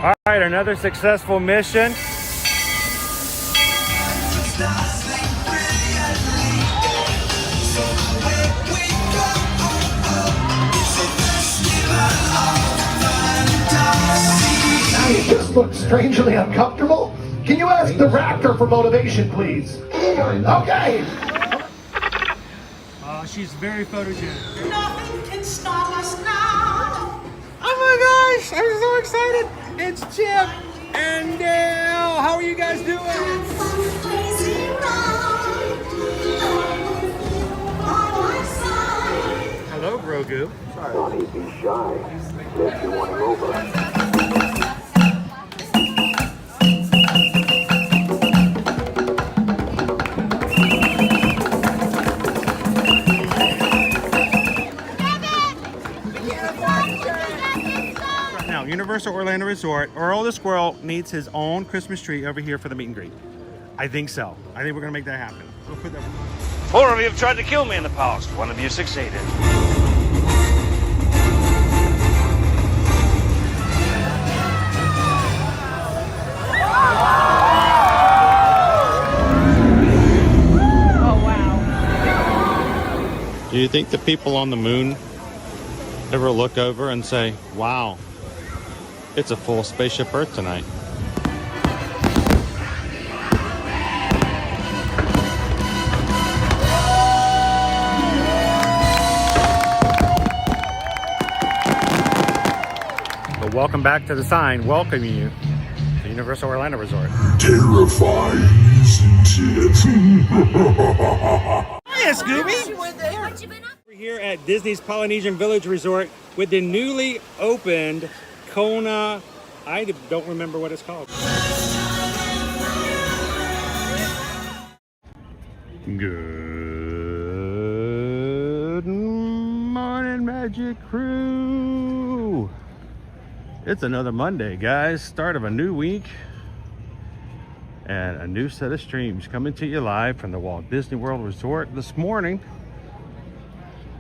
All right, another successful mission. You just look strangely uncomfortable. Can you ask the raptor for motivation, please? Okay. She's very photogenic. Nothing can stop us now. Oh my gosh, I'm so excited. It's Chip and Dale. How are you guys doing? Hello, Grogu. Johnny, be shy. If you want him over. Now, Universal Orlando Resort, Earl the Squirrel needs his own Christmas tree over here for the meet and greet. I think so. I think we're gonna make that happen. We'll put that. 4 of you have tried to kill me in the past. 1 of you succeeded. Do you think the people on the moon ever look over and say, wow, it's a full spaceship Earth tonight? But welcome back to the sign welcoming you to Universal Orlando Resort. Terrifying, isn't it? Hiya, Scooby! We're here at Disney's Polynesian Village Resort with the newly opened Kona. I don't remember what it's called. Good morning, Magic Crew. It's another Monday, guys. Start of a new week and a new set of streams coming to you live from the Walt Disney World Resort this morning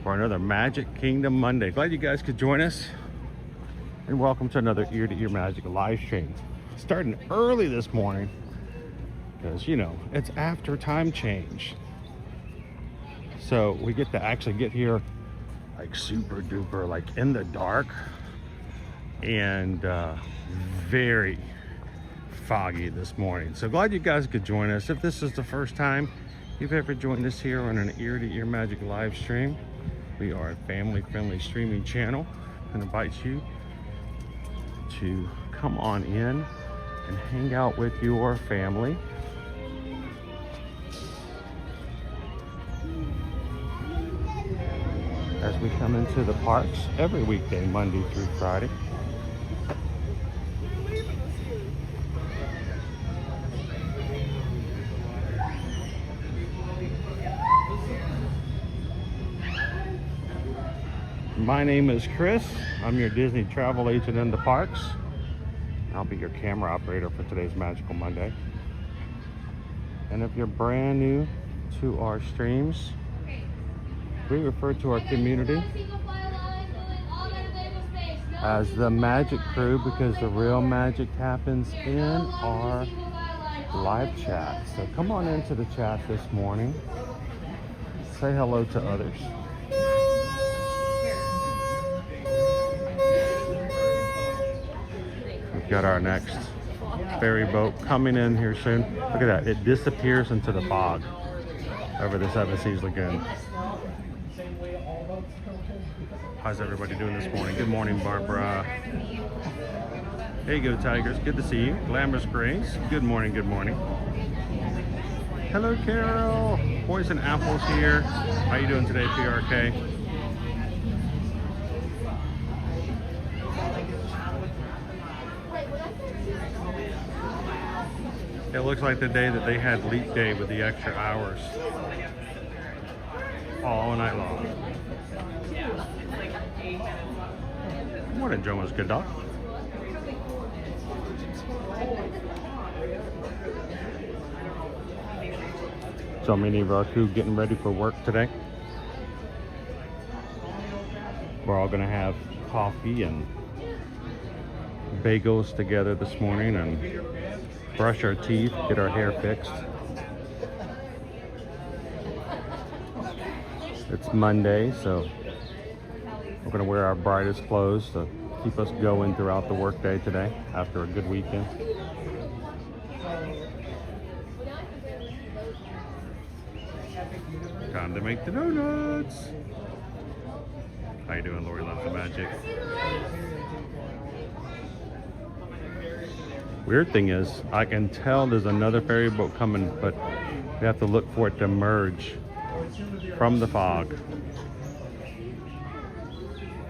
for another Magic Kingdom Monday. Glad you guys could join us, and welcome to another Ear to Ear Magic live stream. Starting early this morning because, you know, it's after time change. So we get to actually get here like super duper, like in the dark, and very foggy this morning. So glad you guys could join us. If this is the first time you've ever joined us here on an Ear to Ear Magic live stream, we are a family-friendly streaming channel and invite you to come on in and hang out with your family. As we come into the parks every weekday, Monday through Friday. My name is Chris. I'm your Disney travel agent in the parks. I'll be your camera operator for today's Magical Monday. And if you're brand new to our streams, we refer to our community as the Magic Crew because the real magic happens in our live chat. So come on into the chat this morning. Say hello to others. We've got our next ferry boat coming in here soon. Look at that, it disappears into the fog over the Seven Seas Lagoon. How's everybody doing this morning? Good morning, Barbara. There you go, Tigers. Good to see you. Glamorous Grace. Good morning, good morning. Hello, Carol. Poison Apples here. How you doing today, PRK? It looks like the day that they had leap day with the extra hours. All night long. Morning, Jonas. Good dog. So many of our crew getting ready for work today. We're all gonna have coffee and bagels together this morning and brush our teeth, get our hair fixed. It's Monday, so we're going to wear our brightest clothes to keep us going throughout the workday today after a good weekend. Time to make the donuts. How you doing, Lori Loves the Magic? Weird thing is, I can tell there's another ferry boat coming, but we have to look for it to emerge from the fog.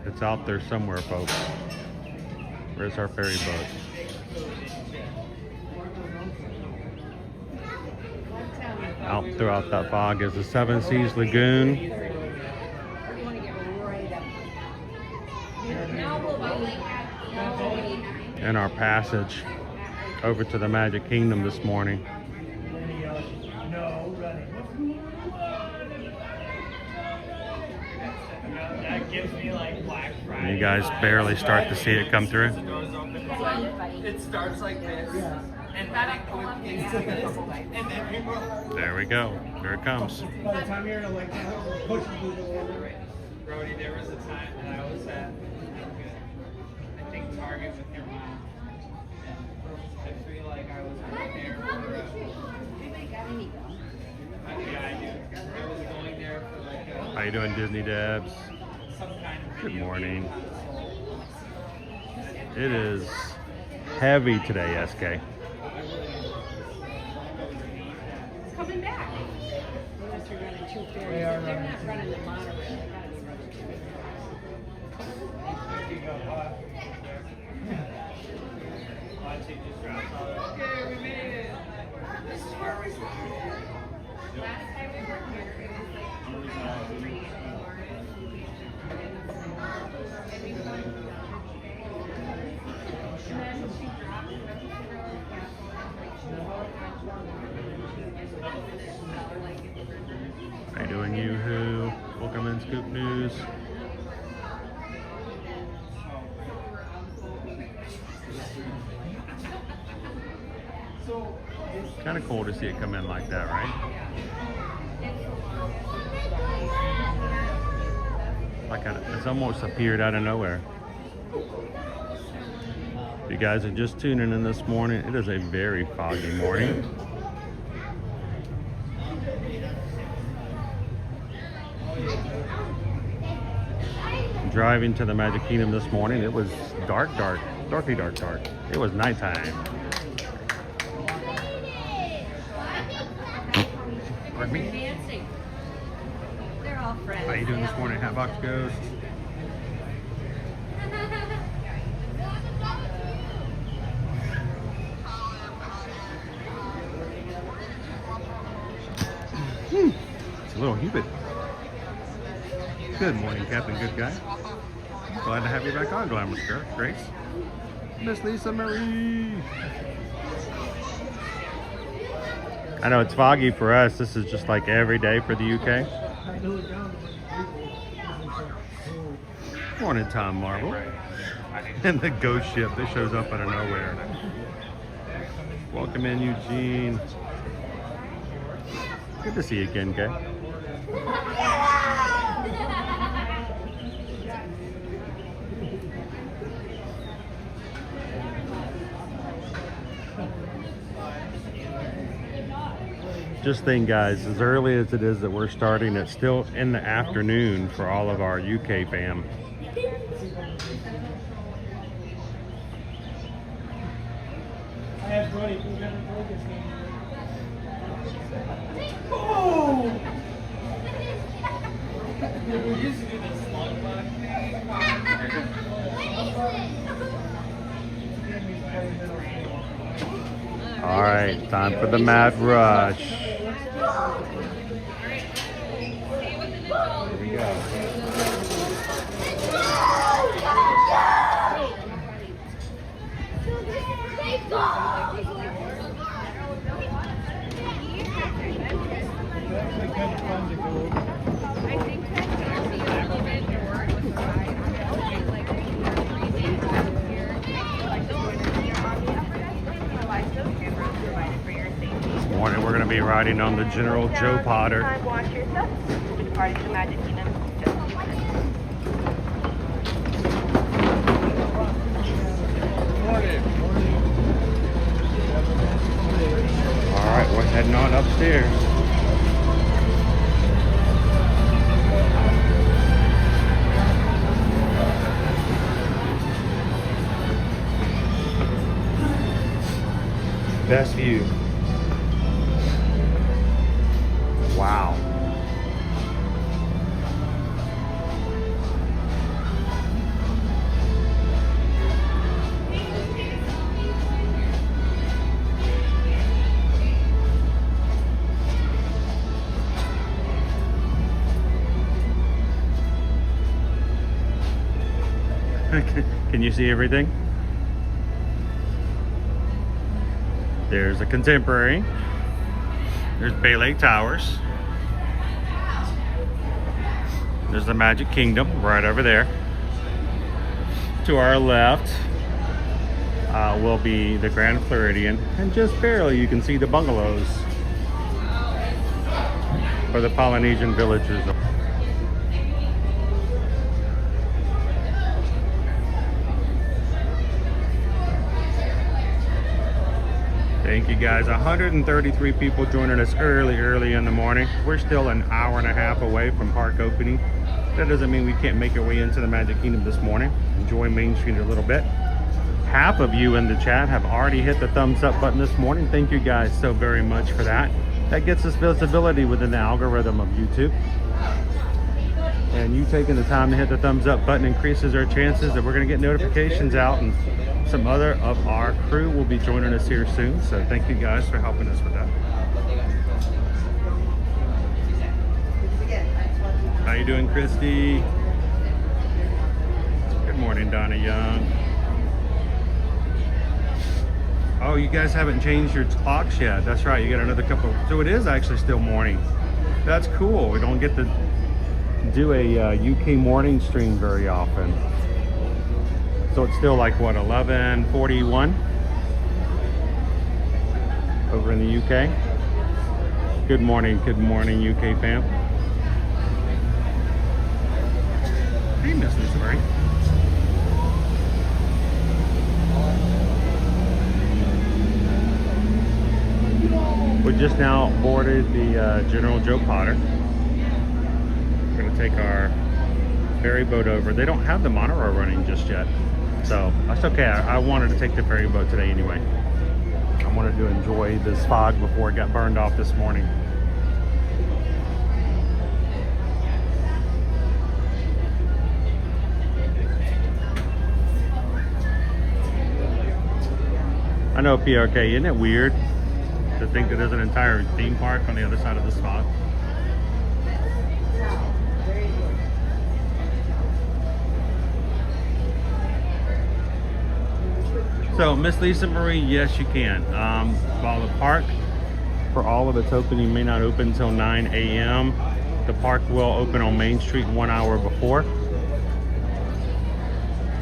It's out there somewhere, folks. Where's our ferry boat? Out throughout that fog is the Seven Seas Lagoon. And our passage over to the Magic Kingdom this morning. And you guys barely start to see it come through. It starts like this, and then There we go. Here it comes. by the time you're in a lake, push Brody, there was a time that I was at, I think Target with your mom. I feel like I was right there for yeah, I do. I was going there for like a, How you doing, Disney Debs? some kind of Good video. morning. It is heavy today, SK. Coming back. Unless you're running two ferries. If they're not running the monorail, they gotta be running two Okay, we made it. This is where we started. Last time we were here, it was like 3 How you doing, Yoo-hoo? Welcome in Scoop News. Kind of cool to see it come in like that, right? It's almost appeared out of nowhere. If you guys are just tuning in this morning, it is a very foggy morning. Driving to the Magic Kingdom this morning, it was dark. It was nighttime. Pardon me? Dancing. They're all friends. How you doing this morning, Hatbox Ghost? It's a little humid. Good morning, Captain Good Guy. Glad to have you back on, Glamorous Girl. Grace. Miss Lisa Marie. I know it's foggy for us. This is just like every day for the UK. Morning, Tom Marvel. And the ghost ship that shows up out of nowhere. Welcome in, Eugene. Good to see you again, Kay. Just think, guys, as early as it is that we're starting, it's still in the afternoon for all of our UK fam. I asked Brody if he was ever played this game. Oh! We used to do the slug bug thing. All right, time for the Mad Rush. Here we go. to be riding on the General Joe Potter. Watch yourself. Depart to Magic Kingdom. All right, we're heading on upstairs. Best view. Wow. Can you see everything? There's a Contemporary. There's Bay Lake Towers. There's the Magic Kingdom right over there. To our left will be the Grand Floridian, and just barely you can see the bungalows for the Polynesian villagers. Thank you guys. 133 people joining us early in the morning. We're still an hour and a half away from park opening. That doesn't mean we can't make our way into the Magic Kingdom this morning. Enjoy Main Street a little bit. Half of you in the chat have already hit the thumbs up button this morning. Thank you guys so very much for that. That gets us visibility within the algorithm of YouTube. And you taking the time to hit the thumbs up button increases our chances that we're going to get notifications out, and some other of our crew will be joining us here soon. So thank you guys for helping us with that. How you doing, Christy? Good morning, Donna Young. Oh, you guys haven't changed your clocks yet. That's right, you got another couple. So it is actually still morning. That's cool. We don't get to do a UK morning stream very often. So it's still like what, 11:41 over in the UK. Good morning UK fam. Hey, Miss Lisa Murray. We just now boarded the General Joe Potter. We're gonna take our ferry boat over. They don't have the monorail running just yet, so that's okay. I wanted to take the ferry boat today anyway. I wanted to enjoy this fog before it got burned off this morning. I know, PRK, isn't it weird to think that there's an entire theme park on the other side of this fog? So, Miss Lisa Marie, yes, you can. While the park, for all of its opening, may not open until 9 a.m., the park will open on Main Street 1 hour before.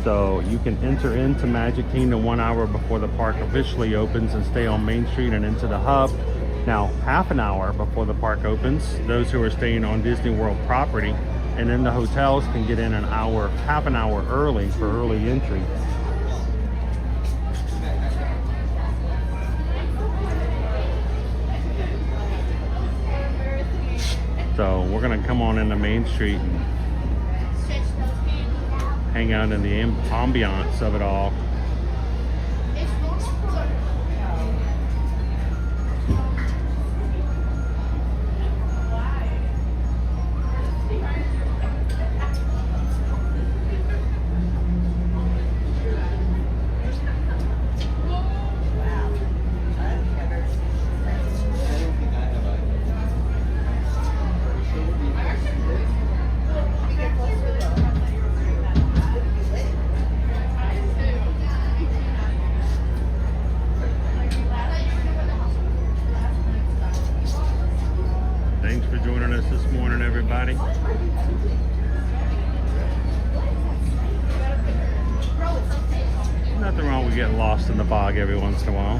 So you can enter into Magic Kingdom 1 hour before the park officially opens and stay on Main Street and into the hub. Now, half an hour before the park opens, those who are staying on Disney World property and in the hotels can get in half an hour early for early entry. So we're gonna come on into Main Street and hang out in the ambiance of it all. Thanks for joining us this morning, everybody. Nothing wrong with getting lost in the fog every once in a while.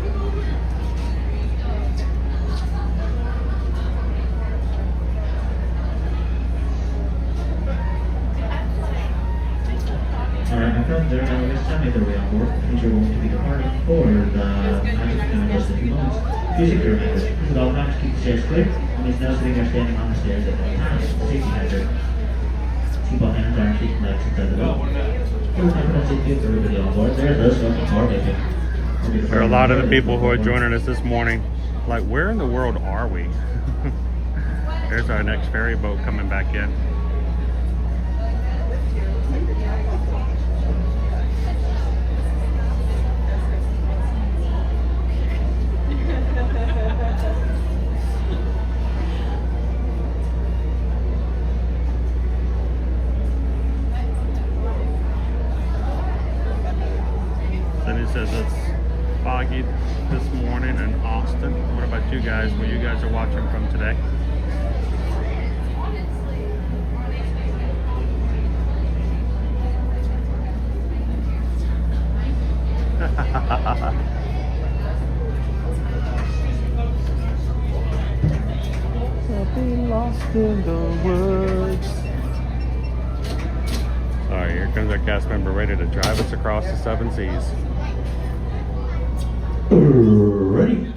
Aircraft, there are now less time either way on board, which are going to be departing for the Magic Kingdom in just a few moments. Please secure reminders. This is all times to keep the stairs clear. It means no sitting or standing on the stairs at all times. Safety hazard. Seatbelt hands are seat lights inside the boat. Full confidence safety for everybody on board. There are those welcome to our making. There are a lot of the people who are joining us this morning. Like, where in the world are we? There's our next ferry boat coming back in. Then it says it's foggy this morning in Austin. What about you guys? Where you guys are watching from today? I'll be lost in the woods. Alright, here comes our cast member ready to drive us across the 7 seas. Ready?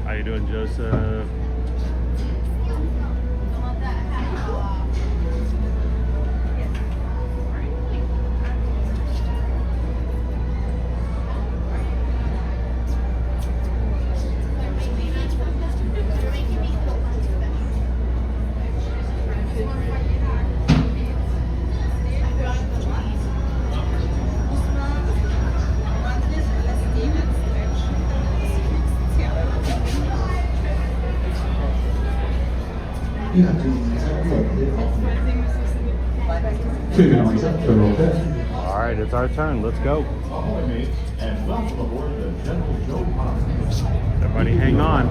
How you doing, Joseph? Alright, it's our turn. Let's go. Everybody hang on.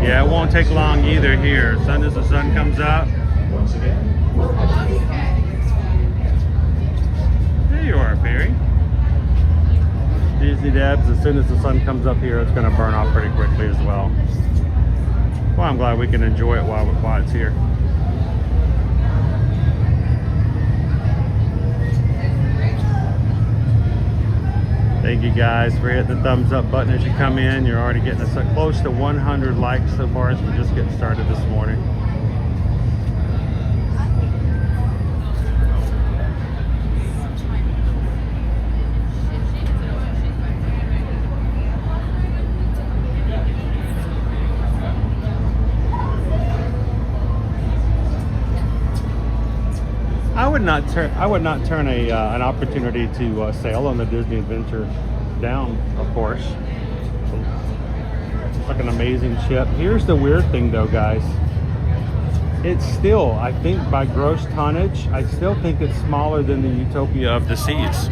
Yeah, it won't take long either here. As soon as the sun comes up. There you are, Perry. Disney Dabs, as soon as the sun comes up here, it's going to burn off pretty quickly as well. Well, I'm glad we can enjoy it while it's here. Thank you guys for hitting the thumbs up button as you come in. You're already getting us close to 100 likes so far as we're just getting started this morning. I would not turn an opportunity to sail on the Disney Adventure down, of course. It's like an amazing ship. Here's the weird thing though, guys. It's still, I think by gross tonnage, I still think it's smaller than the Utopia of the Seas,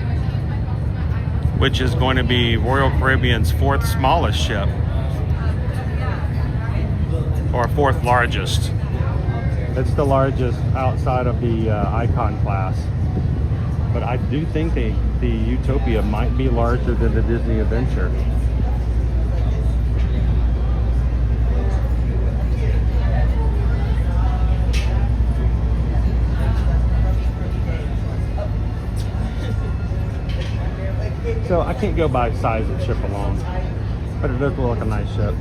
which is going to be Royal Caribbean's 4th smallest ship, or 4th largest. It's the largest outside of the Icon class. But I do think the Utopia might be larger than the Disney Adventure. So I can't go by size of ship alone, but it does look like a nice ship.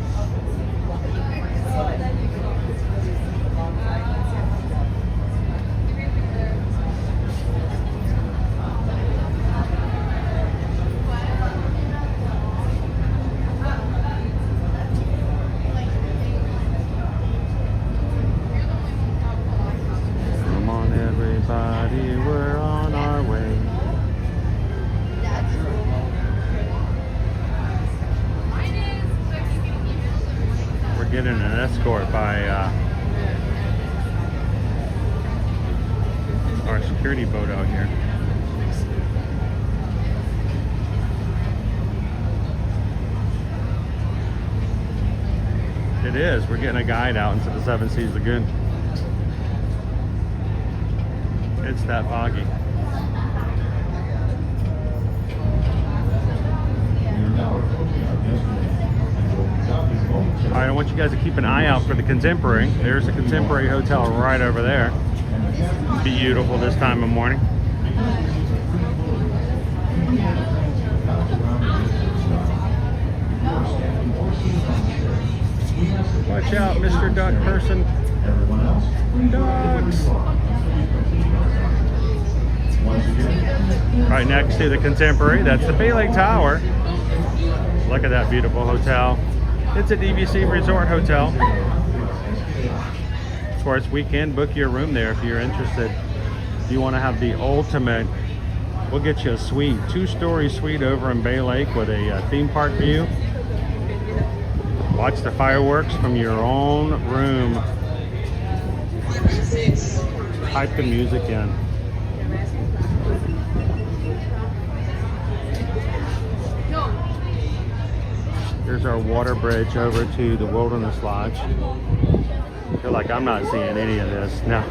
We're on our way. We're getting an escort by our security boat out here. It is. We're getting a guide out into the Seven Seas Lagoon. It's that foggy. All right, I want you guys to keep an eye out for the Contemporary. There's a Contemporary hotel right over there. Beautiful this time of morning. Watch out, Mr. Duck person. Ducks. Right next to the Contemporary, that's the Bay Lake Tower. Look at that beautiful hotel. It's a DVC Resort Hotel. Of course, we can book your room there if you're interested. If you want to have the ultimate, we'll get you a suite, 2-story suite over in Bay Lake with a theme park view. Watch the fireworks from your own room. Pipe the music in. Here's our water bridge over to the Wilderness Lodge. I feel like I'm not seeing any of this. No.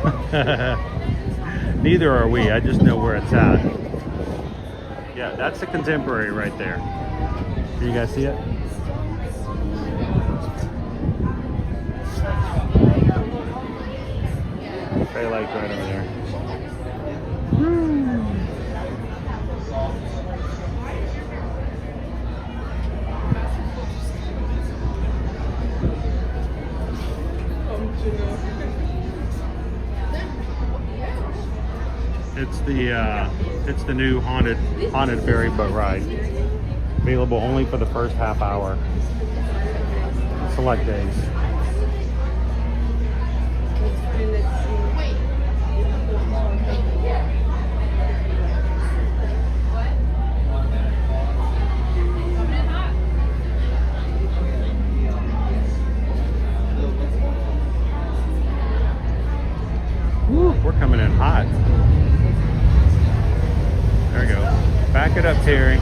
Neither are we. I just know where it's at. Yeah, that's the Contemporary right there. Do you guys see it? Bay Lake right over there. It's the new haunted ferry boat ride. Available only for the first half hour. Select days. Woo, we're coming in hot. There we go. Back it up, Terry.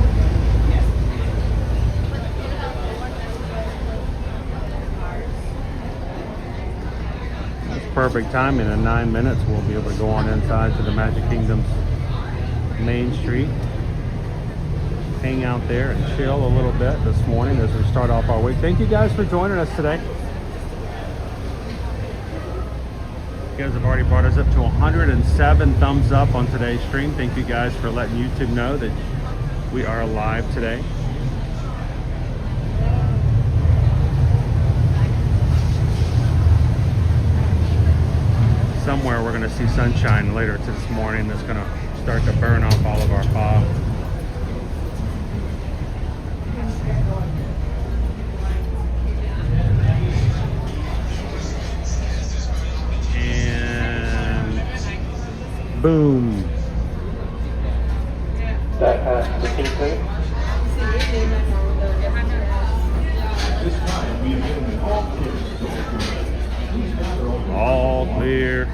That's perfect timing. In 9 minutes, we'll be able to go on inside to the Magic Kingdom's Main Street. Hang out there and chill a little bit this morning as we start off our week. Thank you guys for joining us today. You guys have already brought us up to 107 thumbs up on today's stream. Thank you guys for letting YouTube know that we are live today. Somewhere we're going to see sunshine later this morning that's going to start to burn off all of our fog. Boom. That past the Kingston. All clear.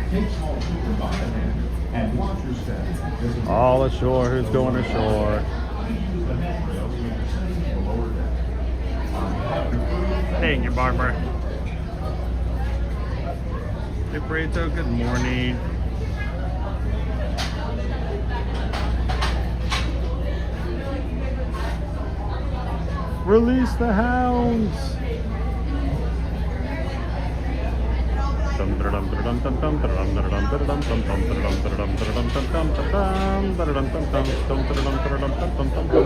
All ashore. Who's going ashore? Thank you, Barbara. Hey, Brito, good morning. Release the hounds. Good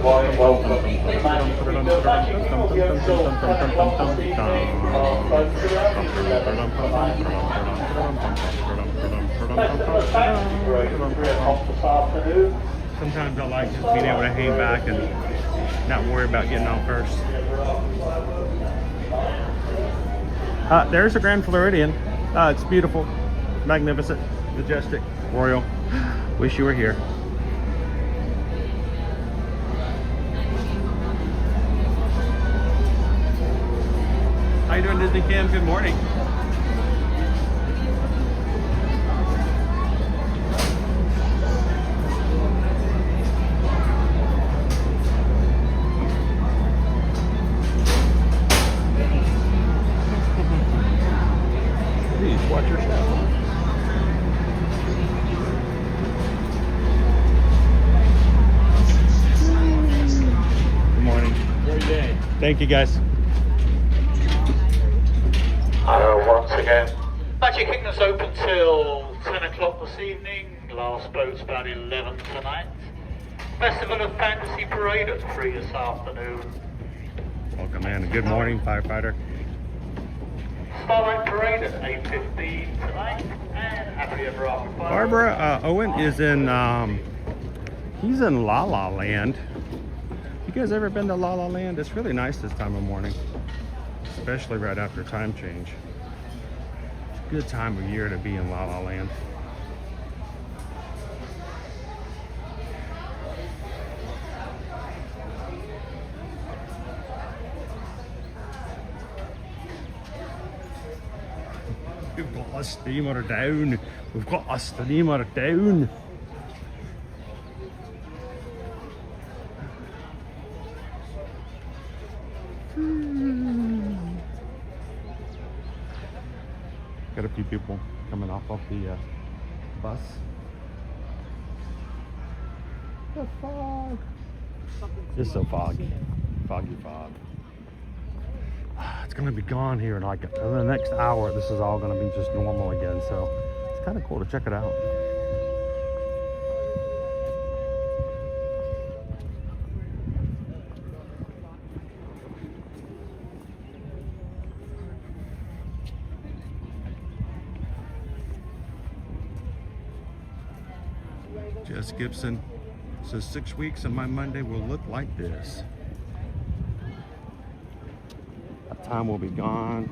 morning, welcome. Sometimes I like just being able to hang back and not worry about getting on first. There's a Grand Floridian. It's beautiful, magnificent, majestic, royal. Wish you were here. How you doing, Disney Cam? Good morning. Watch your step. Good morning. Great day. Thank you, guys. Once again, Magic Kingdom's open till 10 o'clock this evening. Last boat's about 11 tonight. Festival of Fantasy Parade at 3 this afternoon. Welcome in and good morning, firefighter. Starlight Parade at 8:15 tonight. And Happily Ever After Fire. Barbara Owen is in, he's in La La Land. You guys ever been to La La Land? It's really nice this time of morning, especially right after time change. Good time of year to be in La La Land. We've got a steamer down. We've got a steamer down. Got a few people coming off the bus. The fog. It's so foggy. Foggy fog. It's gonna be gone here in like in the next hour. This is all gonna be just normal again. So it's kind of cool to check it out. Jess Gibson says 6 weeks and my Monday will look like this. That time will be gone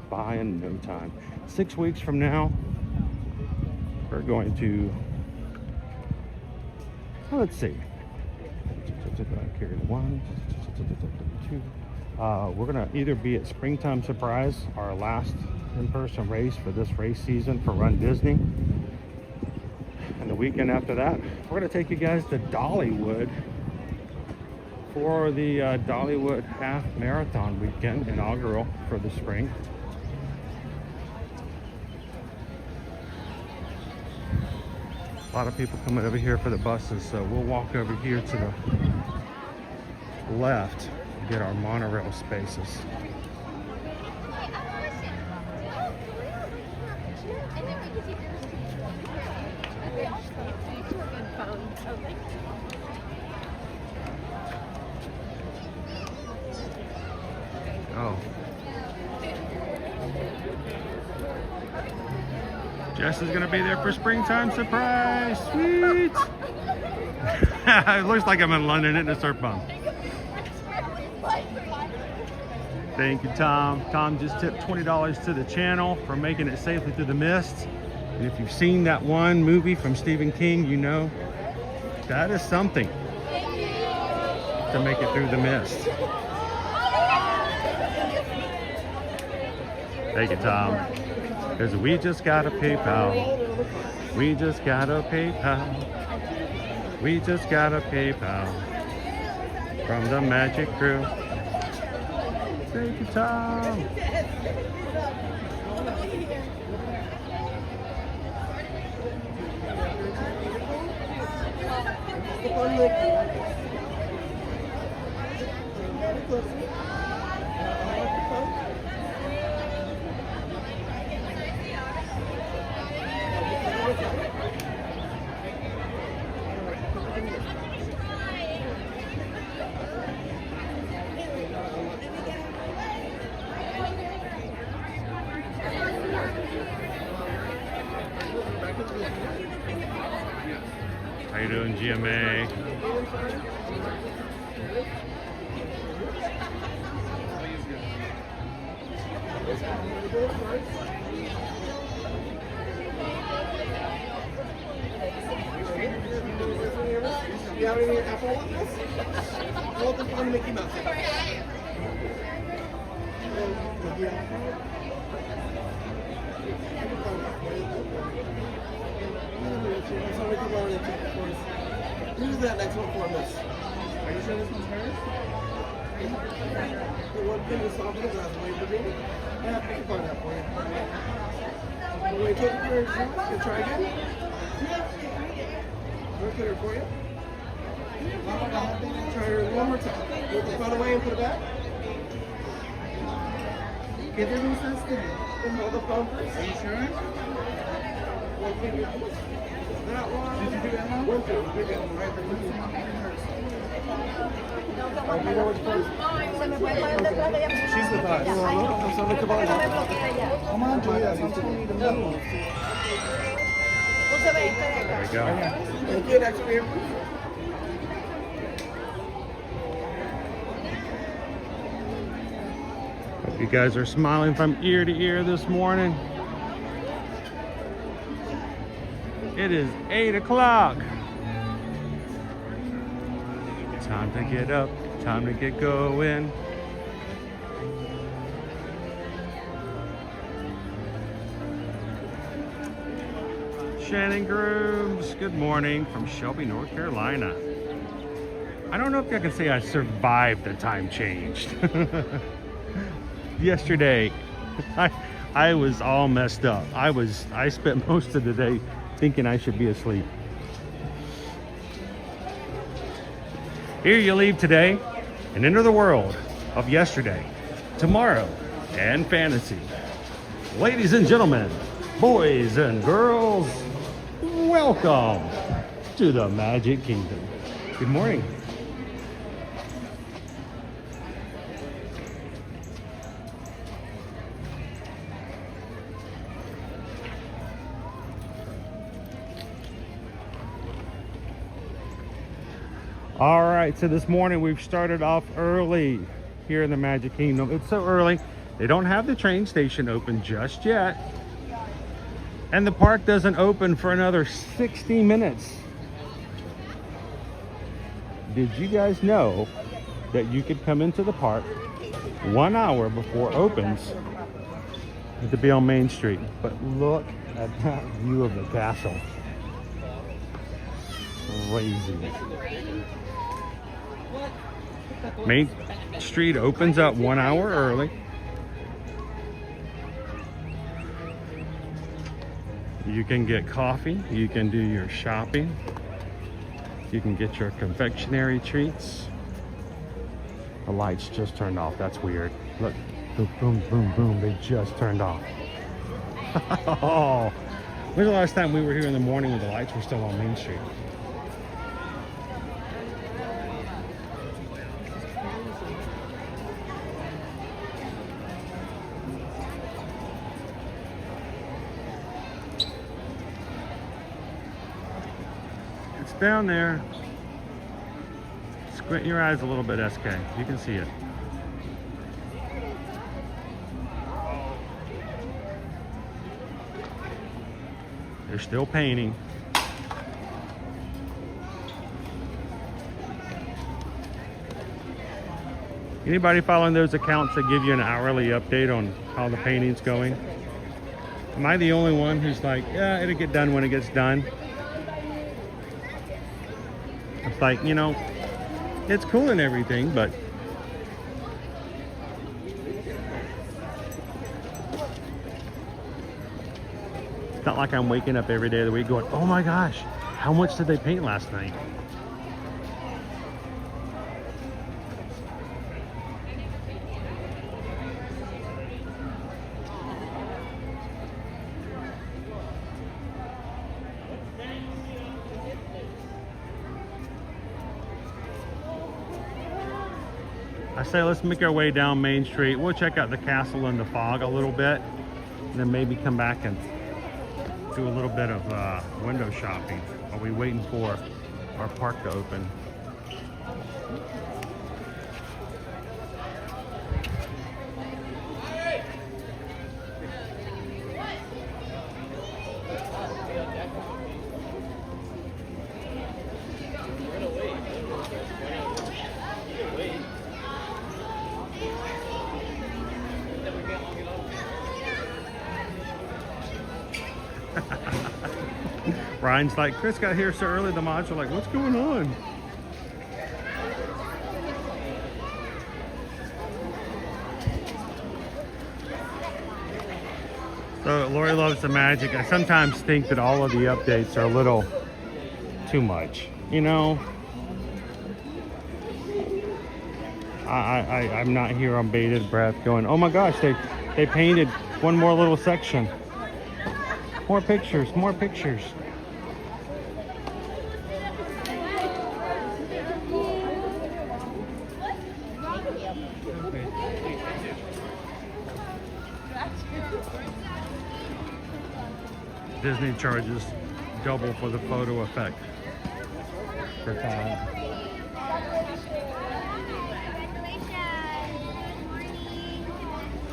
by in no time. 6 weeks from now, we're going to, let's see. Carry one, two. We're gonna either be at Springtime Surprise, our last in-person race for this race season for Run Disney. And the weekend after that, we're going to take you guys to Dollywood for the Dollywood Half Marathon weekend, inaugural for the spring. A lot of people coming over here for the buses, so we'll walk over here to the left to get our monorail spaces. Oh. Jess is gonna be there for Springtime Surprise. Sweet. It looks like I'm in London, isn't it, Surf Bum? Thank you, Tom. Tom just tipped $20 to the channel for making it safely through the mist. And if you've seen that one movie from Stephen King, you know that is something to make it through the mist. Thank you, Tom. Because we just got a PayPal. We just got a PayPal. We just got a PayPal from the Magic Crew. Thank you, Tom. How you doing, GMA? You have any apple on this? Welcome to Mickey Mouse. Who's that next one for us? Are you sure this one's hers? The one thing is off the glass way for me. Yeah, I can find that for you. Will we take it for a shot? You try again? Look at her for you. Try her one more time. Put the phone away and put it back. ¿Qué te usaste? All the bumpers? Are you sure? That one. Did you do that one? She's the best. Come on, Julia. I'm telling you to move. There we go. Thank you. That's weird. Hope you guys are smiling from ear to ear this morning. It is 8 o'clock. Time to get up, time to get going. Shannon Grooms, good morning from Shelby, North Carolina. I don't know if I can say I survived the time change. Yesterday, I was all messed up. I spent most of the day thinking I should be asleep. Here you leave today and enter the world of yesterday, tomorrow, and fantasy. Ladies and gentlemen, boys and girls, welcome to the Magic Kingdom. Good morning. All right, so this morning we've started off early here in the Magic Kingdom. It's so early, they don't have the train station open just yet. And the park doesn't open for another 60 minutes. Did you guys know that you could come into the park 1 hour before it opens to be on Main Street? But look at that view of the castle. Crazy. Main Street opens up 1 hour early. You can get coffee, you can do your shopping, you can get your confectionery treats. The lights just turned off. That's weird. Look, boom, boom, boom, boom. They just turned off. Oh, when's the last time we were here in the morning when the lights were still on Main Street? It's down there. Squint your eyes a little bit, SK. You can see it. They're still painting. Anybody following those accounts that give you an hourly update on how the painting's going? Am I the only one who's like, yeah, it'll get done when it gets done? It's like, you know, it's cool and everything, but it's not like I'm waking up every day of the week going, oh my gosh, how much did they paint last night? I say let's make our way down Main Street. We'll check out the castle in the fog a little bit, and then maybe come back and do a little bit of window shopping while we waiting for our park to open. Ryan's like, Chris got here so early, the mods are like, what's going on? So Lori loves the magic. I sometimes think that all of the updates are a little too much, you know? I'm not here on bated breath going, oh my gosh, They painted one more little section. More pictures, more pictures. Disney charges double for the photo effect per time.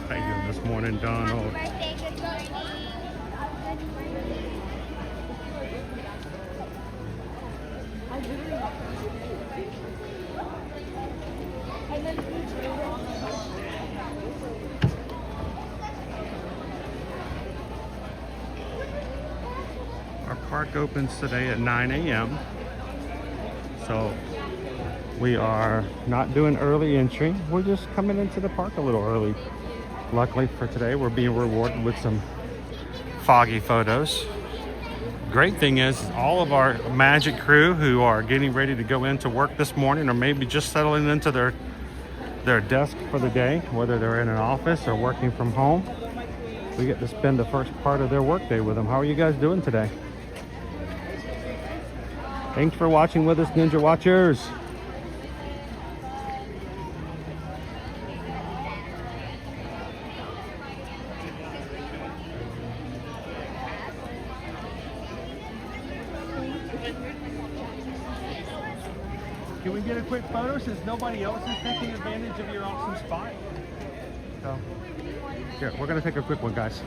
How you doing this morning, Donald? Our park opens today at 9 a.m. So we are not doing early entry. We're just coming into the park a little early. Luckily for today, we're being rewarded with some foggy photos. Great thing is all of our magic crew who are getting ready to go into work this morning or maybe just settling into their desk for the day, whether they're in an office or working from home, we get to spend the first part of their workday with them. How are you guys doing today? Thanks for watching with us, Ninja Watchers. Can we get a quick photo since nobody else is taking advantage of your awesome spot? So, here, we're gonna take a quick one, guys.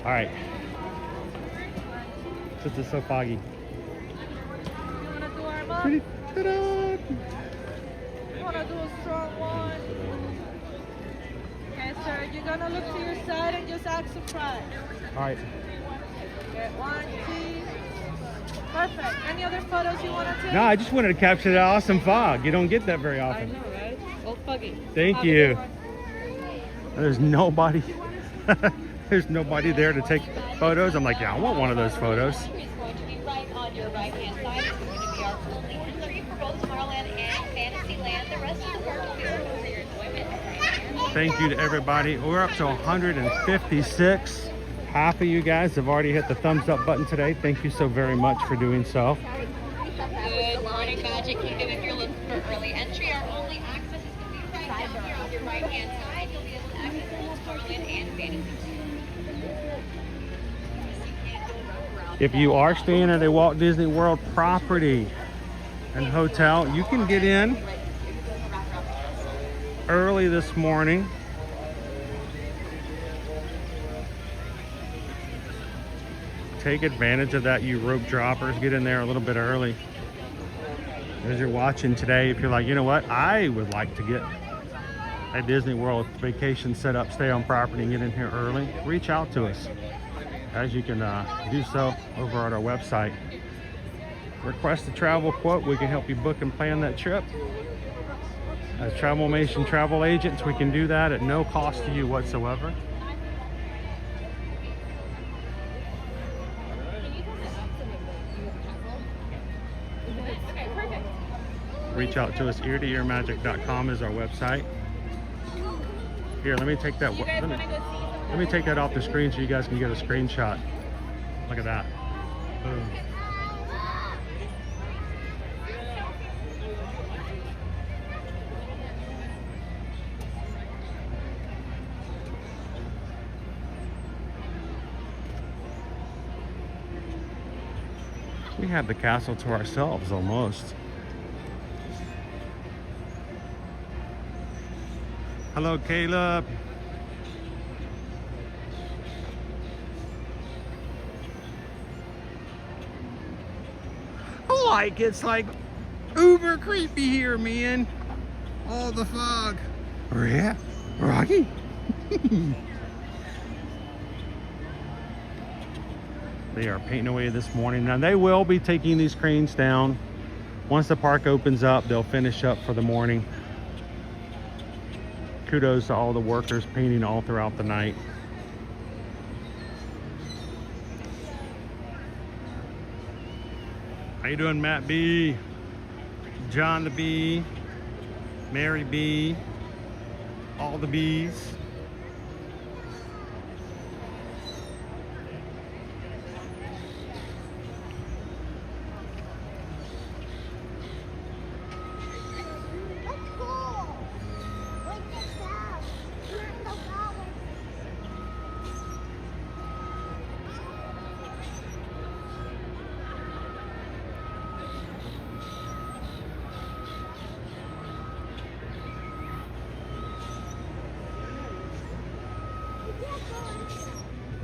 All right. Since it's so foggy. Ready? Ta-da! You wanna do a strong one? Okay, sir, you're gonna look to your side and just act surprised. All right. Okay, 1, 2. Perfect. Any other photos you wanna take? No, I just wanted to capture that awesome fog. You don't get that very often. I know, right? Old foggy. Thank Have a you. good one. There's nobody. There's nobody there to take photos. I'm like, yeah, I want one of those photos. Is going to be right on your right-hand side. It's going to be our only entry for both Tomorrowland and Fantasyland. The rest of the park will be open for your enjoyment. Thank you to everybody. We're up to 156. Half of you guys have already hit the thumbs up button today. Thank you so very much for doing so. Good morning, Magic Kingdom. If you're looking for early entry, our only access is going to be right down here on your right-hand side. You'll be able to access both Tomorrowland and Fantasyland. If you are staying at a Walt Disney World property and hotel, you can get in early this morning. Take advantage of that, you rope droppers. Get in there a little bit early. As you're watching today, if you're like, you know what, I would like to get a Disney World vacation set up, stay on property and get in here early, reach out to us. As you can do so over at our website. Request a travel quote. We can help you book and plan that trip. As Travelmation travel agents, we can do that at no cost to you whatsoever. Reach out to us. eartoearmagic.com is our website. Here, let me take that. Let me take that off the screen so you guys can get a screenshot. Look at that. Boom. We have the castle to ourselves almost. Hello, Caleb. It's like uber creepy here, man. All the fog. Yeah, Rocky. They are painting away this morning. Now they will be taking these cranes down. Once the park opens up, they'll finish up for the morning. Kudos to all the workers painting all throughout the night. How you doing, Matt B? John the B, Mary B, all the B's.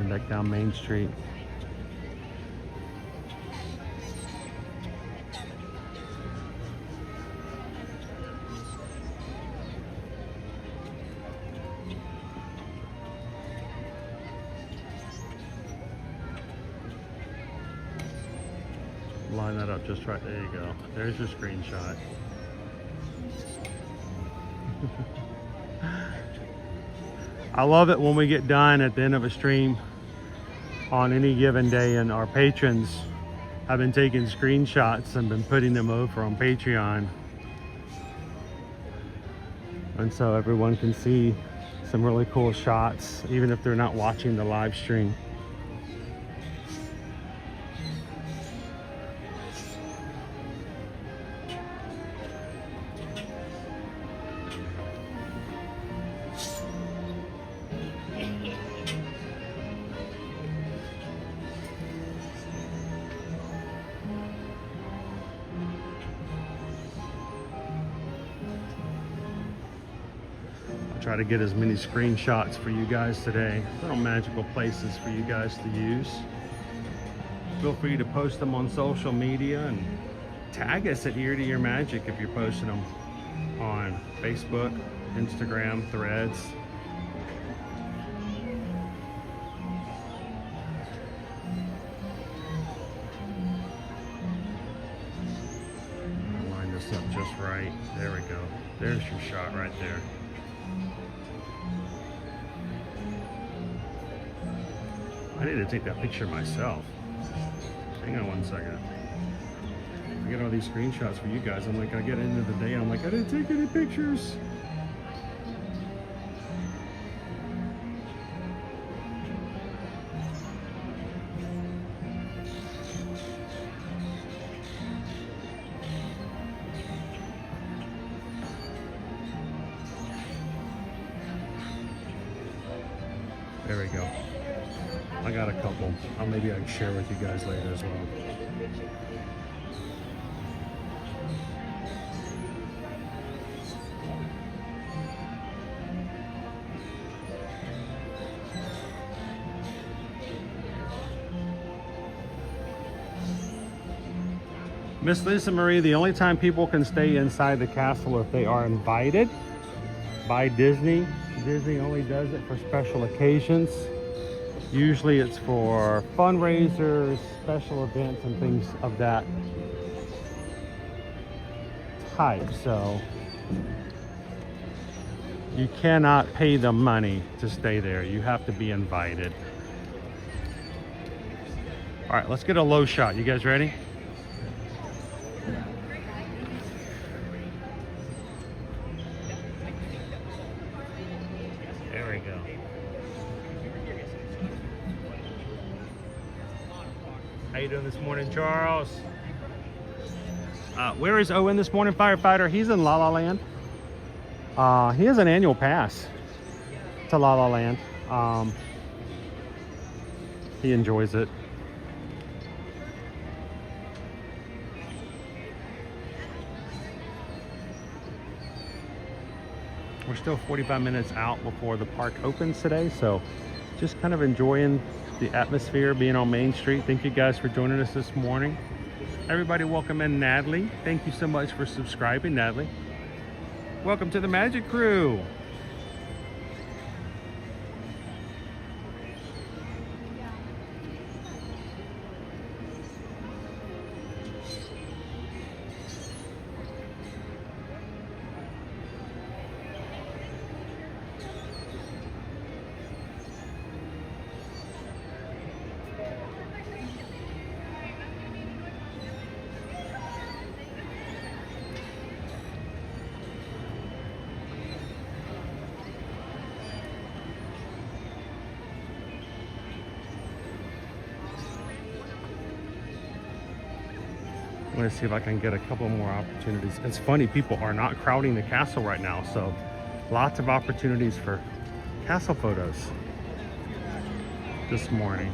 And back down Main Street. Line that up just right. There you go. There's your screenshot. I love it when we get done at the end of a stream on any given day, and our patrons have been taking screenshots and been putting them over on Patreon. And so everyone can see some really cool shots, even if they're not watching the live stream. Try to get as many screenshots for you guys today. Little magical places for you guys to use. Feel free to post them on social media and tag us at Ear to Ear Magic if you're posting them on Facebook, Instagram, Threads. Line this up just right. There we go. There's your shot right there. I need to take that picture myself. Hang on one second. I get all these screenshots for you guys. I'm like, I get into the day, I'm like, I didn't take any pictures. There we go. I got a couple. Maybe I can share with you guys later as well. Miss Lisa Marie, the only time people can stay inside the castle if they are invited by Disney. Disney only does it for special occasions. Usually it's for fundraisers, special events, and things of that type. So you cannot pay them money to stay there. You have to be invited. All right, let's get a low shot. You guys ready? There we go. How you doing this morning, Charles? Where is Owen this morning, firefighter? He's in La La Land. He has an annual pass to La La Land. He enjoys it. We're still 45 minutes out before the park opens today, so just kind of enjoying the atmosphere, being on Main Street. Thank you guys for joining us this morning. Everybody, welcome in Natalie. Thank you so much for subscribing, Natalie. Welcome to the Magic Crew. I'm going to see if I can get a couple more opportunities. It's funny, people are not crowding the castle right now, so lots of opportunities for castle photos this morning.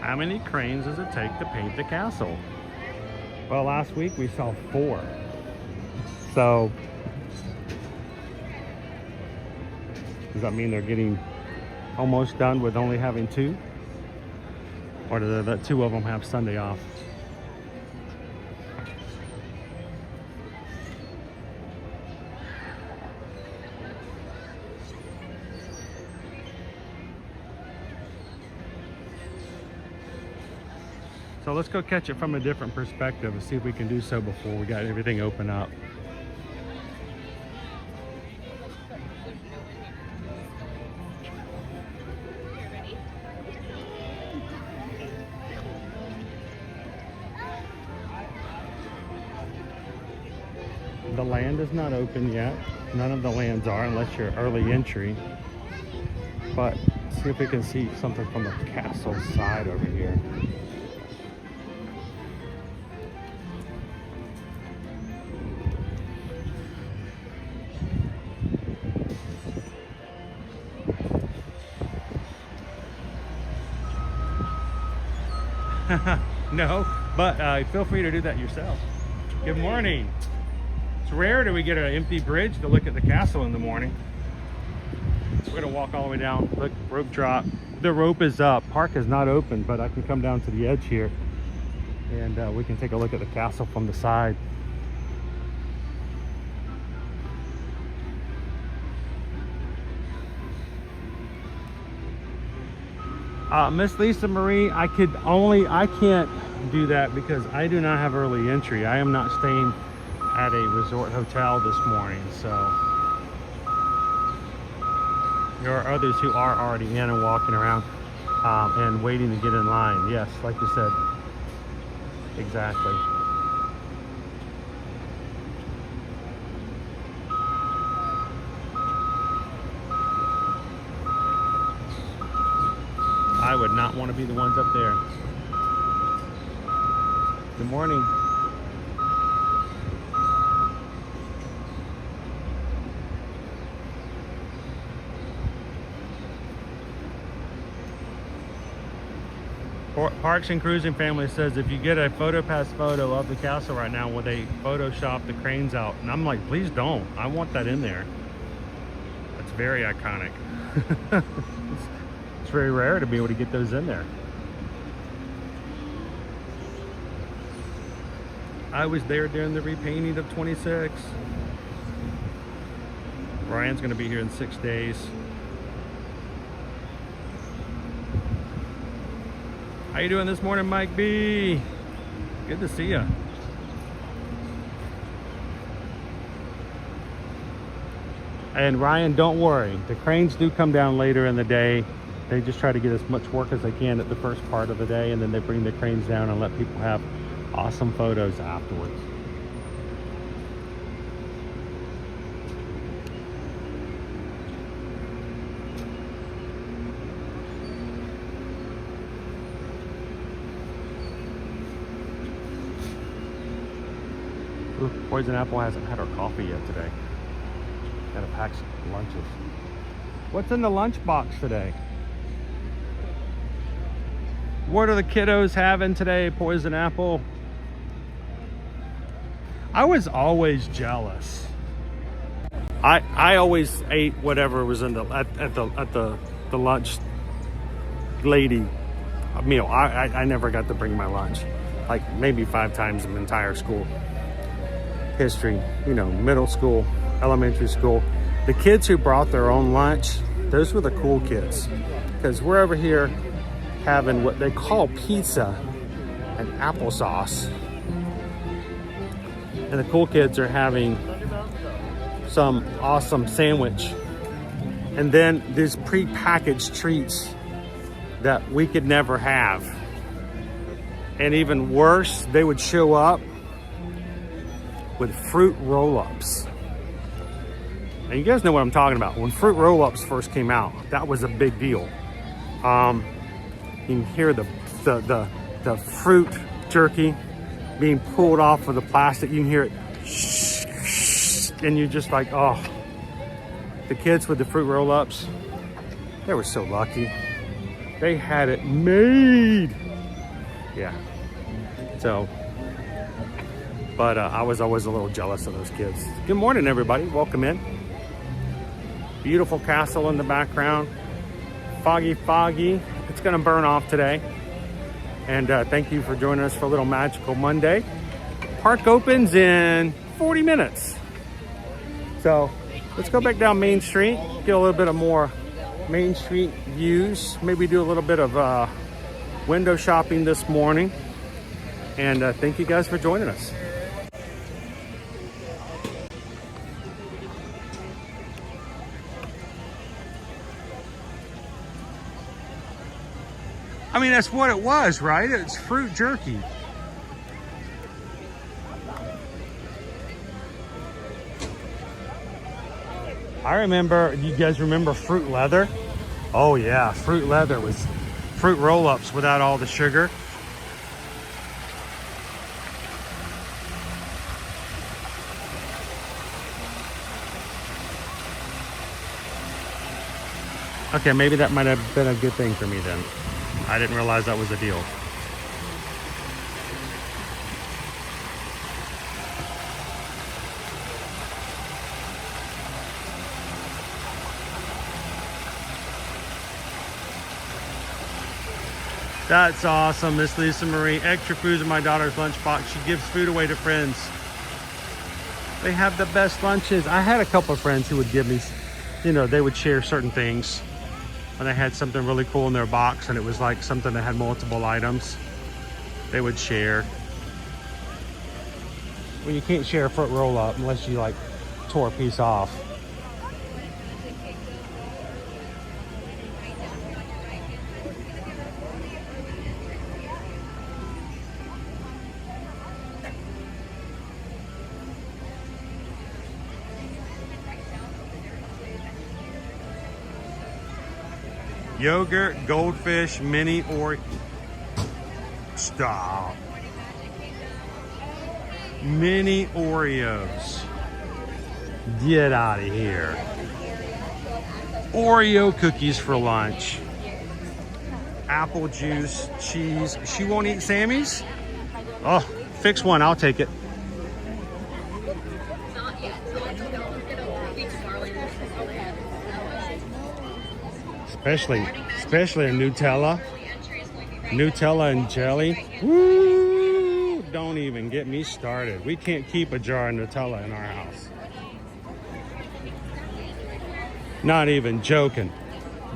How many cranes does it take to paint the castle? Well, last week we saw 4. So, does that mean they're getting almost done with only having 2? Or do the 2 of them have Sunday off? So let's go catch it from a different perspective and see if we can do so before we got everything open up. The land is not open yet. None of the lands are unless you're early entry. But see if we can see something from the castle side over here. No, but feel free to do that yourself. Good morning. It's rare that we get an empty bridge to look at the castle in the morning. We're gonna walk all the way down. Look, rope drop. The rope is up. Park is not open, but I can come down to the edge here and we can take a look at the castle from the side. Miss Lisa Marie, I can't do that because I do not have early entry. I am not staying at a resort hotel this morning, so there are others who are already in and walking around and waiting to get in line. Yes, like you said, exactly. I would not want to be the ones up there. Good morning. Parks and Cruising Family says if you get a PhotoPass photo of the castle right now, will they Photoshop the cranes out? And I'm like, please don't. I want that in there. That's very iconic. It's very rare to be able to get those in there. I was there during the repainting of 26. Ryan's gonna be here in 6 days. How you doing this morning, Mike B? Good to see you. And Ryan, don't worry. The cranes do come down later in the day. They just try to get as much work as they can at the first part of the day, and then they bring the cranes down and let people have awesome photos afterwards. Ooh, Poison Apple hasn't had her coffee yet today. Gotta pack some lunches. What's in the lunch box today? What are the kiddos having today, Poison Apple? I was always jealous. I always ate whatever was in the at the lunch lady meal. I never got to bring my lunch. Like maybe 5 times in entire school history, you know, middle school, elementary school. The kids who brought their own lunch, those were the cool kids, because we're over here having what they call pizza and applesauce, and the cool kids are having some awesome sandwich, and then these pre-packaged treats that we could never have. And even worse, they would show up with fruit roll-ups. And you guys know what I'm talking about. When fruit roll-ups first came out, that was a big deal. You can hear the fruit jerky being pulled off of the plastic. You can hear it, and you're just like, oh. The kids with the fruit roll-ups, they were so lucky. They had it made. Yeah. So, but I was always a little jealous of those kids. Good morning, everybody. Welcome in. Beautiful castle in the background. Foggy, foggy. It's gonna burn off today. And thank you for joining us for a little Magical Monday. Park opens in 40 minutes. So let's go back down Main Street, get a little bit of more Main Street views. Maybe do a little bit of window shopping this morning. And thank you guys for joining us. I mean, that's what it was, right? It's fruit jerky. I remember, you guys remember fruit leather? Oh yeah, fruit leather was fruit roll-ups without all the sugar. Okay, maybe that might have been a good thing for me then. I didn't realize that was a deal. That's awesome, Miss Lisa Marie. Extra food's in my daughter's lunchbox. She gives food away to friends. They have the best lunches. I had a couple of friends who would give me, you know, they would share certain things. When they had something really cool in their box and it was like something that had multiple items, they would share. Well, you can't share a fruit roll up unless you like tore a piece off. Yogurt, goldfish, mini Oreo. Stop. Mini Oreos. Get out of here. Oreo cookies for lunch. Apple juice, cheese. She won't eat Sammy's? Oh, fix one, I'll take it. Especially a Nutella and jelly. Woo! Don't even get me started. We can't keep a jar of Nutella in our house. Not even joking.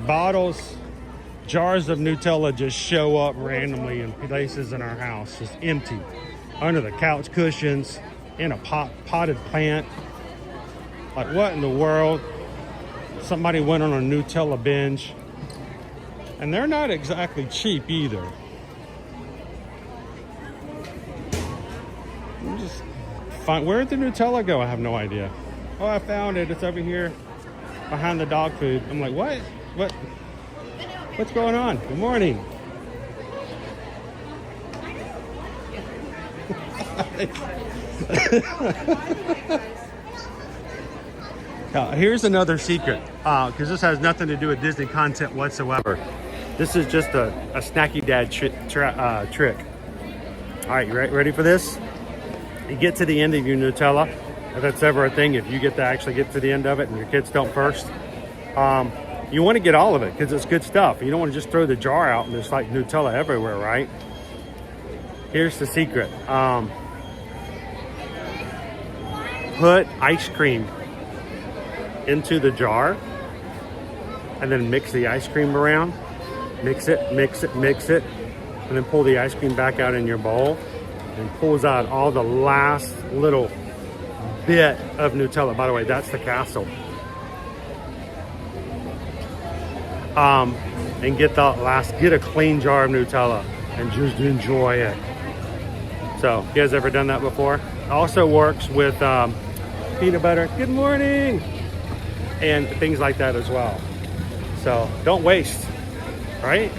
Bottles, jars of Nutella just show up randomly in places in our house, just empty. Under the couch cushions, in a potted plant. Like, what in the world? Somebody went on a Nutella binge. And they're not exactly cheap either. Just find, where'd the Nutella go? I have no idea. Oh, I found it. It's over here behind the dog food. I'm like, what? What's going on? Good morning. Here's another secret, because this has nothing to do with Disney content whatsoever. This is just a snacky dad trick. All right, you ready for this? You get to the end of your Nutella, if that's ever a thing, if you get to actually get to the end of it and your kids don't first. You want to get all of it because it's good stuff. You don't want to just throw the jar out and there's like Nutella everywhere, right? Here's the secret. Put ice cream into the jar and then mix the ice cream around. Mix it, and then pull the ice cream back out in your bowl and pulls out all the last little bit of Nutella. By the way, that's the castle. And get a clean jar of Nutella and just enjoy it. So, you guys ever done that before? Also works with peanut butter. Good morning! And things like that as well. So, don't waste. Right?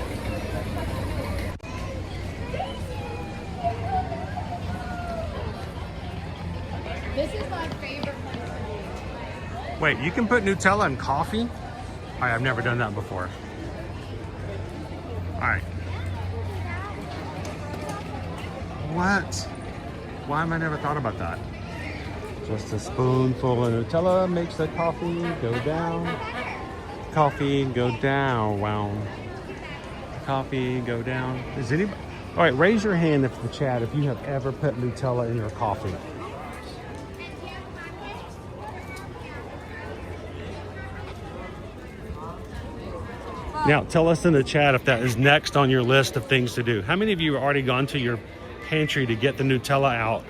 This is my favorite place. Wait, you can put Nutella in coffee? I've never done that before. right. What? Why have I never thought about that? Just a spoonful of Nutella makes the coffee go down. Coffee go down. Wow. Coffee go down. Is anybody? All right, raise your hand if the chat if you have ever put Nutella in your coffee. Now, tell us in the chat if that is next on your list of things to do. How many of you have already gone to your pantry to get the Nutella out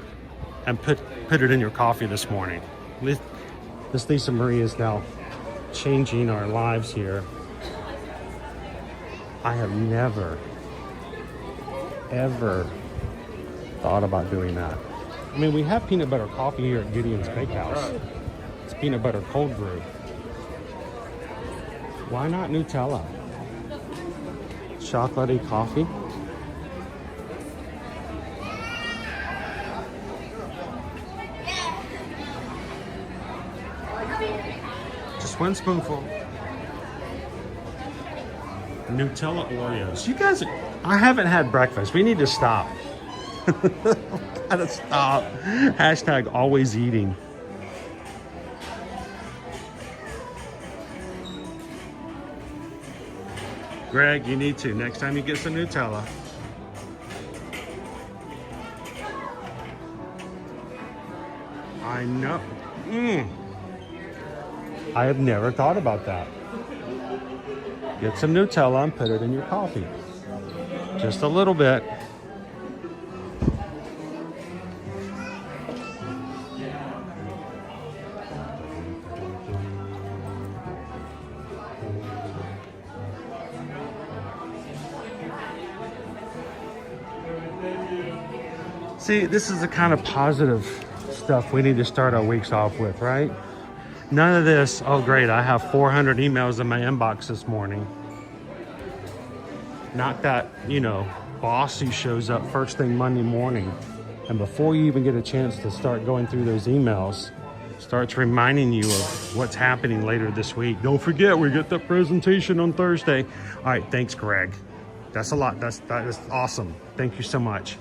and put it in your coffee this morning? Miss Lisa Marie is now changing our lives here. I have never, ever thought about doing that. I mean, we have peanut butter coffee here at Gideon's Bakehouse. It's peanut butter cold brew. Why not Nutella? Chocolatey coffee. Just one spoonful. Nutella Oreos. You guys, I haven't had breakfast. We need to stop. Gotta stop. Hashtag always eating. Greg, you need to. Next time you get some Nutella. I know. I have never thought about that. Get some Nutella and put it in your coffee. Just a little bit. See, this is the kind of positive stuff we need to start our weeks off with, right? None of this, oh great, I have 400 emails in my inbox this morning. Not that, you know, boss who shows up first thing Monday morning and before you even get a chance to start going through those emails, starts reminding you of what's happening later this week. Don't forget, we get that presentation on Thursday. All right, thanks, Greg. That's a lot. That is awesome. Thank you so much.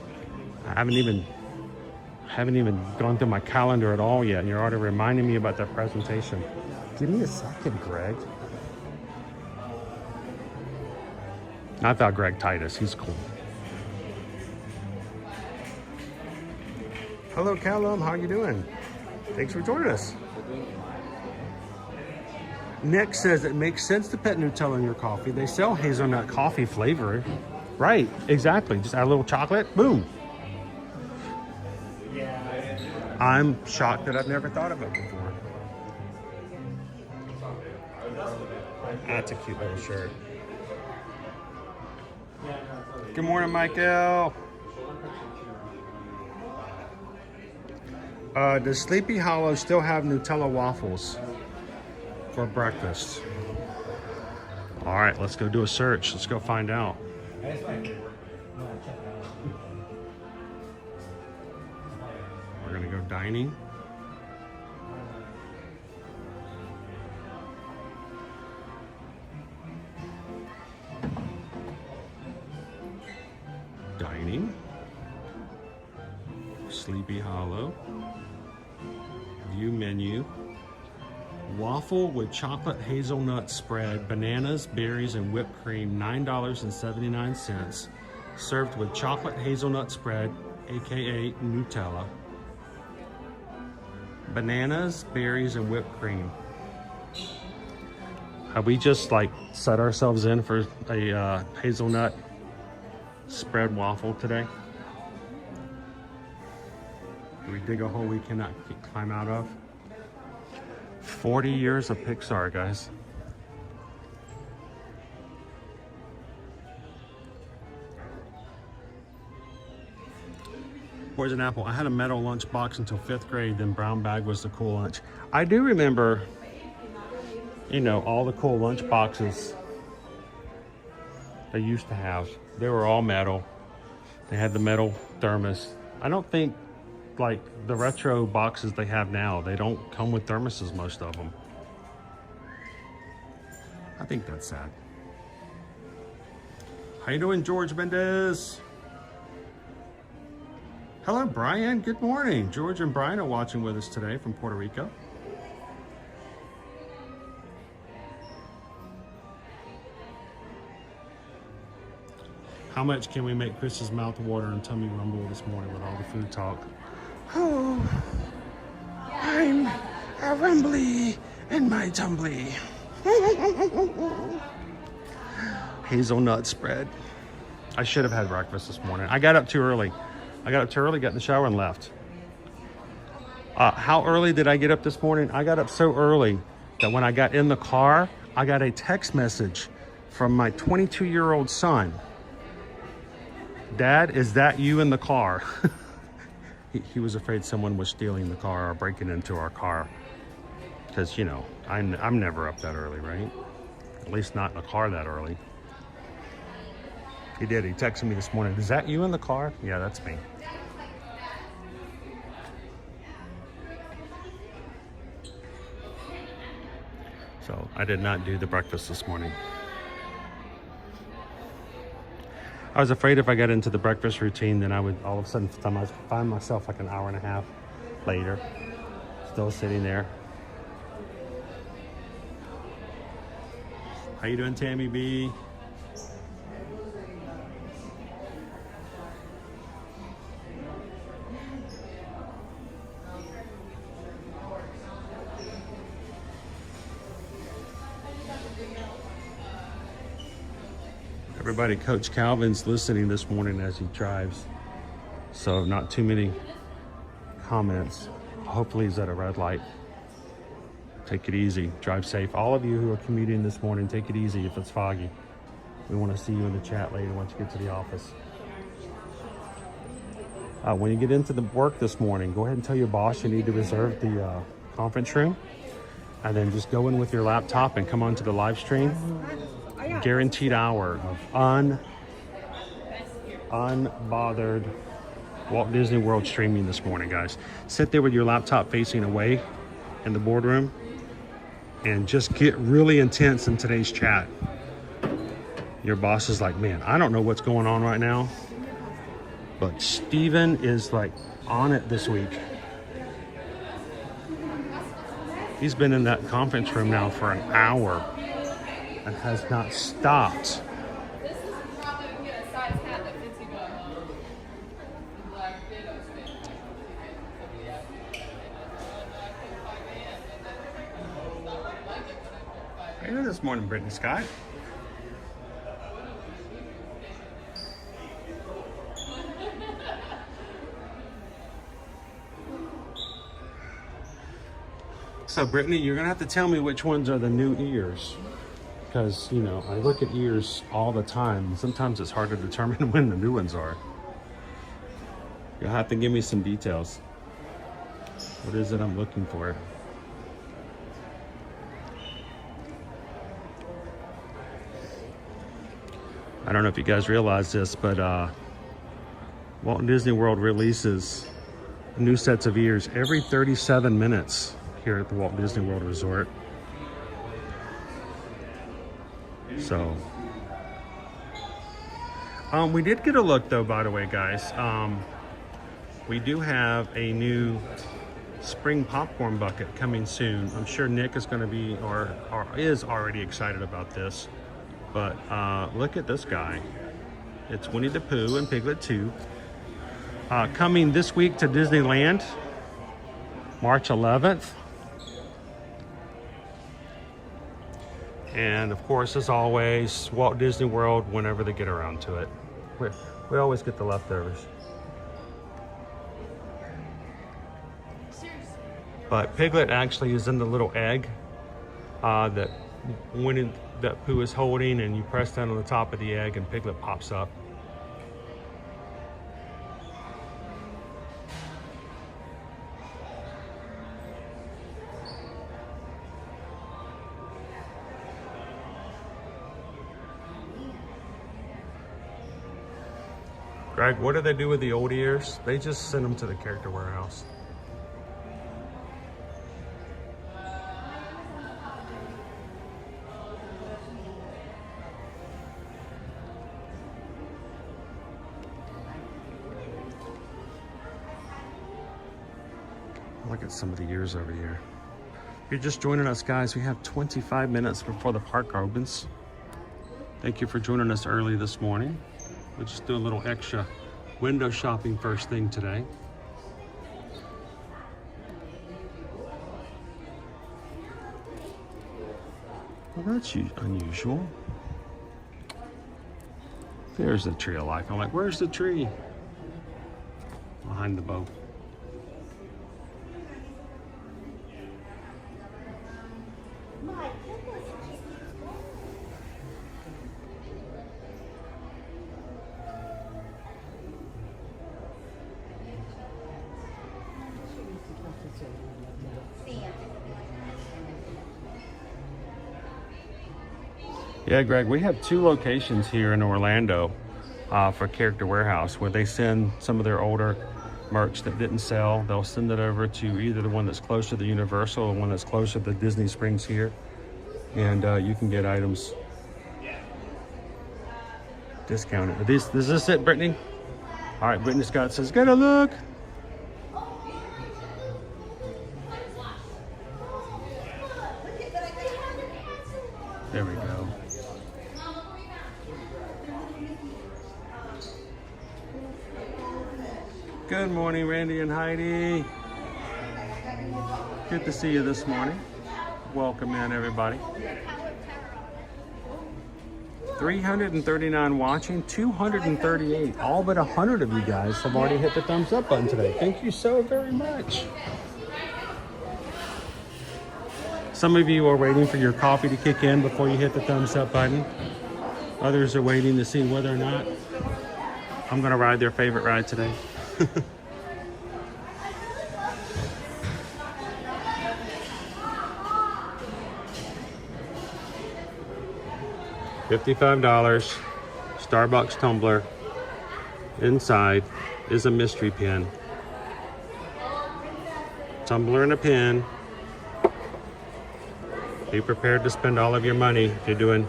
I haven't even gone through my calendar at all yet, and you're already reminding me about that presentation. Give me a second, Greg. I thought Greg Titus. He's cool. Hello, Callum. How you doing? Thanks for joining us. Nick says it makes sense to put Nutella in your coffee. They sell hazelnut coffee flavor. Right, exactly. Just add a little chocolate. Boom. I'm shocked that I've never thought of it before. That's a cute little shirt. Good morning, Michael. Does Sleepy Hollow still have Nutella waffles for breakfast? All right, let's go do a search. Let's go find out. We're gonna go dining. Dining. Sleepy Hollow. View menu. Waffle with chocolate hazelnut spread, bananas, berries, and whipped cream, $9.79. Served with chocolate hazelnut spread, aka Nutella. Bananas, berries, and whipped cream. Have we just like set ourselves in for a hazelnut spread waffle today? Do we dig a hole we cannot climb out of? 40 years of Pixar, guys. Poison apple. I had a metal lunch box until 5th grade, then brown bag was the cool lunch. I do remember, you know, all the cool lunch boxes they used to have. They were all metal. They had the metal thermos. I don't think like the retro boxes they have now, they don't come with thermoses, most of them. I think that's sad. How you doing, George Mendez? Hello, Brian. Good morning. George and Brian are watching with us today from Puerto Rico. How much can we make Chris's mouth water and tummy rumble this morning with all the food talk? Oh, I'm a rumbly and my tumbly. Hazelnut spread. I should have had breakfast this morning. I got up too early. Got in the shower and left. How early did I get up this morning? I got up so early that when I got in the car, I got a text message from my 22-year-old son. Dad, is that you in the car? He was afraid someone was stealing the car or breaking into our car. Because, you know, I'm never up that early, right? At least not in a car that early. He did. He texted me this morning. Is that you in the car? Yeah, that's me. So I did not do the breakfast this morning. I was afraid if I got into the breakfast routine, then I would all of a sudden find myself like an hour and a half later, still sitting there. How you doing, Tammy B? Everybody, Coach Calvin's listening this morning as he drives, so not too many comments. Hopefully he's at a red light. Take it easy, drive safe. All of you who are commuting this morning, take it easy if it's foggy. We want to see you in the chat later once you get to the office. When you get into the work this morning, go ahead and tell your boss you need to reserve the conference room, and then just go in with your laptop and come onto the live stream. Guaranteed hour of unbothered Walt Disney World streaming this morning, guys. Sit there with your laptop facing away in the boardroom and just get really intense in today's chat. Your boss is like, man, I don't know what's going on right now, but Steven is like on it this week. He's been in that conference room now for an hour and has not stopped. This is probably get a size hat that fits you going home. Black Widow How you doing this morning, Brittany Scott? So Brittany, you're gonna have to tell me which ones are the new ears. Because, you know, I look at ears all the time. And sometimes it's hard to determine when the new ones are. You'll have to give me some details. What is it I'm looking for? I don't know if you guys realize this, but Walt Disney World releases new sets of ears every 37 minutes here at the Walt Disney World Resort. So, we did get a look though, by the way, guys. We do have a new spring popcorn bucket coming soon. I'm sure Nick is going to be, or is already excited about this. But look at this guy. It's Winnie the Pooh and Piglet 2. Coming this week to Disneyland, March 11th. And of course, as always, Walt Disney World whenever they get around to it. We always get the leftovers. But Piglet actually is in the little egg that Pooh is holding, and you press down on the top of the egg and Piglet pops up. Greg, what do they do with the old ears? They just send them to the character warehouse. Look at some of the years over here. If you're just joining us, guys, we have 25 minutes before the park opens. Thank you for joining us early this morning. We'll just do a little extra window shopping first thing today. Well, that's unusual. There's the tree I like. I'm like, where's the tree? Behind the boat. Yeah, Greg, we have 2 locations here in Orlando for Character Warehouse where they send some of their older merch that didn't sell. They'll send it over to either the one that's closer to the Universal or one that's closer to Disney Springs here. And you can get items discounted. Is this it, Brittany? All right, Brittany Scott says, get a look. There we go. Good morning, Randy and Heidi. Good to see you this morning. Welcome in, everybody. 339 watching, 238. All but 100 of you guys have already hit the thumbs up button today. Thank you so very much. Some of you are waiting for your coffee to kick in before you hit the thumbs up button. Others are waiting to see whether or not I'm going to ride their favorite ride today. $55 Starbucks tumbler. Inside is a mystery pin. Tumbler and a pin. Be prepared to spend all of your money if you're doing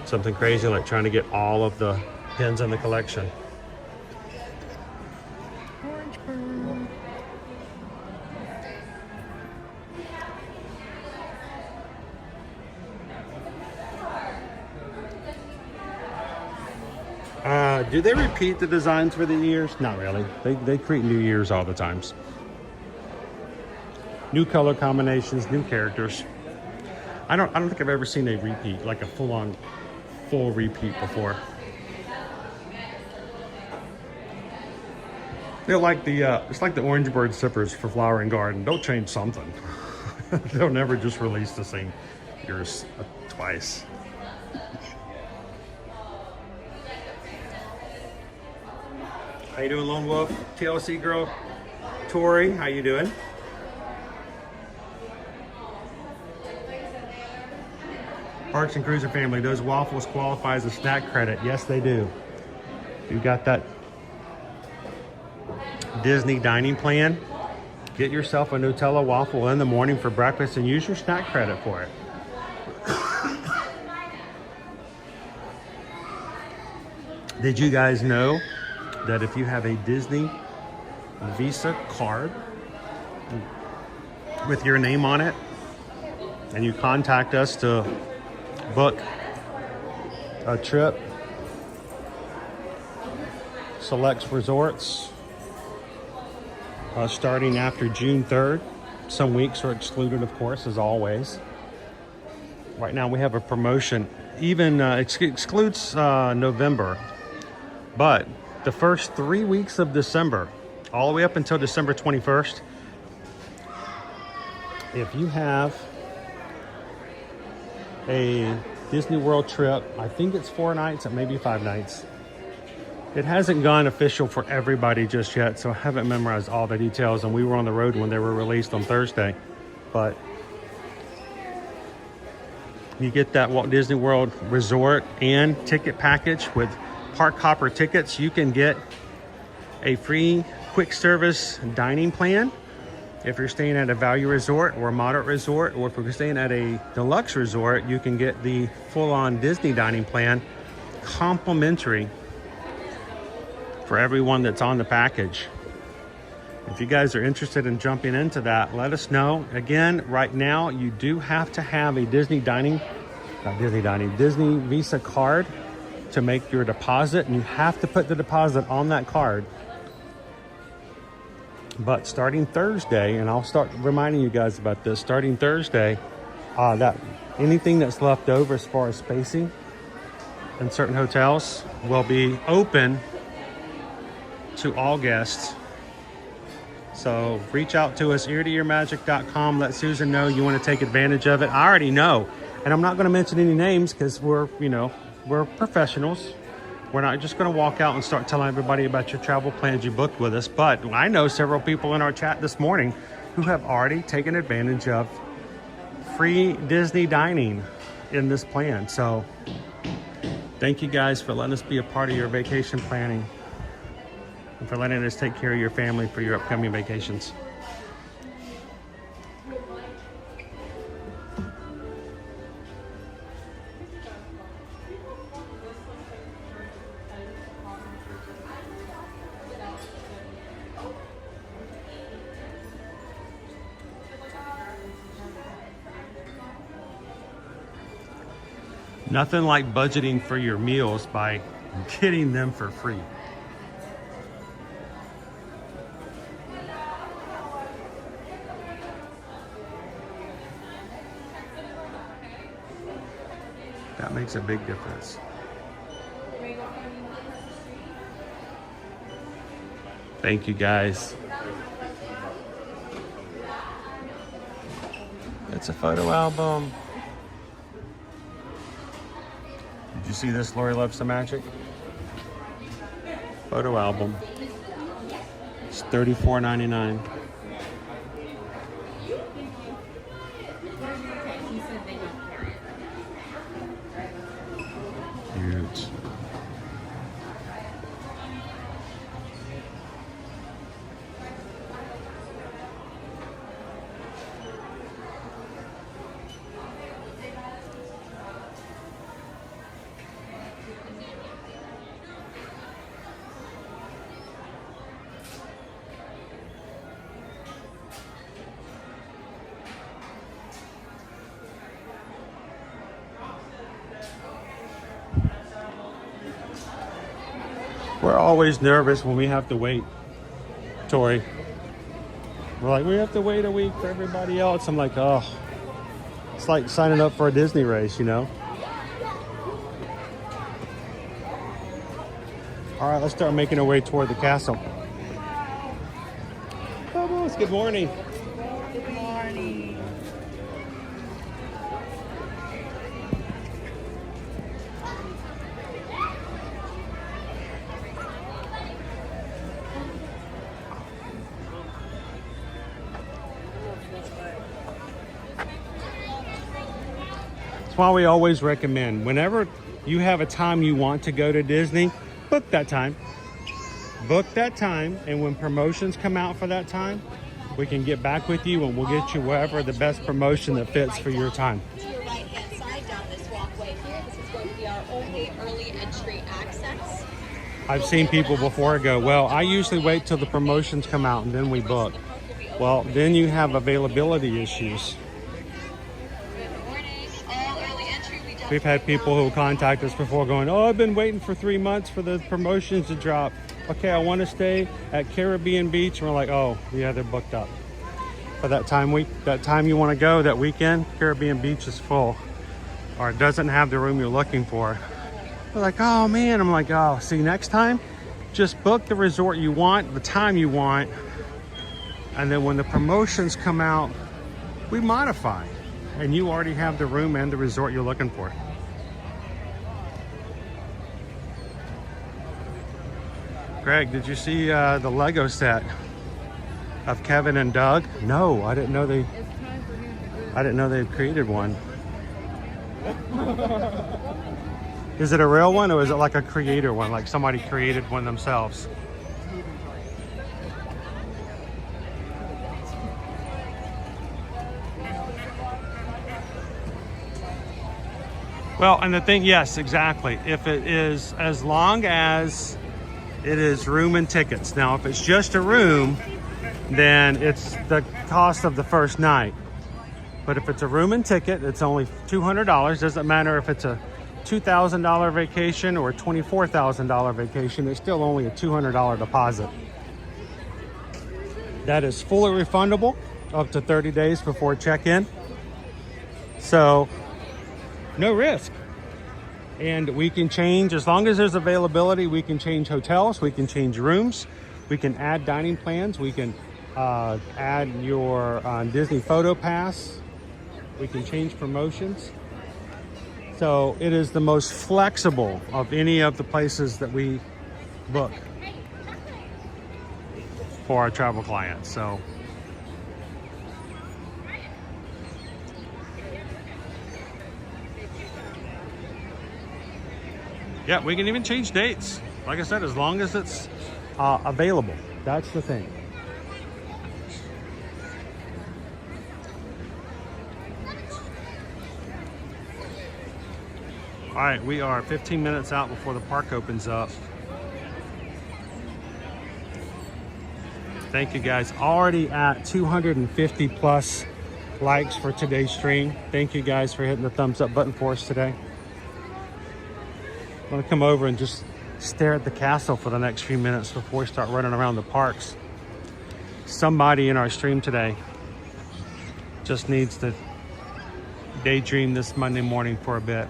something crazy like trying to get all of the pins in the collection. Do they repeat the designs for the years? Not really. They create new years all the times. New color combinations, new characters. I don't think I've ever seen a repeat, like a full repeat before. They're like it's like the Orange Bird zippers for Flower and Garden. Don't change something. They'll never just release the same years twice. How you doing, Lone Wolf? TLC girl, Tori, how you doing? Parks and Cruiser family, those waffles qualify as a snack credit. Yes, they do. You got that Disney dining plan? Get yourself a Nutella waffle in the morning for breakfast and use your snack credit for it. Did you guys know that if you have a Disney Visa card with your name on it and you contact us to book a trip, select resorts starting after June 3rd. Some weeks are excluded, of course, as always. Right now we have a promotion, even excludes November, but the first 3 weeks of December, all the way up until December 21st, if you have a Disney World trip, I think it's 4 nights, it may be 5 nights. It hasn't gone official for everybody just yet, so I haven't memorized all the details, and we were on the road when they were released on Thursday. But you get that Walt Disney World resort and ticket package with Park Hopper tickets. You can get a free quick service dining plan if you're staying at a value resort or a moderate resort, or if you're staying at a deluxe resort, you can get the full-on Disney dining plan complimentary for everyone that's on the package. If you guys are interested in jumping into that, let us know. Again, right now, you do have to have a Disney Visa card to make your deposit, and you have to put the deposit on that card. But starting Thursday, and I'll start reminding you guys about this, starting Thursday, that anything that's left over as far as spacing in certain hotels will be open to all guests. So reach out to us, eartoearmagic.com. Let Susan know you want to take advantage of it. I already know, and I'm not going to mention any names because we're professionals. We're not just going to walk out and start telling everybody about your travel plans you booked with us. But I know several people in our chat this morning who have already taken advantage of free Disney dining in this plan. So thank you guys for letting us be a part of your vacation planning and for letting us take care of your family for your upcoming vacations. Nothing like budgeting for your meals by getting them for free. That makes a big difference. Thank you guys. It's a photo album. Did you see this? Lori Loves the Magic photo album. It's $34.99. Huge. We're always nervous when we have to wait, Tori. We're like, we have to wait a week for everybody else. I'm like, oh, it's like signing up for a Disney race, you know? All right, let's start making our way toward the castle. Bubbles, good morning. Good morning. That's why we always recommend, whenever you have a time you want to go to Disney, book that time. Book that time, and when promotions come out for that time, we can get back with you and we'll get you wherever the best promotion that fits for your time. To your right-hand side down this walkway here, this is going to be our only early entry access. I've seen people before go, well, I usually wait till the promotions come out and then we book. Well, then you have availability issues. We've had people who contact us before going, oh, I've been waiting for 3 months for the promotions to drop. Okay, I want to stay at Caribbean Beach. And we're like, oh, yeah, they're booked up. For that time you want to go, that weekend, Caribbean Beach is full. Or it doesn't have the room you're looking for. They're like, oh, man. I'm like, oh, see, next time, just book the resort you want, the time you want. And then when the promotions come out, we modify. And you already have the room and the resort you're looking for. Greg, did you see the Lego set of Kevin and Doug? No, I didn't know they created one. Is it a real one or is it like a creator one, like somebody created one themselves? Well, and the thing, yes, exactly. If it is, as long as it is room and tickets. Now, if it's just a room, then it's the cost of the first night. But if it's a room and ticket, it's only $200. Doesn't matter if it's a $2,000 vacation or a $24,000 vacation, it's still only a $200 deposit. That is fully refundable up to 30 days before check-in. So, no risk. And we can change, as long as there's availability, we can change hotels, we can change rooms, we can add dining plans, we can add your Disney Photo Pass, we can change promotions. So it is the most flexible of any of the places that we book for our travel clients. So yeah, we can even change dates. Like I said, as long as it's available. That's the thing. All right, we are 15 minutes out before the park opens up. Thank you guys. Already at 250 plus likes for today's stream. Thank you guys for hitting the thumbs up button for us today. I'm gonna come over and just stare at the castle for the next few minutes before we start running around the parks. Somebody in our stream today just needs to daydream this Monday morning for a bit.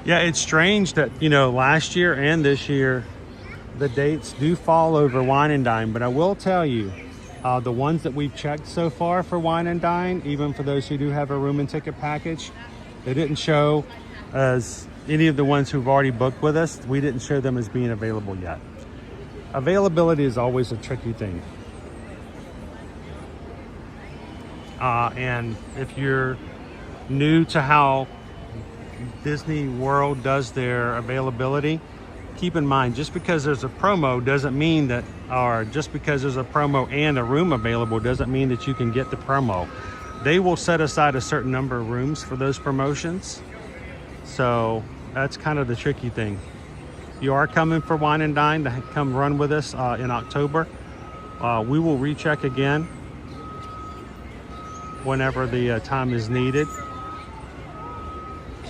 Yeah, it's strange that, you know, last year and this year, the dates do fall over Wine and Dine. But I will tell you, the ones that we've checked so far for Wine and Dine, even for those who do have a room and ticket package, they didn't show as any of the ones who've already booked with us. We didn't show them as being available yet. Availability is always a tricky thing. And if you're new to how Disney World does their availability, keep in mind, just because there's a promo doesn't mean that, or just because there's a promo and a room available doesn't mean that you can get the promo. They will set aside a certain number of rooms for those promotions. So that's kind of the tricky thing. You are coming for Wine and Dine to come run with us in October. We will recheck again whenever the time is needed.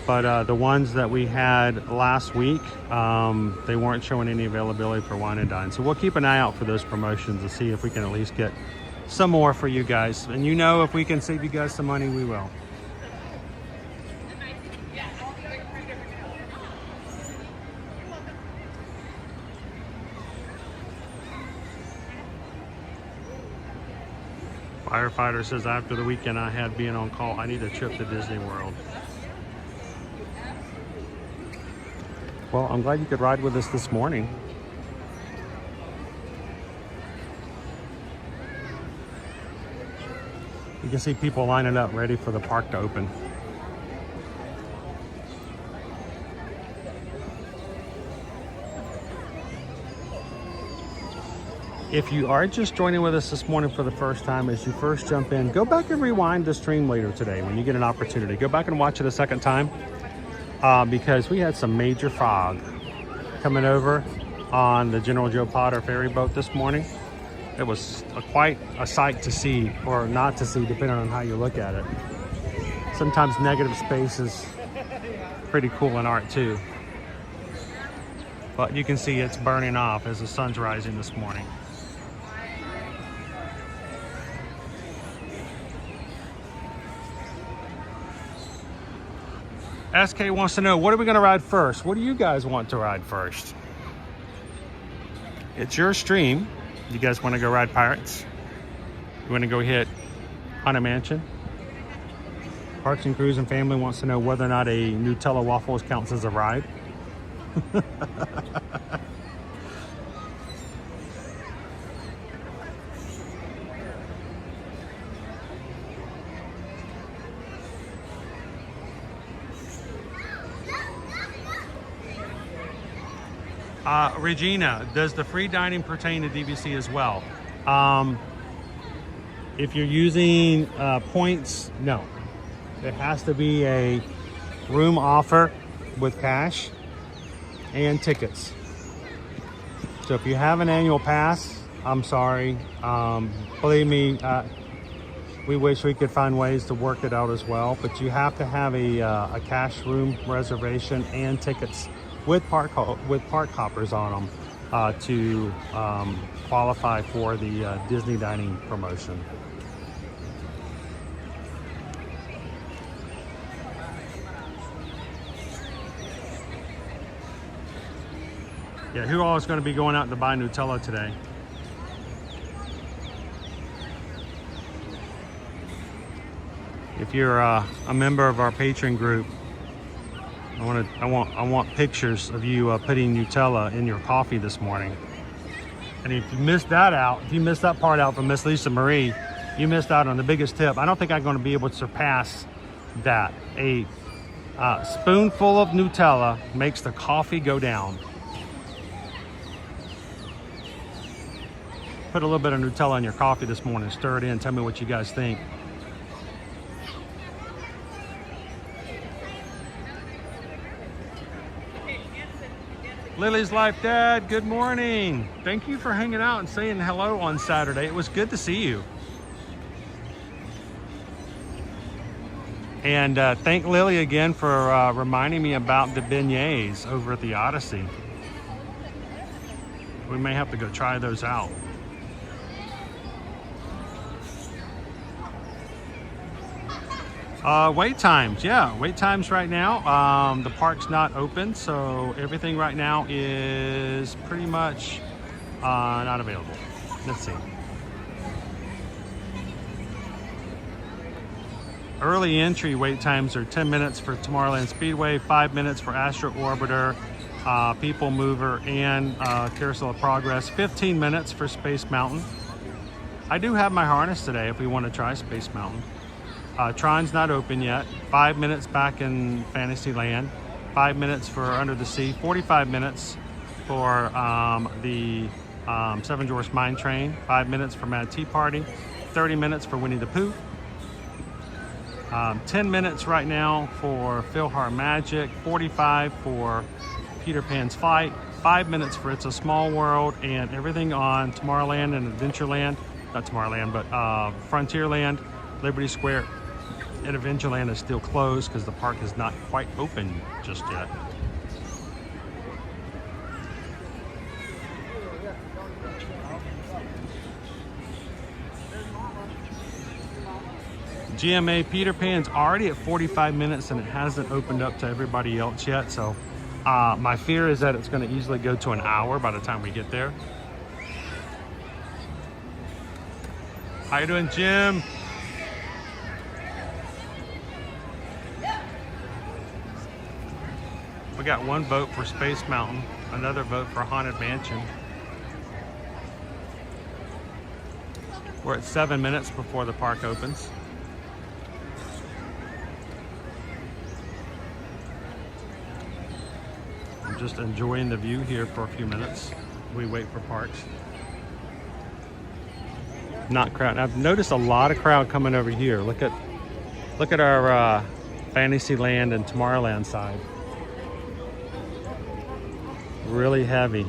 But the ones that we had last week, they weren't showing any availability for Wine and Dine. So we'll keep an eye out for those promotions to see if we can at least get some more for you guys. And you know, if we can save you guys some money, we will. Firefighter says, after the weekend I had being on call, I need a trip to Disney World. Well, I'm glad you could ride with us this morning. You can see people lining up ready for the park to open. If you are just joining with us this morning for the first time, as you first jump in, go back and rewind the stream later today when you get an opportunity. Go back and watch it a second time. Because we had some major fog coming over on the General Joe Potter ferry boat this morning. It was quite a sight to see, or not to see, depending on how you look at it. Sometimes negative space is pretty cool in art too. But you can see it's burning off as the sun's rising this morning. SK wants to know, what are we going to ride first? What do you guys want to ride first? It's your stream. You guys want to go ride Pirates? You want to go hit Haunted Mansion? Parks and Cruise and Family wants to know whether or not a Nutella Waffles counts as a ride. Regina, does the free dining pertain to DVC as well? If you're using points, no. It has to be a room offer with cash and tickets. So if you have an annual pass, I'm sorry. Believe me, we wish we could find ways to work it out as well, but you have to have a cash room reservation and tickets with park hoppers on them to qualify for the Disney dining promotion. Yeah, who all is going to be going out to buy Nutella today? If you're a member of our patron group, I want pictures of you putting Nutella in your coffee this morning. And if you missed that out, if you missed that part out from Miss Lisa Marie, you missed out on the biggest tip. I don't think I'm going to be able to surpass that. A spoonful of Nutella makes the coffee go down. Put a little bit of Nutella in your coffee this morning. Stir it in. Tell me what you guys think. Lily's Life Dad, good morning. Thank you for hanging out and saying hello on Saturday. It was good to see you. And thank Lily again for reminding me about the beignets over at the Odyssey. We may have to go try those out. Wait times, yeah, wait times right now. The park's not open, so everything right now is pretty much not available. Let's see. Early entry wait times are 10 minutes for Tomorrowland Speedway, 5 minutes for Astro Orbiter, People Mover, and Carousel of Progress, 15 minutes for Space Mountain. I do have my harness today if we want to try Space Mountain. Tron's not open yet. 5 minutes back in Fantasyland. 5 minutes for Under the Sea. 45 minutes for the Seven Dwarfs Mine Train. 5 minutes for Mad Tea Party. 30 minutes for Winnie the Pooh. 10 minutes right now for PhilharMagic. 45 for Peter Pan's Flight. 5 minutes for It's a Small World, and everything on Tomorrowland and Adventureland. Not Tomorrowland, but Frontierland, Liberty Square, and Adventureland is still closed because the park is not quite open just yet. GMA Peter Pan's already at 45 minutes and it hasn't opened up to everybody else yet, so my fear is that it's going to easily go to an hour by the time we get there. How you doing, Jim? We got one vote for Space Mountain, another vote for Haunted Mansion. We're at 7 minutes before the park opens. I'm just enjoying the view here for a few minutes. We wait for parks. Not crowd. I've noticed a lot of crowd coming over here. Look at our Fantasyland and Tomorrowland side. Really heavy.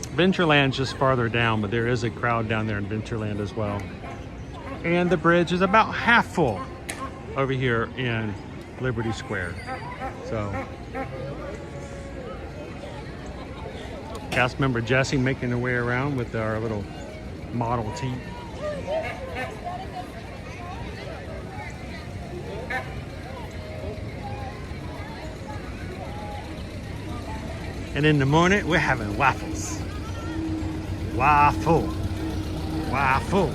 Adventureland's just farther down, but there is a crowd down there in Adventureland as well. And the bridge is about half full over here in Liberty Square. So, cast member Jesse making her way around with our little Model T. And in the morning, we're having waffles. Waffle. Waffle.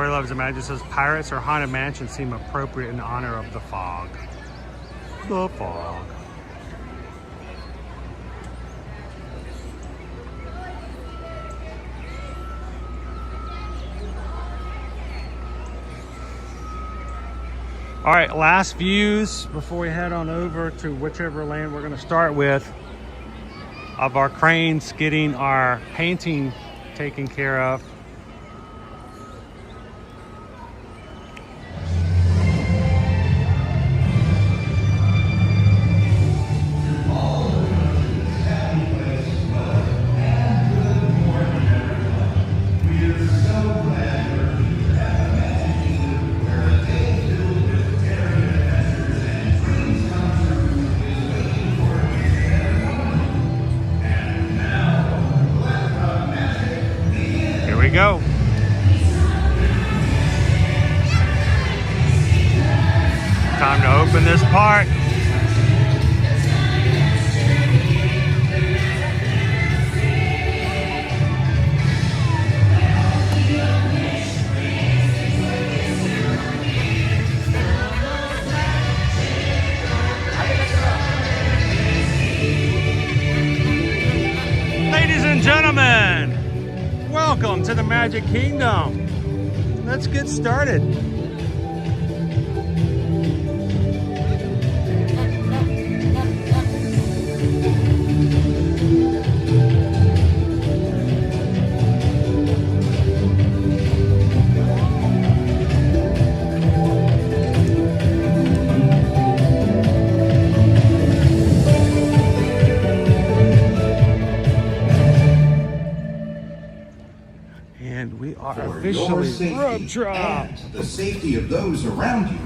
Lori Loves the Magic says pirates or haunted mansions seem appropriate in honor of the fog. The fog. All right, last views before we head on over to whichever land we're going to start with of our cranes getting our painting taken care of. Go. Time to open this part. Ladies and gentlemen, welcome to the Magic Kingdom. Let's get started. And we are officially rope drop. And the safety of those around you,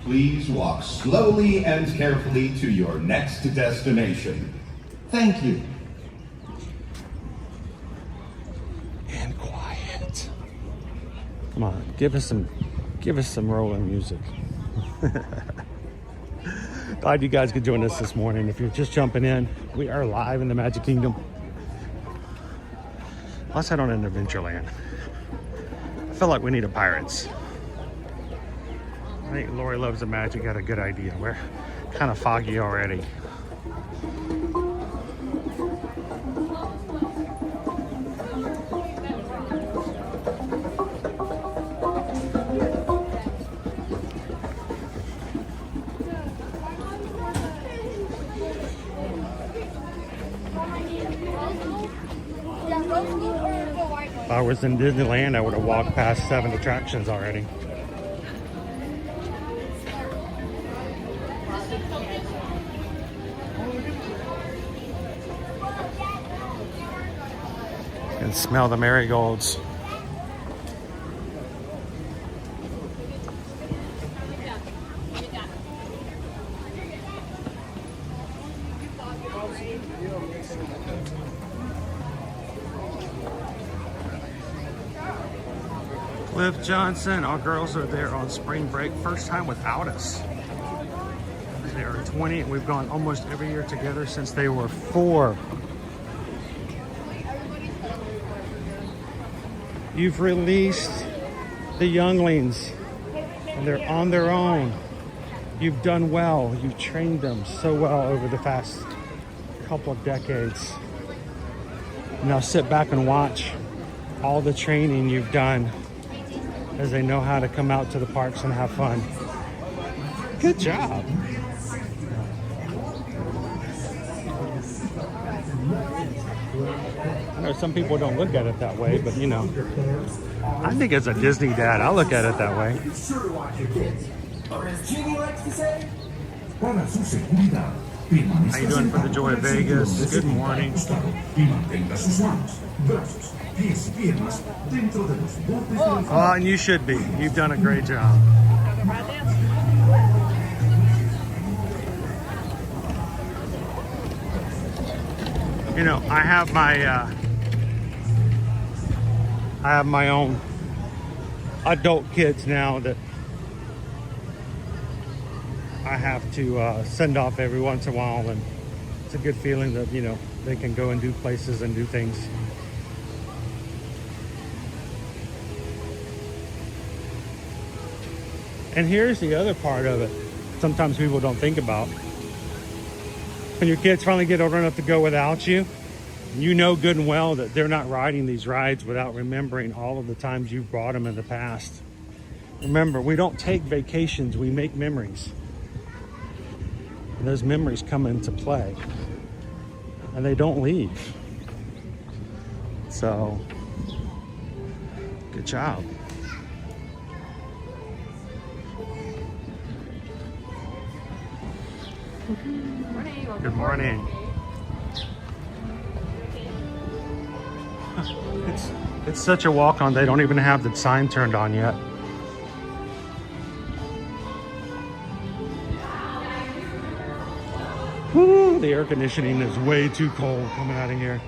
please walk slowly and carefully to your next destination. Thank you. And quiet. Come on, give us some rolling music. Glad you guys could join us this morning. If you're just jumping in, we are live in the Magic Kingdom. Let's head on into Adventureland. I feel like we need a Pirates. I think Lori Loves the Magic got a good idea. We're kind of foggy already. If I was in Disneyland, I would have walked past 7 attractions already. And smell the marigolds. Cliff Johnson, our girls are there on spring break, first time without us. They are 20 and we've gone almost every year together since they were 4. You've released the younglings and they're on their own. You've done well. You've trained them so well over the past couple of decades. Now sit back and watch all the training you've done as they know how to come out to the parks and have fun. Good job. I know some people don't look at it that way, but you know, I think as a Disney dad, I look at it that way. Or as Jeannie likes to say, How you doing for the Joy of Vegas? Good morning. Oh, and you should be. You've done a great job. You know, I have my own adult kids now that I have to send off every once in a while, and it's a good feeling that, you know, they can go and do places and do things. And here's the other part of it. Sometimes people don't think about. When your kids finally get old enough to go without you, you know good and well that they're not riding these rides without remembering all of the times you've brought them in the past. Remember, we don't take vacations, we make memories. And those memories come into play. And they don't leave. So, good job. Good morning. It's such a walk on, they don't even have the sign turned on yet. Woo, the air conditioning is way too cold coming out of here.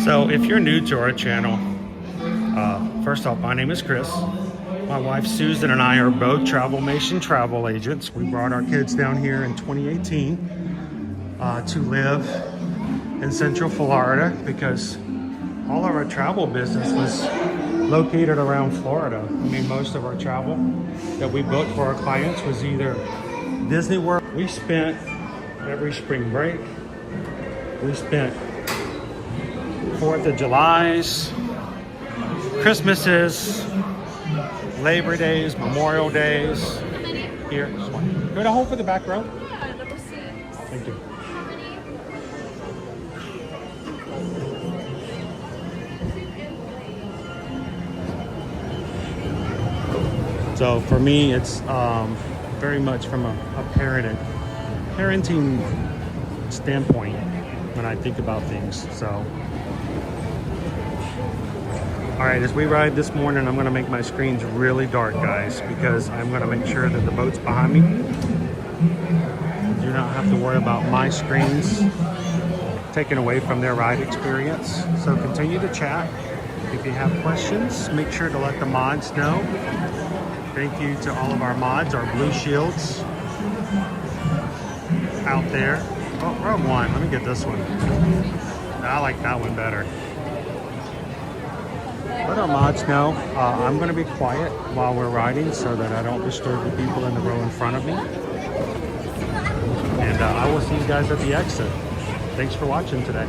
So if you're new to our channel, first off, my name is Chris. My wife Susan and I are both Travelmation travel agents. We brought our kids down here in 2018 to live in Central Florida because all of our travel business was located around Florida. I mean, most of our travel that we booked for our clients was either Disney World. We spent every spring break. We spent 4th of July's, Christmases, Labor Days, Memorial Days. Here, this one. You want to hold for the back row? Yeah, number 6. Thank you. So for me, it's very much from a parenting standpoint when I think about things. So. All right, as we ride this morning, I'm gonna make my screens really dark, guys, because I'm gonna make sure that the boat's behind me. You do not have to worry about my screens taken away from their ride experience. So continue to chat. If you have questions, make sure to let the mods know. Thank you to all of our mods, our blue shields out there. Oh, wrong one, let me get this one. I like that one better. Let our mods know I'm going to be quiet while we're riding so that I don't disturb the people in the row in front of me. And I will see you guys at the exit. Thanks for watching today.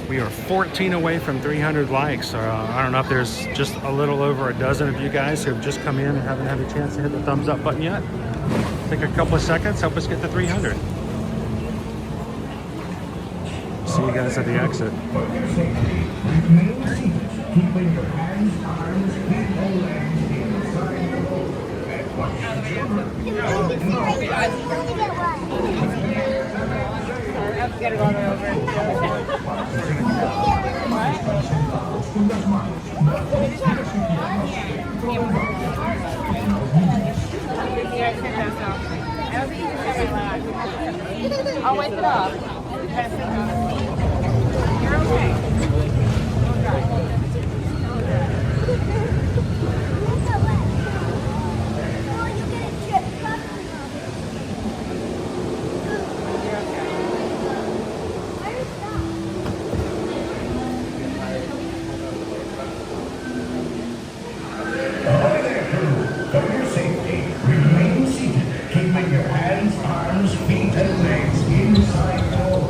We are 14 away from 300 likes. I don't know if there's just a little over a dozen of you guys who have just come in and haven't had a chance to hit the thumbs up button yet. Take a couple of seconds, help us get to 300. See you guys at the exit. I'll wipe it off. You're okay. For your safety, remain seated, keeping your hands, arms, feet, and legs inside the boat.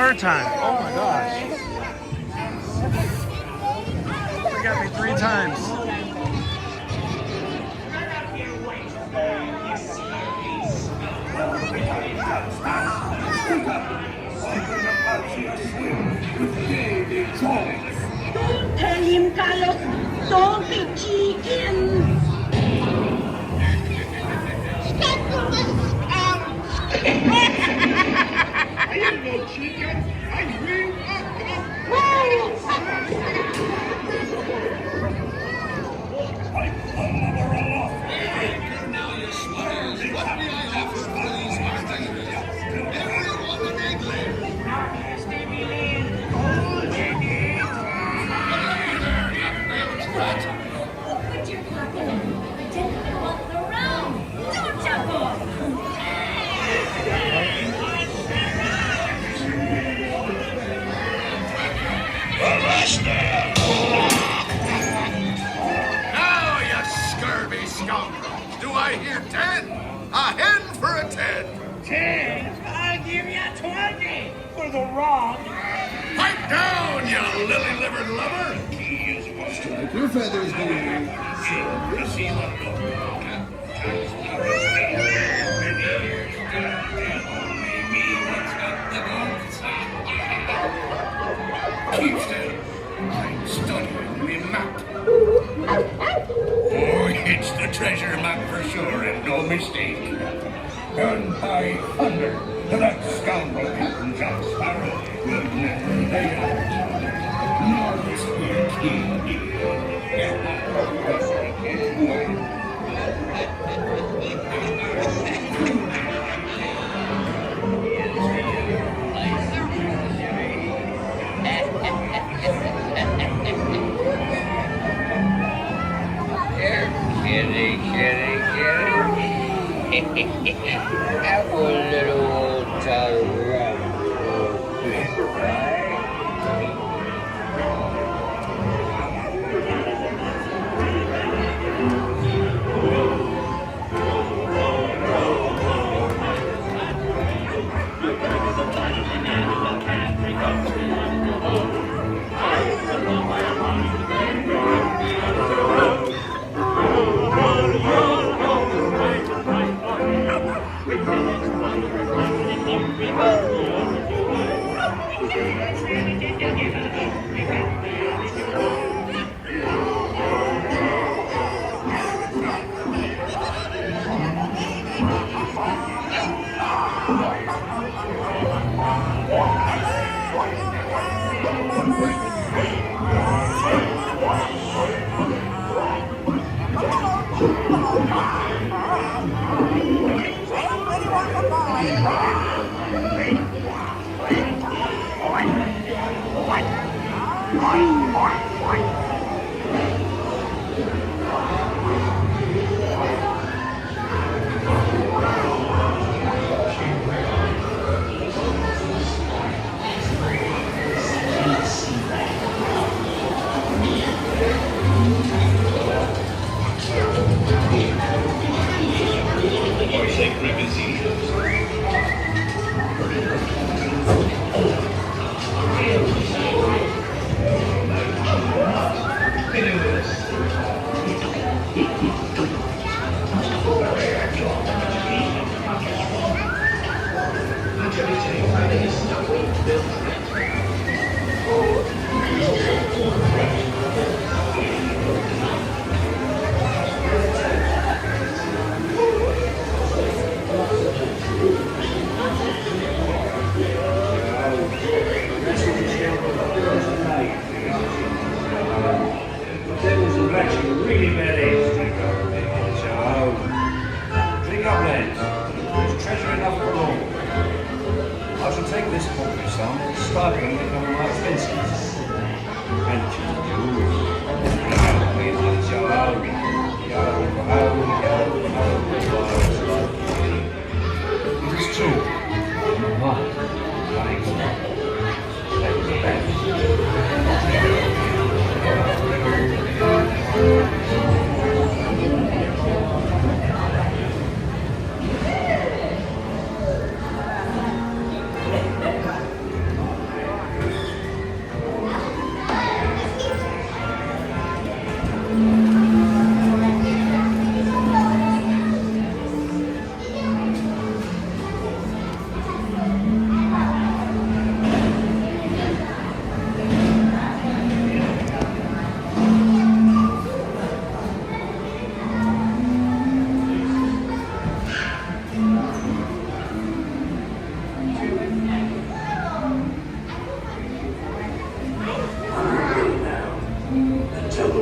third time. Oh my gosh. They got me 3 times. Don't tell him, Carlos. Don't be cheating. I ain't no chicken. I'm real Now you swears. What may I offer for these martinis? Everyone an egg Put your pocket in. Pretend you want the round. Don't jump off. Now, you scurvy scoundrel. Do I hear 10? A hen for a 10. 10. I'll give you 20 for the wrong. Pipe down, you lily-livered lover. Strike your feathers, dear. Keep still. I'm studying me map. Oh, it's the treasure map for sure, and no mistake. And by thunder, that scoundrel Captain Jack Sparrow will never lay out. Nor this here king. Kitty. That was a little old time.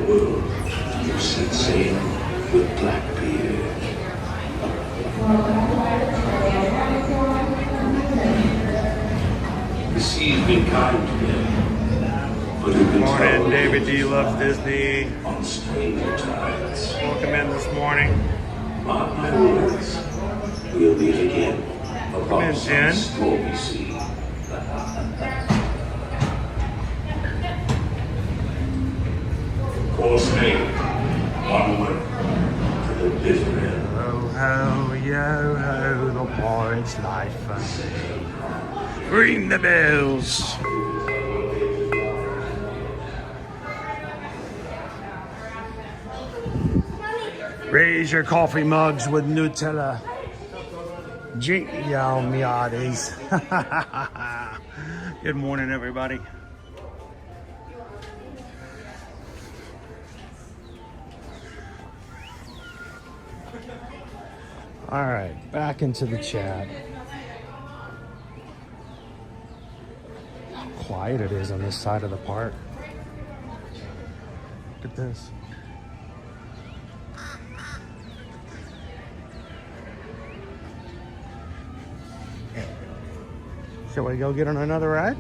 world, you set sail with Blackbeard. The sea's been kind to them, but who can Morning, tell David D loves Disney. on stranger tides? Welcome in this morning. Mark my words, we'll meet again upon some Jen. stormy sea. Course made, onward to the bitter end. Ho, ho, yo, ho, the pirate's life. Ring the bells. Raise your coffee mugs with Nutella. Drink y'all meaties. Good morning, everybody. All right, back into the chat. How quiet it is on this side of the park. Look at this. Shall we go get on another ride?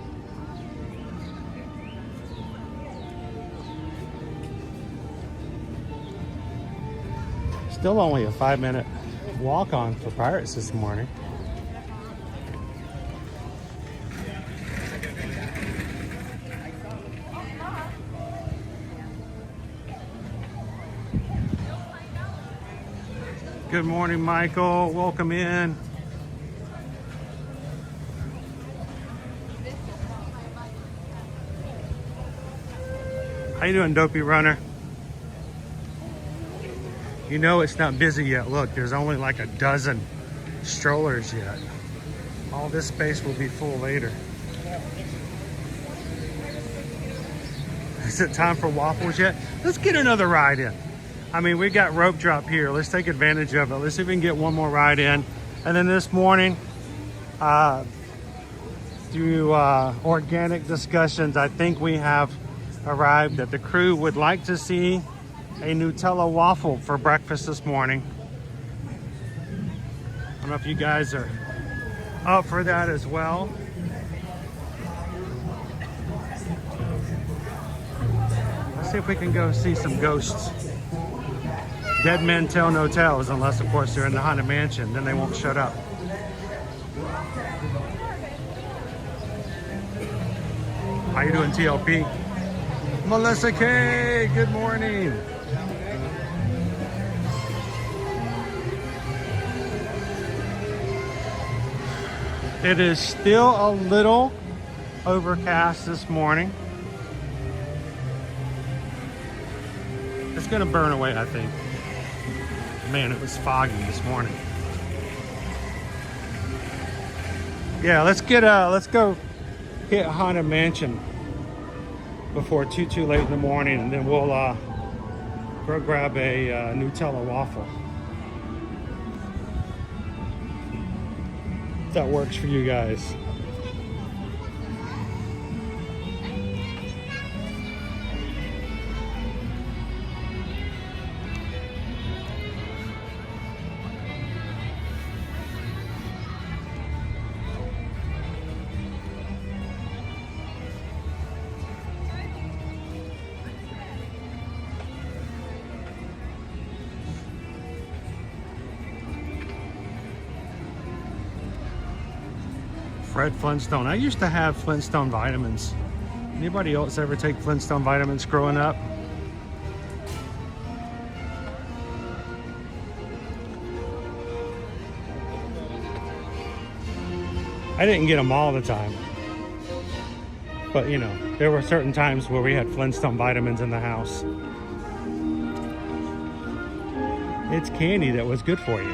Still only a 5-minute walk on for Pirates this morning. Good morning, Michael. Welcome in. How you doing, Dopey Runner? You know it's not busy yet. Look, there's only like a dozen strollers yet. All this space will be full later. Is it time for waffles yet? Let's get another ride in. I mean, we got rope drop here. Let's take advantage of it. Let's see if we can get one more ride in. And then this morning, through organic discussions, I think we have arrived that the crew would like to see a Nutella waffle for breakfast this morning. I don't know if you guys are up for that as well. Let's see if we can go see some ghosts. Dead men tell no tales, unless of course they're in the Haunted Mansion, then they won't shut up. How you doing, TLP? Melissa K, good morning. It is still a little overcast this morning. It's gonna burn away, I think. Man, it was foggy this morning. Yeah, let's go hit Haunted Mansion before too late in the morning, and then we'll go grab a Nutella waffle. If that works for you guys. Fred Flintstone. I used to have Flintstone vitamins. Anybody else ever take Flintstone vitamins growing up? I didn't get them all the time. But you know, there were certain times where we had Flintstone vitamins in the house. It's candy that was good for you.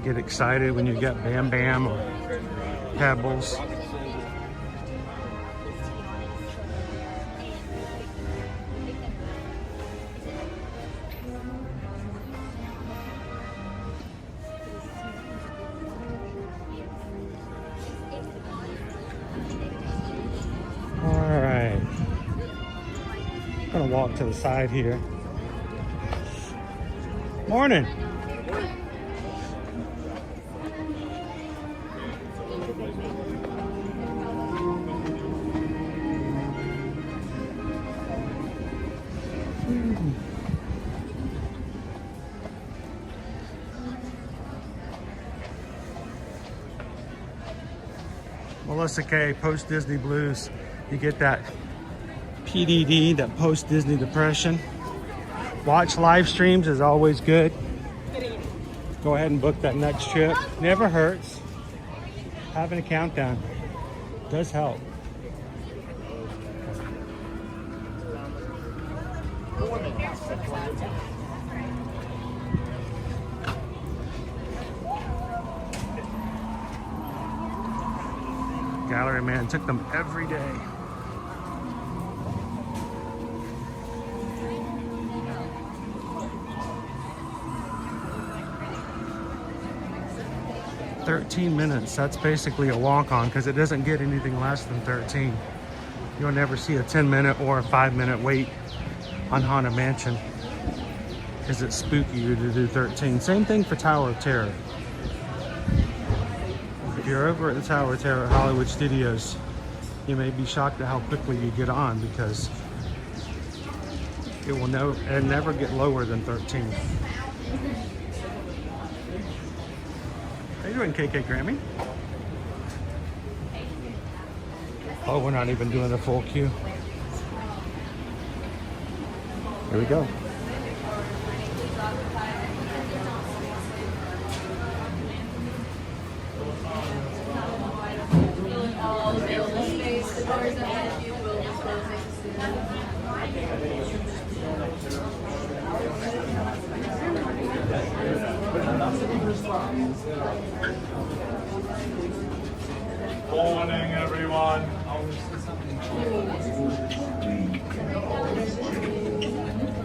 Get excited when you get Bam Bam or Pebbles. Gonna walk to the side here. Morning. Melissa K, post Disney blues. You get that PDD, that post Disney depression. Watch live streams is always good. Go ahead and book that next trip. Never hurts. Having a countdown does help. Gallery man took them every day. $13. That's basically a walk-on because it doesn't get anything less than 13. You'll never see a 10-minute or a 5-minute wait on Haunted Mansion because it's spooky you to do 13. Same thing for Tower of Terror. If you're over at the Tower of Terror at Hollywood Studios, you may be shocked at how quickly you get on because it will never get lower than 13. How you doing, KK Grammy? Oh, we're not even doing the full queue. Here we go. Morning, everyone.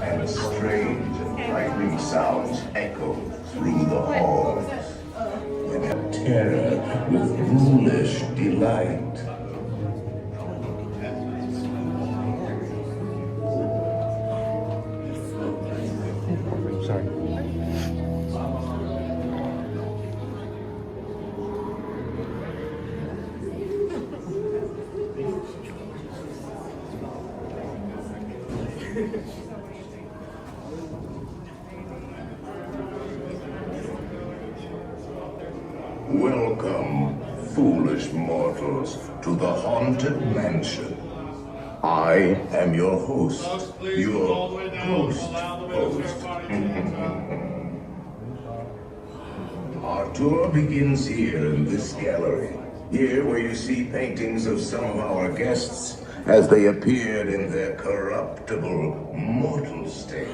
And strange and frightening sounds echo through the halls. With terror, with ghoulish delight. Sorry. Welcome, foolish mortals, to the Haunted Mansion. I am your host, your ghost host. Our tour begins here in this gallery. Here where you see paintings of some of our guests as they appeared in their corruptible, mortal state.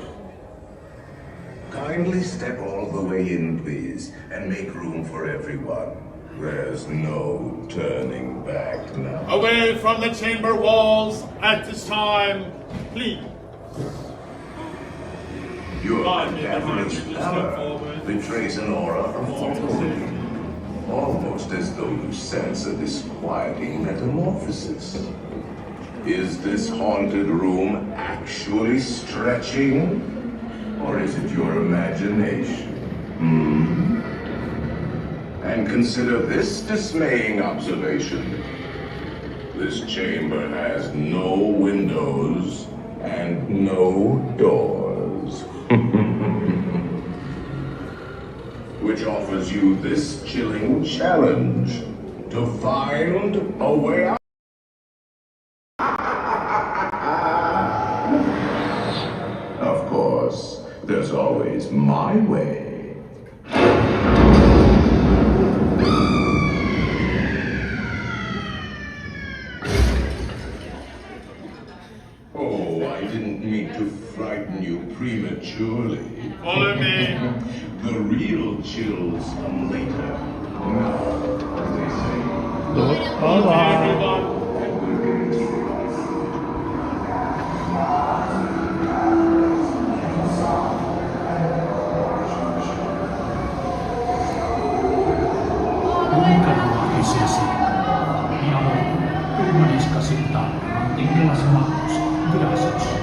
Kindly step all the way in, please, and make room for everyone. There's no turning back now. Away from the chamber walls at this time, please. Your cadaverous pallor betrays an aura of authority, almost as though you sense a disquieting metamorphosis. Is this haunted room actually stretching? Or is it your imagination? And consider this dismaying observation. This chamber has no windows and no doors. Which offers you this chilling challenge to find a way out. Of course, there's always my way. Oh, I didn't mean to frighten you prematurely. Follow me. The real chills come later. Now, as they say. Hold on. Everyone. Isesi. Namun, rumah diska cinta, tinggal semangat, gracias,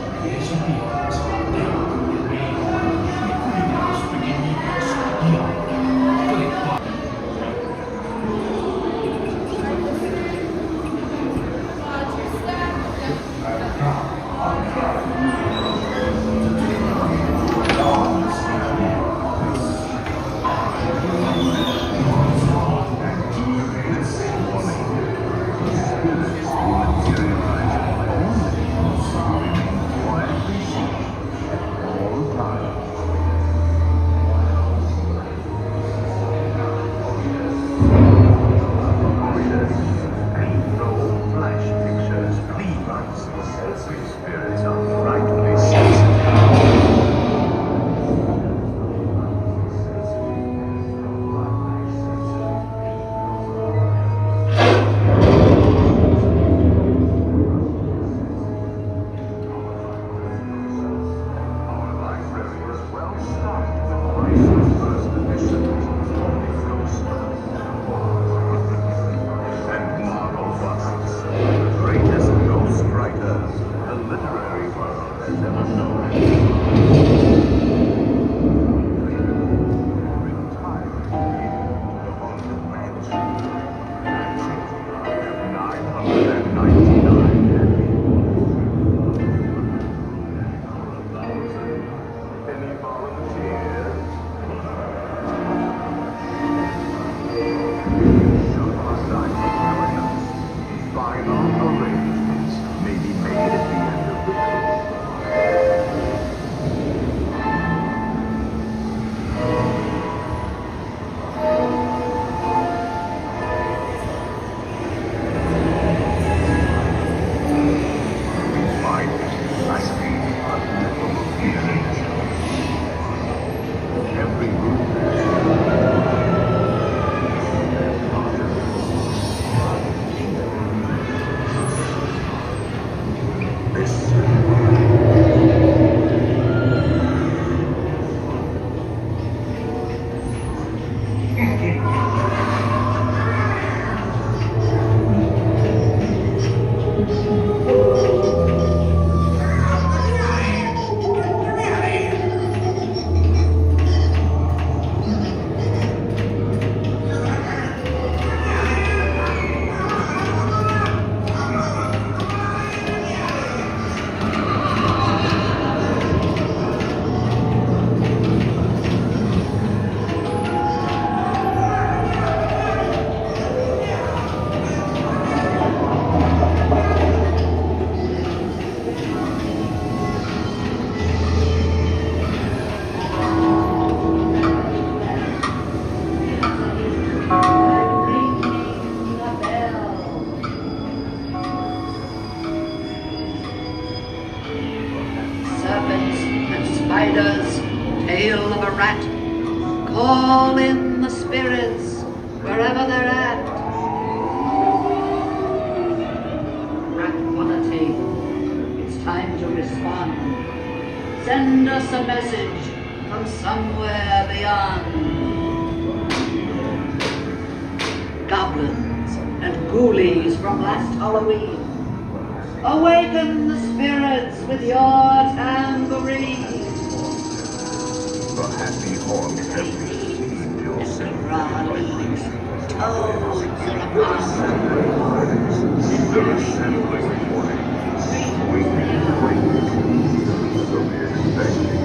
Awaken the spirits wherever they're at. Tranquility. It's time to respond. Send us a message from somewhere beyond. Goblins and ghoulies from last Halloween. Awaken the spirits with your tambourine. The happy horse has received your Rallies, toads are upon. The assembly morning. We can bring the expecting.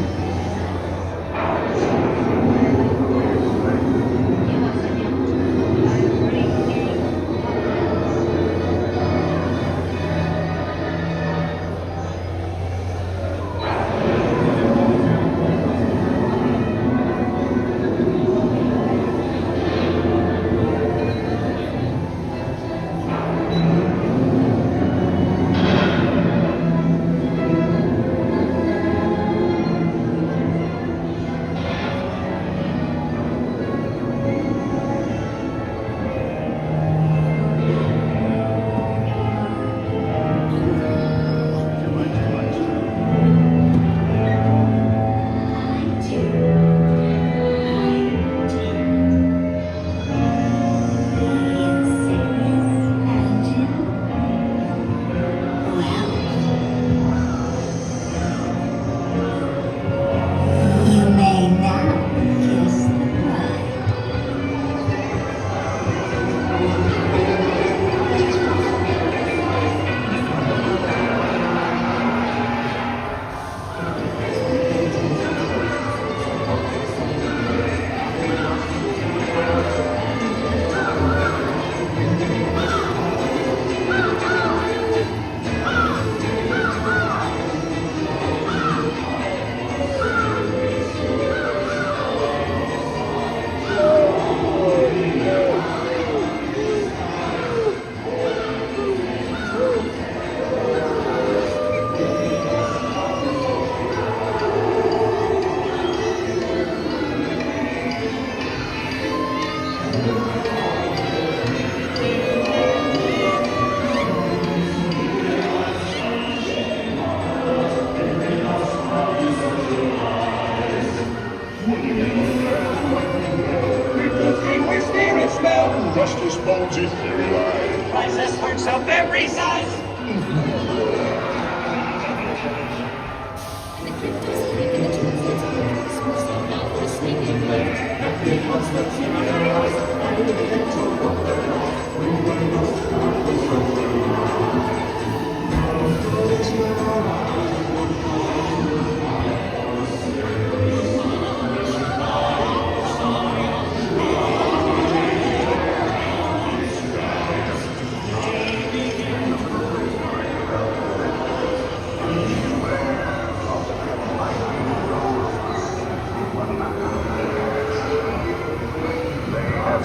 Justice bones in theory line. Priceless works of every size.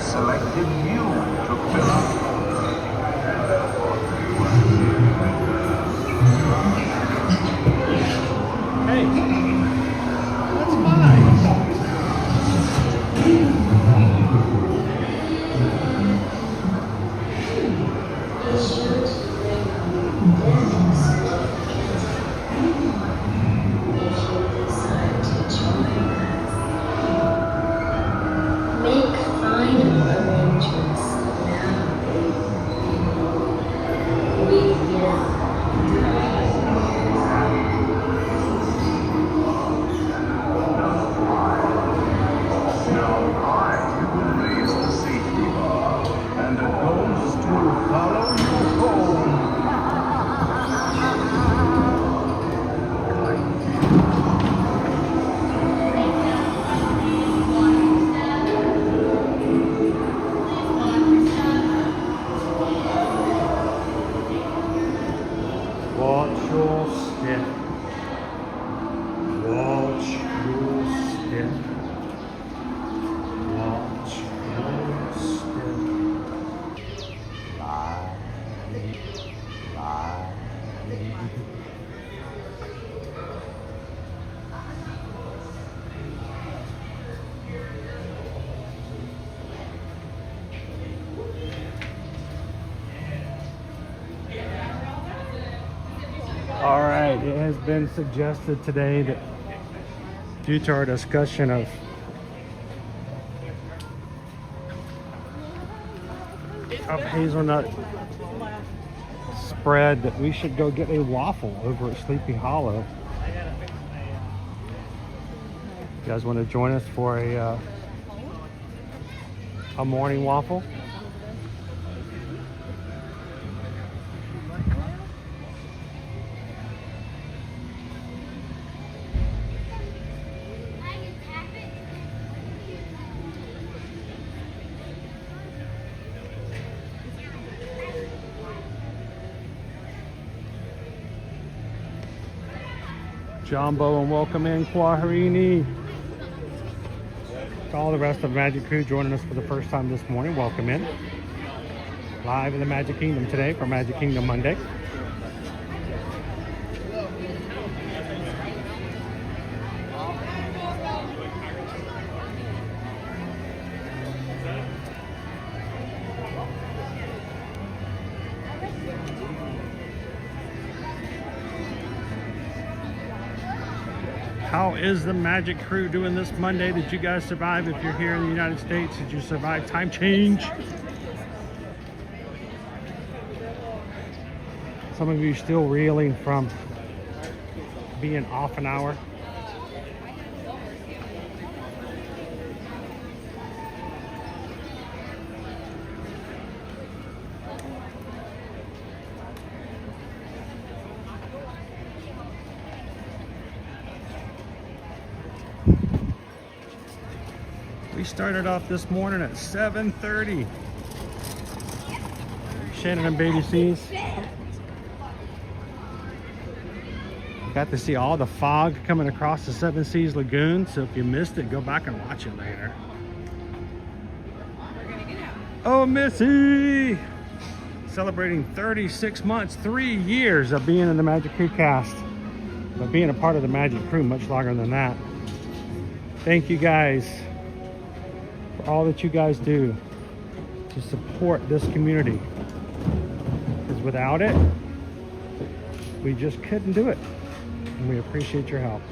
Selected you to fill up. Hey, that's mine. Make final arrangements now. right, it has been suggested today that due to our discussion of hazelnut spread that we should go get a waffle over at Sleepy Hollow. You guys want to join us for a morning waffle? Jumbo, and welcome in Quaharini. To all the rest of the Magic Crew joining us for the first time this morning, welcome in. Live in the Magic Kingdom today for Magic Kingdom Monday. How is the Magic Crew doing this Monday? Did you guys survive? If you're here in the United States, did you survive time change? Some of you still reeling from being off an hour. We started off this morning at 7:30. Shannon and Baby C's. Got to see all the fog coming across the Seven Seas Lagoon, so if you missed it, go back and watch it later. Oh, Missy! Celebrating 36 months, 3 years of being in the Magic Crew cast. But being a part of the Magic Crew much longer than that. Thank you guys for all that you guys do to support this community. Because without it, we just couldn't do it. And we appreciate your help.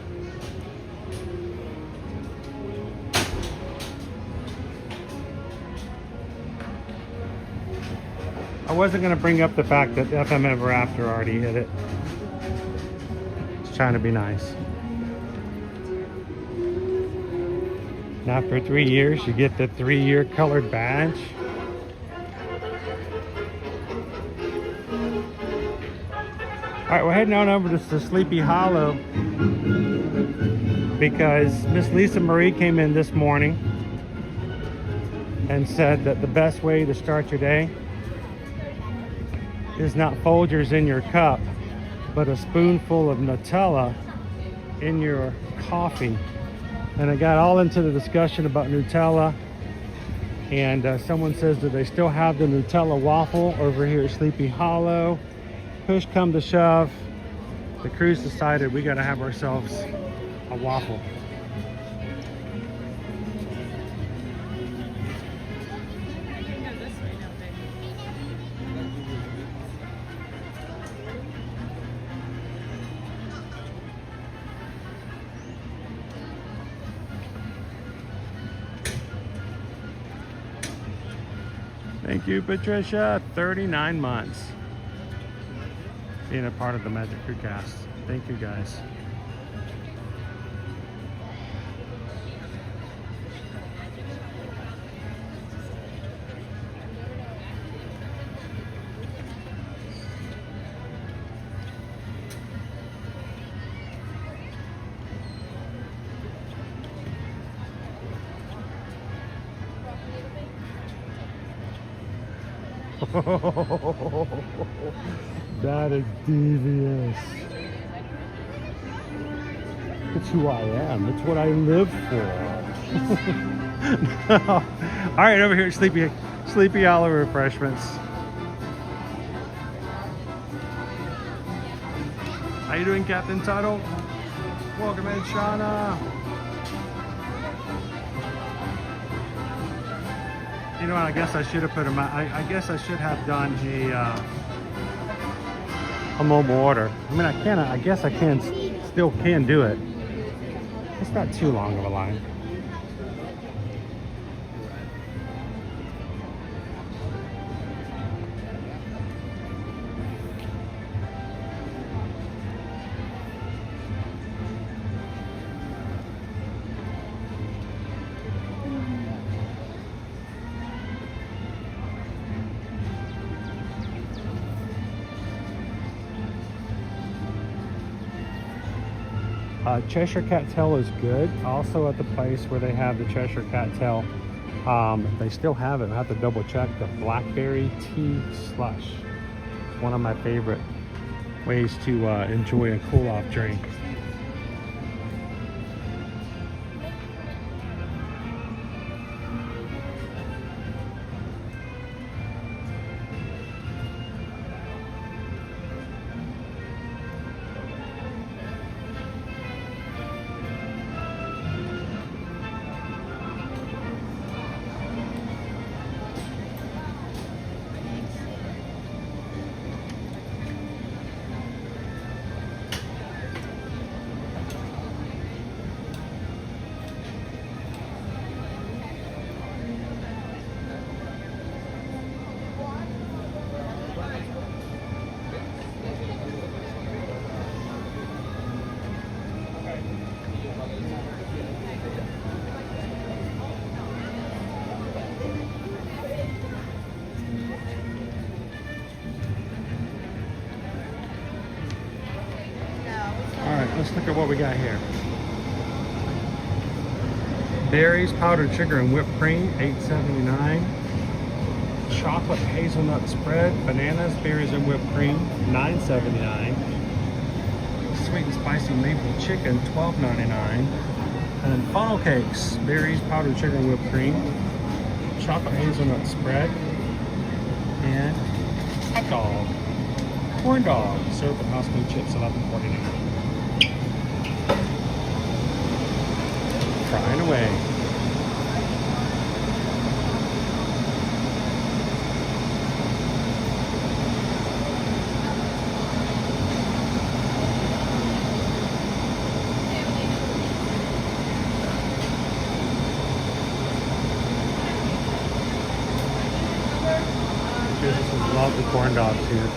I wasn't going to bring up the fact that FM Ever After already hit it. Just trying to be nice. And after 3 years, you get the 3-year colored badge. All right, we're heading on over to Sleepy Hollow because Miss Lisa Marie came in this morning and said that the best way to start your day is not Folgers in your cup, but a spoonful of Nutella in your coffee. And I got all into the discussion about Nutella, and someone says that they still have the Nutella waffle over here at Sleepy Hollow. Push come to shove, the crew's decided we got to have ourselves a waffle. Thank you, Patricia. 39 months being a part of the Magic Crew cast. Thank you, guys. That is devious. It's who I am. It's what I live for. No. All right, over here at Sleepy Hollow Refreshments. How you doing, Captain Tuttle? Welcome in, Shauna. You know what, I guess I should have put them out. I guess I should have done a mobile order. I mean, I guess I still can do it. It's not too long of a line. Cheshire Cat Tail is good. Also at the place where they have the Cheshire Cat Tail, they still have it. I have to double check the blackberry tea slush. It's one of my favorite ways to enjoy a cool off drink. Let's look at what we got here. Berries, powdered sugar, and whipped cream, $8.79. Chocolate hazelnut spread, bananas, berries, and whipped cream, $9.79. Sweet and spicy maple chicken, $12.99. And then funnel cakes, berries, powdered sugar, and whipped cream, chocolate hazelnut spread, and hot dog, corn dog, served with house made chips, $11.49. Frying away. Just love the corn dogs here.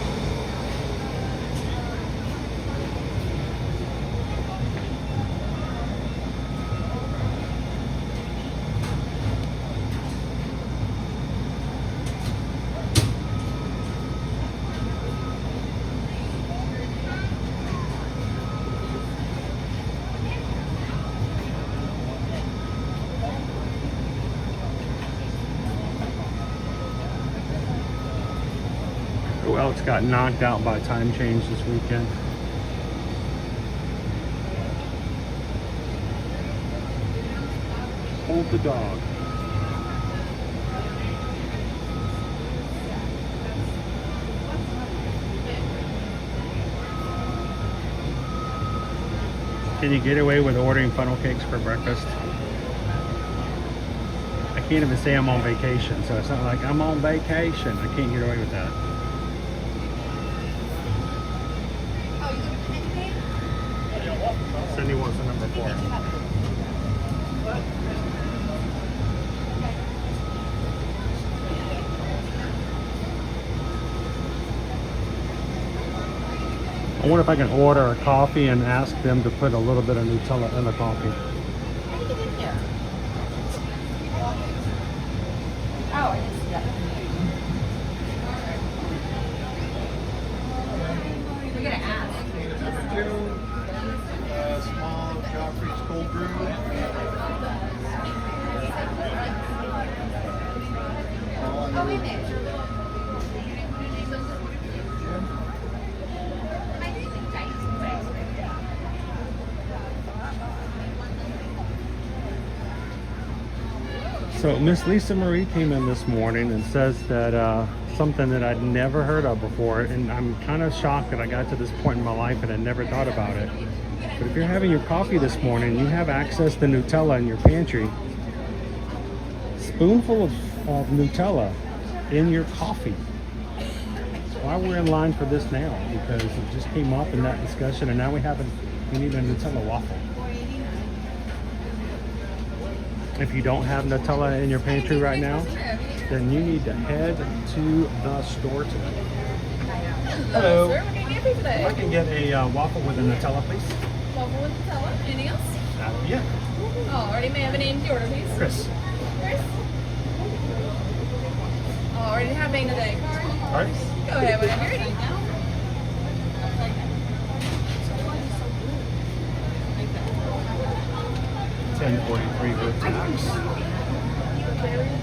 Who else got knocked out by time change this weekend? Hold the dog. Can you get away with ordering funnel cakes for breakfast? I can't even say I'm on vacation, so it's not like I'm on vacation. I can't get away with that. Cindy wants the number 4. I wonder if I can order a coffee and ask them to put a little bit of Nutella in the coffee. Oh, I didn't see that. We're gonna ask. Small Joffrey's cold brew. Oh, wait a minute. So Miss Lisa Marie came in this morning and says that something that I'd never heard of before, and I'm kind of shocked that I got to this point in my life and I never thought about it. But if you're having your coffee this morning, you have access to Nutella in your pantry. Spoonful of Nutella in your coffee. why we're in line for this now, because it just came up in that discussion, and now we need a Nutella waffle. If you don't have Nutella in your pantry right now, then you need to head to the store today. Hello. Sir, what can I get for you today? I can get a waffle with a Nutella, please. Waffle with Nutella. Anything else? Yeah. Alrighty, may I have a name to the order, please? Chris. Chris? Alrighty, have a today. All right. Go ahead whenever you're ready. 1043 with tax.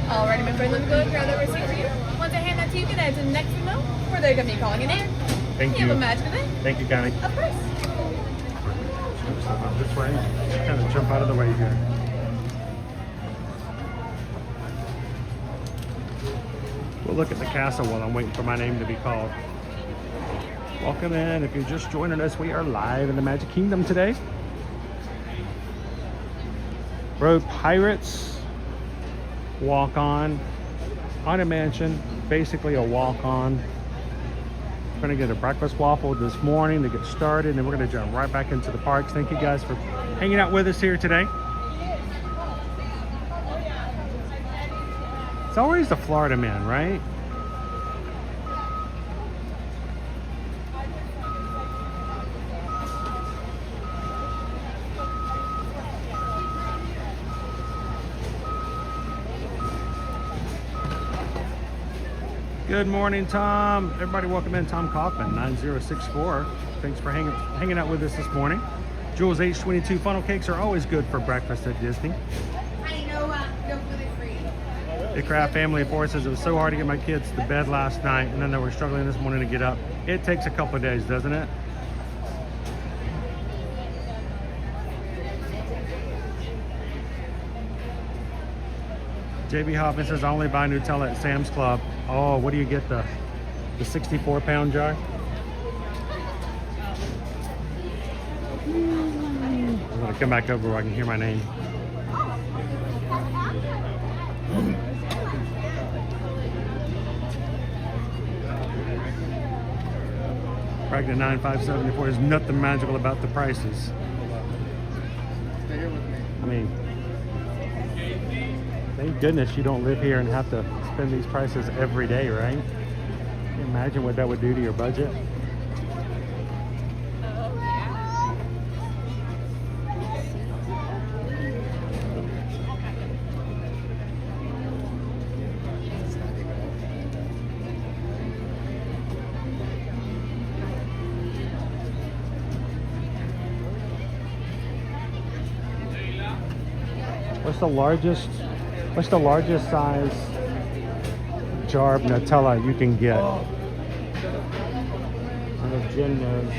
Alrighty, my friend, let me go and grab that receipt for you. Once I hand that to you, you can add it to the next email where they're going to be calling your name. Thank You you. have a magical day. Thank you, Connie. Of course. Step out this way. Kind of jump out of the way here. We'll look at the castle while I'm waiting for my name to be called. Welcome in. If you're just joining us, we are live in the Magic Kingdom today. Road Pirates walk on Haunted Mansion, basically a walk on. We're gonna get a breakfast waffle this morning to get started, and then we're gonna jump right back into the parks. Thank you guys for hanging out with us here today. It's always the Florida man, right? Good morning, Tom. Everybody welcome in. Tom Kaufman, 9064. Thanks for hanging out with us this morning. Jules H22 funnel cakes are always good for breakfast at Disney. The Kraft family of 4 says it was so hard to get my kids to bed last night, and then they were struggling this morning to get up. It takes a couple of days, doesn't it? JB Hoffman says I only buy Nutella at Sam's Club. Oh, what do you get, the 64-pound jar? I'm gonna come back over where I can hear my name. Pregnant 9574. There's nothing magical about the prices. I mean, thank goodness you don't live here and have to spend these prices every day, right? Can you imagine what that would do to your budget? What's the largest size jar of Nutella you can get? I know Jen knows.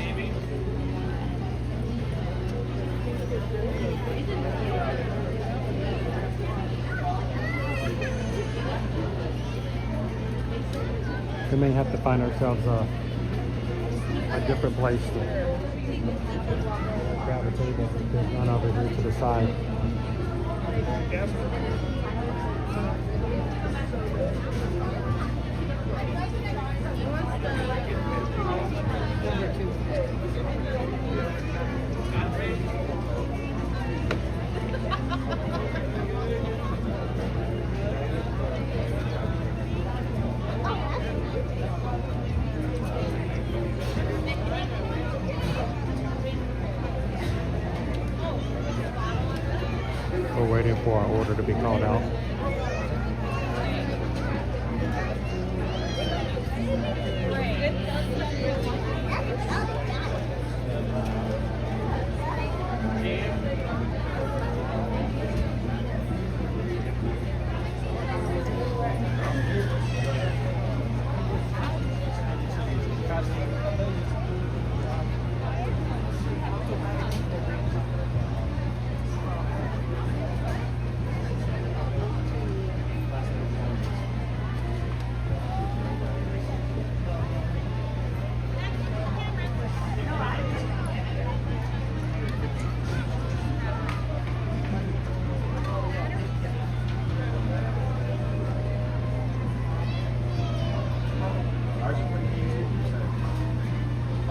We may have to find ourselves a different place to grab a table. There's none over here to the side. We're waiting for our order to be called out.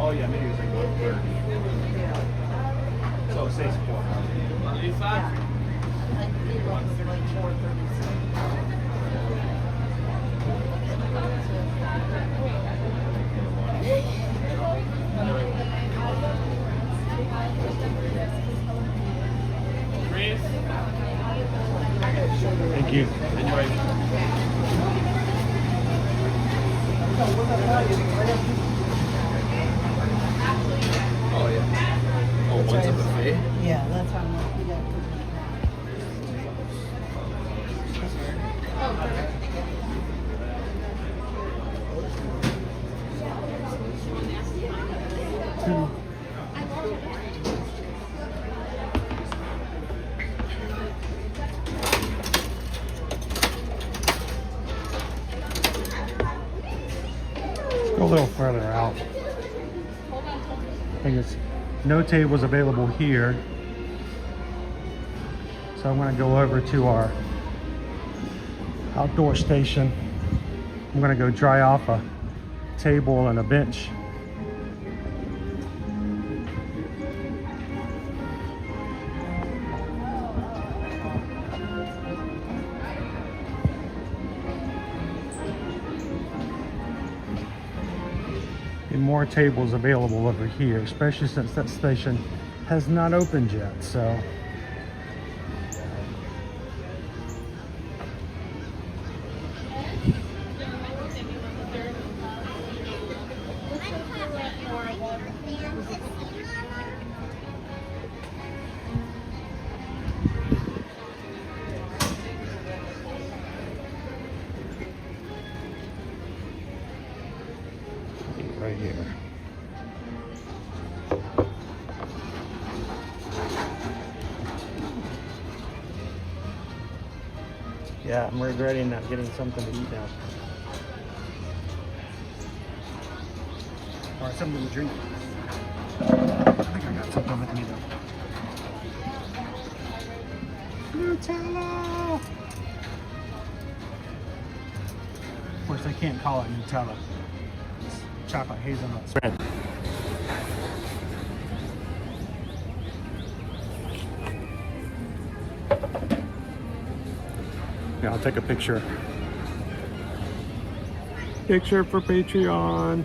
Oh yeah, maybe it was like 130. So say it's 400. Thank you. Oh yeah. Oh, one's a buffet? Yeah, that's how much we got. Go a little further out. I think it's no tables available here. So I'm going to go over to our outdoor station. I'm going to go dry off a table and a bench. And more tables available over here, especially since that station has not opened yet. So right here. Yeah, I'm regretting not getting something to eat now. Or something to drink. I think I got something with me though. Nutella! Of course, I can't call it Nutella. It's chocolate hazelnut spread. Yeah, I'll take a picture. Picture for Patreon.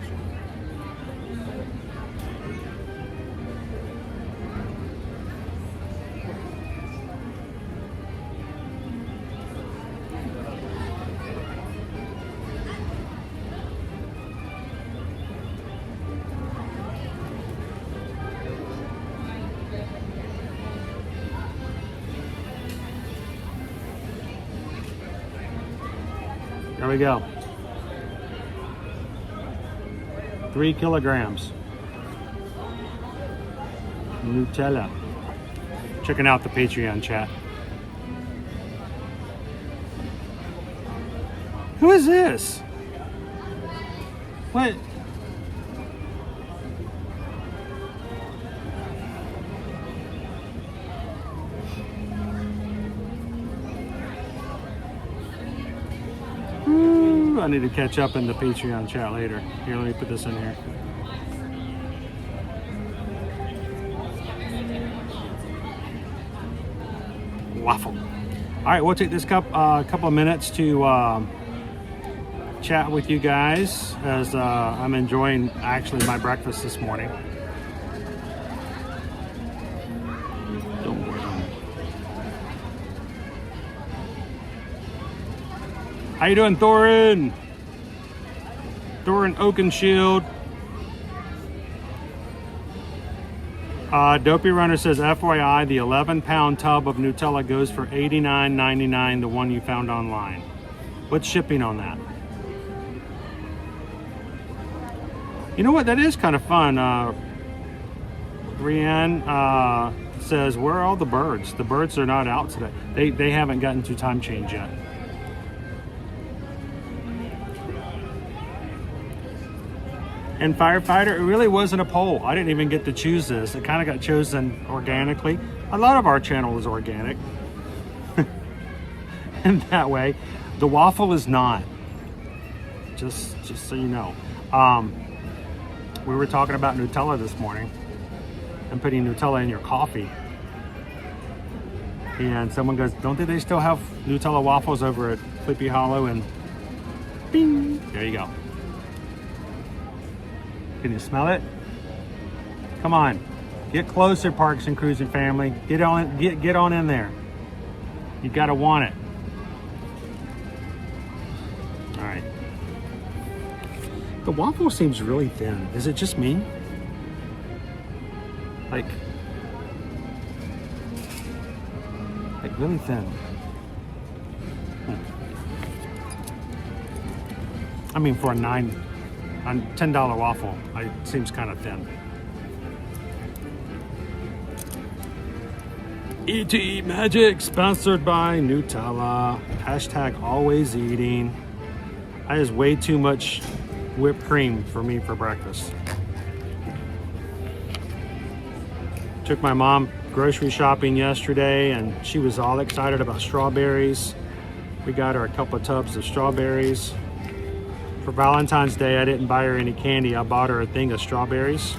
There we go. 3 kilograms. Nutella. Checking out the Patreon chat. Who is this? What? I need to catch up in the Patreon chat later. Here, let me put this in here. Waffle. All right, we'll take this couple of minutes to chat with you guys as I'm enjoying actually my breakfast this morning. How you doing, Thorin? Thorin Oakenshield. Dopey Runner says, FYI, the 11-pound tub of Nutella goes for $89.99, the one you found online. What's shipping on that? You know what? That is kind of fun. Brienne says, where are all the birds? The birds are not out today. They haven't gotten to time change yet. And Firefighter, it really wasn't a poll. I didn't even get to choose this. It kind of got chosen organically. A lot of our channel is organic. In that way. The waffle is not. Just so you know. we were talking about Nutella this morning and putting Nutella in your coffee. And someone goes, don't they still have Nutella waffles over at Sleepy Hollow? And bing, there you go. Can you smell it? Come on, get closer, Parks and Cruising family. Get on in there. You gotta want it. All right. The waffle seems really thin. Is it just me? Like really thin. I mean, for a $10 waffle, it seems kind of thin. E.T. Magic, sponsored by Nutella. Hashtag always eating. That is way too much whipped cream for me for breakfast. Took my mom grocery shopping yesterday and she was all excited about strawberries. We got her a couple of tubs of strawberries. For Valentine's Day, I didn't buy her any candy. I bought her a thing of strawberries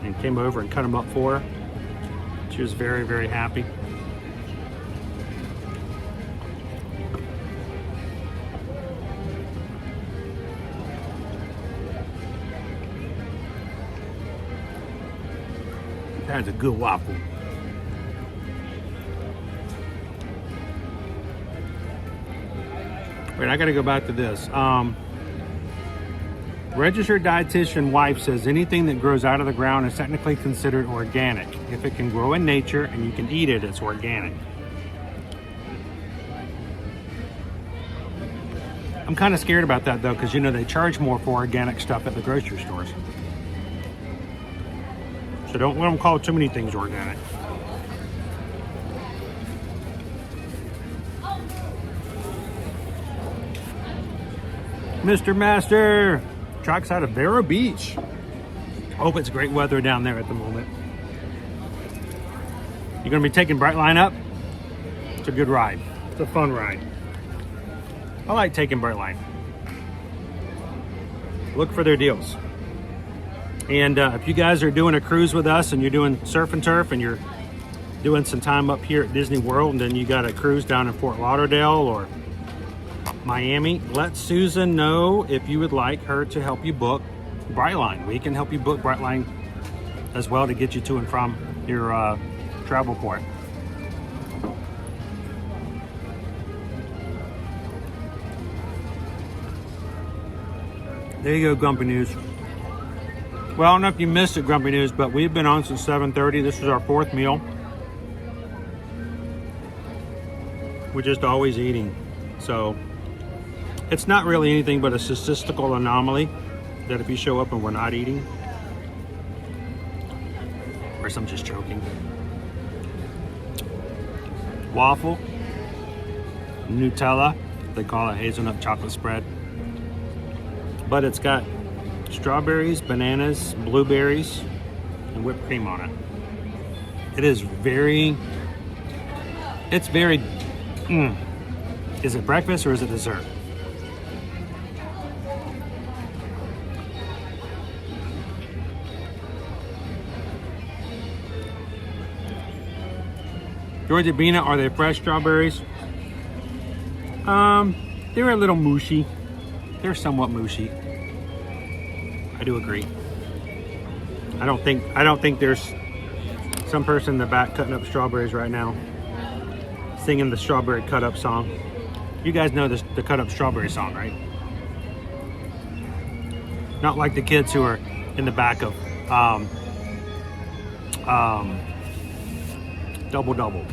and came over and cut them up for her. She was very, very happy. That's a good waffle. Wait, I gotta go back to this. Registered dietitian wife says anything that grows out of the ground is technically considered organic. If it can grow in nature and you can eat it, it's organic. I'm kind of scared about that though, because they charge more for organic stuff at the grocery stores. So don't let them call too many things organic. Mr. Master, tracks out of Vero Beach. Hope it's great weather down there at the moment. You're gonna be taking Brightline up? It's a good ride. It's a fun ride. I like taking Brightline. Look for their deals. And if you guys are doing a cruise with us and you're doing surf and turf and you're doing some time up here at Disney World and then you got a cruise down in Fort Lauderdale or Miami, let Susan know if you would like her to help you book Brightline. We can help you book Brightline as well to get you to and from your travel port. There you go, Grumpy News. Well, I don't know if you missed it, Grumpy News, but we've been on since 7:30. This is our fourth meal. We're just always eating. So it's not really anything but a statistical anomaly that if you show up and we're not eating, or some just joking. Waffle, Nutella, they call it hazelnut chocolate spread. But it's got strawberries, bananas, blueberries, and whipped cream on it. It is very, is it breakfast or is it dessert? Georgia Bina, are they fresh strawberries? They're a little mushy. They're somewhat mushy. I do agree. I don't think there's some person in the back cutting up strawberries right now, singing the strawberry cut up song. You guys know the cut up strawberry song, right? Not like the kids who are in the back of Double Double,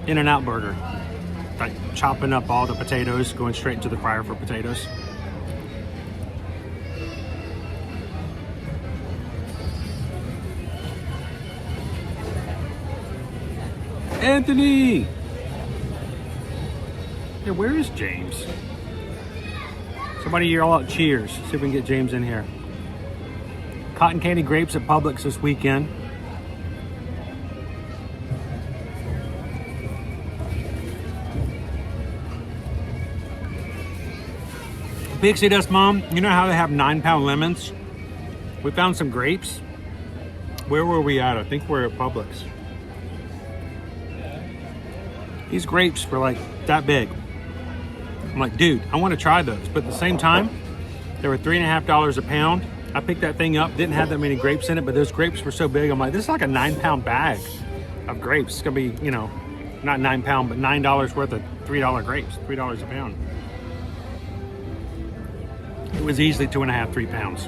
In-N-Out Burger, like chopping up all the potatoes, going straight into the fryer for potatoes. Anthony! Yeah, where is James? Somebody yell out cheers. See if we can get James in here. Cotton candy grapes at Publix this weekend. Pixie Dust Mom, you know how they have 9-pound lemons? We found some grapes. Where were we at? I think we're at Publix. These grapes were like that big. I'm like, dude, I want to try those. But at the same time, they were $3.50 a pound. I picked that thing up, didn't have that many grapes in it, but those grapes were so big. I'm like, this is like a 9-pound bag of grapes. It's gonna be, you know, not 9-pound, but $9 worth of $3 grapes, $3 a pound. It was easily 2.5, 3 pounds.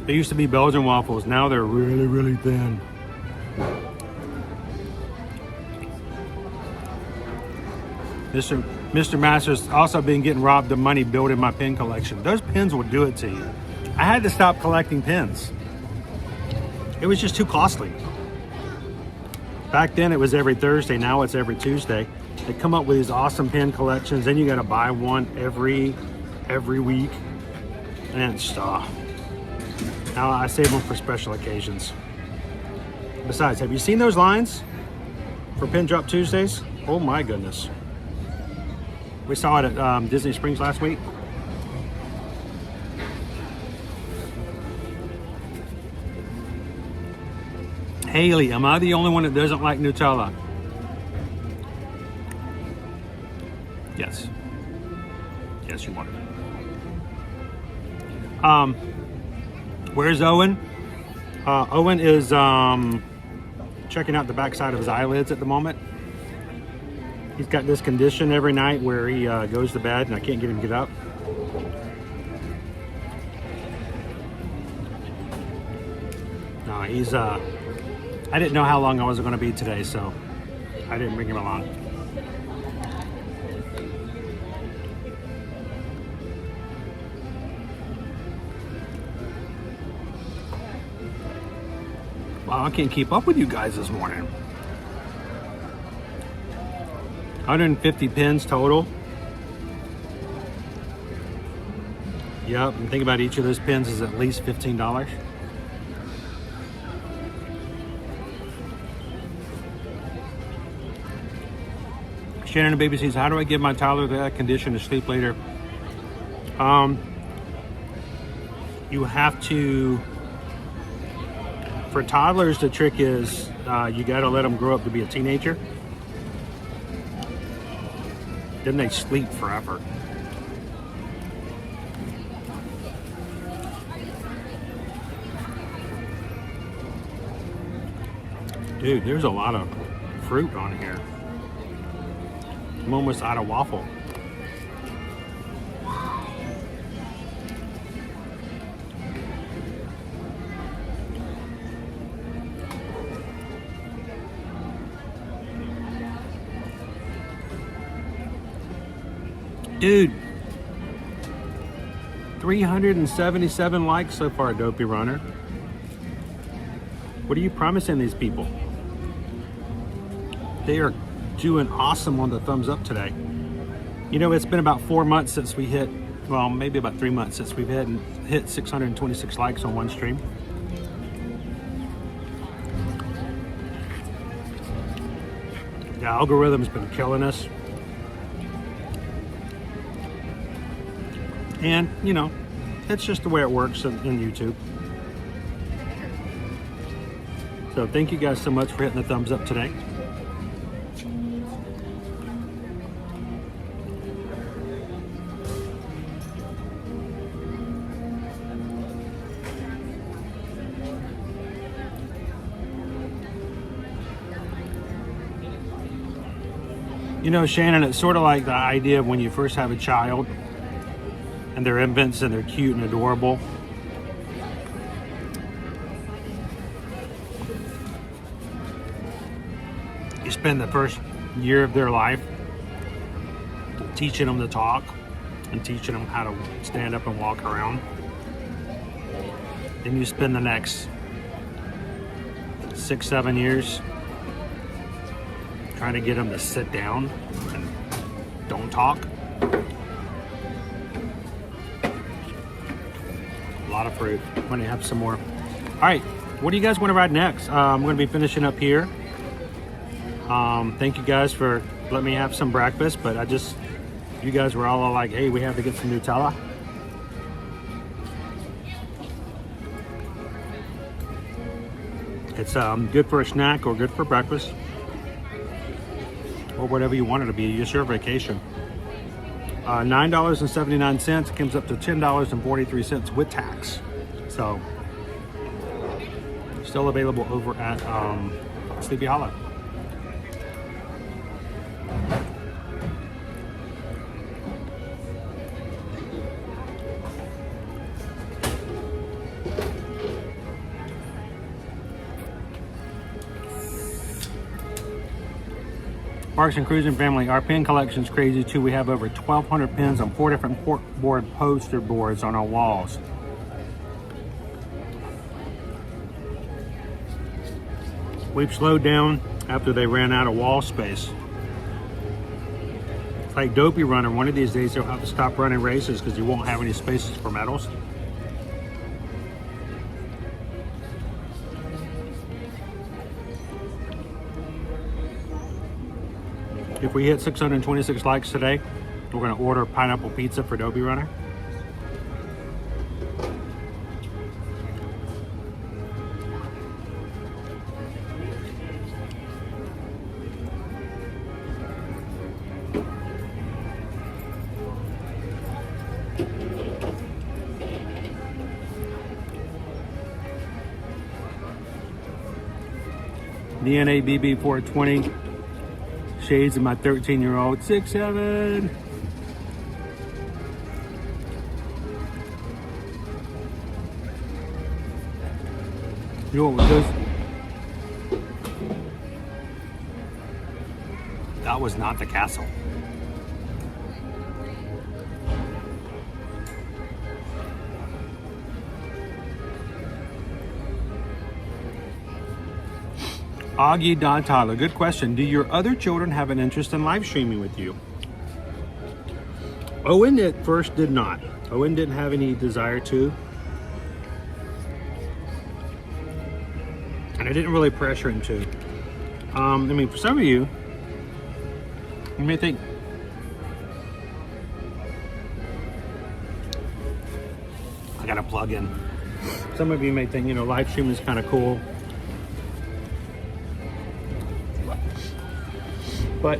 They used to be Belgian waffles. Now they're really, really thin. Mr. Masters also been getting robbed of money building my pen collection. Those pens will do it to you. I had to stop collecting pens. It was just too costly. Back then it was every Thursday. Now it's every Tuesday. They come up with these awesome pen collections. Then you got to buy one every week. And it's now I save them for special occasions. Besides, have you seen those lines for Pin Drop Tuesdays? Oh my goodness. We saw it at Disney Springs last week. Haley, am I the only one that doesn't like Nutella? Yes. Yes, you are. Where's Owen? Owen is checking out the backside of his eyelids at the moment. He's got this condition every night where he goes to bed and I can't get him to get up. No, he's I didn't know how long I was going to be today, so I didn't bring him along. Wow, I can't keep up with you guys this morning. 150 pins total. Yep, and think about each of those pins is at least $15. Shannon and Baby says, how do I give my toddler that condition to sleep later? You have to, for toddlers, the trick is you got to let them grow up to be a teenager. Then they sleep forever. Dude, there's a lot of fruit on here. I'm almost out of waffle. Dude, 377 likes so far, Dopey Runner. What are you promising these people? They are doing awesome on the thumbs up today. You know, it's been about 4 months since we hit, well, maybe about 3 months since we've hit 626 likes on one stream. The algorithm's been killing us. And, you know, that's just the way it works in YouTube. So thank you guys so much for hitting the thumbs up today. You know, Shannon, it's sort of like the idea of when you first have a child and they're infants and they're cute and adorable. You spend the first year of their life teaching them to talk and teaching them how to stand up and walk around. Then you spend the next 6-7 years trying to get them to sit down and don't talk. A lot of fruit. I'm gonna have some more. All right, what do you guys want to ride next? I'm gonna be finishing up here. Thank you guys for letting me have some breakfast, but you guys were all like, hey, we have to get some Nutella. It's good for a snack or good for breakfast or whatever you want it to be. It's your vacation. $9.79 comes up to $10.43 with tax. So still available over at Sleepy Hollow. Parks and Cruising family, our pin collection is crazy too. We have over 1,200 pins on 4 different corkboard poster boards on our walls. We've slowed down after they ran out of wall space. It's like Dopey Runner. One of these days they'll have to stop running races because you won't have any spaces for medals. If we hit 626 likes today, we're going to order pineapple pizza for Dopey Runner. DNA BB 420. Shades of my 13-year-old 6'7". You know what was this? That was not the castle. Augie Don Tyler, good question. Do your other children have an interest in live streaming with you? Owen at first did not. Owen didn't have any desire to. And I didn't really pressure him to. I mean, for some of you, you may think, I gotta plug in. Some of you may think, you know, live streaming is kind of cool. But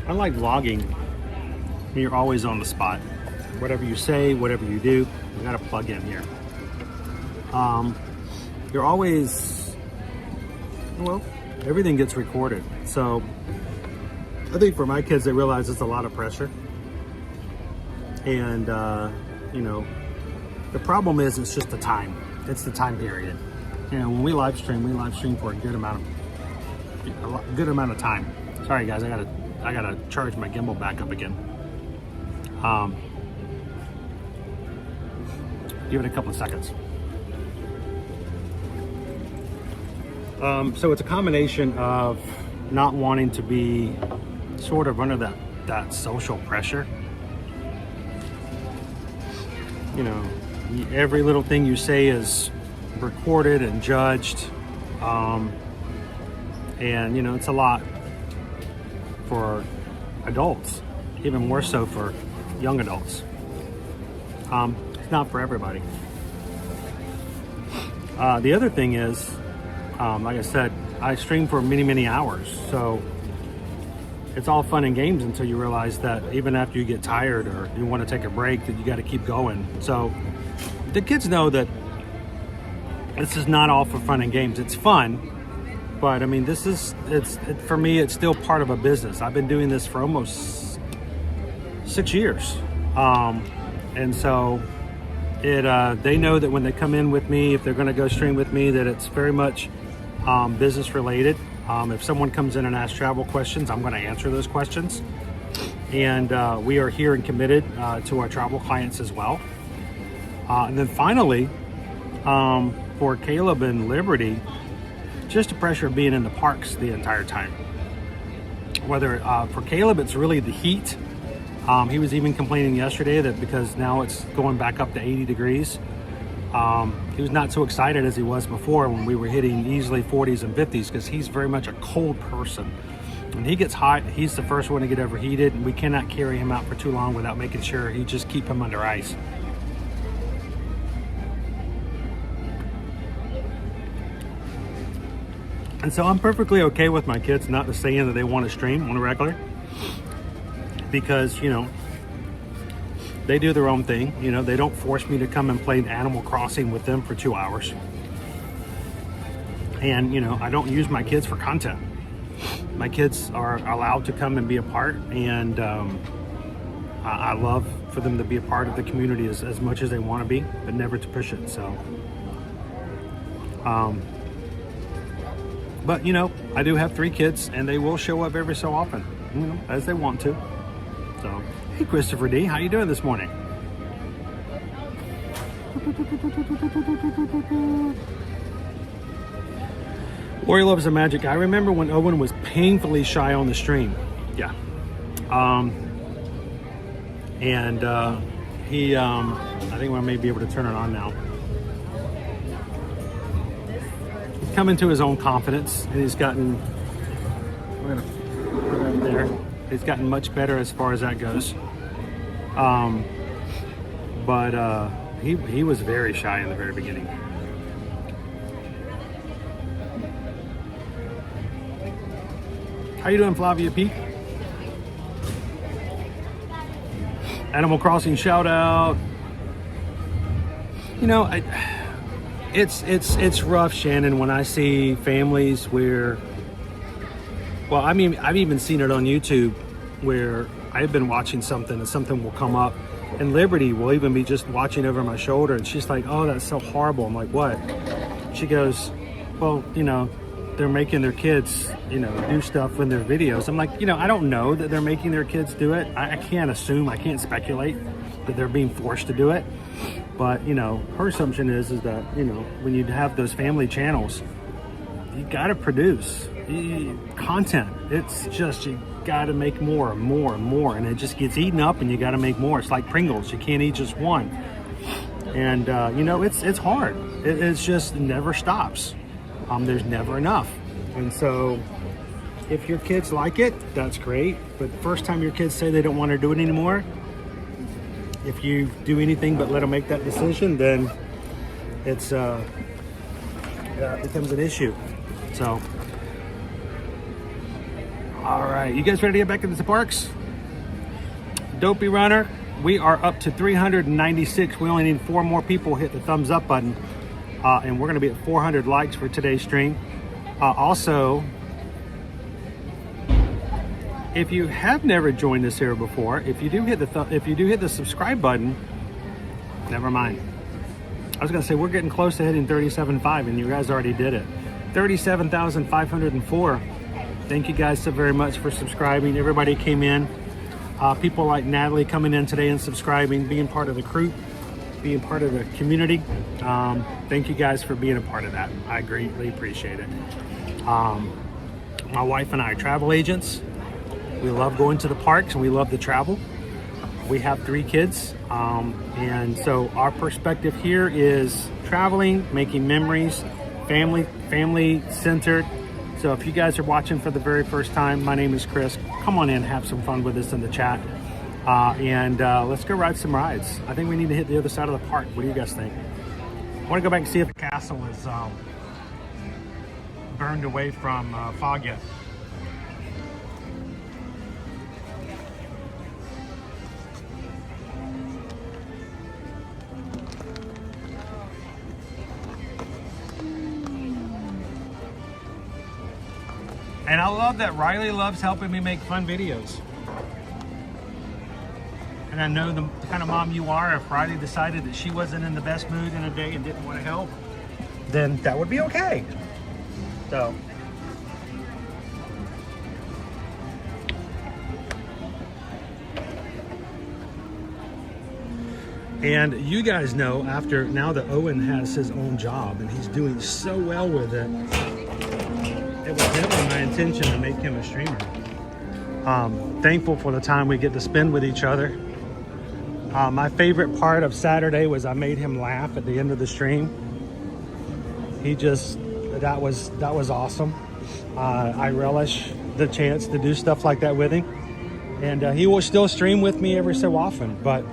unlike vlogging, you're always on the spot. Whatever you say, whatever you do, you gotta plug in here. You're always, well, everything gets recorded. So I think for my kids, they realize it's a lot of pressure. And, you know, the problem is it's just the time. It's the time period. You know, when we live stream for a good amount of time. Sorry guys, I gotta charge my gimbal back up again. Give it a couple of seconds. So it's a combination of not wanting to be sort of under that social pressure. You know, every little thing you say is recorded and judged. And you know, it's a lot for adults, even more so for young adults. It's not for everybody. The other thing is, like I said, I stream for many hours, so it's all fun and games until you realize that even after you get tired or you want to take a break, that you got to keep going. So the kids know that this is not all for fun and games. It's fun. But I mean, for me, it's still part of a business. I've been doing this for almost 6 years. And so they know that when they come in with me, if they're going to go stream with me, that it's very much business related. If someone comes in and asks travel questions, I'm going to answer those questions. And we are here and committed to our travel clients as well. And then finally, for Caleb and Liberty, just the pressure of being in the parks the entire time. whether for Caleb, it's really the heat. He was even complaining yesterday that because now it's going back up to 80 degrees. He was not so excited as he was before when we were hitting easily 40s and 50s, because he's very much a cold person. When he gets hot, he's the first one to get overheated, and we cannot carry him out for too long without making sure he just keep him under ice. And so I'm perfectly okay with my kids not saying that they want to stream on a regular, because, you know, they do their own thing. You know, they don't force me to come and play Animal Crossing with them for 2 hours. And, you know, I don't use my kids for content. My kids are allowed to come and be a part, and I love for them to be a part of the community as much as they want to be, but never to push it. So, but, you know, I do have 3 kids, and they will show up every so often, you know, as they want to. So, hey, Christopher D, how you doing this morning? Lori loves the magic. I remember when Owen was painfully shy on the stream. Yeah. He, I think I may be able to turn it on now. He's come into his own confidence, and he's gotten, we're gonna put it up there. He's gotten much better as far as that goes. He was very shy in the very beginning. How you doing, Flavia Peak? Animal Crossing shout out. You know, it's rough, Shannon, when I see families where, well, I mean, I've even seen it on YouTube where I've been watching something and something will come up, and Liberty will even be just watching over my shoulder, and she's like, "Oh, that's so horrible." I'm like, "What?" She goes, "Well, you know, they're making their kids, you know, do stuff in their videos." I'm like, you know, I don't know that they're making their kids do it. I can't assume, I can't speculate that they're being forced to do it. But, you know, her assumption is that, you know, when you have those family channels, you got to produce content. It's just, you got to make more and more and more, and it just gets eaten up, and you got to make more. It's like Pringles. You can't eat just one. And, you know, it's hard. It's just, it never stops. There's never enough. And so if your kids like it, that's great. But the first time your kids say they don't want to do it anymore, if you do anything but let them make that decision, then it's becomes an issue. So, all right, you guys ready to get back into the parks? Dopey Runner, we are up to 396. We only need 4 more people hit the thumbs up button. And we're going to be at 400 likes for today's stream. Also, if you have never joined us here before, if you do hit the subscribe button, never mind. I was going to say we're getting close to hitting 37.5, and you guys already did it. 37,504. Thank you guys so very much for subscribing. Everybody came in. People like Natalie coming in today and subscribing, being part of the crew, being part of the community. Thank you guys for being a part of that. I greatly appreciate it. My wife and I are travel agents. We love going to the parks, and we love to travel. We have 3 kids, and so our perspective here is traveling, making memories, family centered. So if you guys are watching for the very first time, my name is Chris. Come on in, have some fun with us in the chat. And let's go ride some rides. I think we need to hit the other side of the park. What do you guys think? I want to go back and see if the castle is burned away from fog yet. And I love that Riley loves helping me make fun videos. And I know the kind of mom you are. If Riley decided that she wasn't in the best mood in a day and didn't want to help, then that would be okay. So. And you guys know, now that Owen has his own job and he's doing so well with it, it was never my intention to make him a streamer. Thankful for the time we get to spend with each other. My favorite part of Saturday was I made him laugh at the end of the stream. That was awesome. I relish the chance to do stuff like that with him. And he will still stream with me every so often, but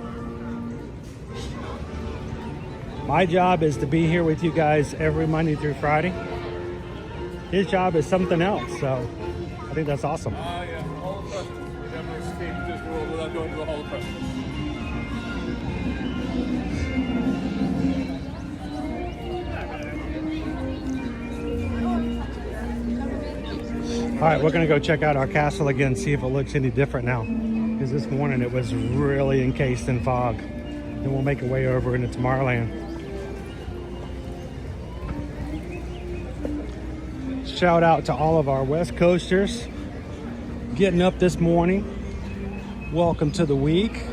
my job is to be here with you guys every Monday through Friday. His job is something else, so I think that's awesome. Yeah, Hall of Presidents. We never escaped this world without going to the Hall of Presidents. All right, we're gonna go check out our castle again, see if it looks any different now. Because this morning it was really encased in fog. Then we'll make our way over into Tomorrowland. Shout out to all of our West Coasters getting up this morning. Welcome to the week.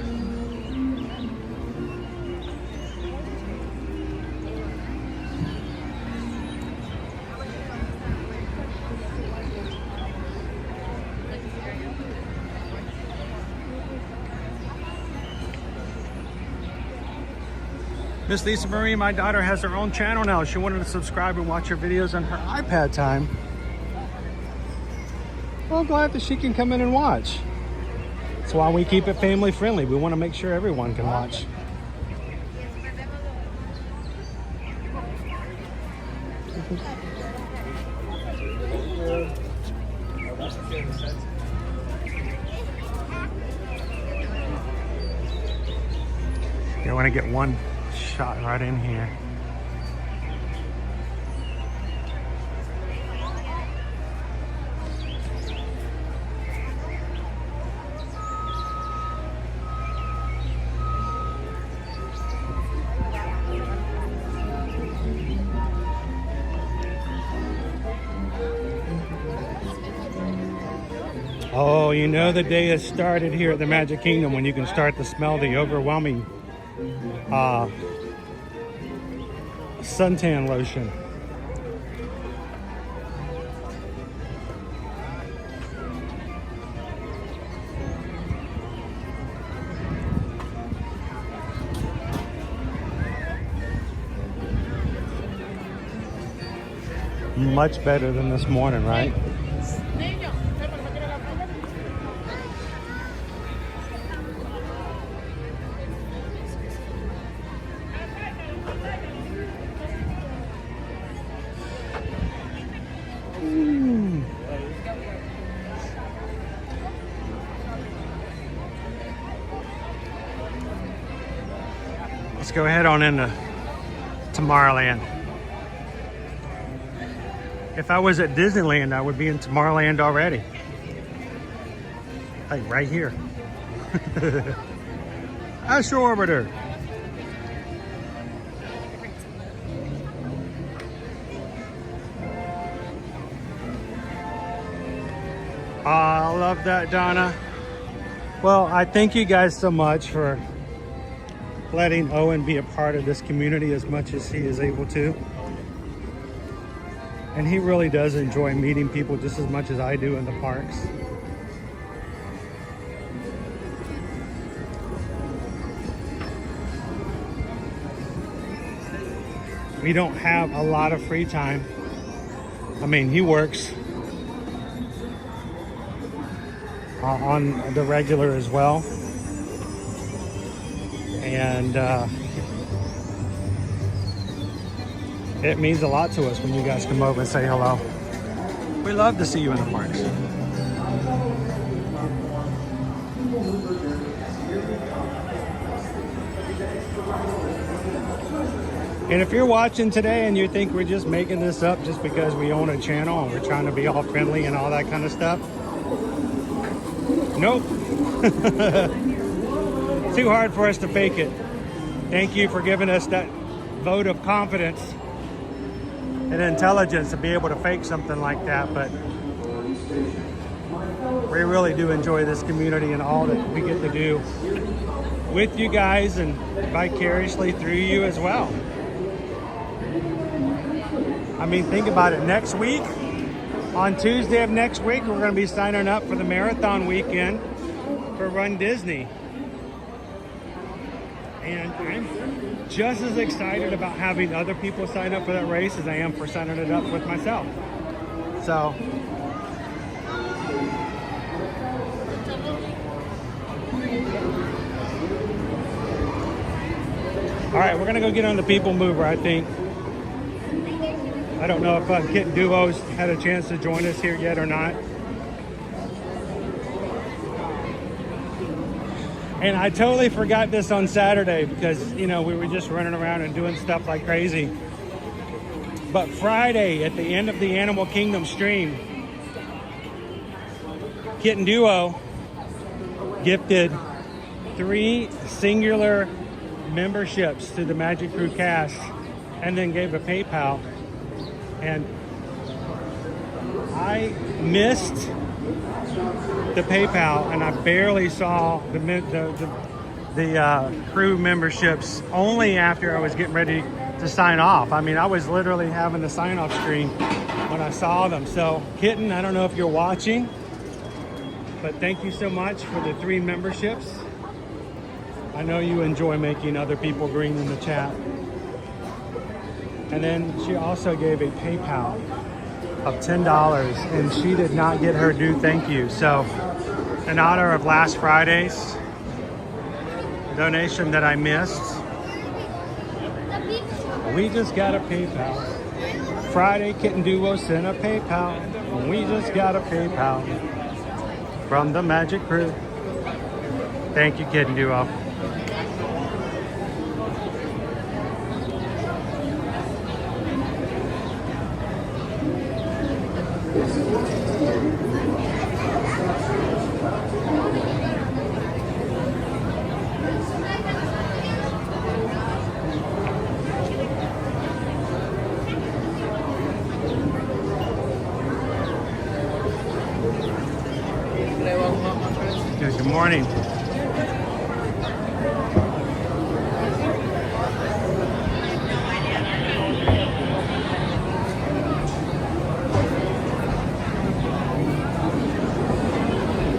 Miss Lisa Marie, my daughter, has her own channel now. She wanted to subscribe and watch her videos on her iPad time. Well, I'm glad that she can come in and watch. That's why we keep it family friendly. We want to make sure everyone can watch. You want to get one shot right in here. Oh, you know the day has started here at the Magic Kingdom when you can start to smell the overwhelming suntan lotion. Much better than this morning, right? Let's go ahead on into Tomorrowland. If I was at Disneyland, I would be in Tomorrowland already. Like right here. Astro Orbiter. I love that, Donna. Well, I thank you guys so much for letting Owen be a part of this community as much as he is able to. And he really does enjoy meeting people just as much as I do in the parks. We don't have a lot of free time. I mean, he works on the regular as well. And it means a lot to us when you guys come over and say hello. We love to see you in the parks. And if you're watching today and you think we're just making this up just because we own a channel and we're trying to be all friendly and all that kind of stuff, nope. Too hard for us to fake it. Thank you for giving us that vote of confidence and intelligence to be able to fake something like that. But we really do enjoy this community and all that we get to do with you guys and vicariously through you as well. I mean, think about it. Next week, On Tuesday of next week, we're going to be signing up for the marathon weekend for Run Disney. And I'm just as excited about having other people sign up for that race as I am for signing it up with myself. So, all right, we're gonna go get on the People Mover, I think. I don't know if Kit Duo's had a chance to join us here yet or not. And I totally forgot this on Saturday because, you know, we were just running around and doing stuff like crazy. But Friday, at the end of the Animal Kingdom stream, Kit Duo gifted 3 singular memberships to the Magic Crew cast and then gave a PayPal. And I missed the PayPal, and I barely saw the crew memberships only after I was getting ready to sign off. I mean, I was literally having the sign-off screen when I saw them. So, Kitten, I don't know if you're watching, but thank you so much for the 3 memberships. I know you enjoy making other people green in the chat. And then she also gave a PayPal of $10, and she did not get her due thank you. So, in honor of last Friday's donation that I missed, we just got a PayPal. Friday, Kitten Duo sent a PayPal. We just got a PayPal from the Magic Crew. Thank you, Kitten Duo. Good morning.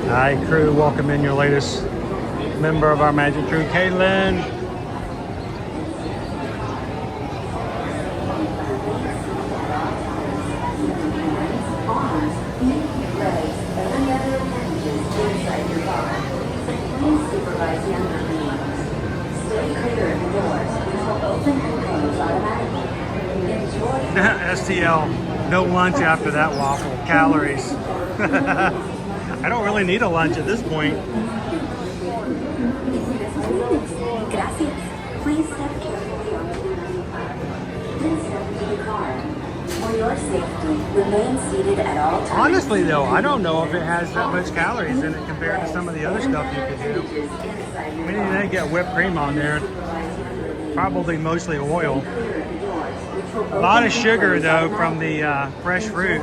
Hi, crew. Welcome in your latest member of our Magic Crew, Caitlin. STL, no lunch after that waffle. Calories. I don't really need a lunch at this point. Gracias. Please step carefully onto the car. For your safety, remain seated at all times. Honestly, though, I don't know if it has that much calories in it compared to some of the other stuff you could do. I mean, you didn't get whipped cream on there. Probably mostly oil. A lot of sugar, though, from the fresh fruit.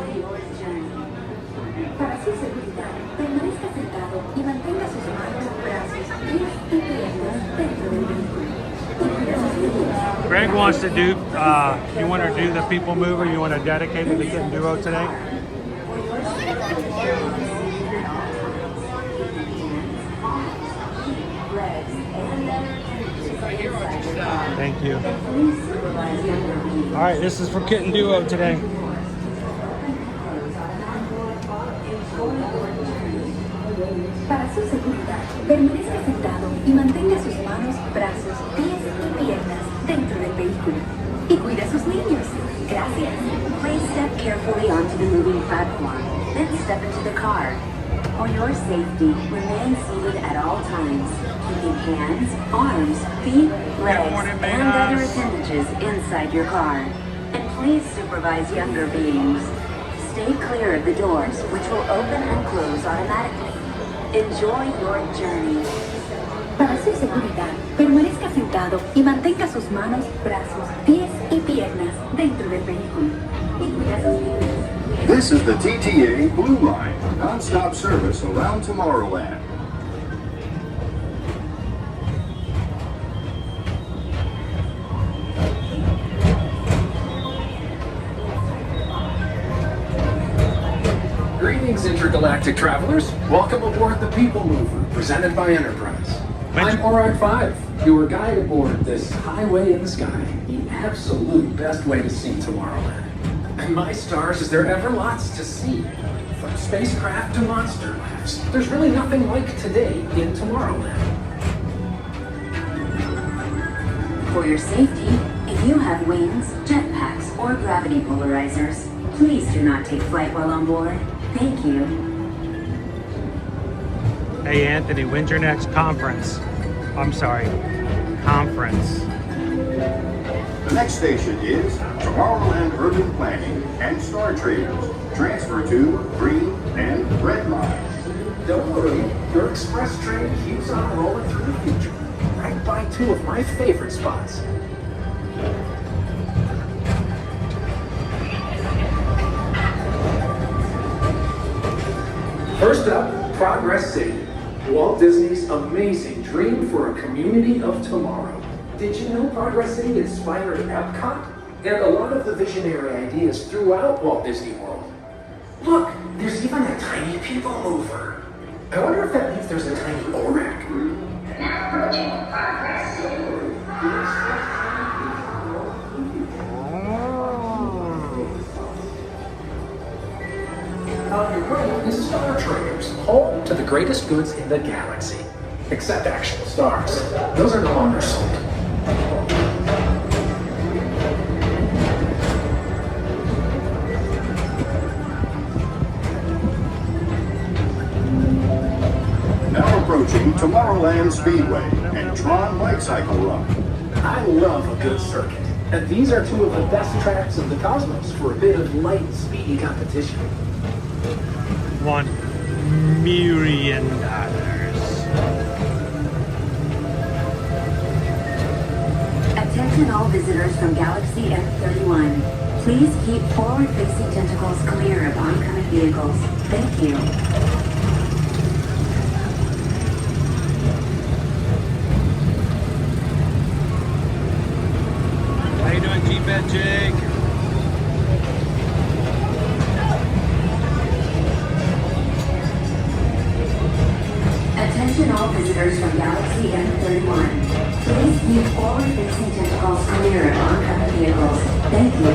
Para su seguridad, permanezca sentado y mantenga sus manos, brazos, pies y piernas dentro del vehículo. Greg wants to do, you want to do the People Mover? You want to dedicate it to Kitten Duo today? Thank you. All right, this is for Kitten Duo today. Para su seguridad, permanezca sentado y mantenga sus manos, brazos, pies y piernas dentro del vehículo. Y cuide a sus niños. Gracias. Please step carefully onto the moving platform, then step into the car. For your safety, remain seated at all times, keeping hands, arms, feet, legs, and other appendages inside your car. And please supervise younger beings. Stay clear of the doors, which will open and close automatically. Enjoy your journey. Para su seguridad, permanezca sentado y mantenga sus manos, brazos, pies y piernas dentro del vehículo. Y cuida a sus niños. This is the TTA Blue Line, non-stop service around Tomorrowland. Greetings, intergalactic travelers. Welcome aboard the People Mover, presented by Enterprise. I'm Orog 5, your guide aboard this highway in the sky, the absolute best way to see Tomorrowland. And my stars, is there ever lots to see? From spacecraft to monster labs, there's really nothing like today in Tomorrowland. For your safety, if you have wings, jetpacks, or gravity polarizers, please do not take flight while on board. Thank you. Hey Anthony, when's your next conference? I'm sorry, conference. The next station is Tomorrowland Urban Planning and Star Traders. Transfer to green and red lines. Don't worry, your express train keeps on rolling through the future, right by two of my favorite spots. First up, Progress City, Walt Disney's amazing dream for a community of tomorrow. Did you know Progress City inspired Epcot and a lot of the visionary ideas throughout Walt Disney World? Look, there's even a tiny people mover. I wonder if that means there's a tiny ORAC. Now approaching Progress City. On your right is Star Traders, home to the greatest goods in the galaxy. Except actual stars. Those are no longer sold. Now approaching Tomorrowland Speedway and Tron Bike Cycle Run. I love a good circuit, and these are two of the best tracks in the cosmos for a bit of light, speedy competition. $1 million. Attention all visitors from Galaxy F31. Please keep forward-facing tentacles clear of oncoming vehicles. Thank you. How you doing, G-Bet Jake? Attention all visitors from Galaxy M31. Please keep forward-facing tentacles clear of oncoming vehicles. Thank you.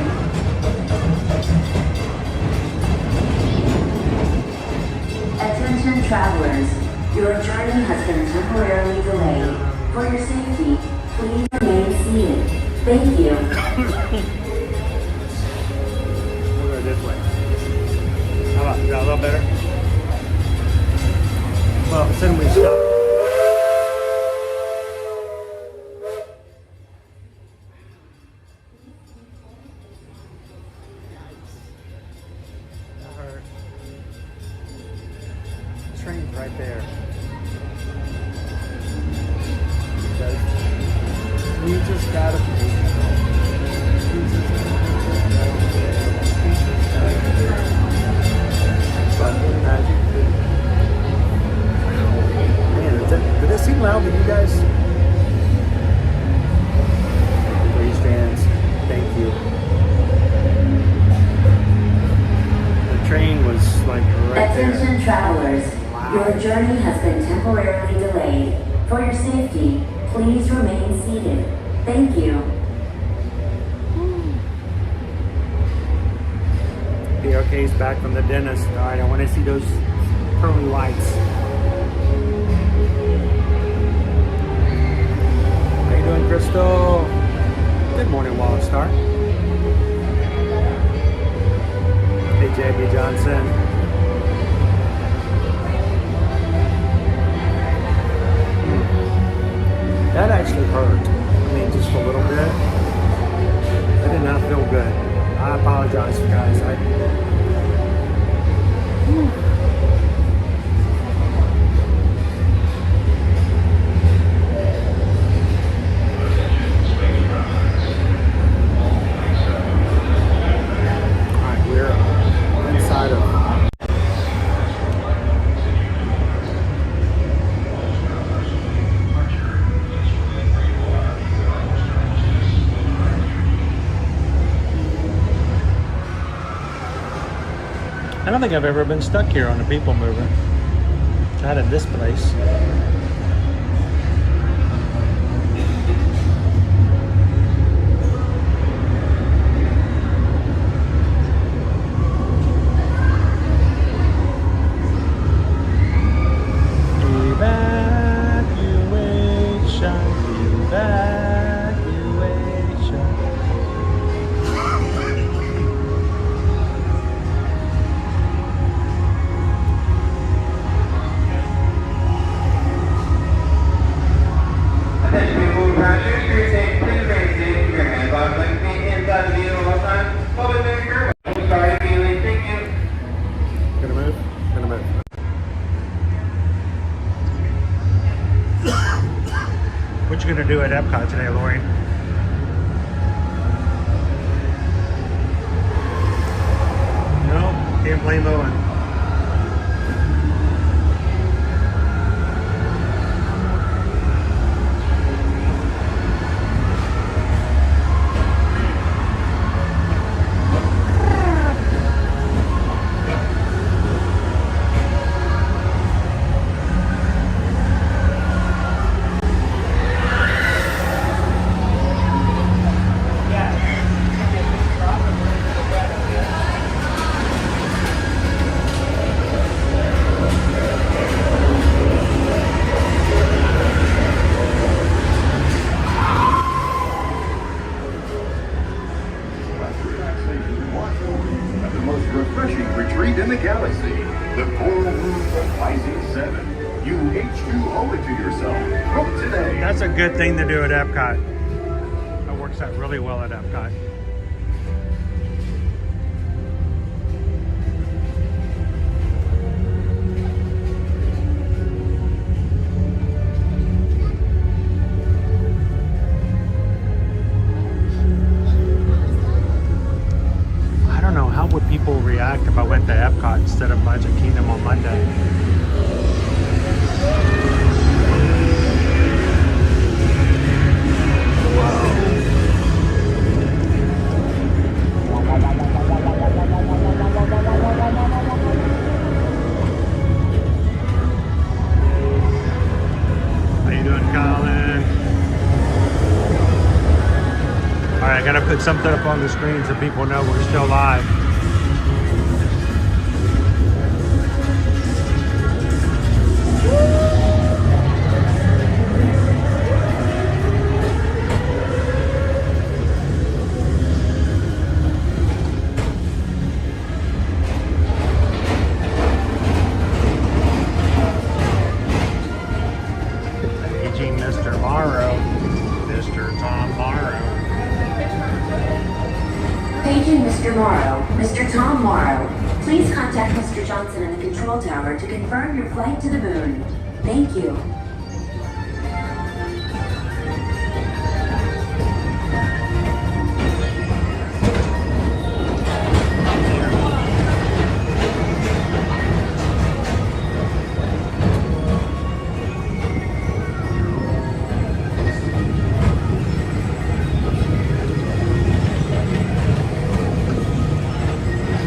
Attention travelers. Your journey has been temporarily delayed. For your safety, please remain seated. Thank you. We'll go this way. How about, is that a little better? Well, then we stop. That hurt. The train's right there. We just gotta Did it seem loud to you guys? Please fans, thank you. The train was like right Attention there. travelers, your journey has been temporarily delayed. For your safety, please remain seated. Thank you. BOK's back from the dentist. All right, I want to see those pearly whites. How you doing, Crystal? Good morning, Wildstar. Hey, J.B. Johnson. That actually hurt. I mean, just a little bit. That did not feel good. I apologize, guys. Alright, we're inside of think I've ever been stuck here on the People Mover. Not in this place. What you gonna do at Epcot today, Lori? No, can't blame Owen. Refreshing retreat in the galaxy. The coral roof of Pisces 7. You H2O it to yourself. Book today. That's a good thing to do at Epcot. That works out really well at Epcot. How would people react if I went to Epcot instead of Magic Kingdom on Monday? How you doing, Colin? All right, I gotta put something up on the screen so people know we're still live. Paging Mr. Morrow, Mr. Tom Morrow. Paging Mr. Morrow, Mr. Tom Morrow. Please contact Mr. Johnson in the control tower to confirm your flight to the moon. Thank you.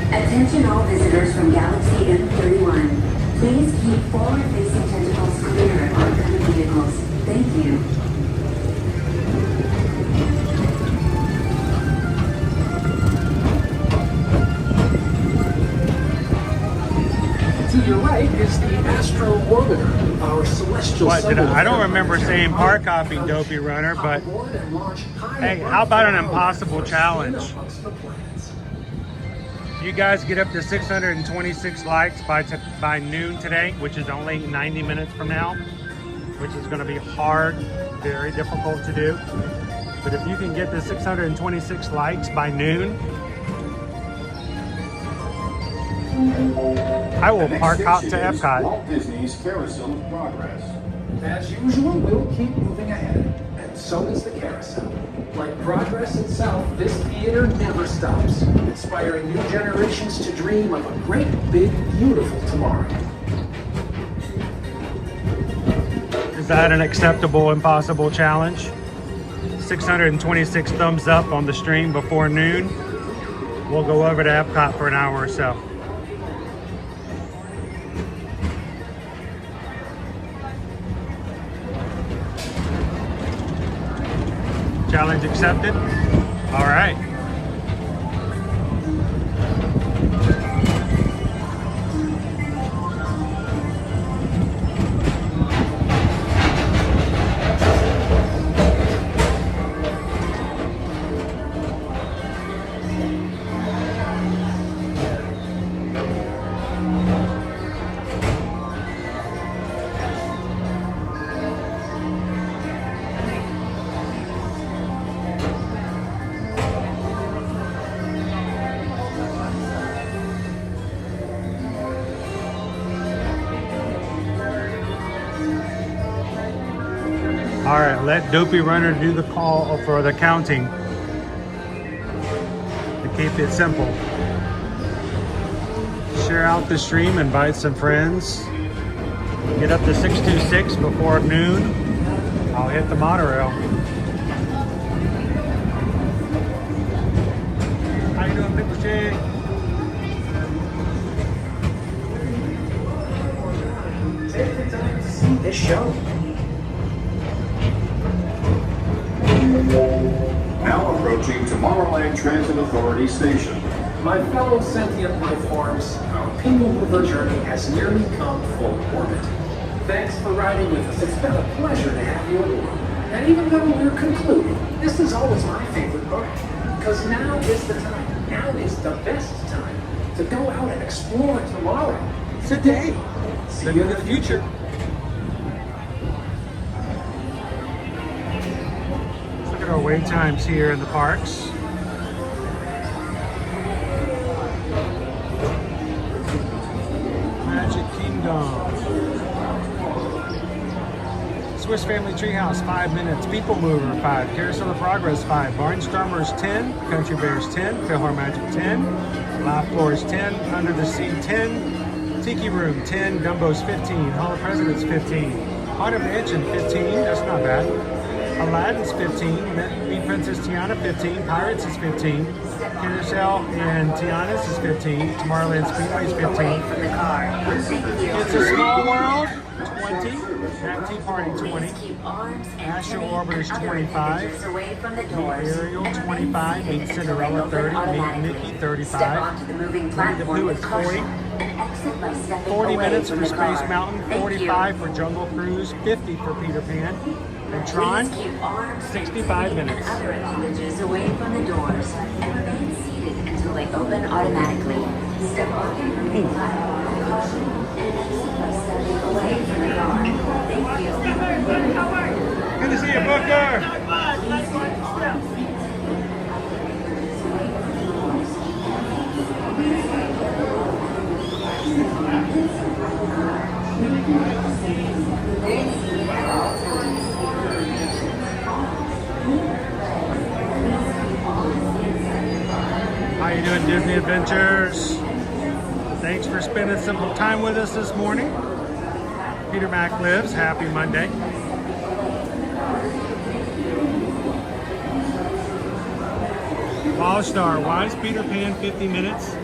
Attention all visitors from Galaxy M31. Please keep forward-facing tentacles clear of oncoming vehicles. Thank you. To your right is the Astro Orbiter, our celestial symbol. I don't remember saying park hopping, Dopey Runner, but hey, how about an impossible challenge? You guys get up to 626 likes by noon today, which is only 90 minutes from now, which is going to be hard, very difficult to do. But if you can get to 626 likes by noon, I will park hop to Epcot. Walt Disney's Carousel of Progress. As usual, we'll keep moving ahead, and so does the carousel. Like progress itself, this theater never stops, inspiring new generations to dream of a great, big, beautiful tomorrow. Is that an acceptable impossible challenge? 626 thumbs up on the stream before noon. We'll go over to Epcot for an hour or so. Challenge accepted. All right. All right, let Dopey Runner do the call for the counting to keep it simple. Share out the stream, invite some friends. Get up to 626 before noon. I'll hit the monorail. How you doing, Big J? Take the time to see this show. Now approaching Tomorrowland Transit Authority Station. My fellow sentient life forms, our People Mover journey has nearly come full orbit. Thanks for riding with us. It's been a pleasure to have you aboard. And even though we're concluding, this is always my favorite part. Because now is the time, now is the best time to go out and explore tomorrow. Today. See you in the future. Look at our wait times here in the parks. Magic Kingdom. Swiss Family Treehouse, 5 minutes. People Mover, 5. Carousel of Progress, 5. Barnstormers, 10. Country Bears, 10. Philharmagic, 10. Laugh Floors, 10. Under the Sea, 10. Tiki Room, 10. Dumbo's, 15. Hall of Presidents, 15. Haunted Mansion, 15. That's not bad. Aladdin's 15. Meet Princess Tiana, 15. Pirates is 15. Carousel and Tiana's is 15. Tomorrowland Speedway is 15. It's a Small World, 20. Nat Tea Party, 20. Astro Orbiter's 25. Meet Ariel, 25. Meet Cinderella, 30. Meet Mickey, 35. Winnie the Pooh is 40. 40 minutes for Space Mountain, 45 for Jungle Cruise, 50 for Peter Pan. And Tron, 65 minutes. Other appendages away from the doors. Remain seated until they open automatically. Step on caution and exit by stepping away from the car. Thank you. Good to see you, Booker. How you doing, Disney Adventures? Thanks for spending some time with us this morning. Peter Mac Lives. Happy Monday. All Star. Why is Peter Pan 50 minutes?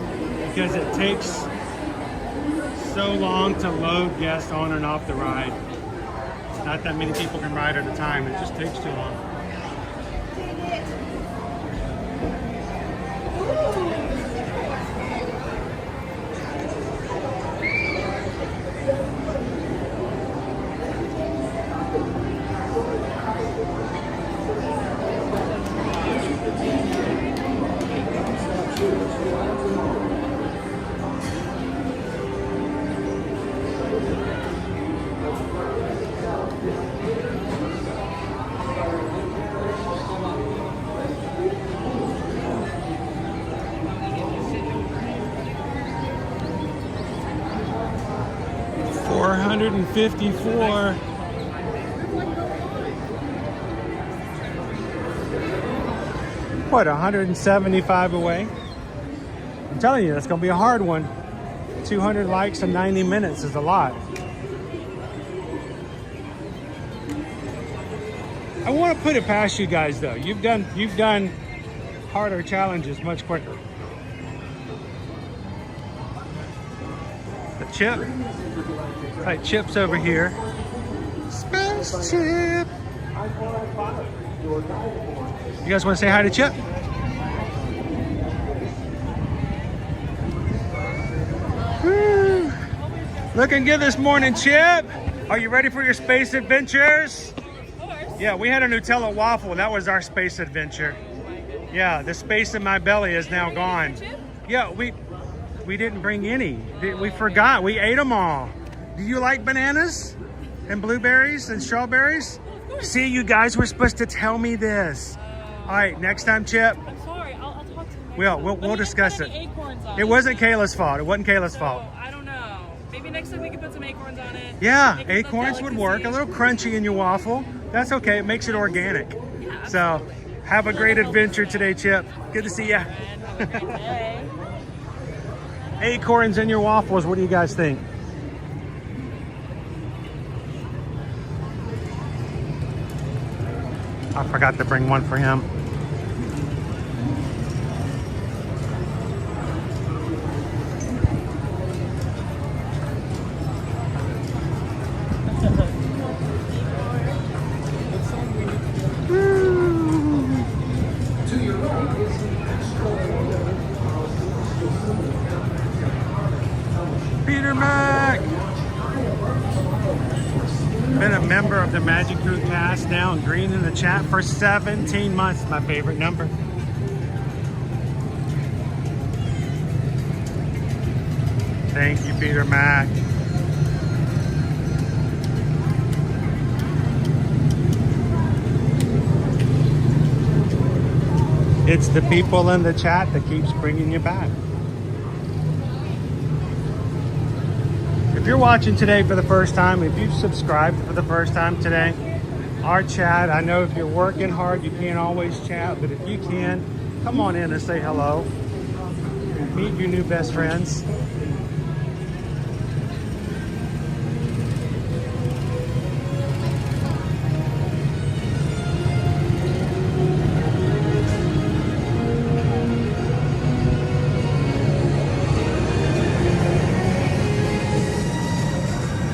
Because it takes so long to load guests on and off the ride. Not that many people can ride at a time. It just takes too long. $454. What, 175 away? I'm telling you, that's gonna be a hard one. 200 likes in 90 minutes is a lot. I want to put it past you guys though. You've done harder challenges much quicker. The chip. Right, Chip's over here. Space Chip. You guys want to say hi to Chip? Woo. Looking good this morning, Chip. Are you ready for your space adventures? Yeah, we had a Nutella waffle. That was our space adventure. Yeah, the space in my belly is now gone. Yeah, we didn't bring any. We forgot. We ate them all. Do you like bananas and blueberries and strawberries? See, you guys were supposed to tell me this. All right, next time, Chip. I'm sorry. I'll talk to you. We'll discuss it. Acorns on It wasn't Kayla's fault. It wasn't Kayla's fault. I don't know. Maybe next time we can put some acorns on it. Yeah, Make it acorns would work. A little crunchy in your waffle. That's okay. It makes it organic. Yeah, so, have a great adventure today, Chip. Good to see ya. Have a great day. Acorns in your waffles. What do you guys think? I forgot to bring one for him. Peter Mac! Been a member of the Magic Crew cast now, and green in the chat for 17 months. My favorite number. Thank you, Peter Mac. It's the people in the chat that keeps bringing you back. If you're watching today for the first time, if you've subscribed for the first time today, our chat, I know if you're working hard, you can't always chat, but if you can, come on in and say hello. Meet your new best friends.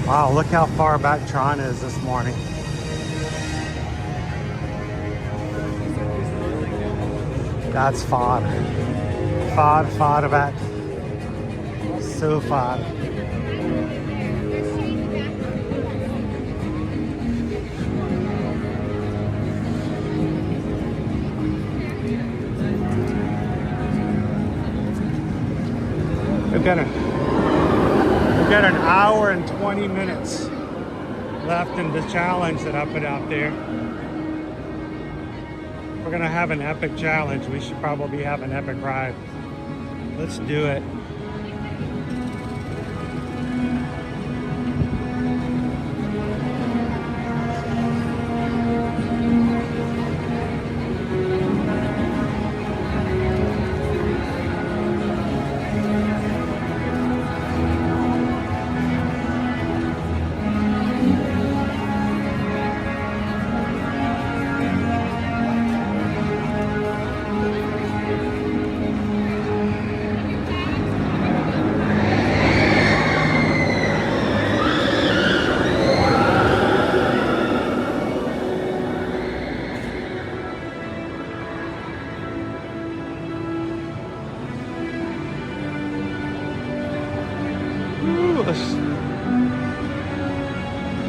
Wow, look how far back Tron is this morning. That's far. Far back. So far. We've got an hour and 20 minutes left in the challenge that I put out there. If we're gonna have an epic challenge, we should probably have an epic ride. Let's do it.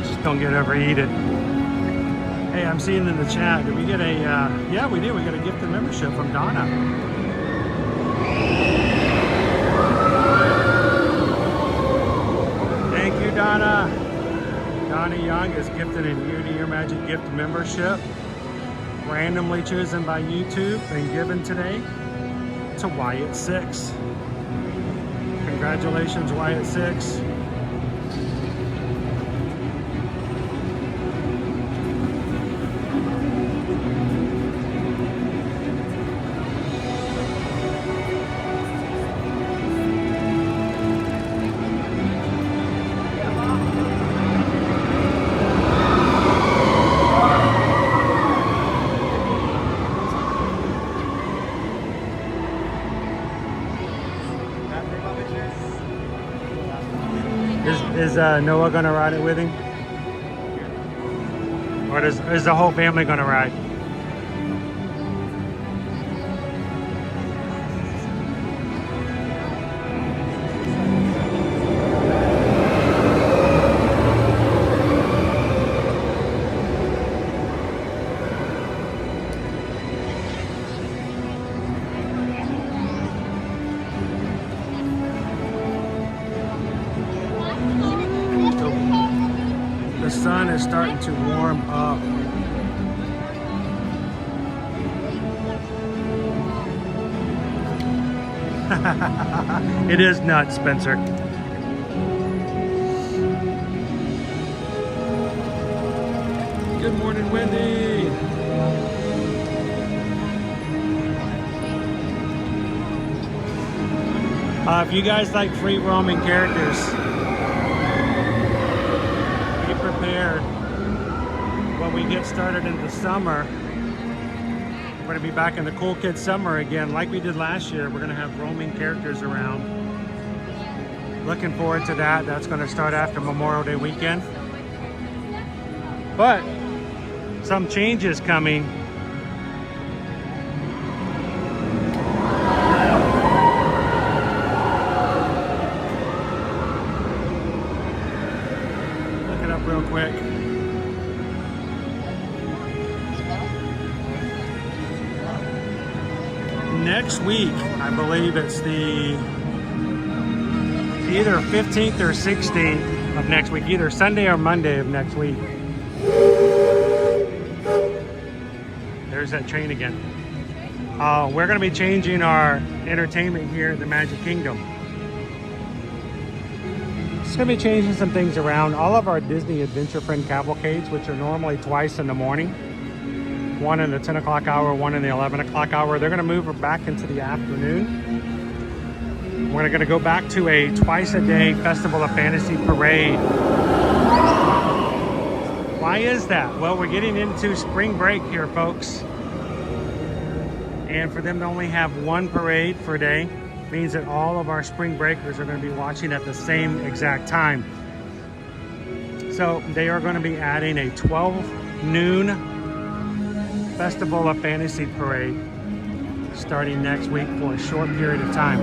Just don't get overheated. Hey, I'm seeing in the chat, did we get a, yeah, we did. We got a gifted membership from Donna. Thank you, Donna. Donna Young is gifted a Year Magic gift membership, randomly chosen by YouTube and given today to Wyatt 6. Congratulations, Wyatt 6. Is Noah gonna ride it with him? Or is the whole family gonna ride? the sun is starting to warm up. It is nuts, Spencer. Good morning, Wendy. If you guys like free roaming characters, be prepared. When we get started in the summer, we're going to be back in the Cool Kids Summer again, like we did last year. We're going to have roaming characters around. Looking forward to that. That's going to start after Memorial Day weekend. But some changes coming. Look it up real quick. Next week, I believe it's the either 15th or 16th of next week, either Sunday or Monday of next week. There's that train again. We're going to be changing our entertainment here at the Magic Kingdom. Just going to be changing some things around. All of our Disney Adventure Friend cavalcades, which are normally twice in the morning, one in the 10 o'clock hour, one in the 11 o'clock hour, they're going to move back into the afternoon. We're going to go back to a twice-a-day Festival of Fantasy parade. Why is that? Well, we're getting into spring break here, folks. And for them to only have one parade per day means that all of our spring breakers are going to be watching at the same exact time. So they are going to be adding a 12 noon Festival of Fantasy parade starting next week for a short period of time.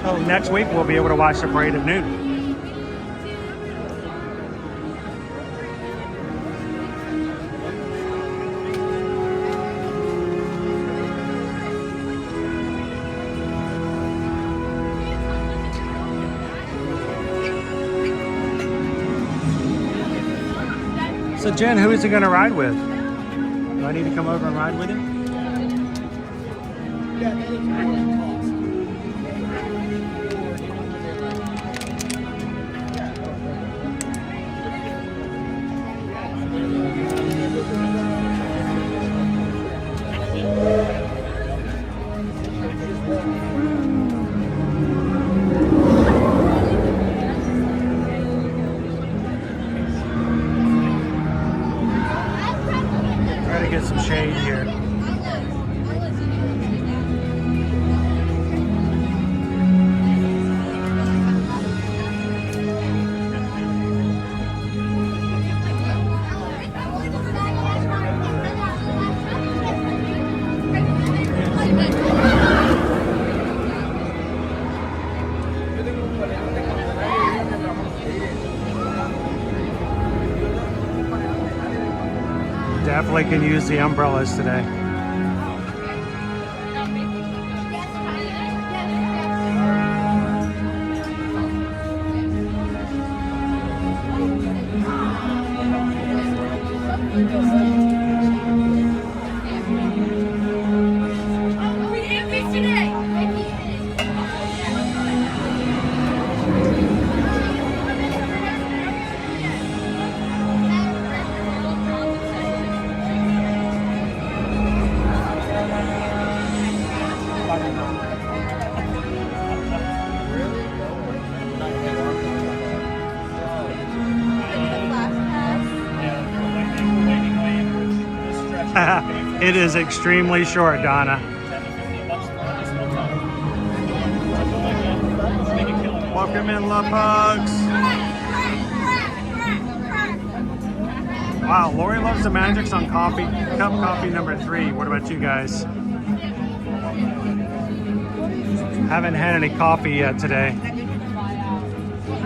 So next week we'll be able to watch the parade at noon. So Jen, who is he going to ride with? Do I need to come over and ride with him? Get some shade here. Definitely can use the umbrellas today. It is extremely short, Donna. Welcome in, love bugs. Wow, Lori loves the magics on coffee. Cup coffee number 3. What about you guys? Haven't had any coffee yet today.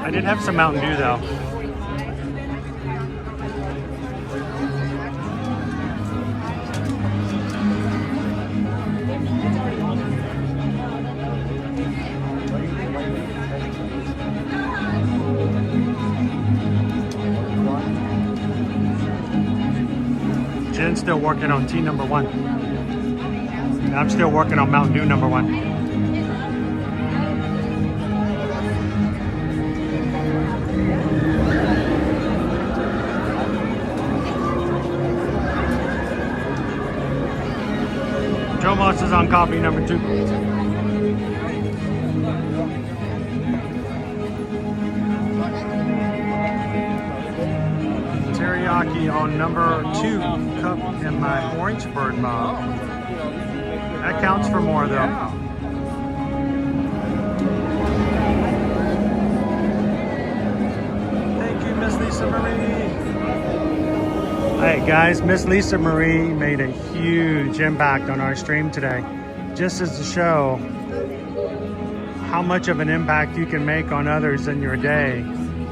I did have some Mountain Dew though. Ben's still working on tea number 1. And I'm still working on Mountain Dew number 1. Joe Moss is on coffee number 2. Teriyaki on number 2 cup in my Orangeburg mug. That counts for more though. Thank you, Miss Lisa Marie. Hey guys, Miss Lisa Marie made a huge impact on our stream today. Just as to show how much of an impact you can make on others in your day.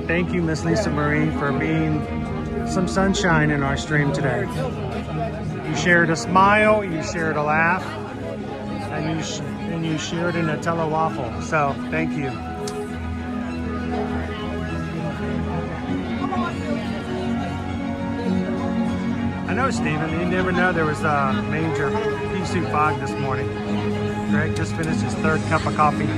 Thank you, Miss Lisa Marie, for being some sunshine in our stream today. You shared a smile, you shared a laugh, and you shared a Nutella waffle. So thank you. I know, Stephen, you never know there was a major pea soup fog this morning. Greg just finished his 3rd cup of coffee.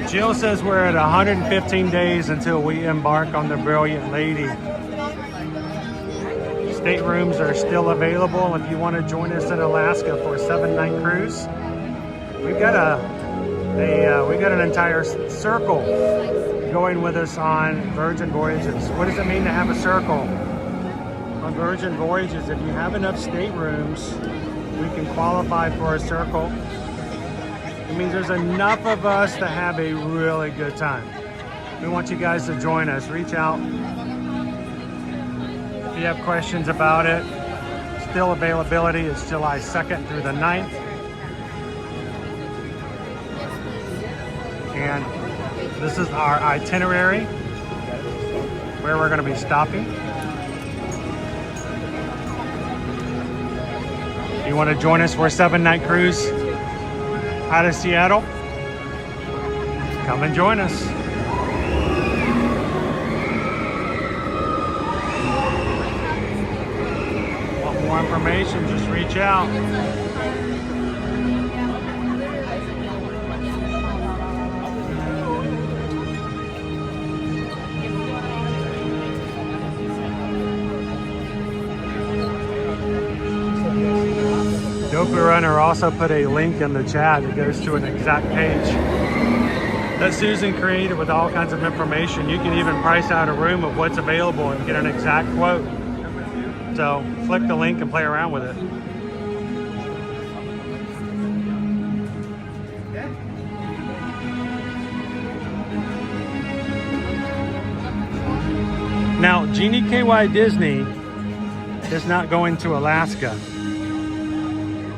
Jill says we're at 115 days until we embark on the Brilliant Lady. Staterooms are still available if you want to join us in Alaska for a 7-night cruise. We've got an entire circle going with us on Virgin Voyages. What does it mean to have a circle on Virgin Voyages? If you have enough staterooms, we can qualify for a circle. It means there's enough of us to have a really good time. We want you guys to join us. Reach out if you have questions about it. Still availability is July 2nd through the 9th. And this is our itinerary where we're going to be stopping. You want to join us for a 7-night cruise out of Seattle? Come and join us. Want more information? Just reach out. Dopey Runner also put a link in the chat that goes to an exact page that Susan created with all kinds of information. You can even price out a room of what's available and get an exact quote. So click the link and play around with it. Now, Jeannie KY Disney is not going to Alaska,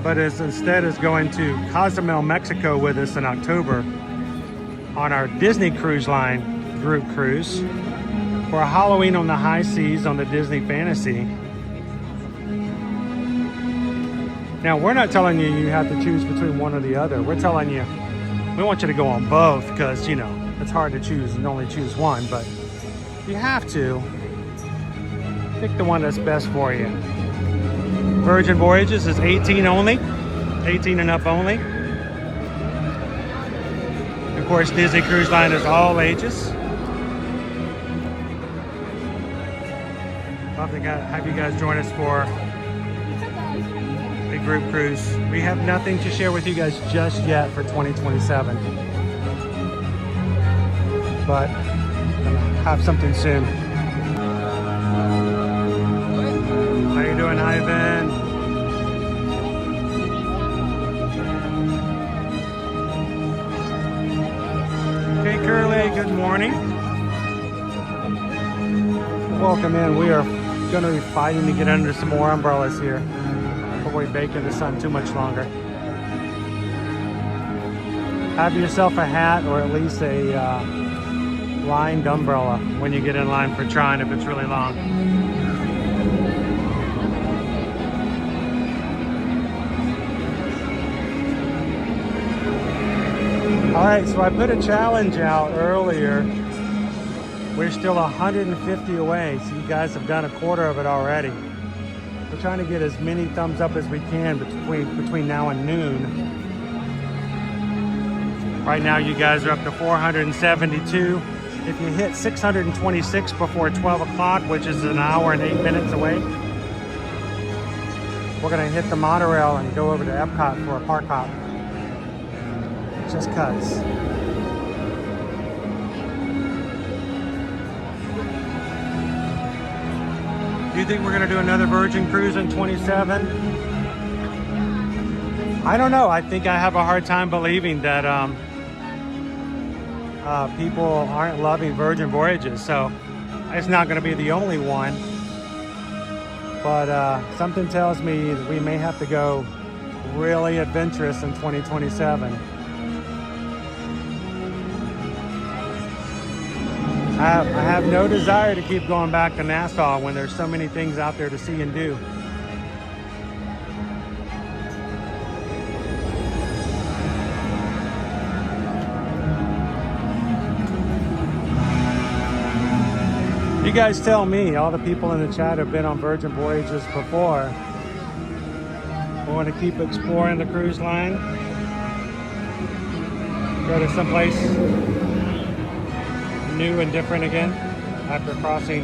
but instead is going to Cozumel, Mexico with us in October on our Disney Cruise Line group cruise for Halloween on the high seas on the Disney Fantasy. Now, we're not telling you you have to choose between one or the other. We're telling you we want you to go on both because, you know, it's hard to choose and only choose one, but if you have to, pick the one that's best for you. Virgin Voyages is 18 only, 18 and up only. Of course, Disney Cruise Line is all ages. I'll have you guys join us for a group cruise. We have nothing to share with you guys just yet for 2027, but I'm gonna have something soon. How you doing, Ivan? Okay, Curly, good morning. Welcome in. We are going to be fighting to get under some more umbrellas here before we bake in the sun too much longer. Have yourself a hat or at least a lined umbrella when you get in line for Trine if it's really long. All right, so I put a challenge out earlier. We're still 150 away, so you guys have done a quarter of it already. We're trying to get as many thumbs up as we can between now and noon. Right now, you guys are up to 472. If you hit 626 before 12 o'clock, which is an hour and 8 minutes away, we're gonna hit the monorail and go over to Epcot for a park hop. Just cuts. Do you think we're gonna do another Virgin Cruise in 27? I don't know. I think I have a hard time believing that people aren't loving Virgin Voyages, so it's not gonna be the only one. But something tells me that we may have to go really adventurous in 2027. I have no desire to keep going back to Nassau when there's so many things out there to see and do. You guys tell me, all the people in the chat have been on Virgin Voyages before. We want to keep exploring the cruise line. Go to someplace new and different again after crossing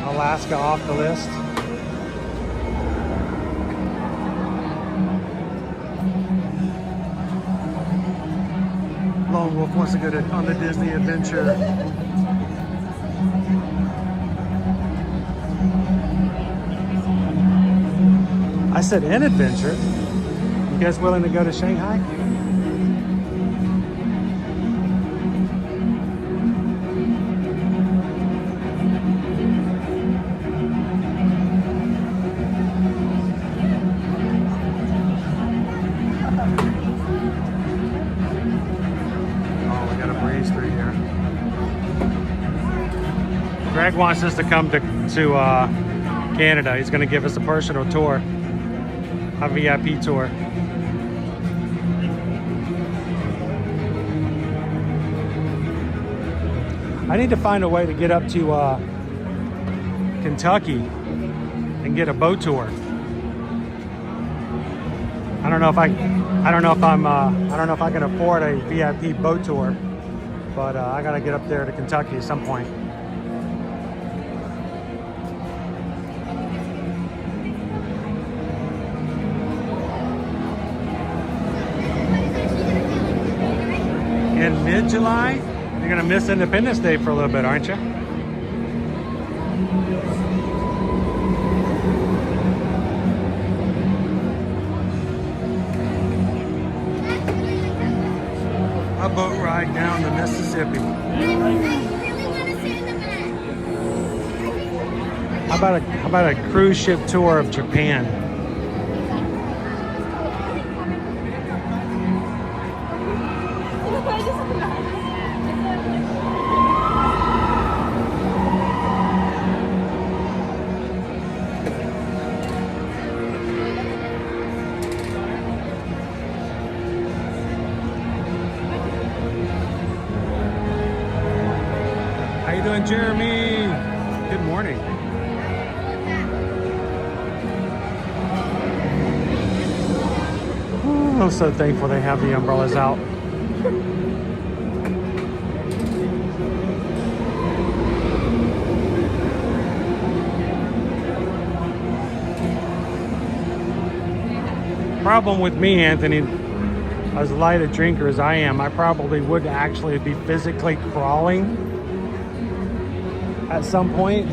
Alaska off the list. Lone Wolf wants to go on the Disney adventure. I said an adventure. You guys willing to go to Shanghai? Greg wants us to come to Canada. He's going to give us a personal tour, a VIP tour. I need to find a way to get up to Kentucky and get a boat tour. I don't know if I can afford a VIP boat tour, but I got to get up there to Kentucky at some point. In mid-July, you're gonna miss Independence Day for a little bit, aren't you? A boat ride down the Mississippi. How about a cruise ship tour of Japan? How you doing, Jeremy? Good morning. Oh, I'm so thankful they have the umbrellas out. Problem with me, Anthony, as light a drinker as I am, I probably would actually be physically crawling at some point.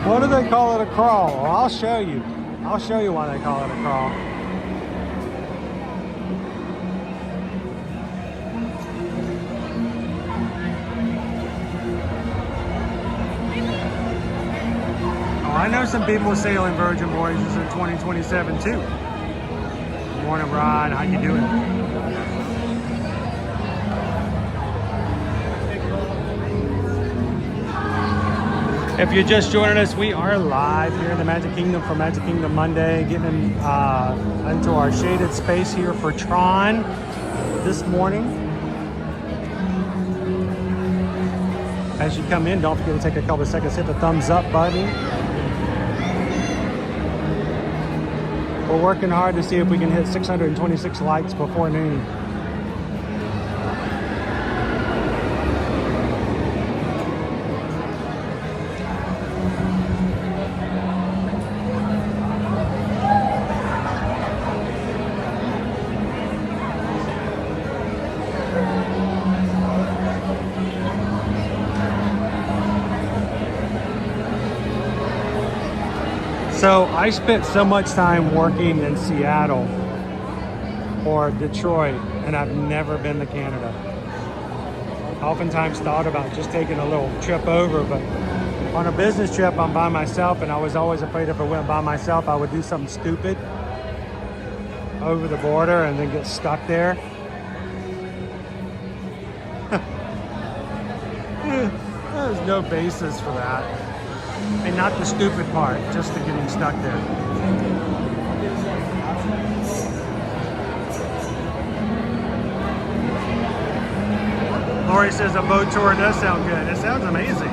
What do they call it, a crawl? Well, I'll show you. I'll show you why they call it a crawl. I know some people sailing Virgin Voyages in 2027 too. Morning, Rod. How you doing? If you're just joining us, we are live here in the Magic Kingdom for Magic Kingdom Monday, getting into our shaded space here for Tron this morning. As you come in, don't forget to take a couple of seconds, hit the thumbs up button. We're working hard to see if we can hit 626 likes before noon. So I spent so much time working in Seattle or Detroit, and I've never been to Canada. Oftentimes thought about just taking a little trip over, but on a business trip, I'm by myself, and I was always afraid if I went by myself, I would do something stupid over the border and then get stuck there. There's no basis for that. And not the stupid part, just the getting stuck there. Lori says a boat tour does sound good. It sounds amazing.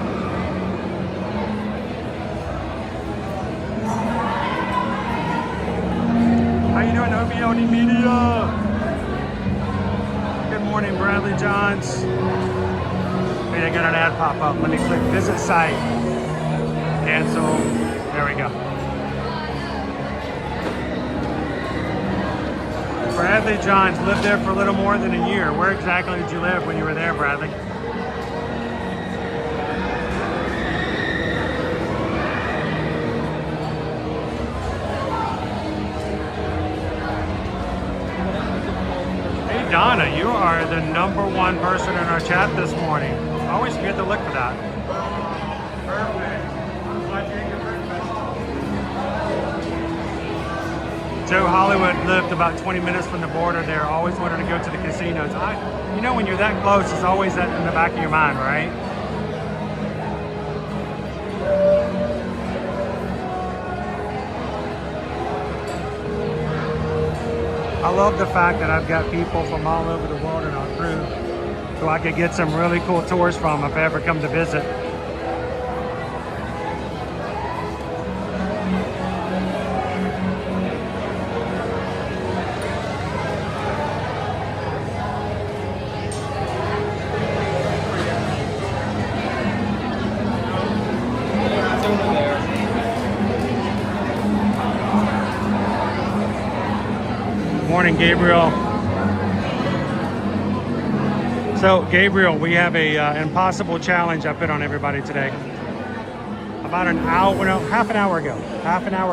How you doing, OBLD Media? Good morning, Bradley Johns. Wait, I got an ad pop up. Let me click visit site. Cancel. There we go. Bradley Johns lived there for a little more than a year. Where exactly did you live when you were there, Bradley? Hey Donna, you are the #1 person in our chat this morning. I always forget to look for that. Joe Hollywood lived about 20 minutes from the border there, always wanted to go to the casinos. You know, when you're that close, it's always that in the back of your mind, right? I love the fact that I've got people from all over the world in our crew who I could get some really cool tours from if I ever come to visit. Morning, Gabriel. So, Gabriel, we have a impossible challenge I put on everybody today. About half an hour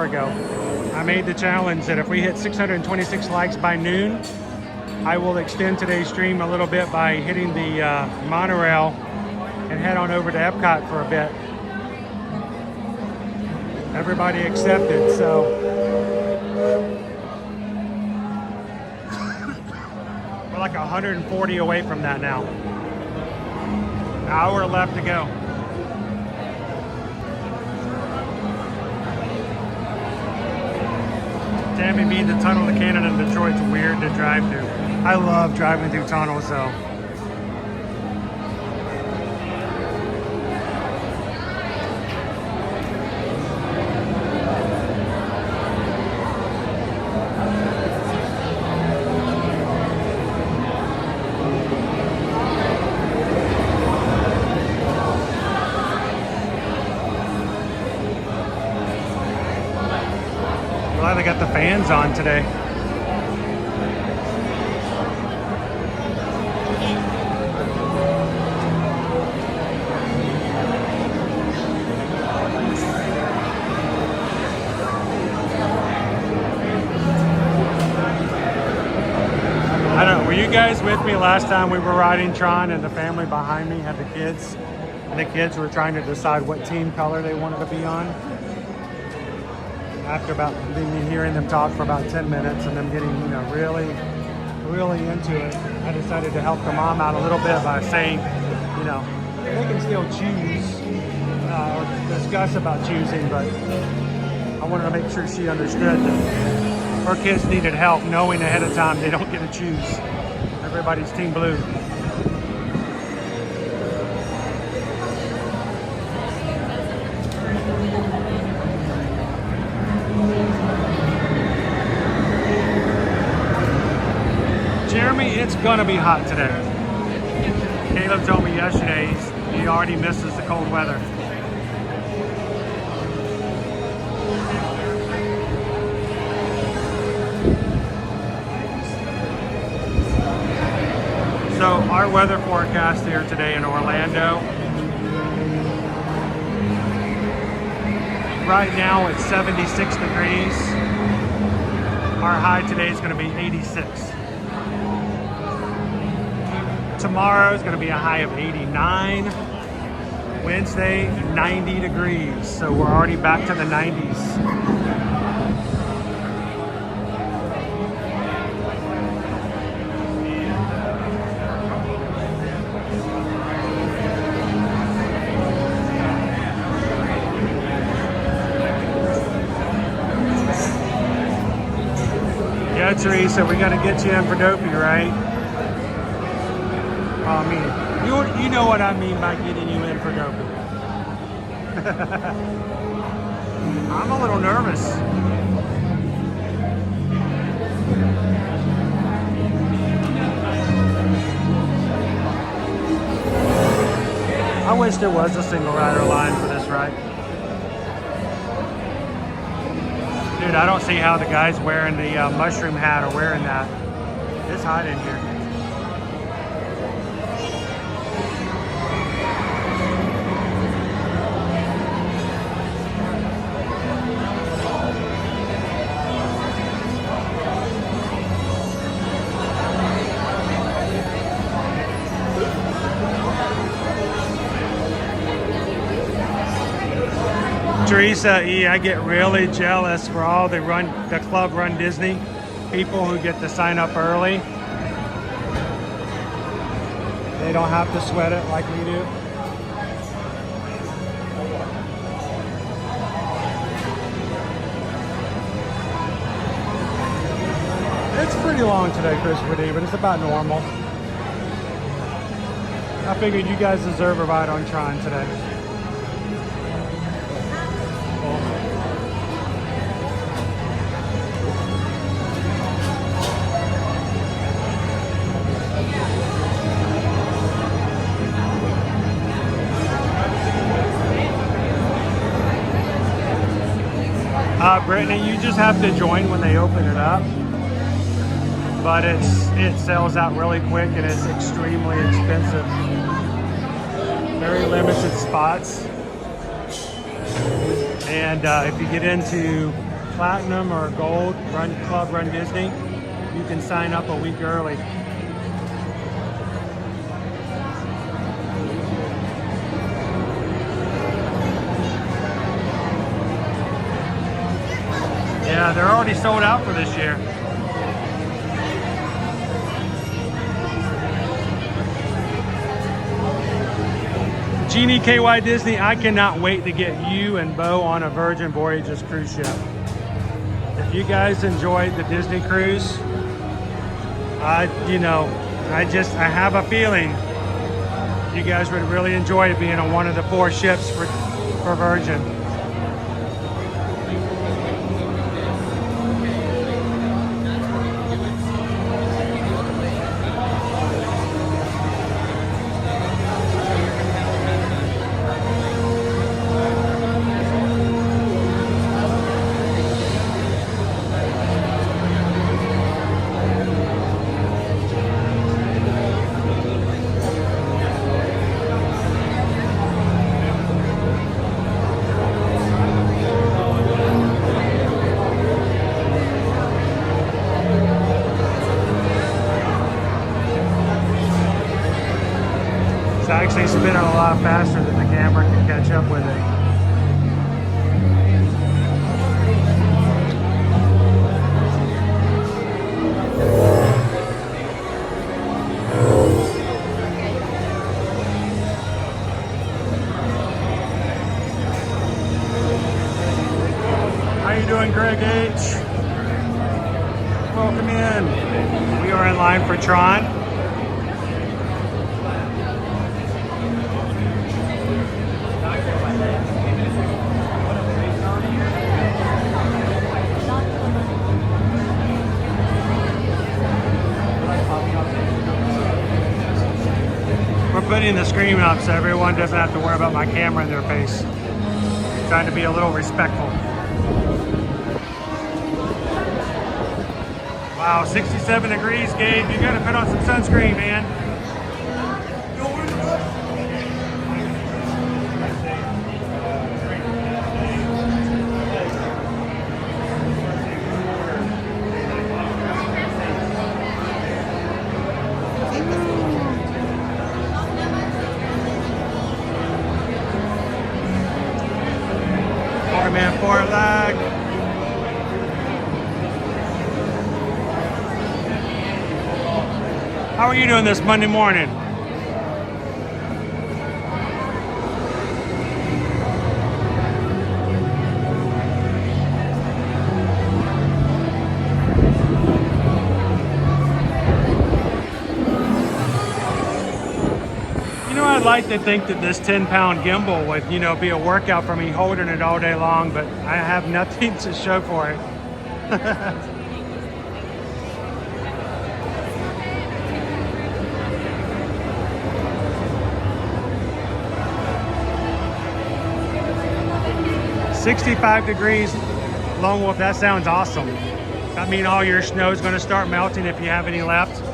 ago, I made the challenge that if we hit 626 likes by noon, I will extend today's stream a little bit by hitting the monorail and head on over to Epcot for a bit. Everybody accepted, so. We're like 140 away from that now. An hour left to go. Tammy B, the tunnel to Canada and Detroit's weird to drive through. I love driving through tunnels though. Glad they got the fans on today. I don't know, were you guys with me last time we were riding Tron and the family behind me had the kids? And the kids were trying to decide what team color they wanted to be on. After about hearing them talk for about 10 minutes and them getting, really into it, I decided to help the mom out a little bit by saying, they can still choose or discuss about choosing, but I wanted to make sure she understood that her kids needed help, knowing ahead of time they don't get to choose. Everybody's Team Blue. Jeremy, it's gonna be hot today. Caleb told me yesterday he already misses the cold weather. So our weather forecast here today in Orlando. Right now it's 76 degrees. Our high today is going to be 86. Tomorrow is going to be a high of 89. Wednesday, 90 degrees. So we're already back to the 90s. Yeah, Teresa, we got to get you in for Dopey, right? I mean, you know what I mean by getting you in for Dopey. I'm a little nervous. I wish there was a single rider line for this ride. Dude, I don't see how the guys wearing the mushroom hat are wearing that. It's hot in here. Teresa E, I get really jealous for all the Club Run Disney people who get to sign up early. They don't have to sweat it like we do. It's pretty long today, Christopher D, but it's about normal. I figured you guys deserve a ride on Tron today. Brittany, you just have to join when they open it up, but it sells out really quick and it's extremely expensive. Very limited spots, and if you get into Platinum or Gold Club Run Disney, you can sign up a week early. Yeah, they're already sold out for this year. Jeannie KY Disney, I cannot wait to get you and Bo on a Virgin Voyages cruise ship. If you guys enjoyed the Disney cruise, I have a feeling you guys would really enjoy being on one of the 4 ships for Virgin. It's actually spinning a lot faster than the camera can catch up with it. welcome in. We are in line for Tron. We're putting the screen up so everyone doesn't have to worry about my camera in their face. Trying to be a little respectful. Wow, 67 degrees, Gabe. You gotta put on some sunscreen, man. Man, forward leg. How are you doing this Monday morning? I'd like to think that this 10-pound gimbal would, be a workout for me holding it all day long, but I have nothing to show for it. 65 degrees, Lone Wolf, that sounds awesome. That means all your snow is going to start melting if you have any left.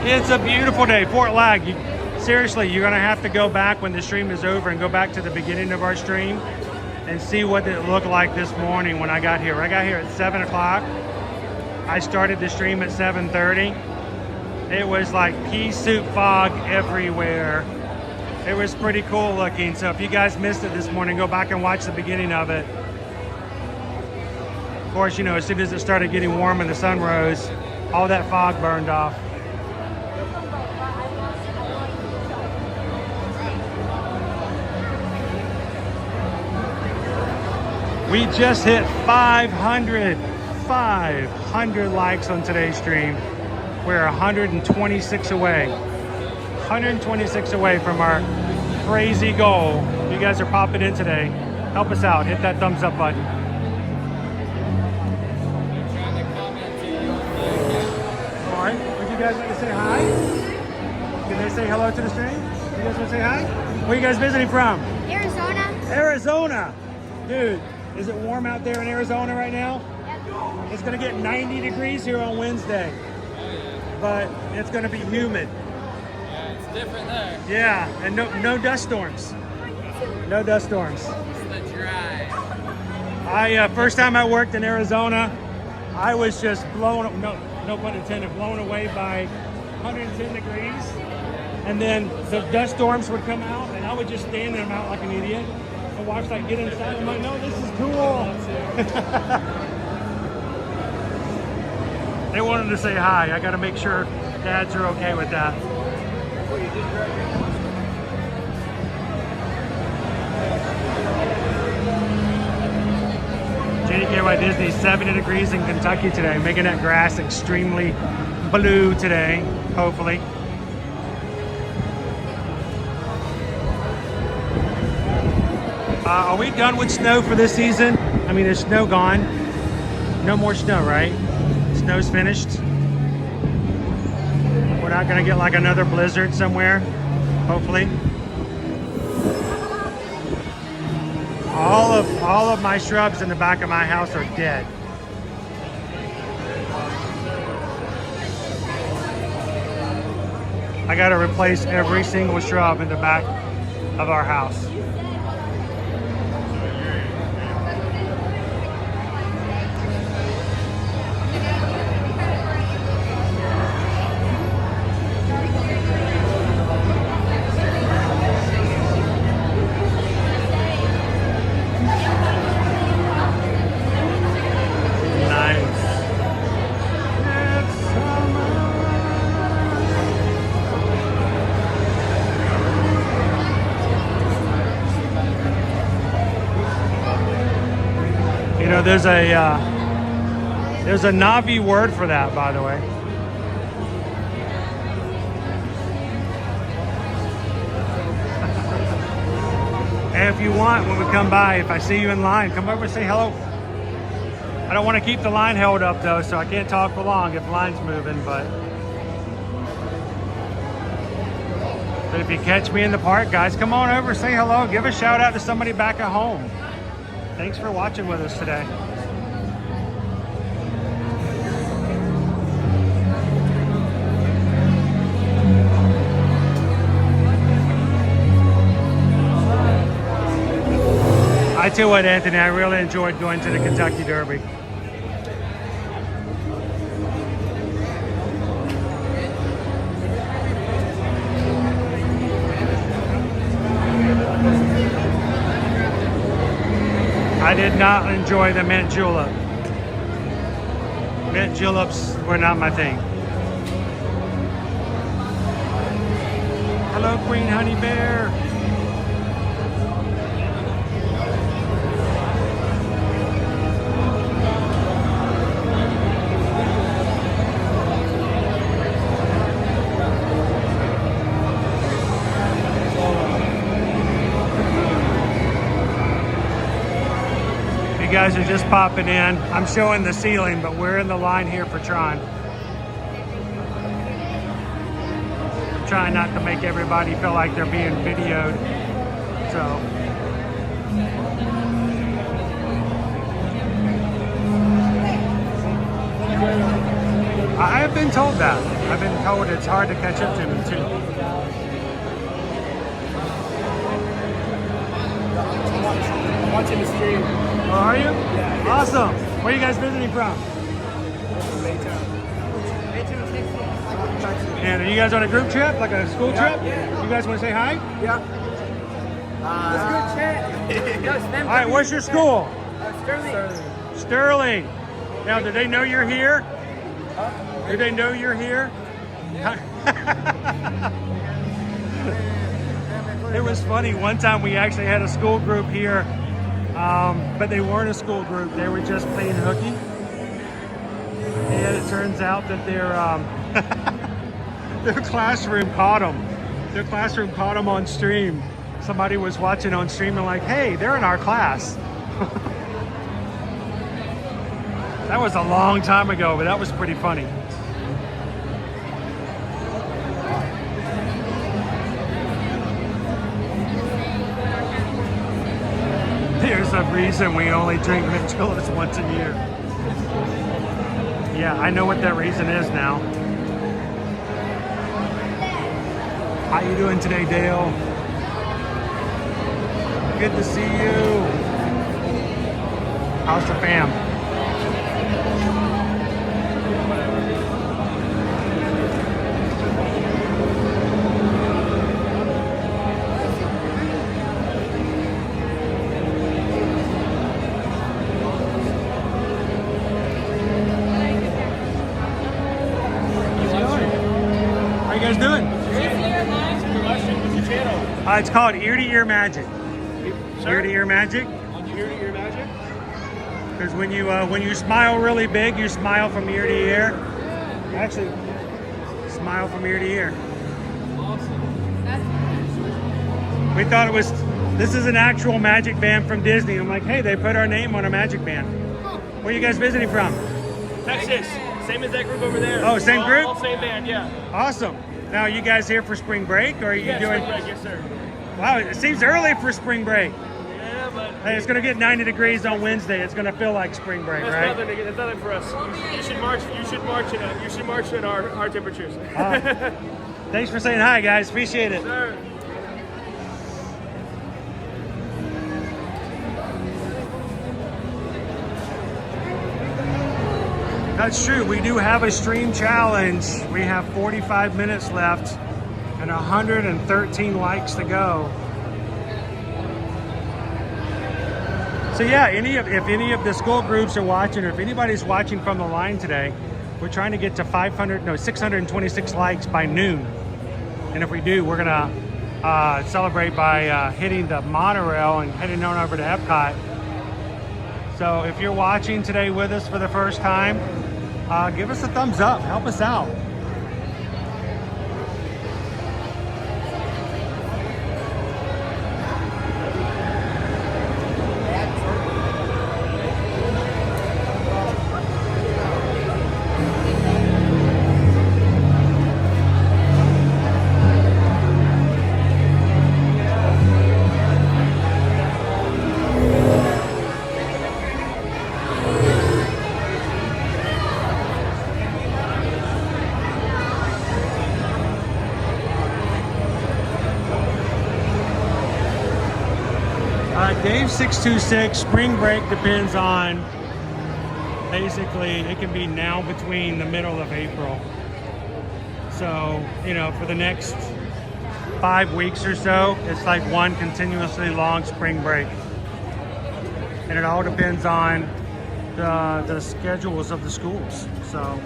It's a beautiful day. Fort Lag, seriously, you're going to have to go back when the stream is over and go back to the beginning of our stream and see what it looked like this morning when I got here. I got here at 7 o'clock. I started the stream at 7:30. It was like pea soup fog everywhere. It was pretty cool looking. So if you guys missed it this morning, go back and watch the beginning of it. Of course, as soon as it started getting warm and the sun rose, all that fog burned off. We just hit 500 likes on today's stream. We're 126 away. 126 away from our crazy goal. You guys are popping in today. Help us out. Hit that thumbs up button. All right. Would you guys like to say hi? Can they say hello to the stream? You guys want to say hi? Where are you guys visiting from? Arizona. Arizona. Dude. Is it warm out there in Arizona right now? Yep. It's going to get 90 degrees here on Wednesday. But it's going to be humid. Yeah, it's different there. Yeah, and no dust storms. No dust storms. It's the dry. First time I worked in Arizona, I was just blown, no pun intended, blown away by 110 degrees. And then the dust storms would come out, and I would just stand in them out like an idiot. And watch that get inside. I'm like, no, this is cool. They wanted to say hi. I got to make sure dads are okay with that. JDKY Disney, 70 degrees in Kentucky today, making that grass extremely blue today, hopefully. Are we done with snow for this season? I mean, is snow gone? No more snow, right? Snow's finished. We're not gonna get like another blizzard somewhere, hopefully. All of my shrubs in the back of my house are dead. I gotta replace every single shrub in the back of our house. know, there's a Navi word for that, by the way. And if you want, when we come by, if I see you in line, come over and say hello. I don't want to keep the line held up though, so I can't talk for long if the line's moving, but if you catch me in the park, guys, come on over, say hello, give a shout out to somebody back at home. Thanks for watching with us today. I tell you what, Anthony, I really enjoyed going to the Kentucky Derby. I did not enjoy the mint julep. Mint juleps were not my thing. Hello, Queen Honey Bear. You guys are just popping in. I'm showing the ceiling, but we're in the line here for Tron. I'm trying not to make everybody feel like they're being videoed. So. I have been told that. I've been told it's hard to catch up to me too. Watching the stream. Oh, are you? Yeah. Awesome. Where are you guys visiting from? And are you guys on a group trip, like a school trip? Yeah. You guys want to say hi? Yeah. Let's go chat. All right, what's your school? Sterling. Sterling. Now, do they know you're here? Do they know you're here? It was funny. One time we actually had a school group here, but they weren't a school group. They were just playing hooky. And it turns out that their classroom caught them. Their classroom caught them on stream. Somebody was watching on stream and like, hey, they're in our class. That was a long time ago, but that was pretty funny. There's a reason we only drink Mitchell's once a year. Yeah, I know what that reason is now. How you doing today, Dale? Good to see you. How's the fam? How you guys doing? It's called Ear to Ear Magic. Ear to Ear Magic. Ear to Ear Magic? Because when you smile really big, you smile from ear to ear. Actually, smile from ear to ear. Awesome. We thought it was, this is an actual magic band from Disney. I'm like, hey, they put our name on a magic band. Where are you guys visiting from? Texas. Same as that group over there. Oh, same group? All same band, yeah. Awesome. Now, are you guys here for spring break, or are you doing? Spring break, yes, sir. Wow, it seems early for spring break. Yeah, but Hey, it's gonna get 90 degrees on Wednesday. It's gonna feel like spring break, that's right? nothing. That's nothing for us. You should march. You should march at our temperatures. Thanks for saying hi, guys. Appreciate it. Sir. That's true. We do have a stream challenge. We have 45 minutes left and 113 likes to go. So yeah, if any of the school groups are watching, or if anybody's watching from the line today, we're trying to get to 626 likes by noon. And if we do, we're gonna celebrate by hitting the monorail and heading on over to Epcot. So if you're watching today with us for the first time, give us a thumbs up, help us out. Dave 626, spring break depends on, basically, it can be now between the middle of April. So, you know, for the next 5 weeks or so, it's like one continuously long spring break. And it all depends on the schedules of the schools. So.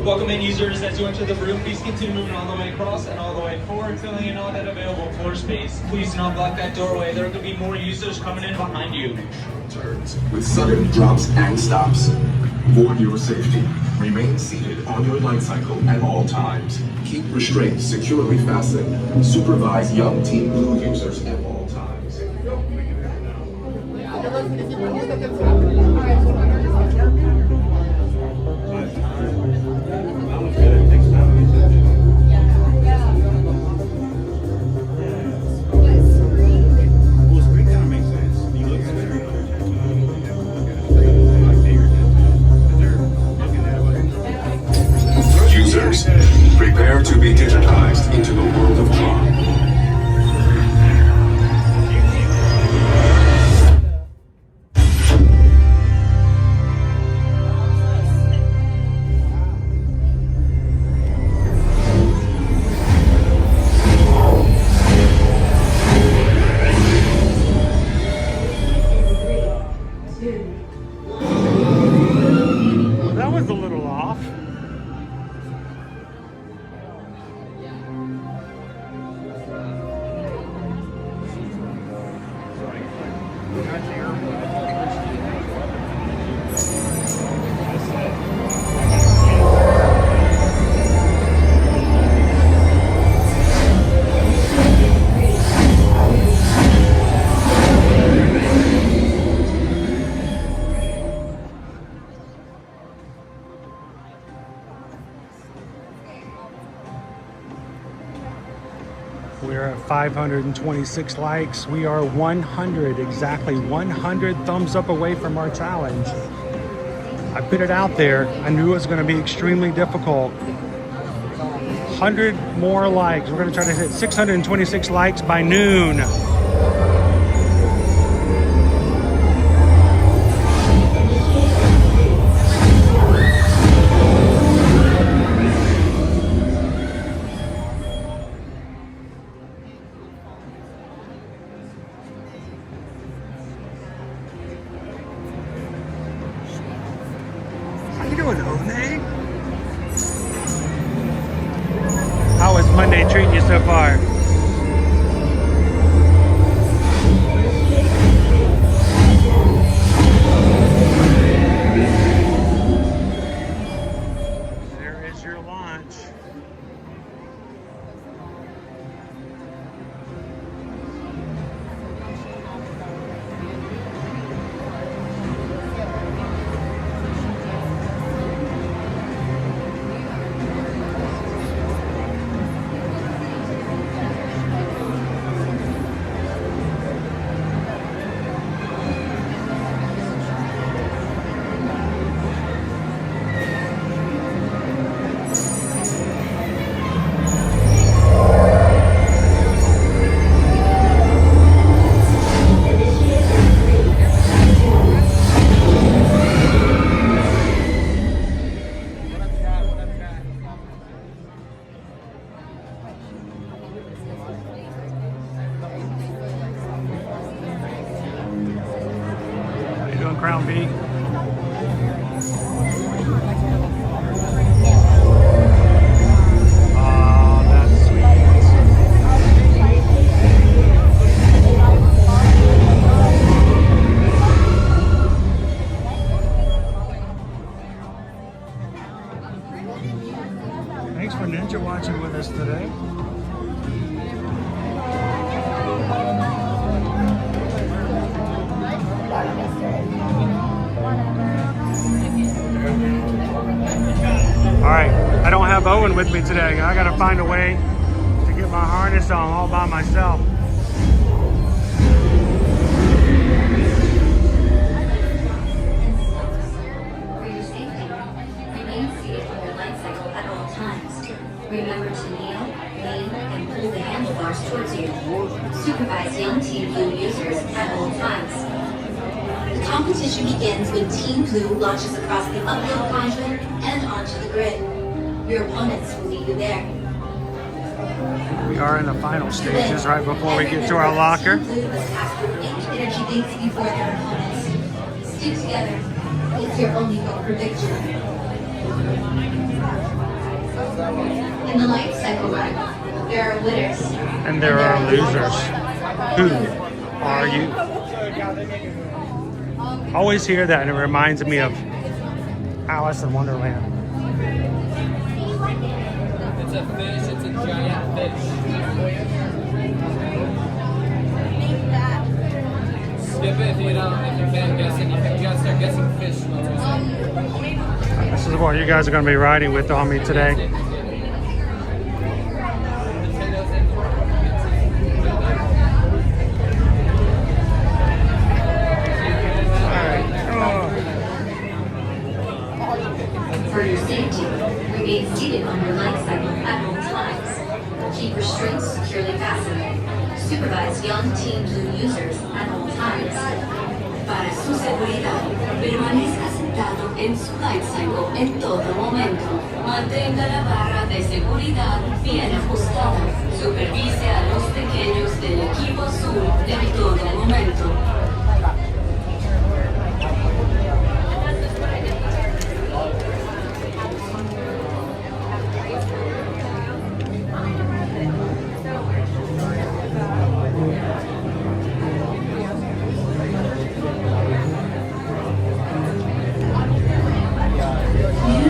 Welcome in users as you enter the room. Please continue moving all the way across and all the way forward, filling in all that available floor space. Please do not block that doorway. There could be more users coming in behind you. Turns with sudden drops and stops. For your safety, remain seated on your light cycle at all times. Keep restraints securely fastened. Supervise young Team Blue users at all times. Users, prepare to be digitized into the world of Tron. That was a little off. We're at 526 likes. We are 100, exactly 100 thumbs up away from our challenge. I put it out there. I knew it was going to be extremely difficult. 100 more likes. We're going to try to hit 626 likes by noon. How you doing, Jose? How is Monday treating you so far? There is your launch. Crown V. Oh, that's sweet. Thanks for ninja watching with us today. All right, I don't have Owen with me today. I gotta find a way to get my harness on all by myself. For your safety, remain seated on your light cycle at all times. Remember to kneel, lean, and pull the handlebars towards you. Supervise young Team Blue users at all times. The competition begins when Team Blue launches across the uphill quadrant and onto the grid. Your opponents will meet you there. We are in the final stages right before we get to our locker. Team Blue must pass through 8 energy gates before their opponents. Stick together. It's your only hope for victory. In the light cycle run, there are winners. And there are losers. Who are you? Always hear that and it reminds me of Alice in Wonderland. It's a fish, it's a giant fish. Skip it if you can't guess it. You can start guessing fish. This is what you guys are going to be riding with on me today. For your safety, remain seated on your light cycle at all times. Keep restraints securely fastened. Supervise young Team Blue users at all times. Para su seguridad, permanezca sentado en su light cycle en todo momento. Mantenga la barra de seguridad bien ajustada. Supervise a los pequeños del equipo azul en todo momento.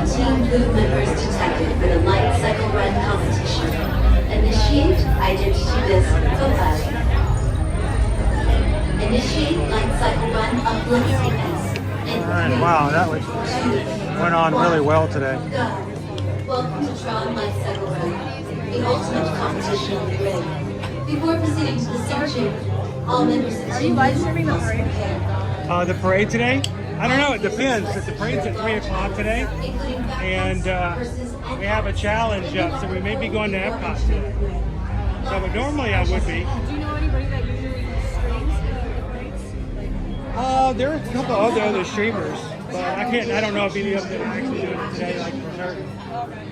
Team Blue members detected for the light cycle run competition. Initiate identity disk profiling. Initiate light cycle run upload sequence. Alright, wow, that went on really well today. Welcome to Tron Light Cycle Run, the ultimate competition on the grid. Before proceeding to the section, all members of Team Blue must prepare. The parade today? I don't know, it depends. The parade's at 3 o'clock today, and we have a challenge up, so we may be going to Epcot today. So, but normally I would be. Do you know anybody that usually streams the parades? There are a couple other streamers, but I don't know if any of them are actually doing it today, like for certain.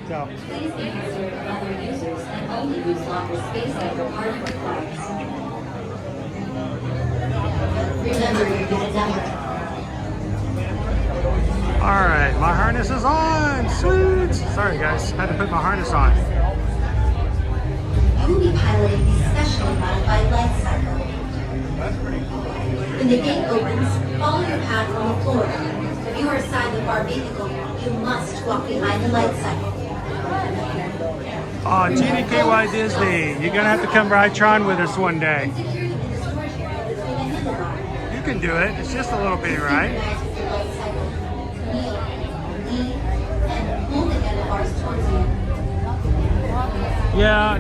So. Please be considerate of other users and only use locker space that your partner requires. Remember your good number. All right, my harness is on. Sweet. Sorry, guys, had to put my harness on. You will be piloting a specially modified light cycle. When the gate opens, follow your path on the floor. If you are assigned the bar vehicle, you must walk behind the light cycle. Oh, GDKY Disney, you're gonna have to come ride Tron with us one day. You can do it. It's just a little bitty ride. Yeah,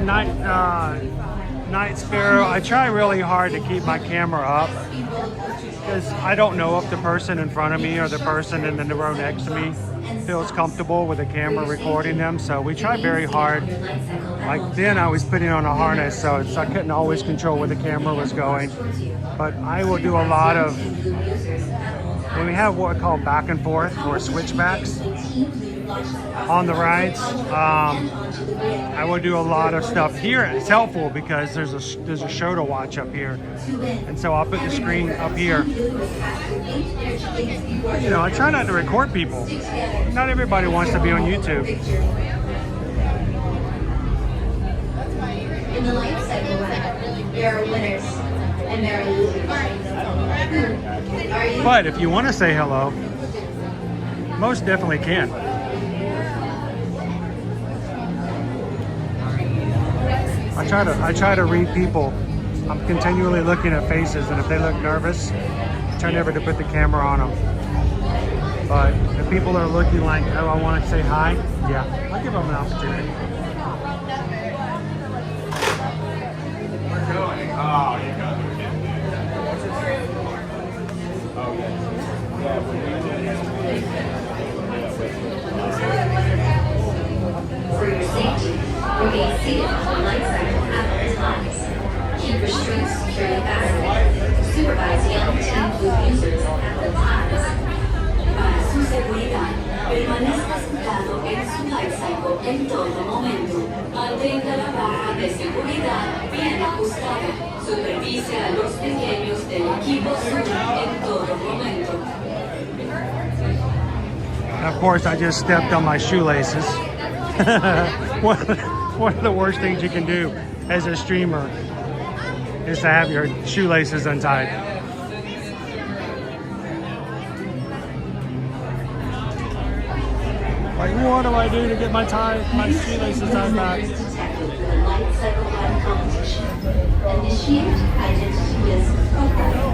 Night Sparrow. I try really hard to keep my camera up because I don't know if the person in front of me or the person in the row next to me feels comfortable with the camera recording them. So we try very hard. Like then I was putting on a harness, so I couldn't always control where the camera was going. But I will do a lot of, when we have what we call back and forth or switchbacks, on the rides. I will do a lot of stuff here. It's helpful because there's a show to watch up here, and so I'll put the screen up here. You know, I try not to record people. Not everybody wants to be on YouTube. In the life cycle round, there are winners and there are losers. Are you? But if you want to say hello, most definitely can. I try to read people. I'm continually looking at faces, and if they look nervous, I try never to put the camera on them. But if people are looking like, oh, I want to say hi, yeah, I'll give them an opportunity. Oh, you got it. Oh, yeah. For your safety, remain seated on the light cycle at all times. Keep restraints securely fastened. Supervise young team blue users at all times. Para su seguridad, permanezca sentado en su light cycle en todo momento. Mantenga la barra de seguridad bien ajustada. Supervise a los pequeños del equipo suyo en todo momento. And of course, I just stepped on my shoelaces. One of the worst things you can do as a streamer is to have your shoelaces untied. Like, what do I do to get my shoelaces tied back? Initiate identity risk profile.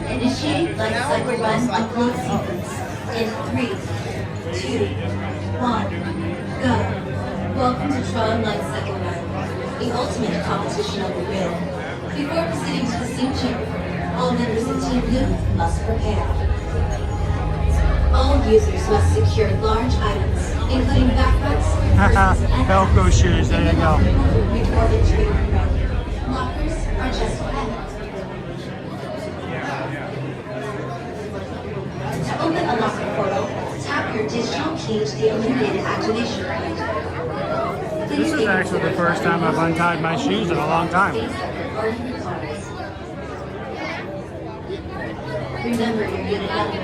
Initiate life cycle run upload sequence in 3, 2, 1, go. Welcome to Tron Life Cycle Run, the ultimate competition of the grid. Before proceeding to the scene chamber, all members of Team Blue must prepare. All users must secure large items, including backpacks, purses, and Velcro shoes, there you go. before entering the run. Lockers are just ahead. To open a locker portal, tap your digital key to the illuminated activation point. This is actually the first time I've untied my shoes in a long time. Remember your unit number.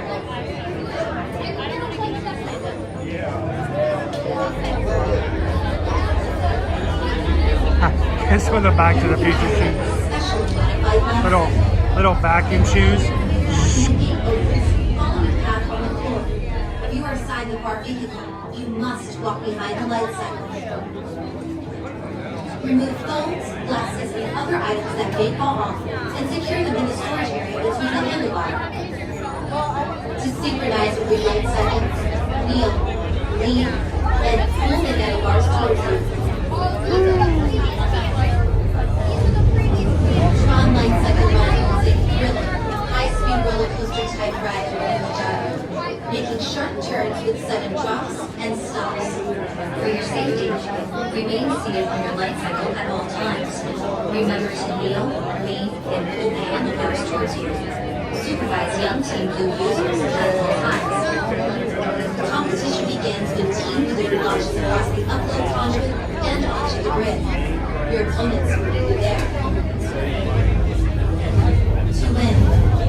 This was the Back to the Future shoes. Little vacuum shoes. If you are assigned the bar vehicle, you must walk behind the light cycle. Remove phones, glasses, and other items that may fall off, and secure them in the storage area between the handlebar. To synchronize with your light cycle, kneel, lean, and pull the handlebars towards you. Tron Light Cycle Run is a thrilling, high-speed roller coaster type ride through the gyro, making sharp turns with sudden drops and stops. For your safety, remain seated on your light cycle at all times. Remember to kneel, lean, and pull the handlebars towards you. Supervise young Team Blue users at all times. The competition begins when Team Blue launches across the upload conduit and onto the grid. Your opponents will be there. To win,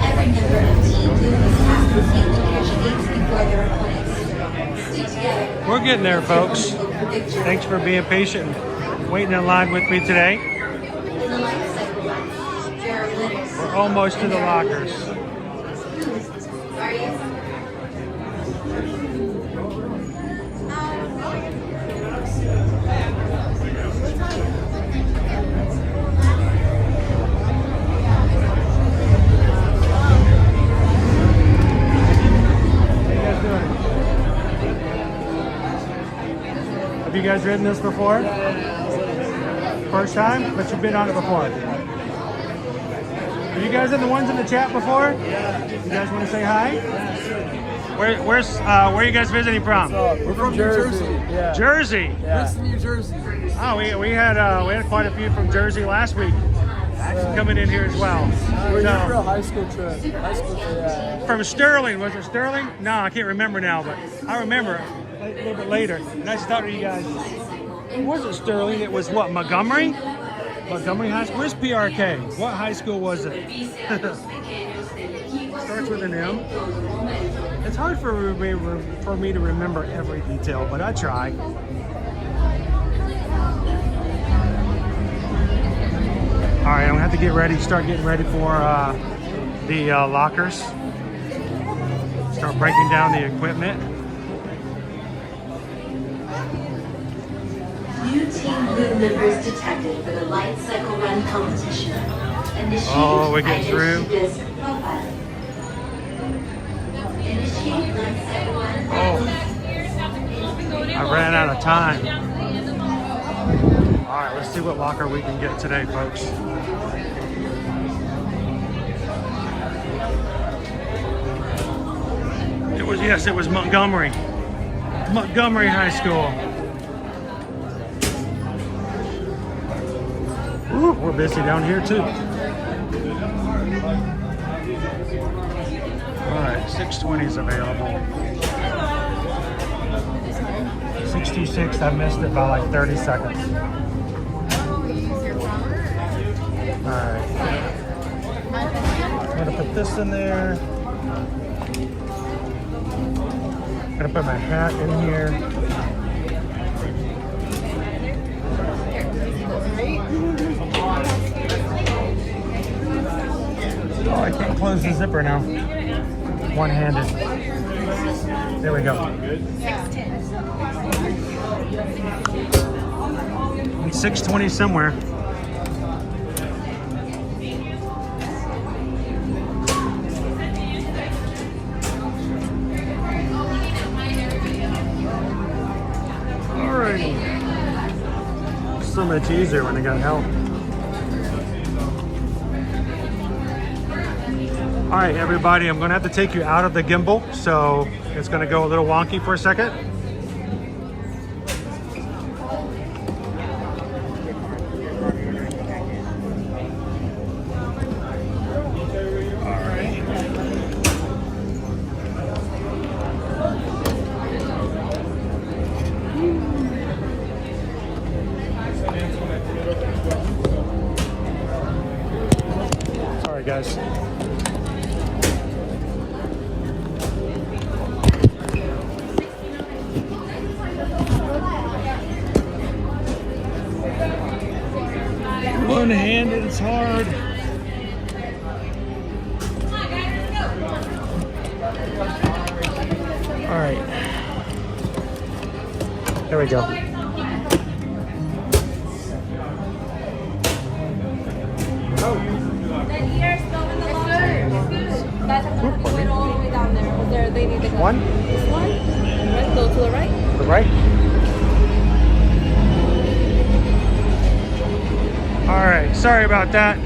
every member of Team Blue must pass the same energy gates before their opponents. Stick together. We're getting there, folks. Thanks for being patient and waiting in line with me today. In the life cycle run, there are winners. We're almost to the lockers. Are you? Have you guys ridden this before? First time? But you've been on it before. Are you guys in the ones in the chat before? You guys want to say hi? Where are you guys visiting from? We're from Jersey. Yeah. Jersey. Yeah. Princeton, New Jersey. Oh, we had quite a few from Jersey last week. coming in here as well. We're So- here for a high school trip. High school trip, yeah. From Sterling, was it Sterling? No, I can't remember now, but I remember a little bit later. Nice to talk to you guys. It wasn't Sterling, it was what, Montgomery? Montgomery High School? Where's PRK? What high school was it? Starts with an M. It's hard for me to remember every detail, but I try. All right, I'm gonna have to get ready, start getting ready for the lockers. Start breaking down the equipment. New team blue members detected for the light cycle run competition. Oh, we get through. Oh, I ran out of time. All right, let's see what locker we can get today, folks. It was Montgomery. Montgomery High School. Ooh, we're busy down here too. All right, 620 is available. 626, I missed it by like 30 seconds. All right. I'm gonna put this in there. I'm gonna put my hat in here. Oh, I can't close the zipper now. One-handed. There we go. It's 620 somewhere. Alrighty. So much easier when I got help. All right, everybody, I'm gonna have to take you out of the gimbal, so it's gonna go a little wonky for a second. All right. Sorry, guys. One-handed, it's hard. All right. There we go. One? This one? Right, go to the right. The right? All right, sorry about that.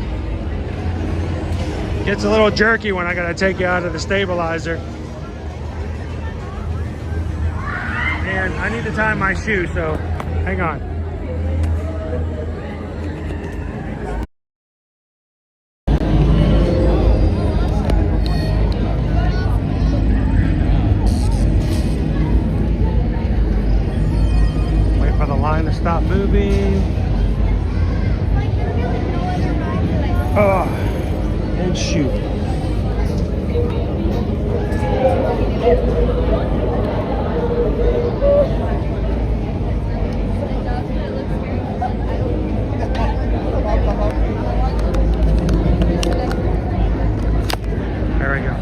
Gets a little jerky when I gotta take you out of the stabilizer. And I need to tie my shoe, so hang on. Wait for the line to stop moving. Oh, and shoot. There we go.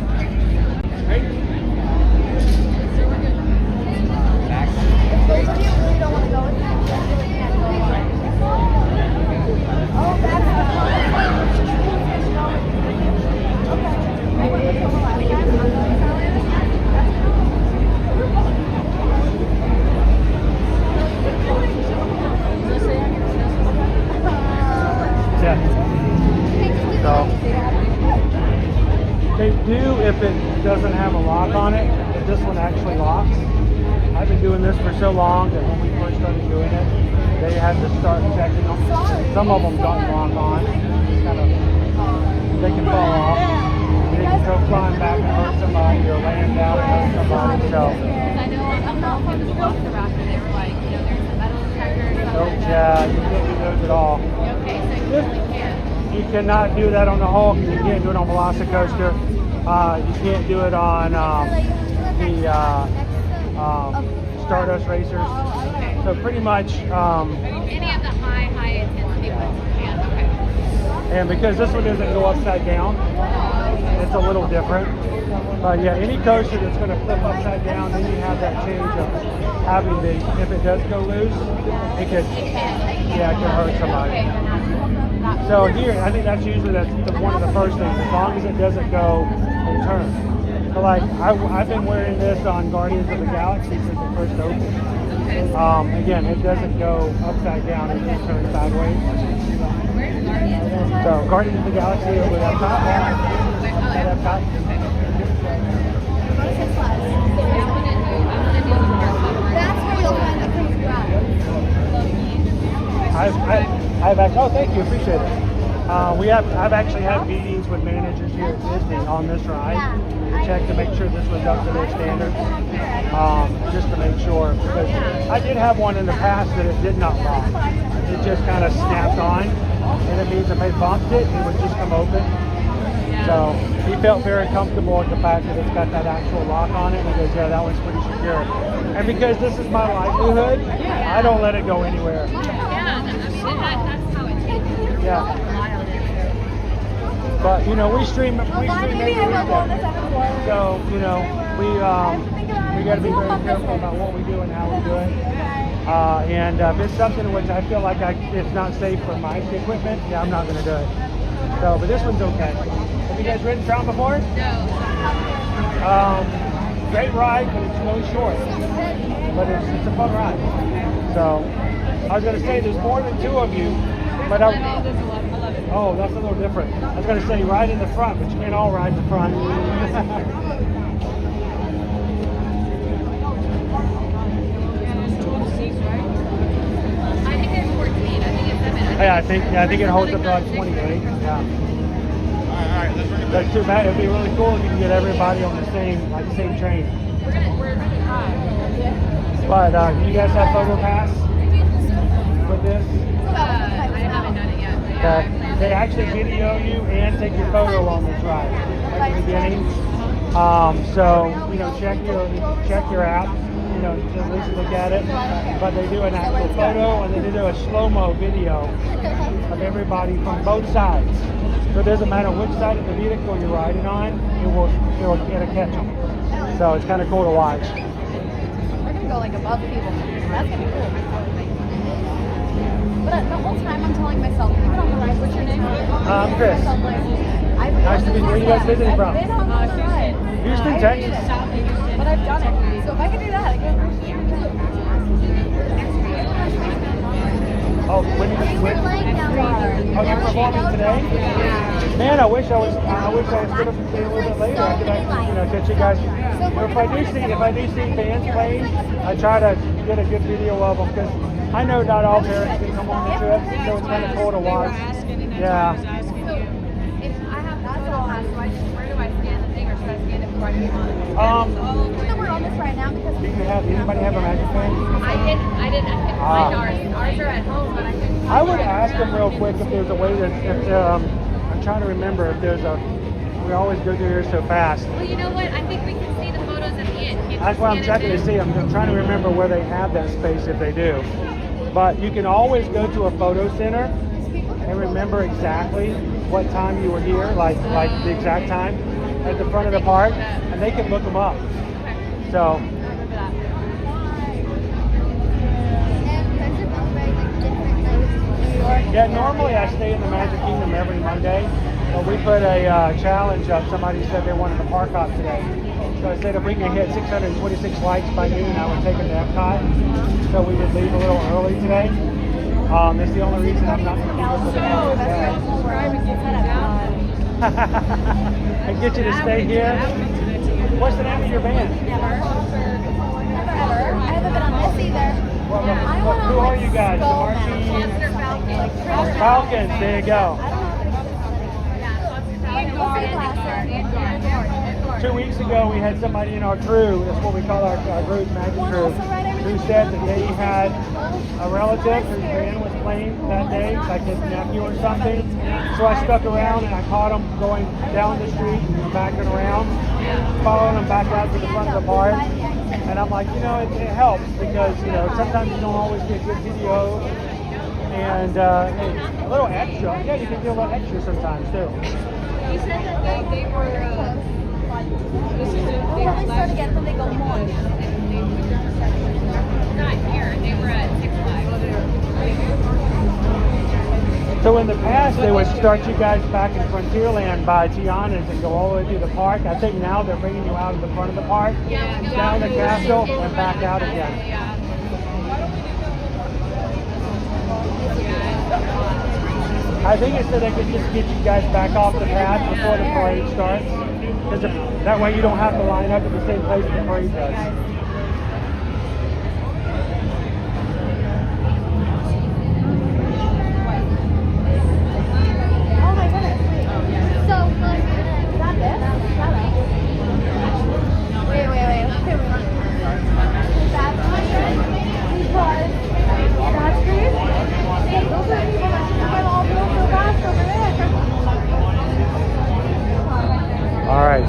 So they do if it doesn't have a lock on it, but this one actually locks. I've been doing this for so long that when we first started doing it, they had to start checking them. Some of them don't lock on. kind of, they can fall off. They can go flying back and hurt somebody or land down and hurt somebody. So. I know I'm not from the rock, and they were like, you know, there's a metal detector. Nope, yeah, you can't do those at all. Okay, so you really can't. You cannot do that on the Hulk. You can't do it on Velocicoaster. You can't do it on the Stardust Racers. So pretty much. Any of the high intensity ones you can. Okay. And because this one doesn't go upside down, it's a little different. But yeah, any coaster that's going to flip upside down, then you have that change of having the, if it does go loose, it could hurt somebody. So here, I think that's usually one of the first things, as long as it doesn't go in turn. So like, I've been wearing this on Guardians of the Galaxy since it first opened. Again, it doesn't go upside down, it just turns sideways. So Guardians of the Galaxy over that top. That top. That's where you'll find the crazy ride. I've actually, oh, thank you, appreciate it. I've actually had meetings with managers here at Disney on this ride to check to make sure this was up to their standards, just to make sure, because I did have one in the past that it did not lock. It just kind of snapped on, and it means if I bumped it, it would just come open. So he felt very comfortable with the fact that it's got that actual lock on it. He goes, yeah, that one's pretty secure. And because this is my livelihood, I don't let it go anywhere. Yeah, I mean, that's how it changes. Yeah. But you know, we stream every weekend. So you know, we got to be very careful about what we do and how we do it. And if it's something which I feel like it's not safe for my equipment, yeah, I'm not going to do it. So, but this one's okay. Have you guys ridden Crown before? No. Great ride, but it's really short. But it's a fun ride. So, I was going to say there's more than two of you, but oh, that's a little different. I was going to say ride in the front, but you can't all ride in the front. Yeah, I think it holds up to like 28. Yeah. Alright, that's too bad. It'd be really cool if you can get everybody on the same train. We're really high. But you guys have photo pass with this? I haven't done it yet. They actually video you and take your photo on this ride at the beginning. So you know, check your app. You know, just at least look at it. But they do an actual photo and then they do a slow-mo video of everybody from both sides. So it doesn't matter which side of the vehicle you're riding on, it'll catch them. So it's kind of cool to watch. We're gonna go like above people. That's gonna be cool. But the whole time I'm telling myself, even on the ride, what's your name? I'm Chris. Nice to meet you. Where are you guys visiting from? I've been on the ride. Houston, Texas. But I've done it. So if I could do that, I could. Oh, when you're performing today? Man, I wish I was going to stay a little bit later. I could actually, catch you guys. Or if I do see bands playing, I try to get a good video of them because I know not all parents can come on the trip, so it's kind of cool to watch. Yeah. If I have that's all I ask, where do I scan the thing, or should I scan it before I get on? We're on this right now because anybody have a Magic Band? I couldn't find ours. Ours are at home, but I couldn't. I would ask them real quick if there's a way that I'm trying to remember if there's we always go through here so fast. Well, you know what? I think we can see the photos at the end. That's why I'm checking to see. I'm trying to remember where they have that space if they do. But you can always go to a photo center and remember exactly what time you were here, like the exact time at the front of the park, and they can look them up. So. Yeah, normally I stay in the Magic Kingdom every Monday, but we put a challenge up. Somebody said they wanted the park hop today. So I said if we can hit 626 likes by noon, I would take them to Epcot. So we would leave a little early today. That's the only reason I'm not going to be able to and get you to stay here. What's the name of your band? Never ever. I haven't been on this either. Who are you guys? The Marching Falcons. There you go. 2 weeks ago, we had somebody in our crew, that's what we call our group, Magic Crew, who said that they had a relative whose band was playing that day, like his nephew or something. So I stuck around and I caught him going down the street and backing around, following him back out to the front of the park. And I'm like, you know, it helps because, you know, sometimes you don't always get good video. And hey, a little extra. Yeah, you can do a little extra sometimes too. He said that they were, they were last year. They go more. Not here. They were at 6 Flags. So in the past, they would start you guys back in Frontierland by Tiana's and go all the way through the park. I think now they're bringing you out of the front of the park, down the castle, and back out again. I think it's so they could just get you guys back off the path before the parade starts. Because that way you don't have to line up at the same place the parade does.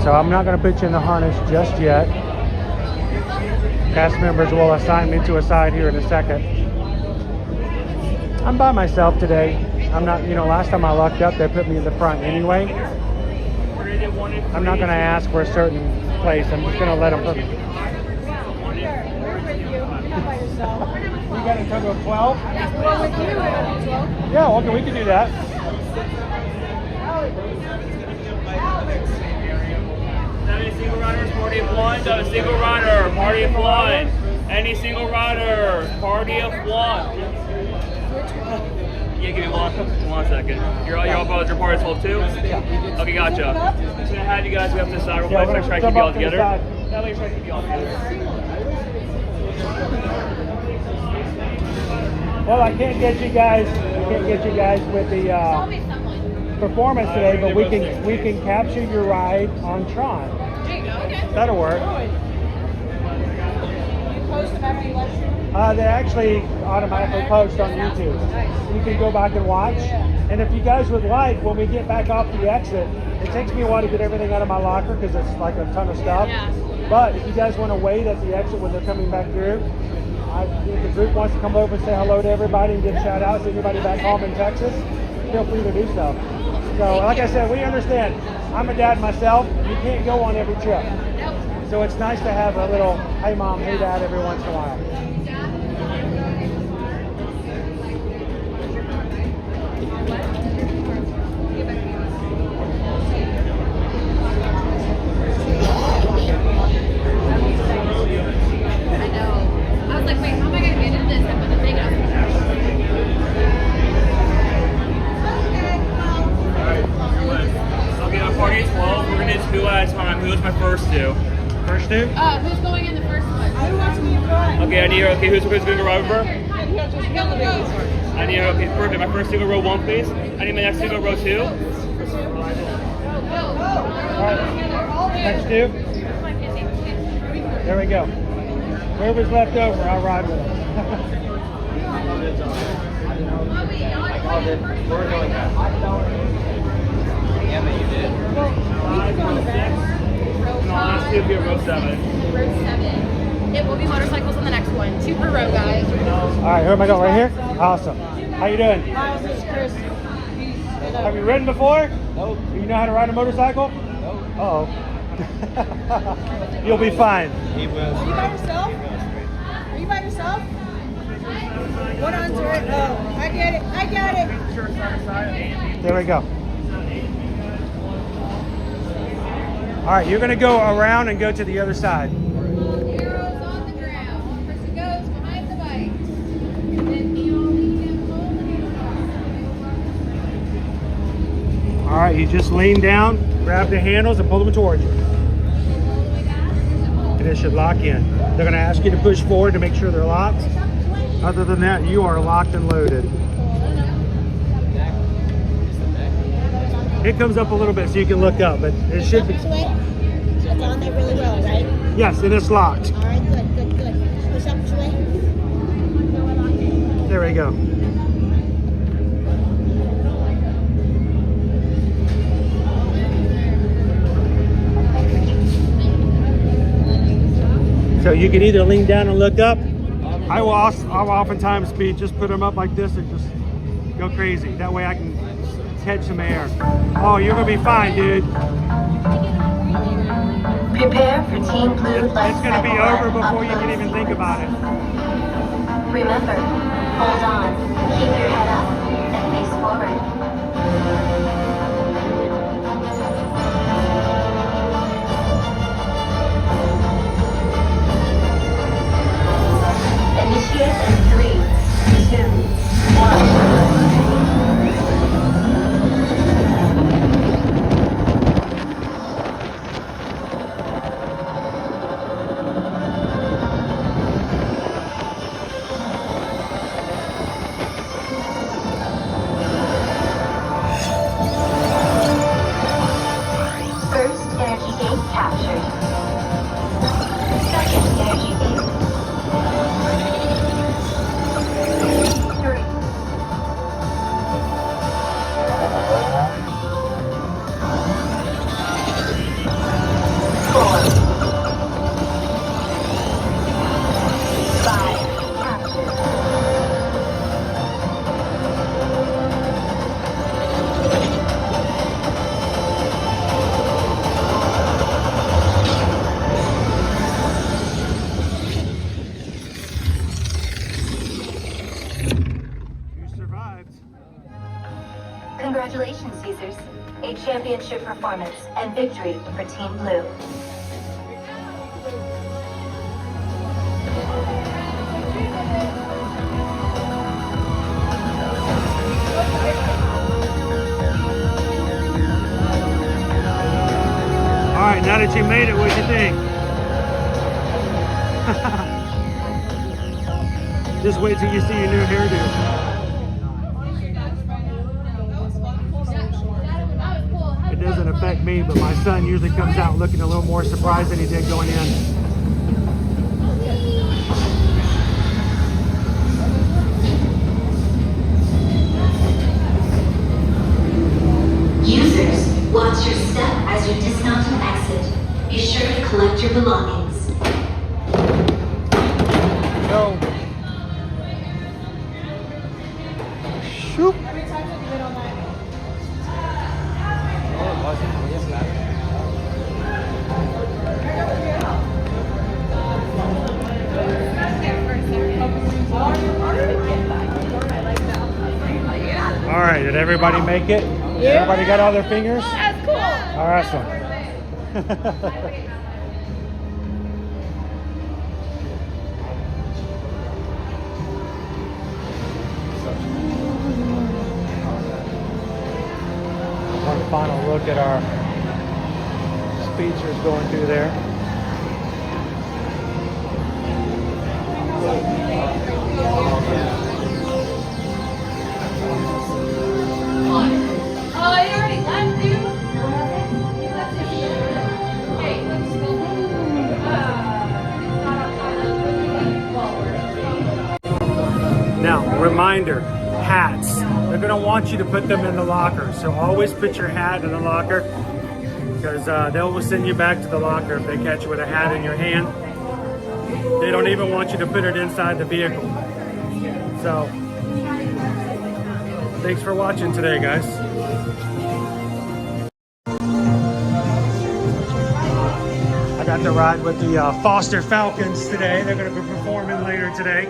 So I'm not going to put you in the harness just yet. Cast members will assign me to a side here in a second. I'm by myself today. I'm not, you know, last time I lucked up, they put me in the front anyway. I'm not going to ask for a certain place. I'm just going to let them put me. You got a total of 12? Yeah, okay, we can do that. Any single runners, party of one. So single runner, party of one. Any single runner, party of one. Yeah, give me one second. You're all brothers, your party is full too? Yeah. Okay, gotcha. I'm just gonna have you guys go up to the side real quick. I'm gonna try to keep you all together. That way, try to keep you all together. Well, I can't get you guys with the performance today, but we can capture your ride on Tron. That'll work. You post them after you let They actually automatically post on YouTube. You can go back and watch. And if you guys would like, when we get back off the exit, it takes me a while to get everything out of my locker because it's like a ton of stuff. But if you guys want to wait at the exit when they're coming back through, if the group wants to come over and say hello to everybody and give shout outs to anybody back home in Texas, feel free to do so. So like I said, we understand. I'm a dad myself. You can't go on every trip. So it's nice to have a little, hey mom, hey dad, every once in a while. I know. I was like, wait, how am I going to get into this? I put the thing up. Okay, our party is 12. We're going to do 2 at a time. Who's my first two? First two? Who's going in the first one? Who wants me to run? Okay, I need her. Okay, who's going to run over? I need her. Okay, perfect. My first single row 1, please. I need my next single row 2. Alright, next two. There we go. Whoever's left over, I'll ride with them. Yeah, but you did. No, last two here, row 7. Row 7. It will be motorcycles on the next one. 2 per row, guys. Alright, who am I going? Right here? Awesome. How you doing? Hi, this is Chris. Have you ridden before? Nope. Do you know how to ride a motorcycle? Nope. Uh-oh. You'll be fine. He will. Are you by yourself? Are you by yourself? What onto it? Oh, I get it. I got it. There we go. All right, you're going to go around and go to the other side. Arrows on the ground. Person goes behind the bike. And then you all lean and pull. All right, you just lean down, grab the handles, and pull them towards you. And it should lock in. They're going to ask you to push forward to make sure they're locked. Other than that, you are locked and loaded. It comes up a little bit so you can look up, but it should be. It's on there really well, right? Yes, and it's locked. All right, good, good, good. Push up, Sway. There we go. So you can either lean down and look up. I'll oftentimes just put them up like this and just go crazy. That way I can catch some air. Oh, you're gonna be fine, dude. Prepare for Team Blue Life It's gonna be Cycle over Run before up you can close. even think about it. Remember, hold on, keep your head up, and face forward. Initiate in 3, 2, 1. First energy gate captured. Second energy gate. 3. 4. 5 captured. Congratulations, users. A championship performance and victory for Team Blue. All right, now that you made it, what do you think? Just wait till you see your new hairdo. It doesn't affect me, but my son usually comes out looking a little more surprised than he did going in. Users, watch your step as you dismount and exit. Be sure to collect your belongings. Go. Shoop. All right, did everybody make it? Yeah. Everybody got all their fingers? That's cool. Awesome. One final look at our speedsters going through there. Oh, you already left, dude? You left it here. Hey, let's go. Now, reminder, hats. They're going to want you to put them in the locker. So always put your hat in the locker because they will send you back to the locker if they catch you with a hat in your hand. They don't even want you to put it inside the vehicle. So, thanks for watching today, guys. I got to ride with the Foster Falcons today. They're going to be performing later today.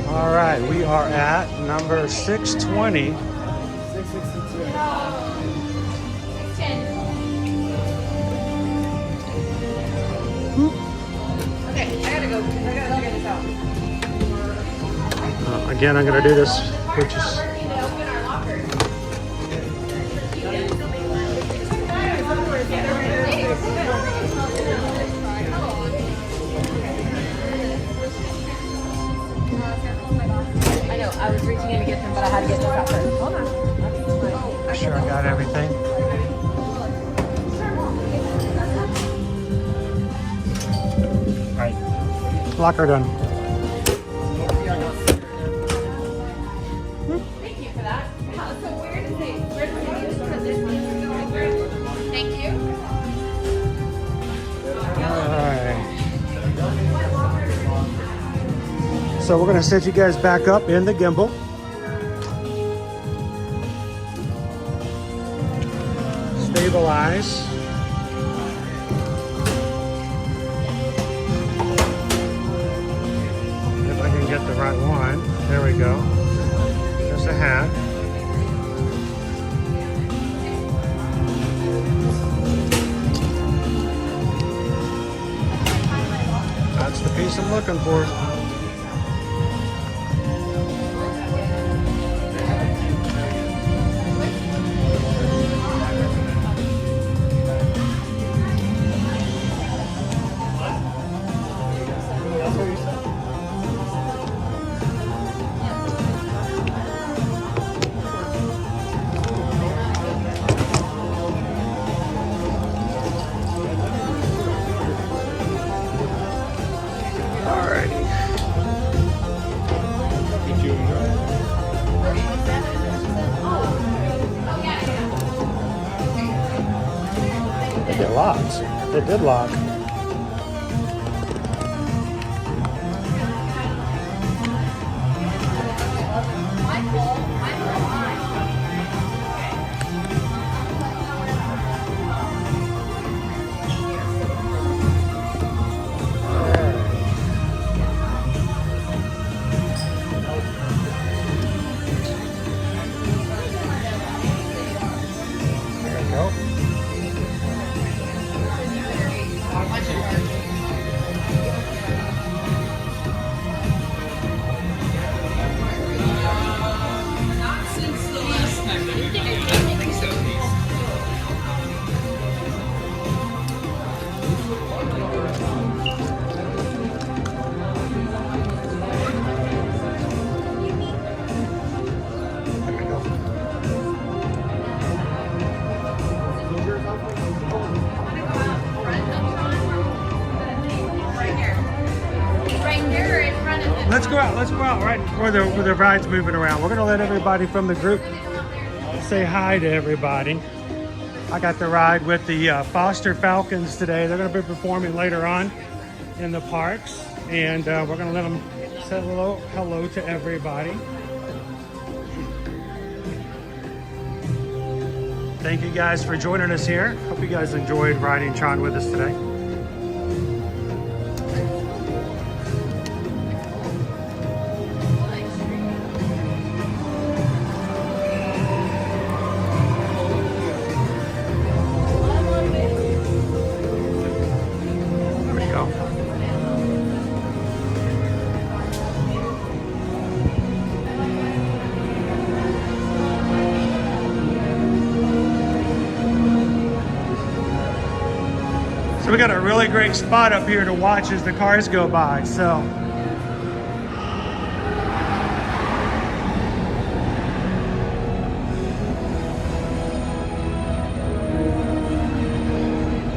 All right, we are at number 620. 662. Okay, I gotta go. I gotta figure this out. Again, I'm going to do this, which is I was reaching in to get them, but I had to get this out first. Hold on. Make sure I got everything. All right, locker done. Thank you for that. So where does it put this piece? Thank you. All right. So we're gonna set you guys back up in the gimbal. Stabilize. If I can get the right one. There we go. There's a hat. That's the piece I'm looking for. It locked. It did lock. Let's go out right where the ride's moving around. We're gonna let everybody from the group say hi to everybody. I got the ride with the Foster Falcons today. They're gonna be performing later on in the parks, and we're gonna let them say hello to everybody. Thank you guys for joining us here. Hope you guys enjoyed riding Tron with us today. We got a really great spot up here to watch as the cars go by, so.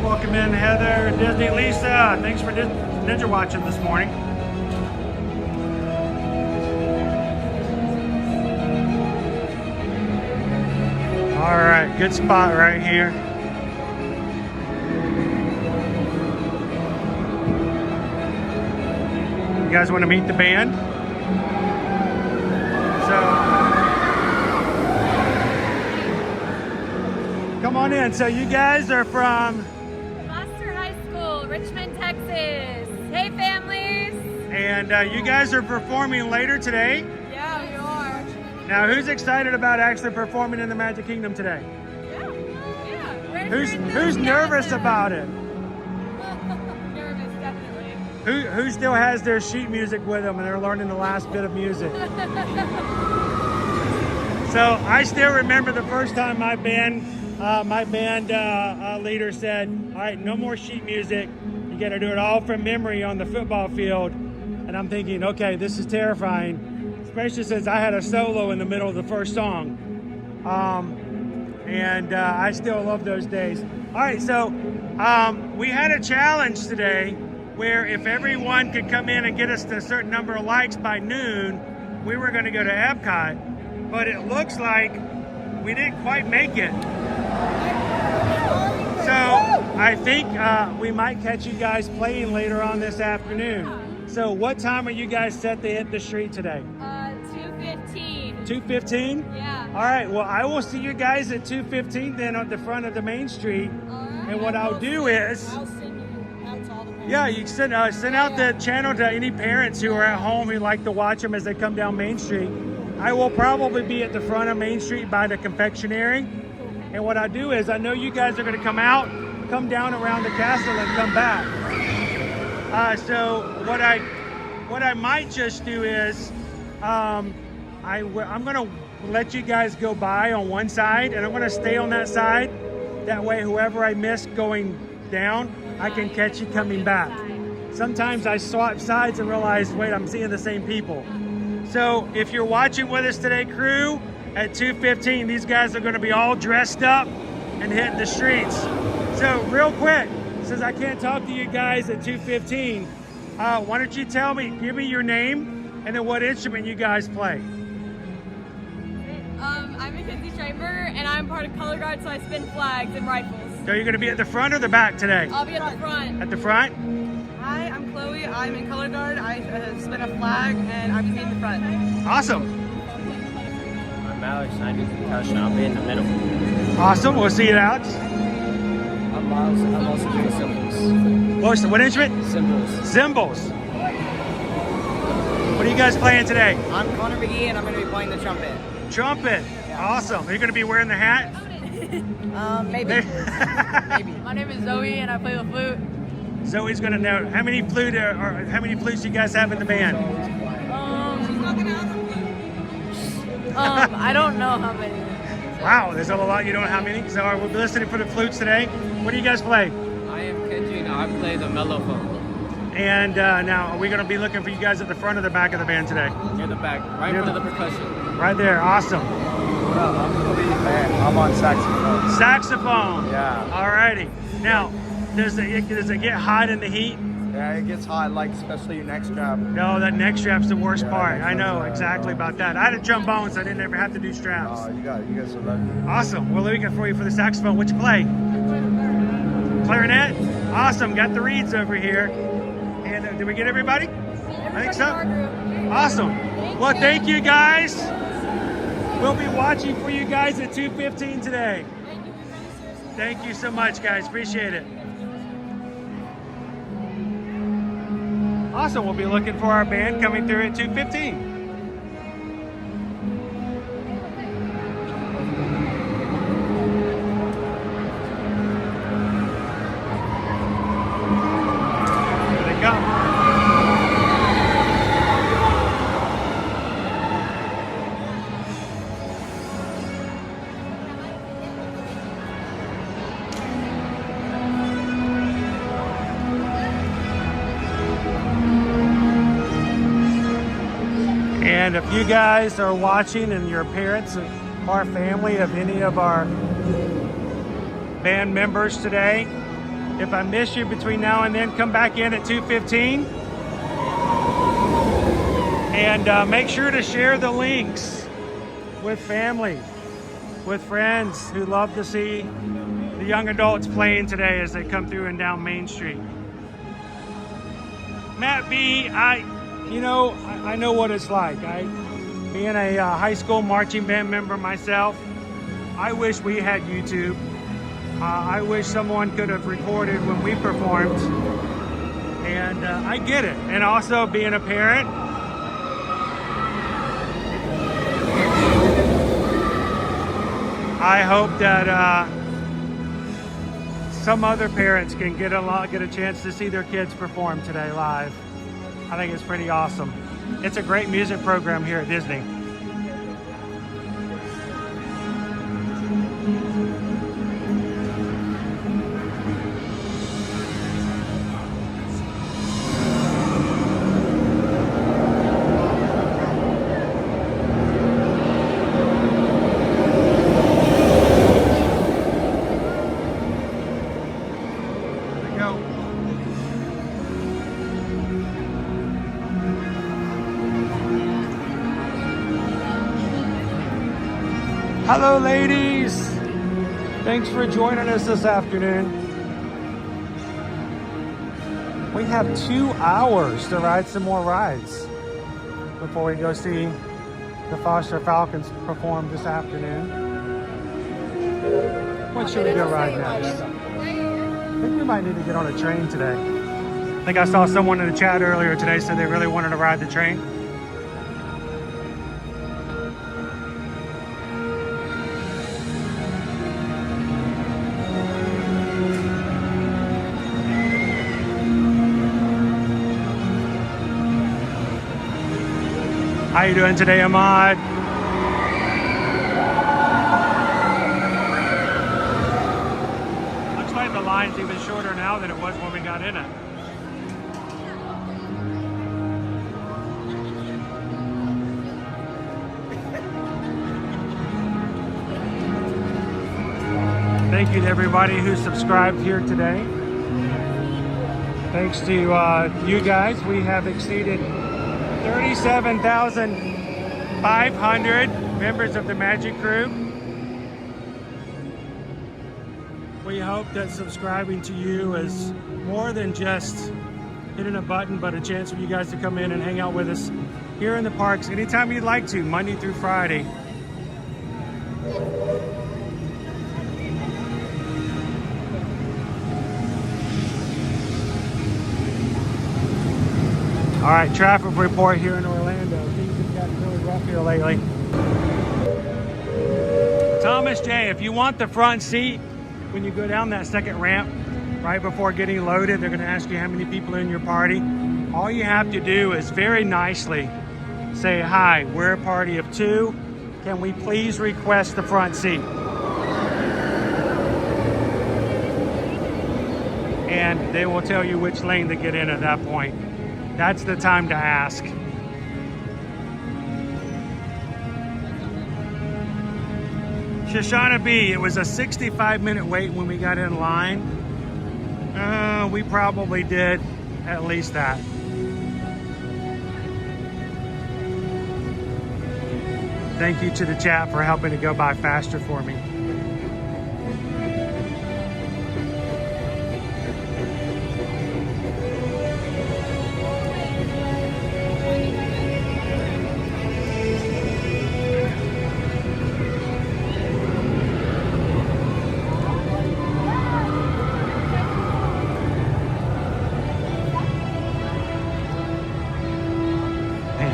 Welcome in, Heather, Disney Lisa. Thanks for Ninja watching this morning. All right, good spot right here. You guys want to meet the band? So, come on in. So you guys are from? Foster High School, Richmond, Texas. Hey, families. And you guys are performing later today? Yeah, we are. Now, who's excited about actually performing in the Magic Kingdom today? Yeah. Who's nervous about it? Who still has their sheet music with them and they're learning the last bit of music? So I still remember the first time my band leader said, all right, no more sheet music. You got to do it all from memory on the football field. And I'm thinking, okay, this is terrifying. especially since I had a solo in the middle of the first song. And I still love those days. All right, so we had a challenge today where if everyone could come in and get us to a certain number of likes by noon, we were going to go to Epcot, but it looks like we didn't quite make it. So I think we might catch you guys playing later on this afternoon. So what time are you guys set to hit the street today? 2:15. 2:15? Yeah. All right, well, I will see you guys at 2:15 then at the front of the main street. And what I'll do is, I'll send you out to all the parents. yeah, you can send out the channel to any parents who are at home who like to watch them as they come down Main Street. I will probably be at the front of Main Street by the confectionery. And what I do is, I know you guys are going to come out, come down around the castle and come back. So what I might just do is, I'm going to let you guys go by on one side, and I'm going to stay on that side. That way, whoever I miss going down, I can catch you coming back. Sometimes I swap sides and realize, wait, I'm seeing the same people. So if you're watching with us today, crew, at 2:15, these guys are going to be all dressed up and hitting the streets. So real quick, since I can't talk to you guys at 2:15, why don't you give me your name and then what instrument you guys play? I'm Mackenzie Chamber, and I'm part of Color Guard, so I spin flags and rifles. So you're going to be at the front or the back today? I'll be at the front. At the front? Hi, I'm Chloe. I'm in Color Guard. I spin a flag, and I'm going to be in the front. Awesome. I'm Alex. I do percussion. I'll be in the middle. Awesome. We'll see you, Alex. I'm Miles. I'm also doing cymbals. What instrument? Cymbals. Cymbals. What are you guys playing today? I'm Connor McGee, and I'm going to be playing the trumpet. Trumpet. Yeah. Awesome. Are you going to be wearing the hat? Maybe. Maybe. My name is Zoe, and I play the flute. Zoe's going to know. How many flutes you guys have in the band? I don't know how many. Wow, there's a lot. You don't know how many? So we'll be listening for the flutes today. What do you guys play? I am Kendrick. I play the mellophone. And now, are we going to be looking for you guys at the front or the back of the band today? Near the back, right in front of the percussion. Right there. Awesome. I'm on saxophone. Saxophone. Yeah. Alrighty. Now, does it get hot in the heat? Yeah, it gets hot, like especially your neck strap. No, that neck strap's the worst part. I know exactly about that. I had a trombone, so I didn't ever have to do straps. Oh, you guys are lucky. Awesome. Well, looking for you for the saxophone. What you play? Clarinet. Awesome. Got the reeds over here. And did we get everybody? I think so. Awesome. Well, thank you guys. We'll be watching for you guys at 2:15 today. Thank you so much, guys. Appreciate it. Awesome. We'll be looking for our band coming through at 2:15. Here they come. And if you guys are watching and your parents or family of any of our band members today, if I miss you between now and then, come back in at 2:15. And make sure to share the links with family, with friends who love to see the young adults playing today as they come through and down Main Street. Matt B, I know what it's like. Being a high school marching band member myself, I wish we had YouTube. I wish someone could have recorded when we performed. And I get it. And also being a parent, I hope that some other parents can get a chance to see their kids perform today live. I think it's pretty awesome. It's a great music program here at Disney. Hello, ladies. Thanks for joining us this afternoon. We have 2 hours to ride some more rides before we go see the Foster Falcons perform this afternoon. What should we go ride next? I think we might need to get on a train today. I think I saw someone in the chat earlier today said they really wanted to ride the train. How you doing today, Ahmad? Looks like the line's even shorter now than it was when we got in it. Thank you to everybody who subscribed here today. Thanks to you guys, we have exceeded 37,500 members of the Magic Crew. We hope that subscribing to you is more than just hitting a button, but a chance for you guys to come in and hang out with us here in the parks anytime you'd like to, Monday through Friday. All right, traffic report here in Orlando. Things have gotten really rough here lately. Thomas J, if you want the front seat, when you go down that second ramp, right before getting loaded, they're gonna ask you how many people are in your party. All you have to do is very nicely say, hi, we're a party of 2. Can we please request the front seat? And they will tell you which lane to get in at that point. That's the time to ask. Shoshana B, it was a 65-minute wait when we got in line. We probably did at least that. Thank you to the chat for helping to go by faster for me.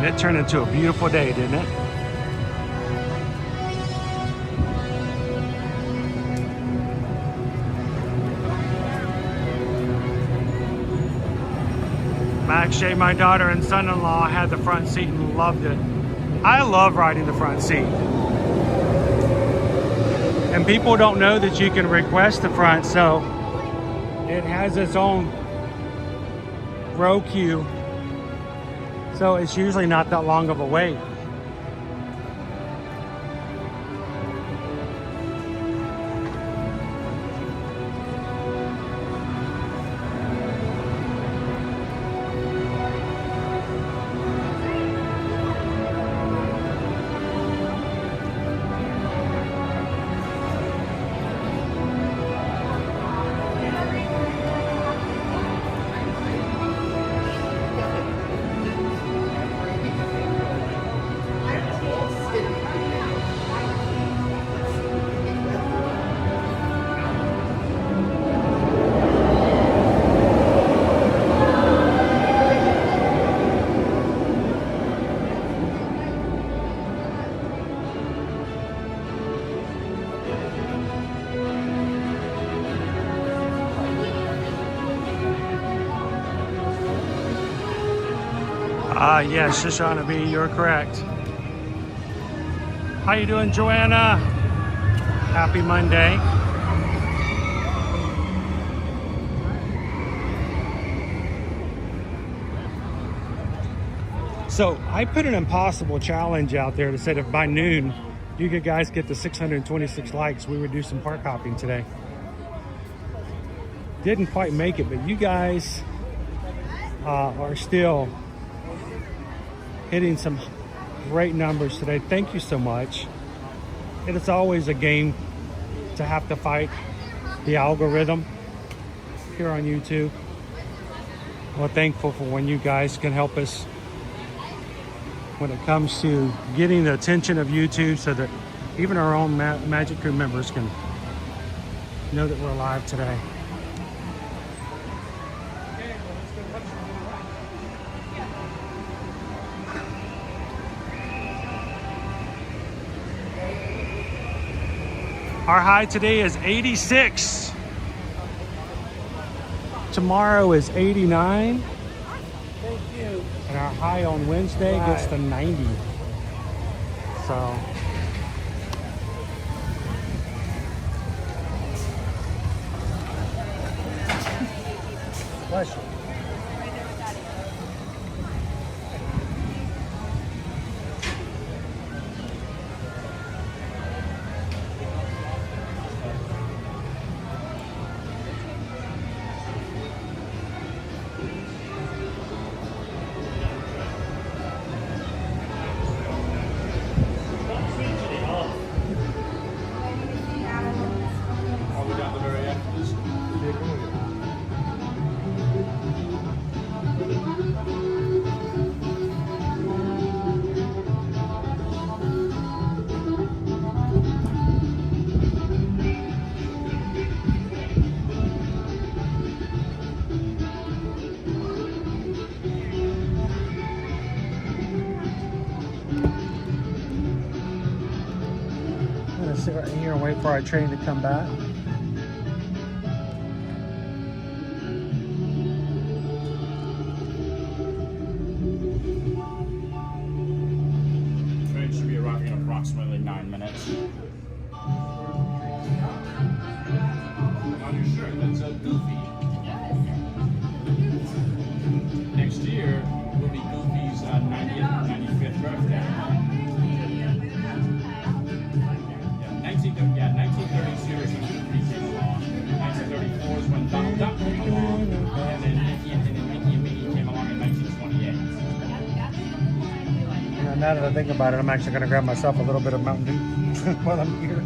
It turned into a beautiful day, didn't it? Max Shay, my daughter and son-in-law, had the front seat and loved it. I love riding the front seat. And people don't know that you can request the front, so it has its own row queue. So it's usually not that long of a wait. Yes, Shoshana B, you're correct. How you doing, Joanna? Happy Monday. So I put an impossible challenge out there that said if by noon you guys get to 626 likes, we would do some park hopping today. Didn't quite make it, but you guys are still hitting some great numbers today. Thank you so much. it's always a game to have to fight the algorithm here on YouTube. We're thankful for when you guys can help us when it comes to getting the attention of YouTube, so that even our own Magic Crew members can know that we're live today. Our high today is 86. Tomorrow is 89. Thank you. And our high on Wednesday gets to 90. So bless you. Sit right here and wait for our train to come back. Train should be arriving in approximately 9 minutes. On your shirt, that's a Goofy. Next year will be Goofy's 90th, 95th birthday. 1930 series when Goofy came along. 1934 is when Donald Duck came along. And then Mickey and Minnie came along in 1928. Now that I think about it, I'm actually going to grab myself a little bit of Mountain Dew while I'm here.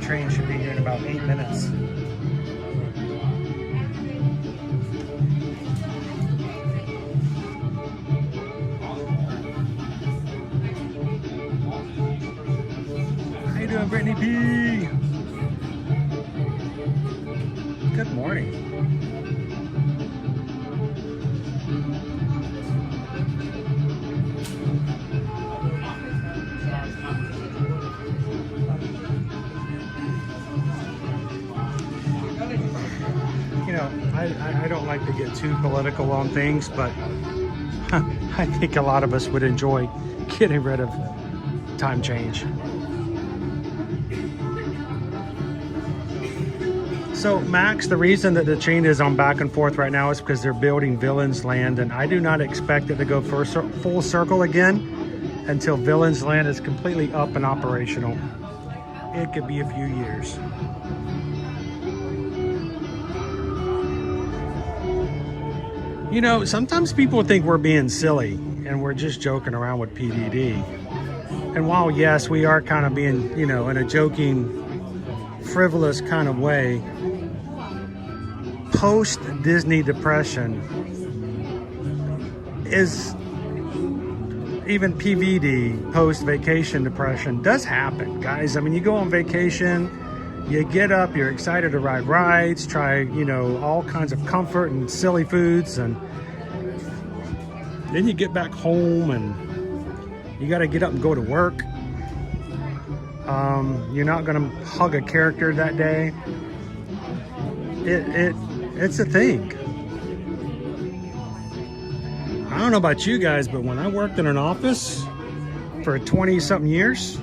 Train should be here in about 8 minutes. How you doing, Brittany P? Good morning. I don't like to get too political on things, but I think a lot of us would enjoy getting rid of time change. So Max, the reason that the chain is on back and forth right now is because they're building Villains Land, and I do not expect it to go full circle again until Villains Land is completely up and operational. It could be a few years. You know, sometimes people think we're being silly and we're just joking around with PDD. And while, yes, we are kind of being, you know, in a joking, frivolous kind of way, post-Disney depression is, even PVD, post-vacation depression, does happen, guys. I mean, you go on vacation, you get up, you're excited to ride rides, try, you know, all kinds of comfort and silly foods, and then you get back home and you got to get up and go to work. You're not going to hug a character that day. It's a thing. I don't know about you guys, but when I worked in an office for 20-something years,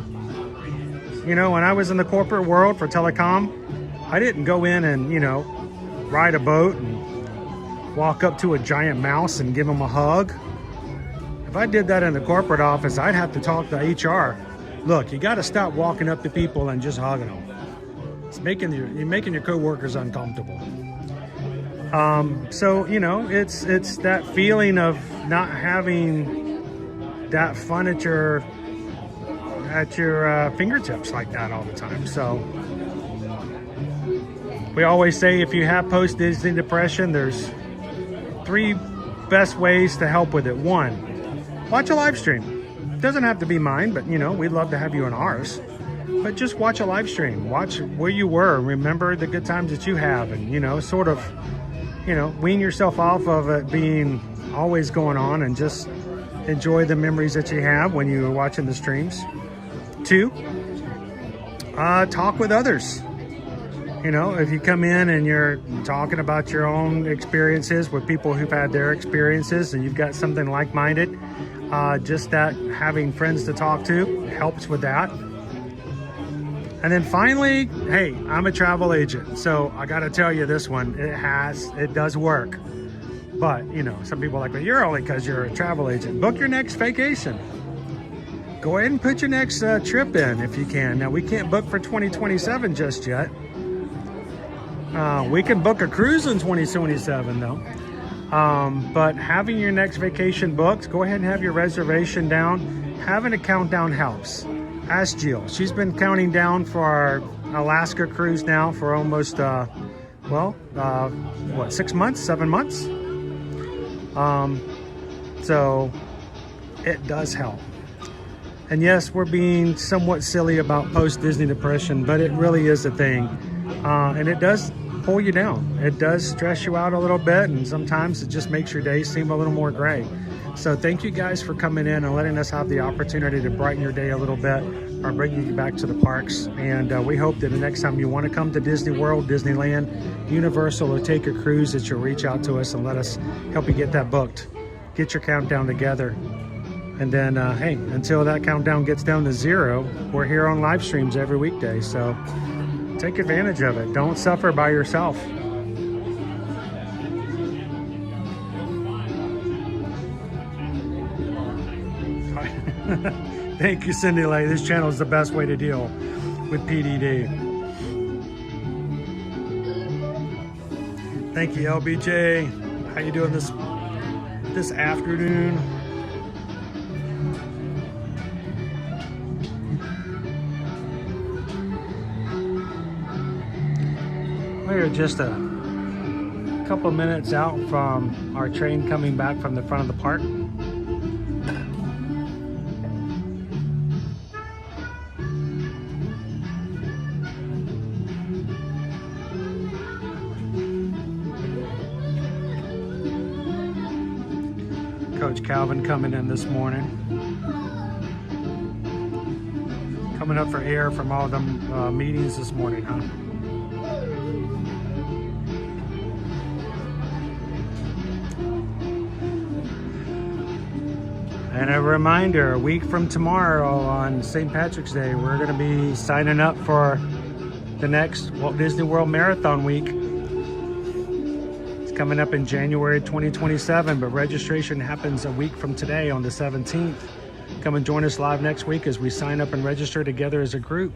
you know, when I was in the corporate world for telecom, I didn't go in and, you know, ride a boat and walk up to a giant mouse and give them a hug. If I did that in the corporate office, I'd have to talk to HR. Look, you got to stop walking up to people and just hugging them. You're making your coworkers uncomfortable. So, you know, it's that feeling of not having that fun at your fingertips like that all the time. So we always say if you have post-Disney depression, there's 3 best ways to help with it. 1, watch a live stream. It doesn't have to be mine, but you know, we'd love to have you on ours. But just watch a live stream. Watch where you were. Remember the good times that you have, and you know, sort of, you know, wean yourself off of it being always going on and just enjoy the memories that you have when you were watching the streams. 2, talk with others. You know, if you come in and you're talking about your own experiences with people who've had their experiences and you've got something like-minded, just that having friends to talk to helps with that. And then finally, hey, I'm a travel agent, so I got to tell you this one, it does work. But, you know, some people are like, well, you're only because you're a travel agent. Book your next vacation. Go ahead and put your next trip in if you can. Now, we can't book for 2027 just yet. We can book a cruise in 2027 though. But having your next vacation booked, go ahead and have your reservation down. Having a countdown helps. Ask Jill. She's been counting down for our Alaska cruise now for almost, 6 months, 7 months? So it does help. And yes, we're being somewhat silly about post-Disney depression, but it really is a thing. And it does pull you down. It does stress you out a little bit, and sometimes it just makes your day seem a little more gray. So thank you guys for coming in and letting us have the opportunity to brighten your day a little bit or bring you back to the parks. And we hope that the next time you want to come to Disney World, Disneyland, Universal, or take a cruise, that you'll reach out to us and let us help you get that booked. Get your countdown together. And then, hey, until that countdown gets down to 0, we're here on live streams every weekday. So take advantage of it. Don't suffer by yourself. Thank you, Cindy Lay. This channel is the best way to deal with PDD. Thank you, LBJ. How you doing this afternoon? We're just a couple minutes out from our train coming back from the front of the park. Coach Calvin coming in this morning. Coming up for air from all them meetings this morning, huh? And a reminder, a week from tomorrow on St. Patrick's Day, we're going to be signing up for the next Walt Disney World Marathon Week. It's coming up in January 2027, but registration happens a week from today on the 17th. Come and join us live next week as we sign up and register together as a group.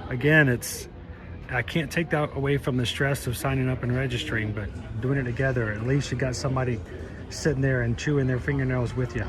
Again, I can't take that away from the stress of signing up and registering, but doing it together, at least you got somebody sitting there and chewing their fingernails with you.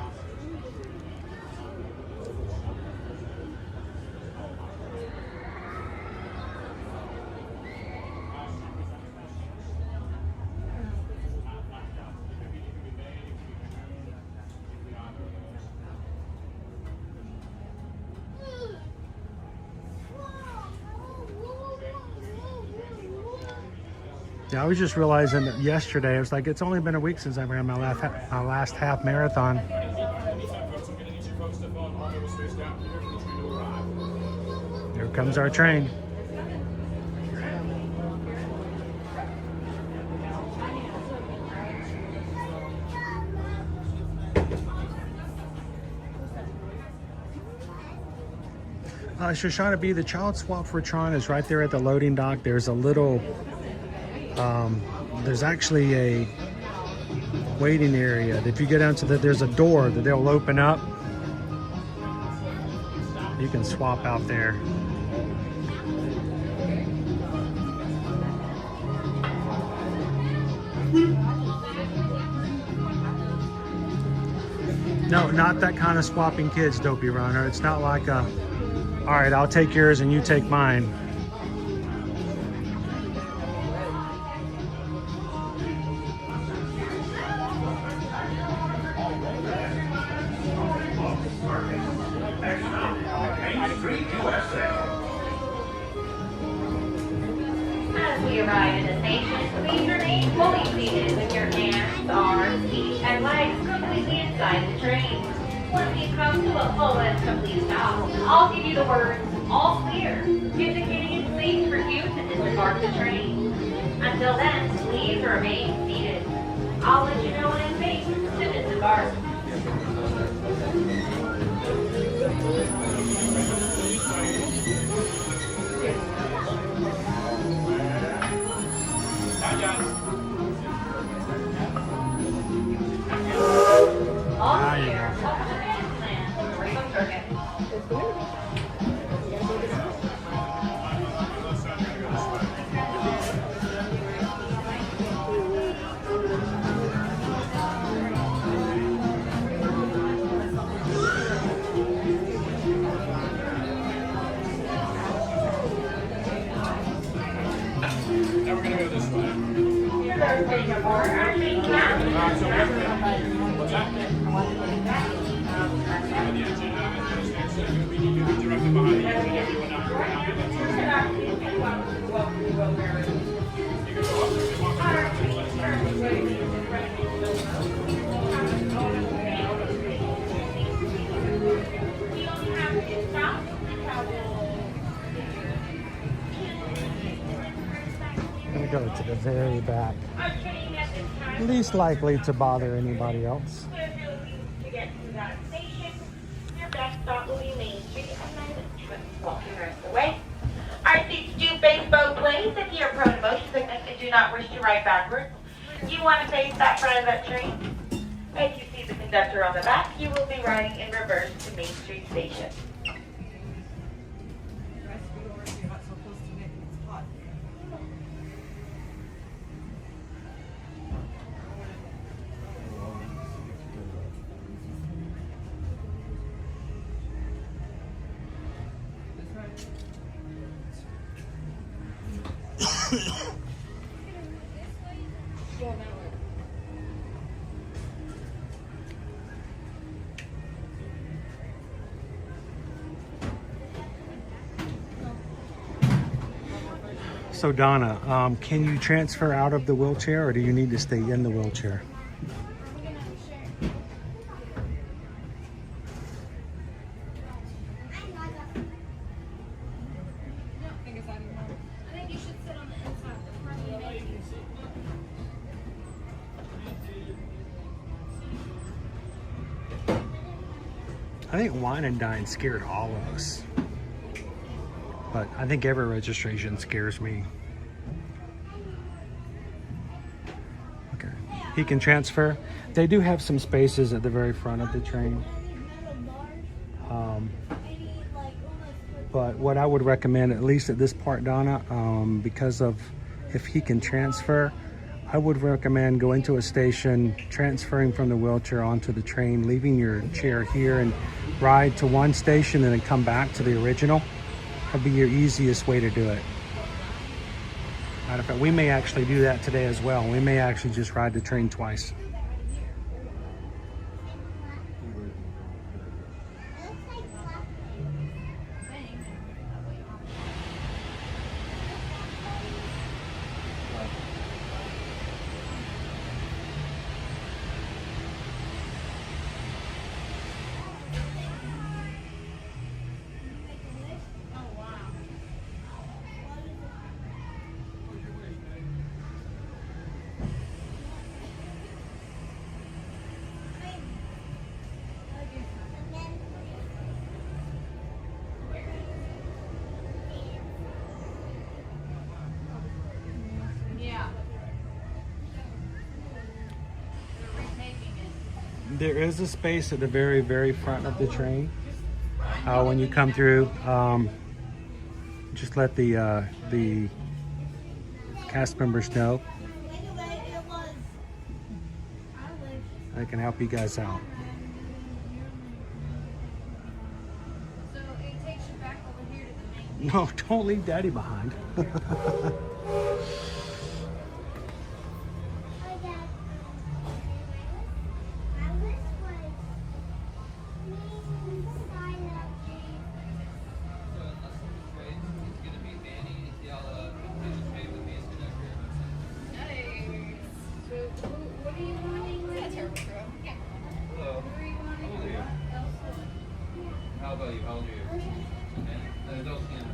Yeah, I was just realizing that yesterday, it's like, it's only been a week since I ran my last half marathon. Here comes our train. Shoshana B, the child swap for Tron is right there at the loading dock. There's a little, there's actually a waiting area. If you go down to there's a door that they'll open up. You can swap out there. No, not that kind of swapping kids, Dopey Runner. It's not like a, all right, I'll take yours and you take mine. As we arrive in the station, please remain fully seated with your hands, arms, feet, and legs completely inside the train. Once you come to a full and complete stop, I'll give you the words, all clear, indicating it's safe for you to disembark the train. Until then, please remain seated. I'll let you know when it's safe to disembark. I'm gonna go to the very back. Least likely to bother anybody else. To get to that station, your best stop will be Main Street and walking the rest of the way. Our seats do face both ways. If you're prone to motion sickness and do not wish to ride backwards, you want to face that front of that train. If you see the conductor on the back, you will be riding in reverse to Main Street Station. So Donna, can you transfer out of the wheelchair or do you need to stay in the wheelchair? I think Wine and Dine scared all of us. But I think every registration scares me. Okay, he can transfer. They do have some spaces at the very front of the train. But what I would recommend, at least at this part, Donna, because of if he can transfer, I would recommend going to a station, transferring from the wheelchair onto the train, leaving your chair here and ride to one station and then come back to the original. That'd be your easiest way to do it. Matter of fact, we may actually do that today as well. We may actually just ride the train twice. There is a space at the very, very front of the train. When you come through, just let the cast members know. I can help you guys out. So it takes you back over here to the main. No, don't leave Daddy behind. How about you? How old are you? And adults can.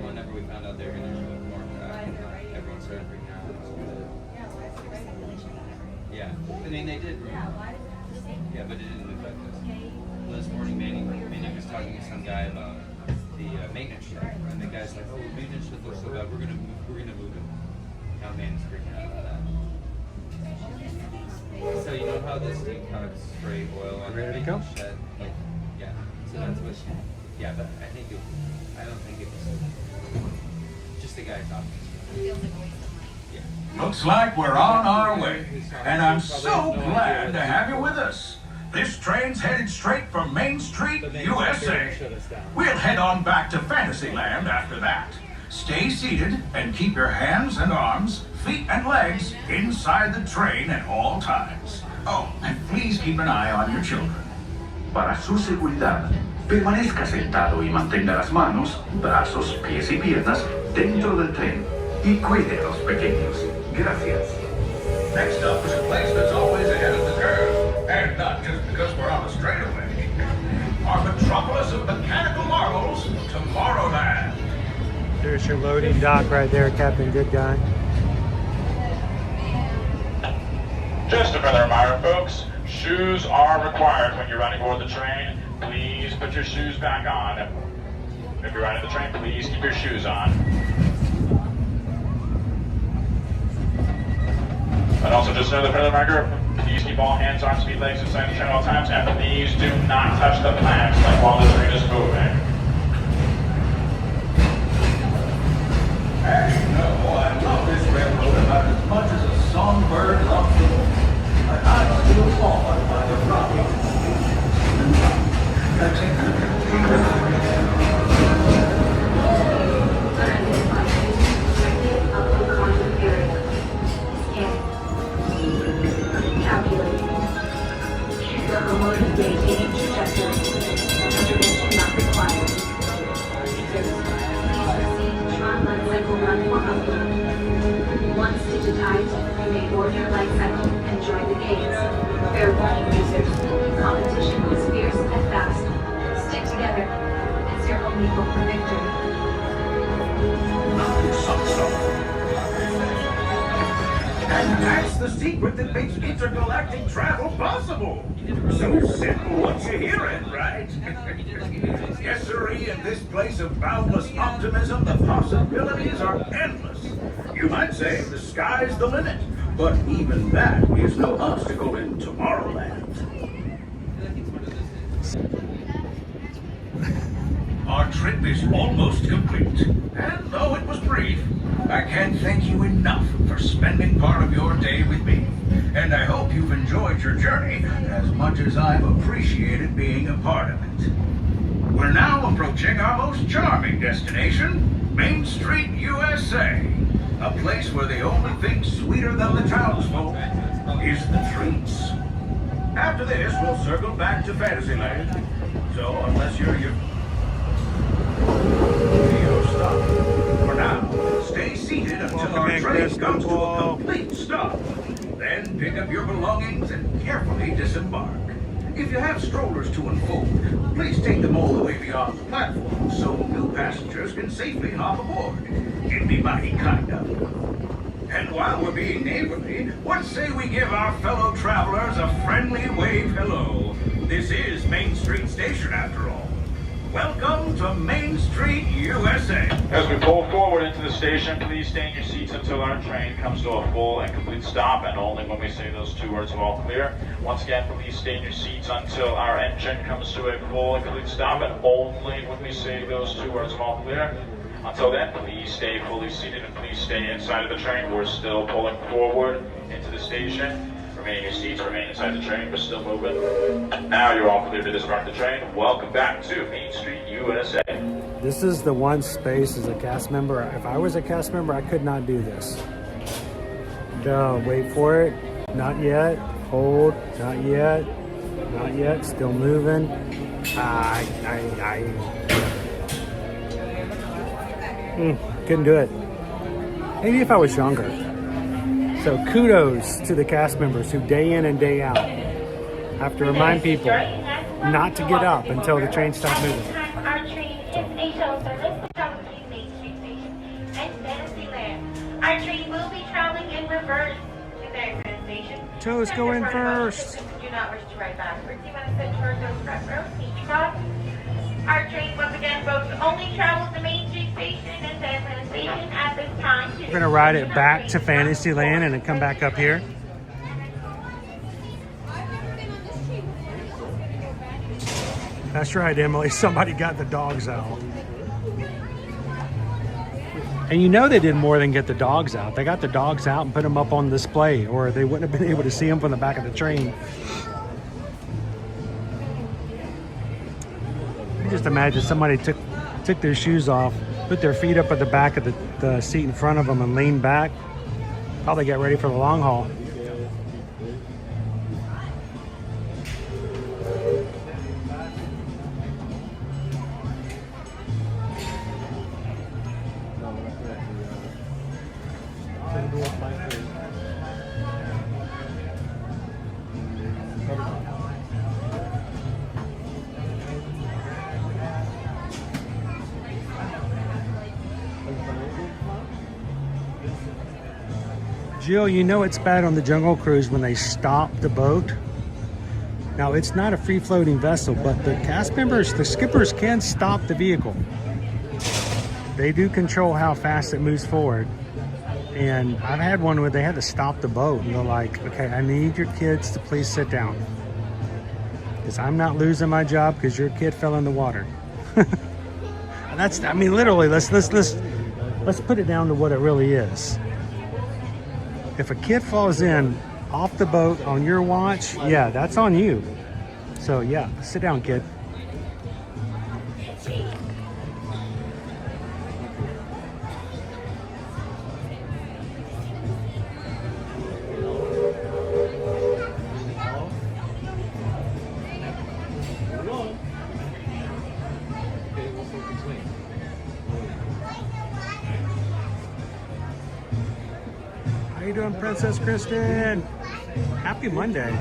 Whenever we found out they were going to show up more, everyone started freaking out. Yeah, I mean they did. Yeah, but it didn't affect us. Well, this morning, Manny was talking to some guy about the maintenance shed, and the guy's like, "Oh, maintenance shed looks so bad. We're gonna move it." Now Manny's freaking out about that. So you know how this dude talks spray oil on the maintenance shed? Like, yeah. So that's what. Yeah, but I don't think it was just the guy talking. Looks like we're on our way, and I'm so glad to have you with us. This train's headed straight for Main Street, USA. We'll head on back to Fantasyland after that. Stay seated and keep your hands and arms, feet and legs inside the train at all times. Oh, and please keep an eye on your children. Para su seguridad, permanezca sentado y mantenga las manos, brazos, pies y piernas dentro del tren y cuide a los pequeños. Gracias. Next up is a place that's always ahead of the curve, and not just because we're on a straightaway. Our metropolis of mechanical marvels, Tomorrowland. There's your loading dock right there, Captain Good Guy. Just a further reminder, folks, shoes are required when you're riding aboard the train. Please put your shoes back on. If you're riding the train, please keep your shoes on. And also just another further reminder, please keep all hands, arms, feet, legs inside the train at all times, and please do not touch the planks like while the train is moving. Hey, you know, I love this railroad about as much as a songbird loves the moon. But I'm still awed by the rocket. Once digitized, you may board your light cycle and join the gates. Fair warning, users. Competition is fierce and fast. Stick together. It's your only hope for victory. And that's the secret that makes intergalactic travel possible. So simple once you hear it, right? Yes, sirree, in this place of boundless optimism, the possibilities are endless. You might say the sky's the limit, but even that is no obstacle in Tomorrowland. Our trip is almost complete, and though it was brief, I can't thank you enough for spending part of your day with me. And I hope you've enjoyed your journey as much as I've appreciated being a part of it. We're now approaching our most charming destination, Main Street, USA. A place where the only thing sweeter than the townsfolk is the treats. After this, we'll circle back to Fantasyland. So, unless you're stop. For now, stay seated until our train comes to a complete stop. Then pick up your belongings and carefully disembark. If you have strollers to unfold, Please take them all the way beyond the platform so new passengers can safely hop aboard. It'd be mighty kind of you. And while we're being neighborly, what say we give our fellow travelers a friendly wave hello? This is Main Street Station after all. Welcome to Main Street, USA. As we pull forward into the station, please stay in your seats until our train comes to a full and complete stop, and only when we say those two words of all clear. Once again, please stay in your seats until our engine comes to a full and complete stop, and only when we say those two words of all clear. Until then, please stay fully seated and please stay inside of the train. We're still pulling forward into the station. Remain in your seats, remain inside the train, we're still moving. Now you're all clear to depart the train. Welcome back to Main Street, USA. This is the one space as a cast member. If I was a cast member, I could not do this. No, wait for it. Not yet. Hold. Not yet. Not yet. Still moving. Couldn't do it. Maybe if I was younger. So kudos to the cast members who day in and day out have to remind people not to get up until the train stops moving. Our train is a shuttle service between Main Street Station and Fantasyland. Our train will be traveling in reverse to the station. Joe's going first. Do not wish to ride backwards. You want to sit towards those front rows, seat cross. Our train once again folks only travels to Main Street Station and Fantasyland Station at this time. We're gonna ride it back to Fantasyland and then come back up here. That's right, Emily. Somebody got the dogs out. And you know they did more than get the dogs out. They got the dogs out and put them up on display, or they wouldn't have been able to see them from the back of the train. Just imagine somebody took their shoes off, put their feet up at the back of the seat in front of them and leaned back. Probably get ready for the long haul. Jill, you know it's bad on the Jungle Cruise when they stop the boat. Now, it's not a free-floating vessel, but the cast members, the skippers can stop the vehicle. They do control how fast it moves forward. And I've had one where they had to stop the boat and they're like, okay, I need your kids to please sit down. Because I'm not losing my job because your kid fell in the water. That's, I mean, literally, let's put it down to what it really is. If a kid falls in off the boat on your watch, yeah, that's on you. So yeah, sit down, kid. How you doing, Princess Kristen? Happy Monday.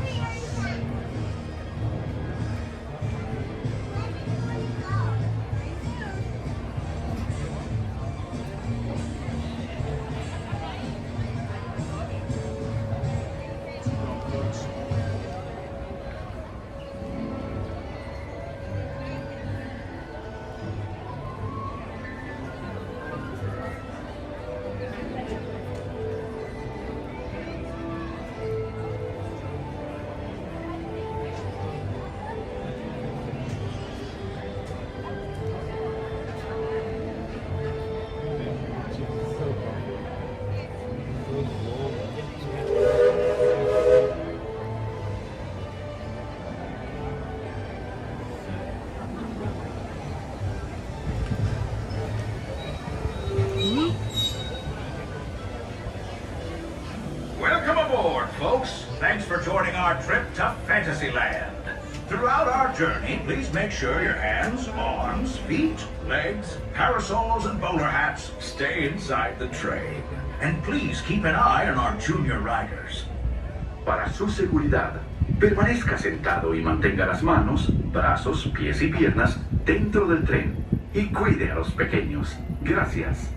Welcome aboard, folks. Thanks for joining our trip to Fantasyland. Throughout our journey, please make sure your hands, arms, feet, legs, parasols, and bowler hats stay inside the train. And please keep an eye on our junior riders. Para su seguridad, Permanezca sentado y mantenga las manos, brazos, pies y piernas dentro del tren. Y cuide a los pequeños. Gracias.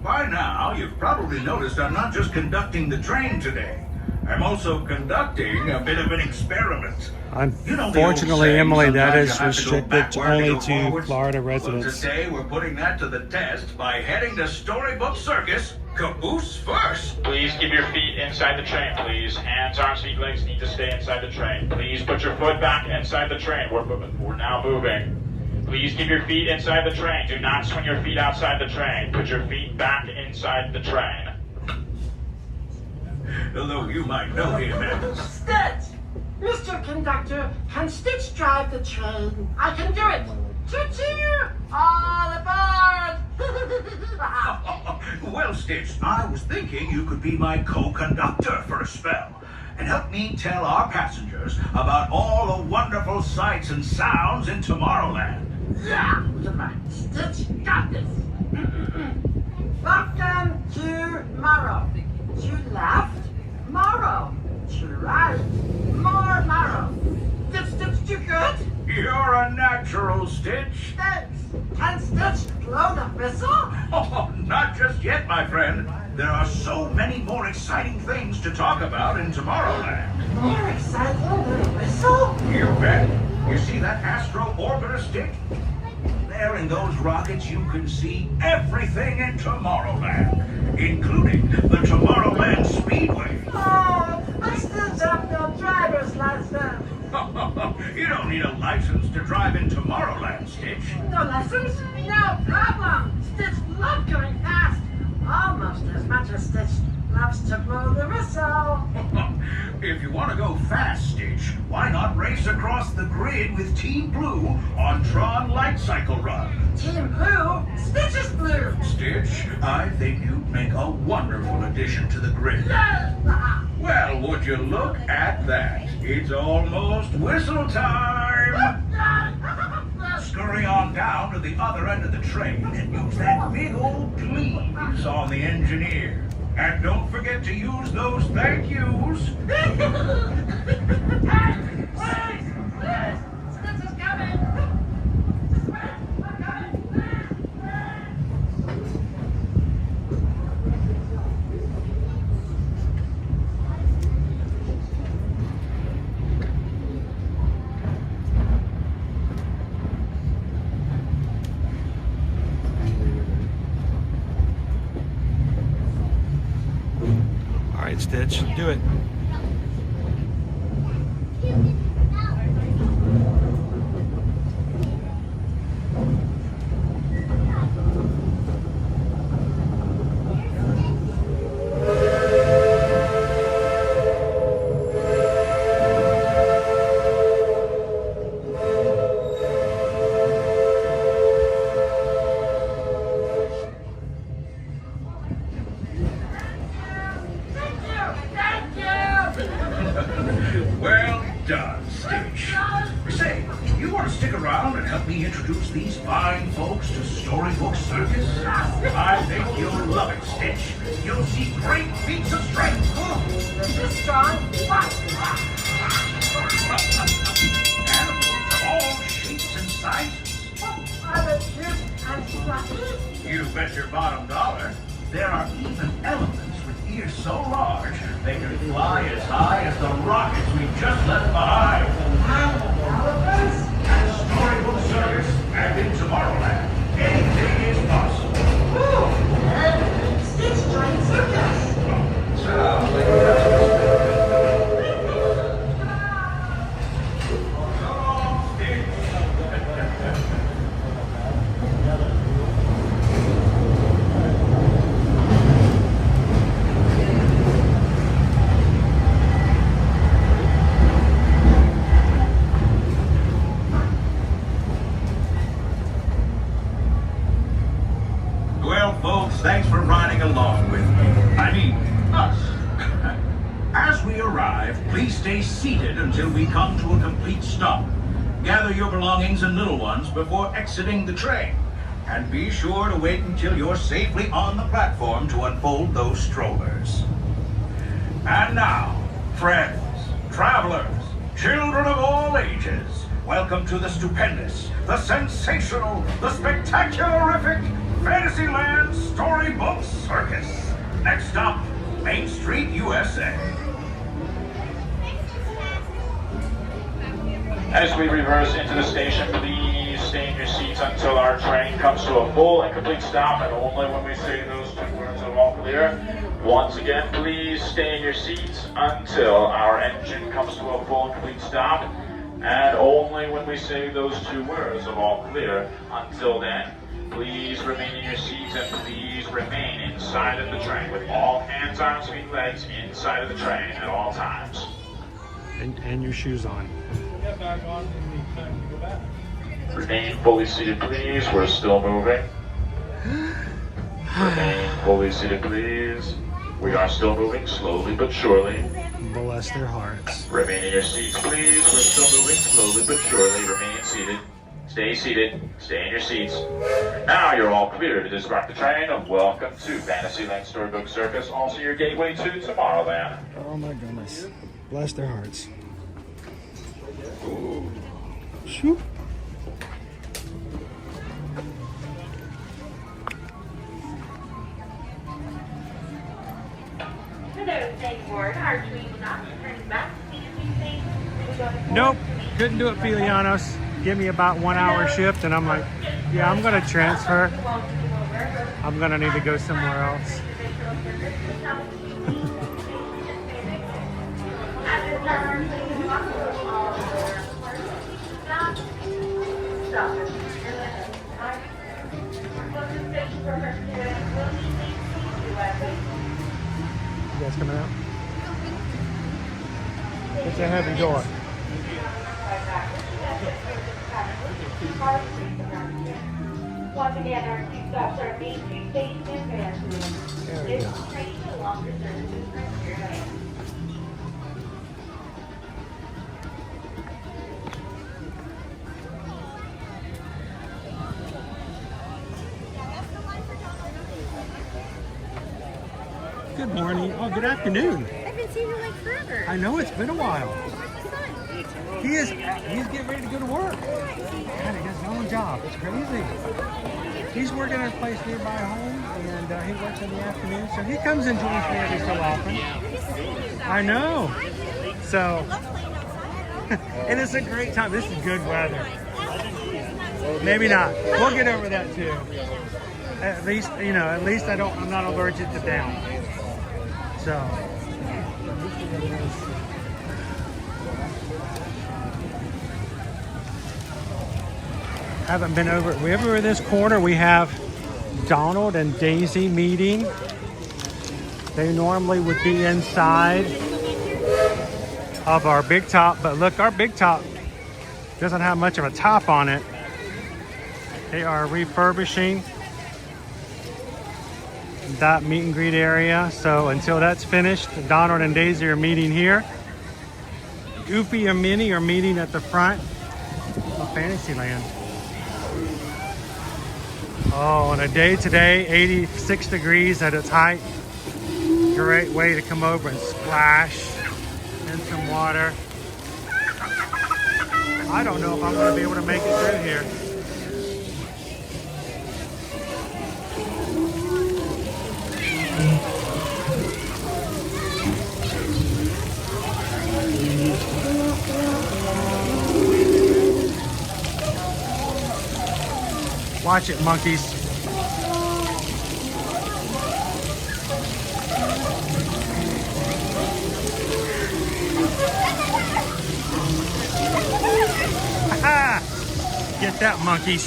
By now, you've probably noticed I'm not just conducting the train today. I'm also conducting a bit of an experiment. Unfortunately, Emily, that is restricted only to Florida Well, residents. today we're putting that to the test by heading to Storybook Circus, caboose first. Please keep your feet inside the train, please. Hands, arms, feet, legs need to stay inside the train. Please put your foot back inside the train. We're now moving. Please keep your feet inside the train. Do not swing your feet outside the train. Put your feet back inside the train. Although you might know him as... Stitch! Mr. Conductor, can Stitch drive the train? I can do it! Choo-choo! All aboard! Well, Stitch, I was thinking you could be my co-conductor for a spell and help me tell our passengers about all the wonderful sights and sounds in Tomorrowland. Yeah! Stitch got this! Welcome to Morrow. To left, Morrow. To right, more Morrow. Stitch, you good? You're a natural, Stitch. Thanks. Can Stitch blow the whistle? Oh, not just yet, my friend. There are so many more exciting things to talk about in Tomorrowland. More exciting than a whistle? You bet. You see that Astro Orbiter stick? There in those rockets you can see everything in Tomorrowland, including the Tomorrowland Speedway. Oh, I still have no driver's license. You don't need a license to drive in Tomorrowland, Stitch. No license? No problem. Stitch loves going fast. Almost as much as Stitch loves to blow the whistle. If you want to go fast, Stitch, why not race across the grid with Team Blue on Tron Light Cycle Run? Team Blue? Stitch is blue. Stitch, I think you'd make a wonderful addition to the grid. Yes! Well, would you look at that? It's almost whistle time! Scurry on down to the other end of the train and use that big old please on the engineer. And don't forget to use those thank yous. Stitch is coming. All right, Stitch, do it. Well done, Stitch. Say, you want to stick around and help me introduce these fine folks to Storybook Circus? I think you'll love it, Stitch. You'll see great feats of strength. Is this strong? Animals of all shapes and sizes. Are they cute and fluffy? You bet your bottom dollar. There are even elephants with ears so large they can fly as high as the rockets we just left behind. Elephants? At Storybook Circus and in Tomorrowland, anything is possible. Ooh, and Stitch joined circus. Sounds like a Well, folks, thanks for riding along with me. I mean, us. As we arrive, please stay seated until we come to a complete stop. Gather your belongings and little ones before exiting the train. And be sure to wait until you're safely on the platform to unfold those strollers. And now, friends, travelers, Children of all ages, welcome to the stupendous, the sensational, the spectacularific Fantasyland Storybook Circus. Next stop, Main Street, USA. As we reverse into the station, please stay in your seats until our train comes to a full and complete stop, and only when we say those 2 words are all clear. Once again, please stay in your seats until our engine comes to a full and complete stop, and only when we say those 2 words are all clear. Until then, please remain in your seats and please remain inside of the train with all hands, arms, feet, legs inside of the train at all times. And your shoes on. Get back on when we time to go back. Remain fully seated, please. We're still moving. Remain fully seated, please. We are still moving slowly but surely. Bless their hearts. Remain in your seats, please. We're still moving slowly but surely. Remain seated. Stay seated. Stay in your seats. Now you're all clear to disembark the train. Welcome to Fantasyland Storybook Circus, also your gateway to Tomorrowland. Oh my goodness. Bless their hearts. Shoot. Nope, couldn't do it, Filianos. Give me about 1 hour shift, and I'm like, yeah, I'm gonna transfer. I'm gonna need to go somewhere else. You guys coming out? It's a heavy door. Once again, our 2 stops are Main Street Station and Fantasyland. This train no longer serves Frontierland. Good morning. Oh, good afternoon. I've been seeing you like forever. I know, it's been a while. Where's my son? He's getting ready to go to work. God, he does his own job. It's crazy. He's working at a place nearby home, and he works in the afternoon, so he comes and joins me every so often. I know. So, and it's a great time. This is good weather. Maybe not. We'll get over that too. At least, you know, I'm not allergic to down. So. Haven't been over this corner. We have Donald and Daisy meeting. They normally would be inside of our big top, but look, our big top doesn't have much of a top on it. They are refurbishing that meet and greet area. So until that's finished, Donald and Daisy are meeting here. Goofy and Minnie are meeting at the front of Fantasyland. Oh, on a day today, 86 degrees at its height. Great way to come over and splash in some water. I don't know if I'm going to be able to make it through here. Watch it, monkeys. Get that, monkeys.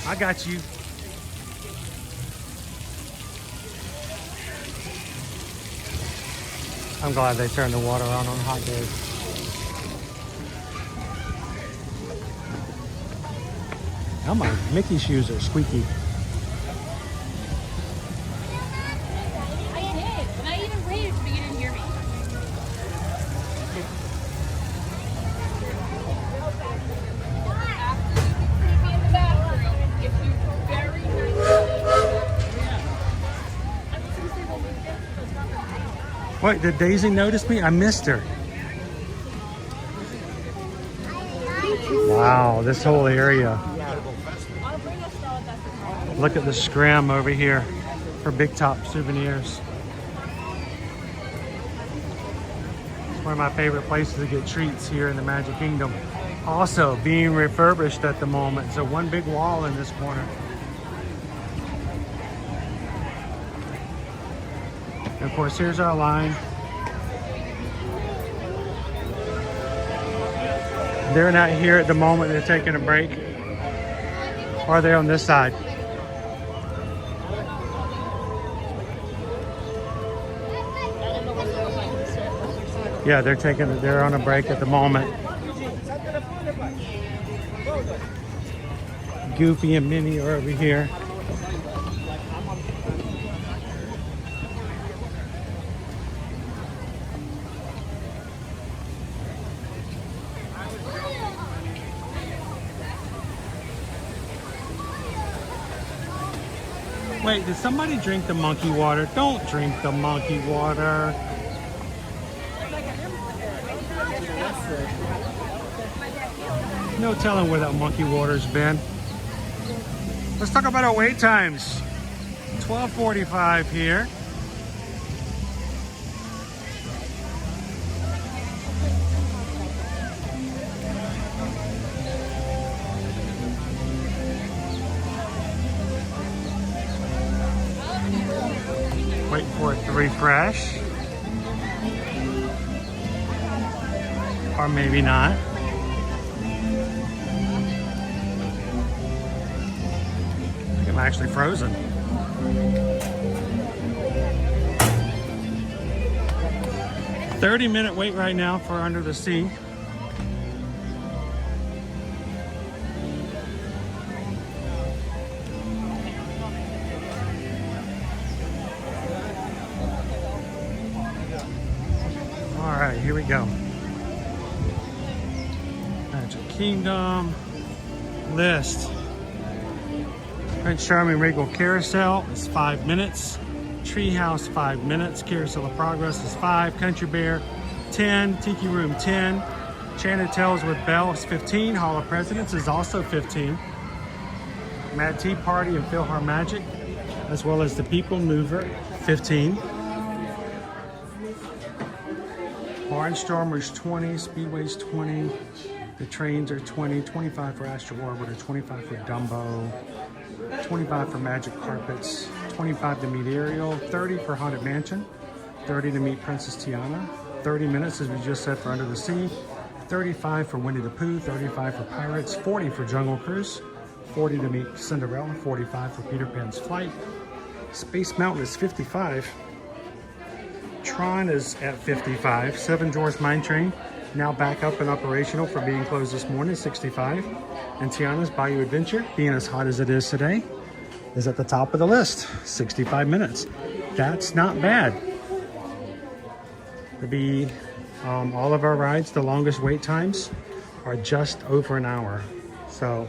I got you. I'm glad they turned the water on hot days. Oh, my Mickey shoes are squeaky. I did, and I even waited so you didn't hear me. Wait, did Daisy notice me? I missed her. Wow, this whole area. Look at the scrim over here for Big Top souvenirs. It's one of my favorite places to get treats here in the Magic Kingdom. Also being refurbished at the moment. So one big wall in this corner. And of course, here's our line. They're not here at the moment. They're taking a break. Or are they on this side? Yeah, they're on a break at the moment. Goofy and Minnie are over here. Wait, did somebody drink the monkey water? Don't drink the monkey water. No telling where that monkey water's been. Let's talk about our wait times. 12:45 here. Wait for it to refresh. Or maybe not. I'm actually frozen. "30-minute wait right now for Under the Sea." All right, here we go. Magic Kingdom list. Prince Charming Regal Carousel is 5 minutes. Treehouse 5 minutes. Carousel of Progress is 5. Country Bear 10. Tiki Room 10. Enchanted Tales with Belle is 15. Hall of Presidents is also 15. Mad Tea Party and PhilharMagic, as well as the People Mover, 15. Barnstormers 20. Speedway's 20. The trains are 20. 25 for Astro Orbiter. 25 for Dumbo. 25 for Magic Carpets, 25 to meet Ariel, 30 for Haunted Mansion, 30 to meet Princess Tiana, 30 minutes as we just said for Under the Sea, 35 for Winnie the Pooh, 35 for Pirates, 40 for Jungle Cruise, 40 to meet Cinderella, 45 for Peter Pan's Flight. Space Mountain is 55. Tron is at 55. Seven Dwarfs Mine Train now back up and operational for being closed this morning, 65. And Tiana's Bayou Adventure, being as hot as it is today, is at the top of the list, 65 minutes. That's not bad. To be all of our rides, the longest wait times are just over an hour. So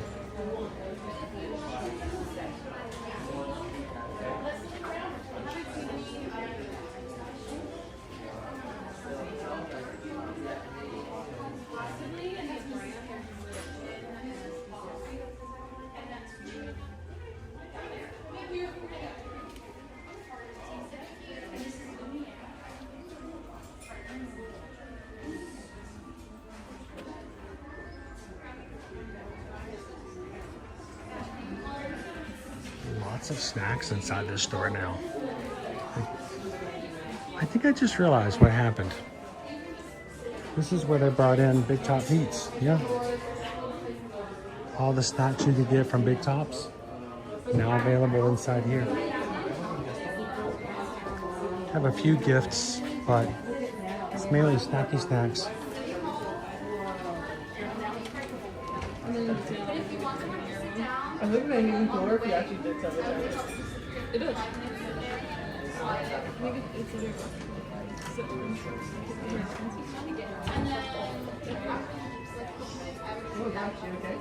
lots of snacks inside this store now. I think I just realized what happened. This is where they brought in Big Top Eats. Yeah. All the snacks you could get from Big Tops now available inside here. Have a few gifts, but it's mainly snacky snacks. I think they even cooler if you actually did sabotage. It is. Oh, got you, okay.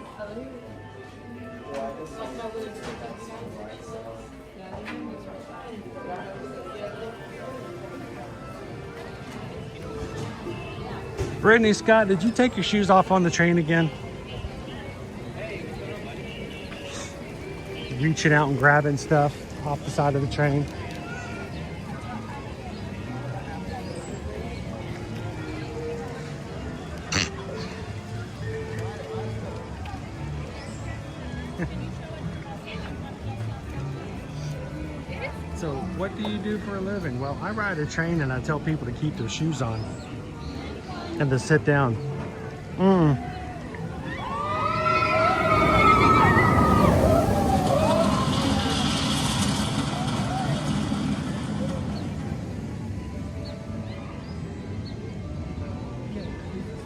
Brittany, Scott, did you take your shoes off on the train again? reaching out and grabbing stuff off the side of the train. So what do you do for a living? Well, I ride a train and I tell people to keep their shoes on and to sit down.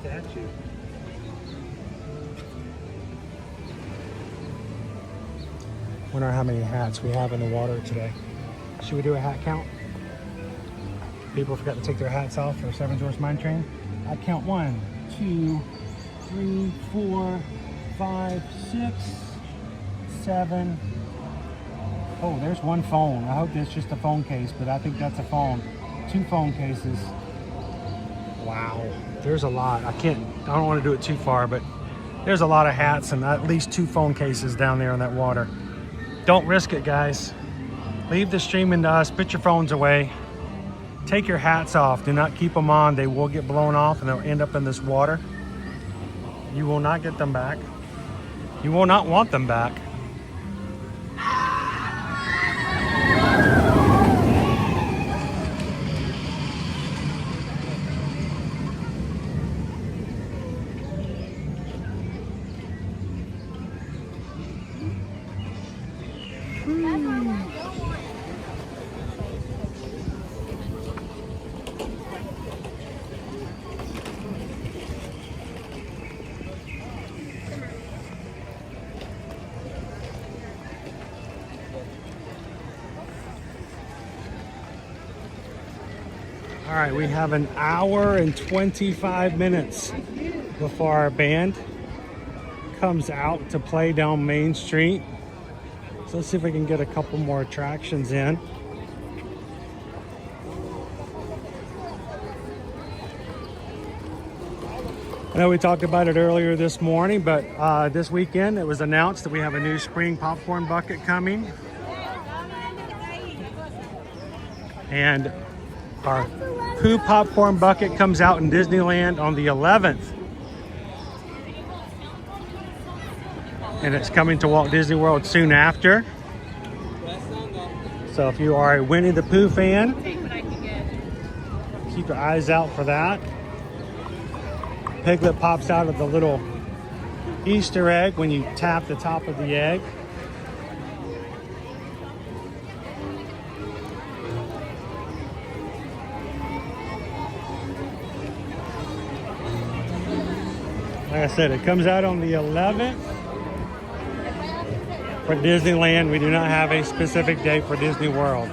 Statue. Wonder how many hats we have in the water today. Should we do a hat count? People forgot to take their hats off for 7 George Mine Train. I count 1, 2, 3, 4, 5, 6, 7. Oh, there's one phone. I hope that's just a phone case, but I think that's a phone. 2 phone cases. Wow, there's a lot. I don't want to do it too far, but there's a lot of hats and at least 2 phone cases down there in that water. Don't risk it, guys. Leave the streaming to us. Put your phones away. Take your hats off. Do not keep them on. They will get blown off and they'll end up in this water. You will not get them back. You will not want them back. All right, we have an hour and 25 minutes before our band comes out to play down Main Street. So let's see if we can get a couple more attractions in. I know we talked about it earlier this morning, but this weekend it was announced that we have a new spring popcorn bucket coming. And our Pooh popcorn bucket comes out in Disneyland on the 11th. And it's coming to Walt Disney World soon after. So if you are a Winnie the Pooh fan, keep your eyes out for that. Piglet pops out of the little Easter egg when you tap the top of the egg. Like I said, it comes out on the 11th for Disneyland. We do not have a specific date for Disney World.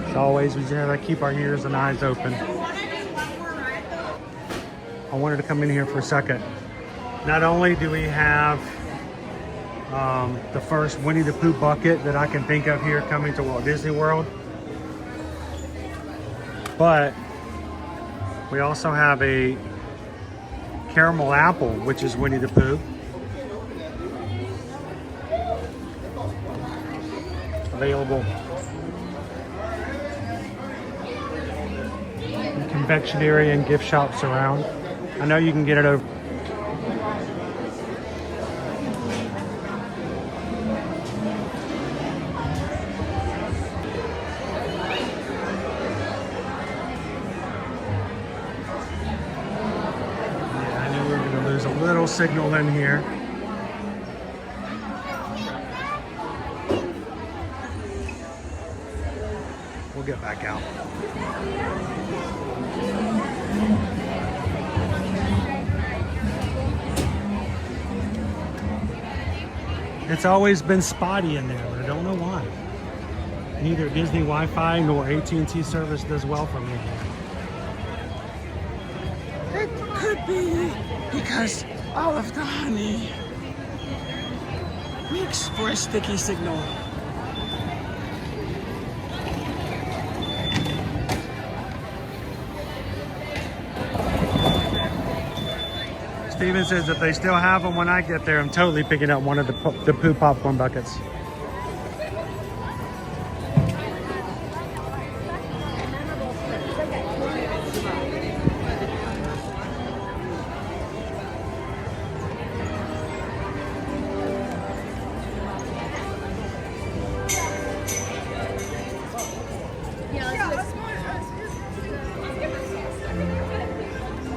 As always, we just have to keep our ears and eyes open. I wanted to come in here for a second. Not only do we have the first Winnie the Pooh bucket that I can think of here coming to Walt Disney World, but we also have a caramel apple, which is Winnie the Pooh. Available in confectionery and gift shops around. I know you can get it over. Signal in here. We'll get back out. It's always been spotty in there, but I don't know why. Neither Disney Wi-Fi nor AT&T service does well for me. It could be because all of the honey makes for a sticky signal. Steven says if they still have them when I get there, I'm totally picking up one of the poo popcorn buckets.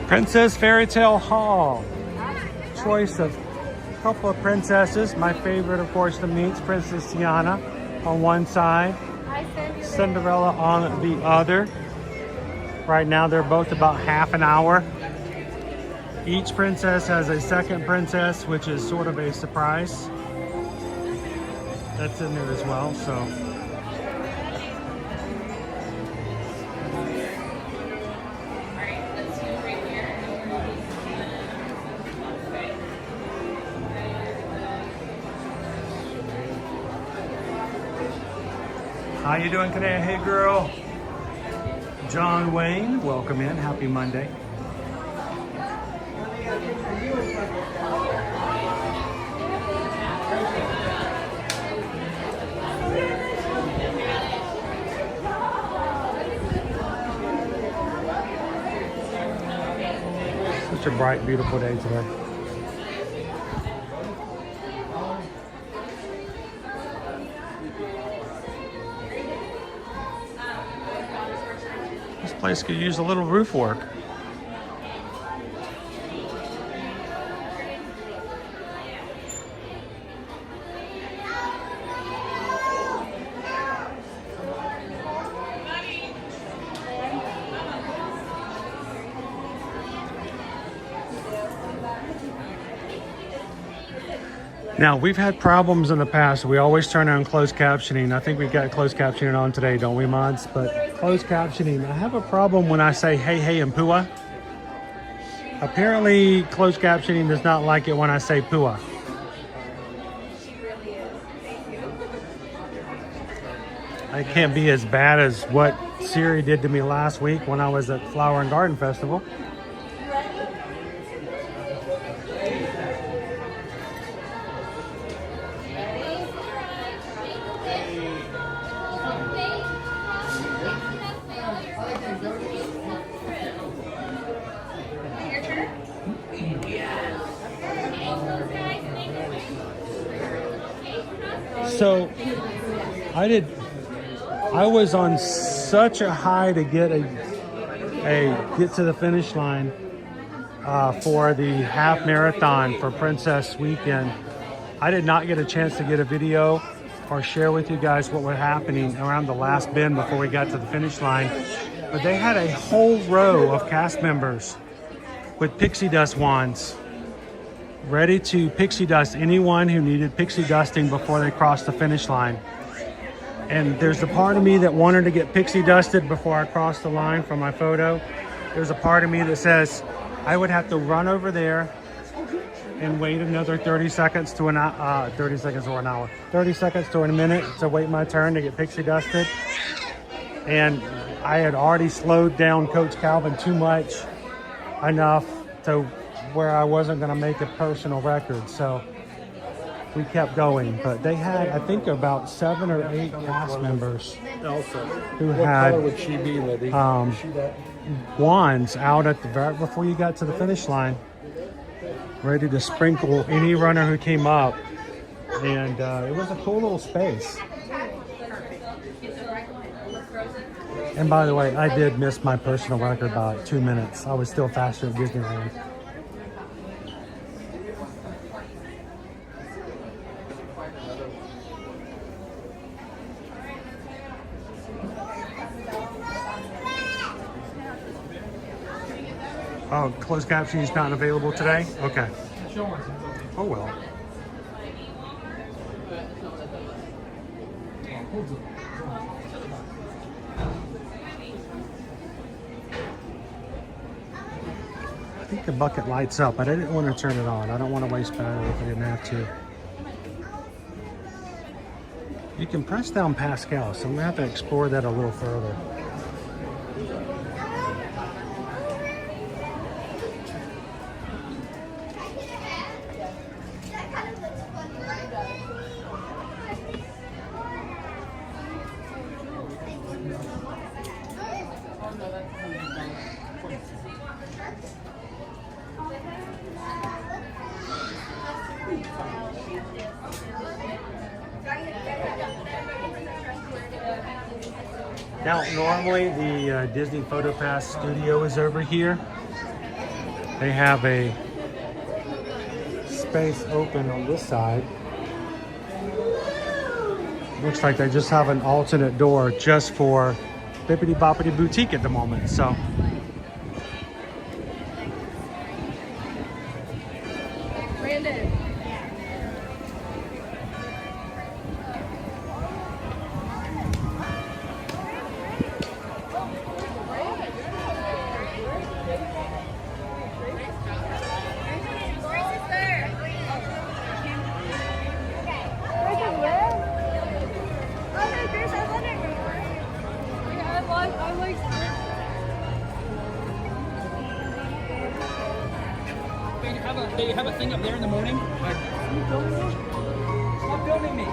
Princess Fairy Tale Hall. Choice of a couple of princesses. My favorite, of course, to meet's Princess Tiana on one side, Cinderella on the other. Right now, they're both about half an hour. Each princess has a second princess, which is sort of a surprise. That's in there as well, so. How you doing today? Hey girl. John Wayne, welcome in. Happy Monday. Such a bright, beautiful day today. This place could use a little roof work. Now, we've had problems in the past. We always turn on closed captioning. I think we've got closed captioning on today, don't we, mods? But closed captioning, I have a problem when I say hey, hey, and pua. Apparently, closed captioning does not like it when I say pua. I can't be as bad as what Siri did to me last week when I was at Flower and Garden Festival. So I was on such a high to get get to the finish line for the half marathon for Princess Weekend. I did not get a chance to get a video or share with you guys what was happening around the last bend before we got to the finish line. But they had a whole row of cast members with pixie dust wands ready to pixie dust anyone who needed pixie dusting before they crossed the finish line. And there's a part of me that wanted to get pixie dusted before I crossed the line for my photo. There's a part of me that says I would have to run over there and wait another 30 seconds to an hour, 30 seconds or an hour, 30 seconds to a minute to wait my turn to get pixie dusted. And I had already slowed down Coach Calvin too much, enough to where I wasn't going to make a personal record. So we kept going, but they had, I think, about 7 or 8 cast members who had wands out at the right before you got to the finish line, ready to sprinkle any runner who came up. And it was a cool little space. And by the way, I did miss my personal record by 2 minutes. I was still faster at Disneyland. Oh, closed captioning is not available today? Okay. Oh well. I think the bucket lights up, but I didn't want to turn it on. I don't want to waste battery if I didn't have to. You can press down Pascal, so I'm going to have to explore that a little further. Now, normally the Disney PhotoPass studio is over here. They have a space open on this side. Looks like they just have an alternate door just for Bippity Boppity Boutique at the moment. So, Brandon. They have a thing up there in the morning. Stop filming me.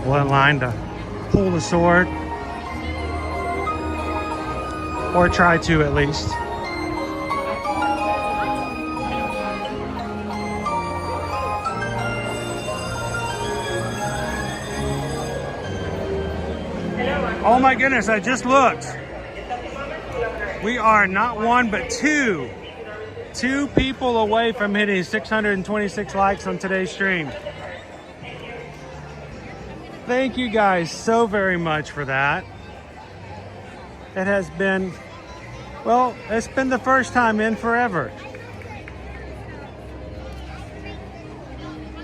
people in line to pull the sword. Or try to, at least. Oh my goodness, I just looked. We are not one, but two people away from hitting 626 likes on today's stream. Thank you guys so very much for that. It has been, well, it's been the first time in forever.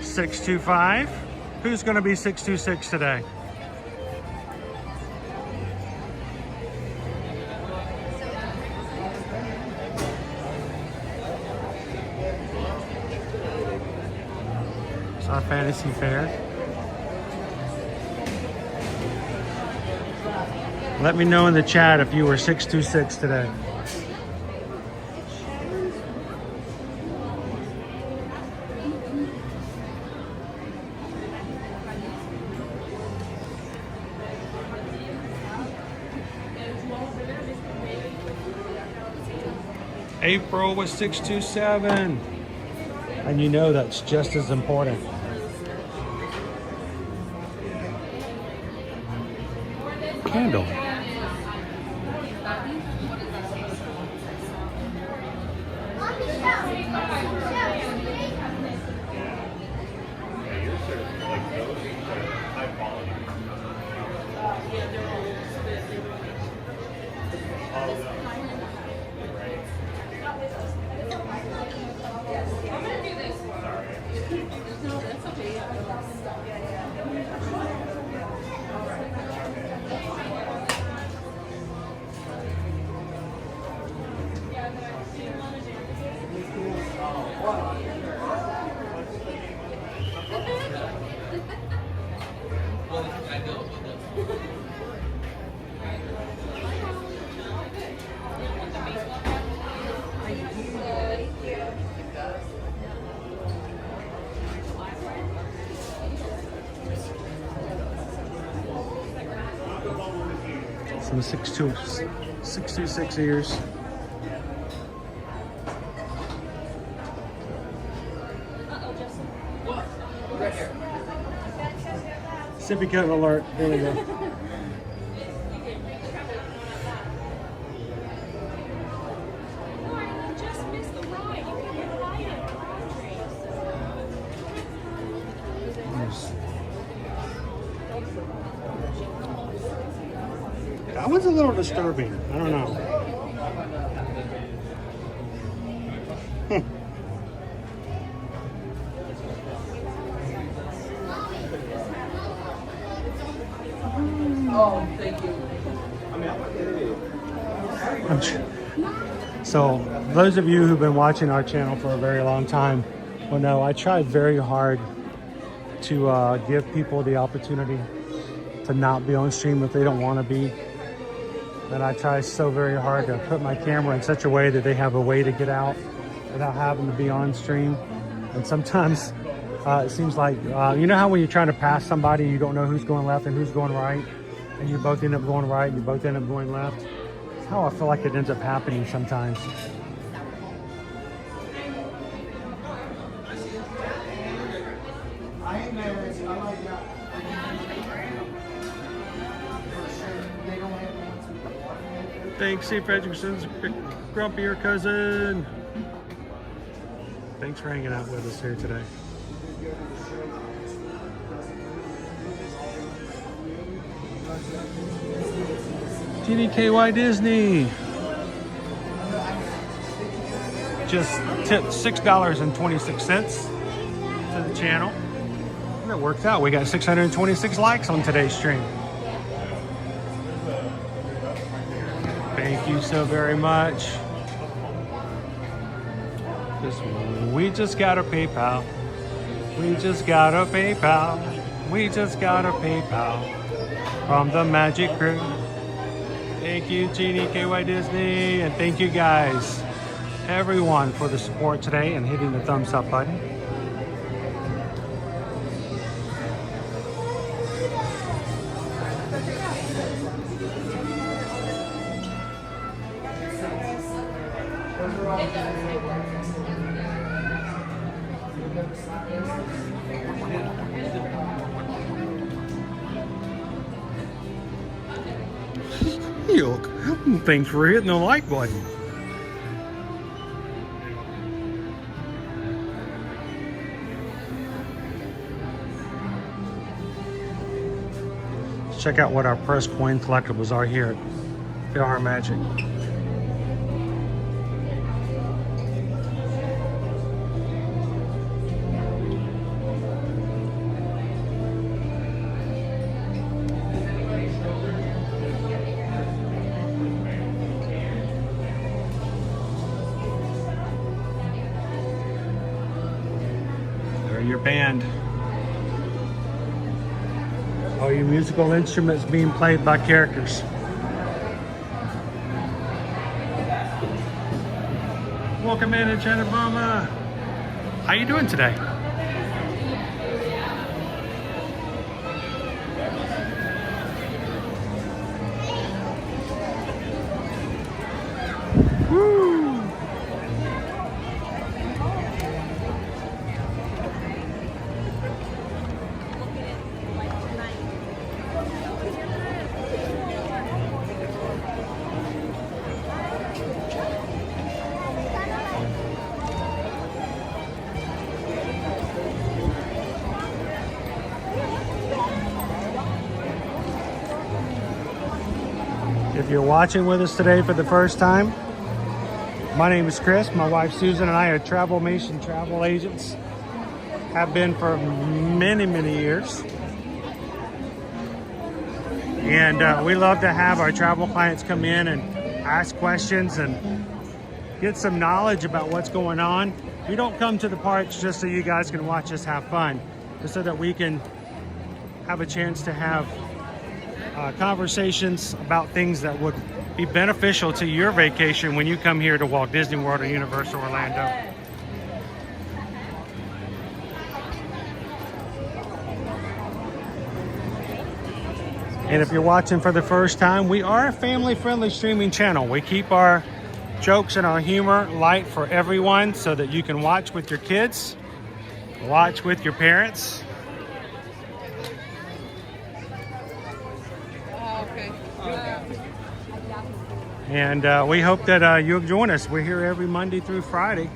625. Who's going to be 626 today? It's our fantasy fair. Let me know in the chat if you were 626 today. April was 627. And you know that's just as important. Candle. Some 626 ears. Sippy cut alert. There we go. That was a little disturbing. I don't know. Oh, thank you. So, those of you who've been watching our channel for a very long time will know I try very hard to give people the opportunity to not be on stream if they don't want to be. And I try so very hard to put my camera in such a way that they have a way to get out without having to be on stream. And sometimes it seems like, you know how when you're trying to pass somebody, you don't know who's going left and who's going right, and you both end up going right and you both end up going left? That's how I feel like it ends up happening sometimes. Thanks, St. Frederickson's grumpier cousin. Thanks for hanging out with us here today. TDKY Disney. Just tipped $6.26 to the channel. And it worked out. We got 626 likes on today's stream. Thank you so very much. We just got a PayPal. We just got a PayPal. We just got a PayPal from the Magic Crew. Thank you, TDKY Disney, and thank you guys, everyone, for the support today and hitting the thumbs up button. Thanks for hitting the like button. Let's check out what our press coin collectibles are here at FL Magic. Your band. All your musical instruments being played by characters. Welcome in, Janet Mama. How you doing today? Woo! If you're watching with us today for the first time, my name is Chris. My wife Susan and I are Travelmation travel agents. Have been for many, many years. And we love to have our travel clients come in and ask questions and get some knowledge about what's going on. We don't come to the parks just so you guys can watch us have fun, just so that we can have a chance to have conversations about things that would be beneficial to your vacation when you come here to Walt Disney World or Universal Orlando. And if you're watching for the first time, we are a family-friendly streaming channel. We keep our jokes and our humor light for everyone so that you can watch with your kids, watch with your parents. And we hope that you'll join us. We're here every Monday through Friday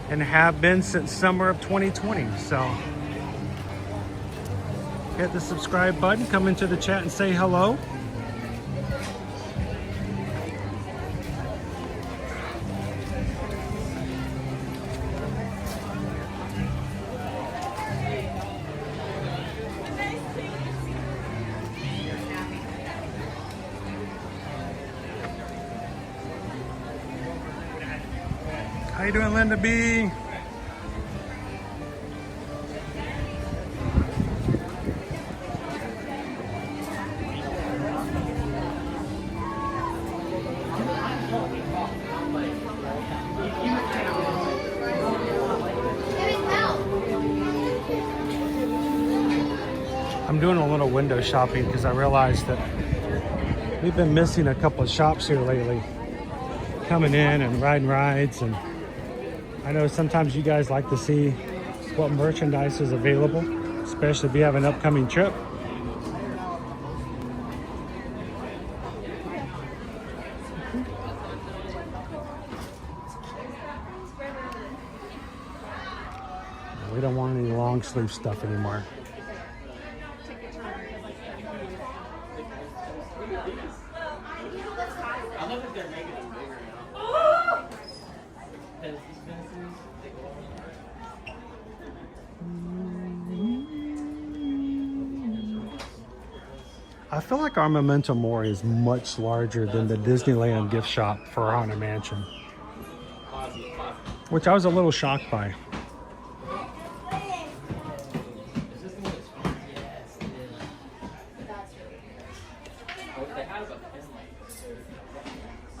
and have been since summer of 2020. So hit the subscribe button, come into the chat and say hello. How you doing, Linda B? I'm doing a little window shopping because I realized that we've been missing a couple of shops here lately. Coming in and riding rides, and I know sometimes you guys like to see what merchandise is available, especially if you have an upcoming trip. We don't want any long sleeve stuff anymore. I love that they're making them bigger now. Because these fences, they go I feel like our Memento Mori is much larger than the Disneyland gift shop for Haunted Mansion, which I was a little shocked by.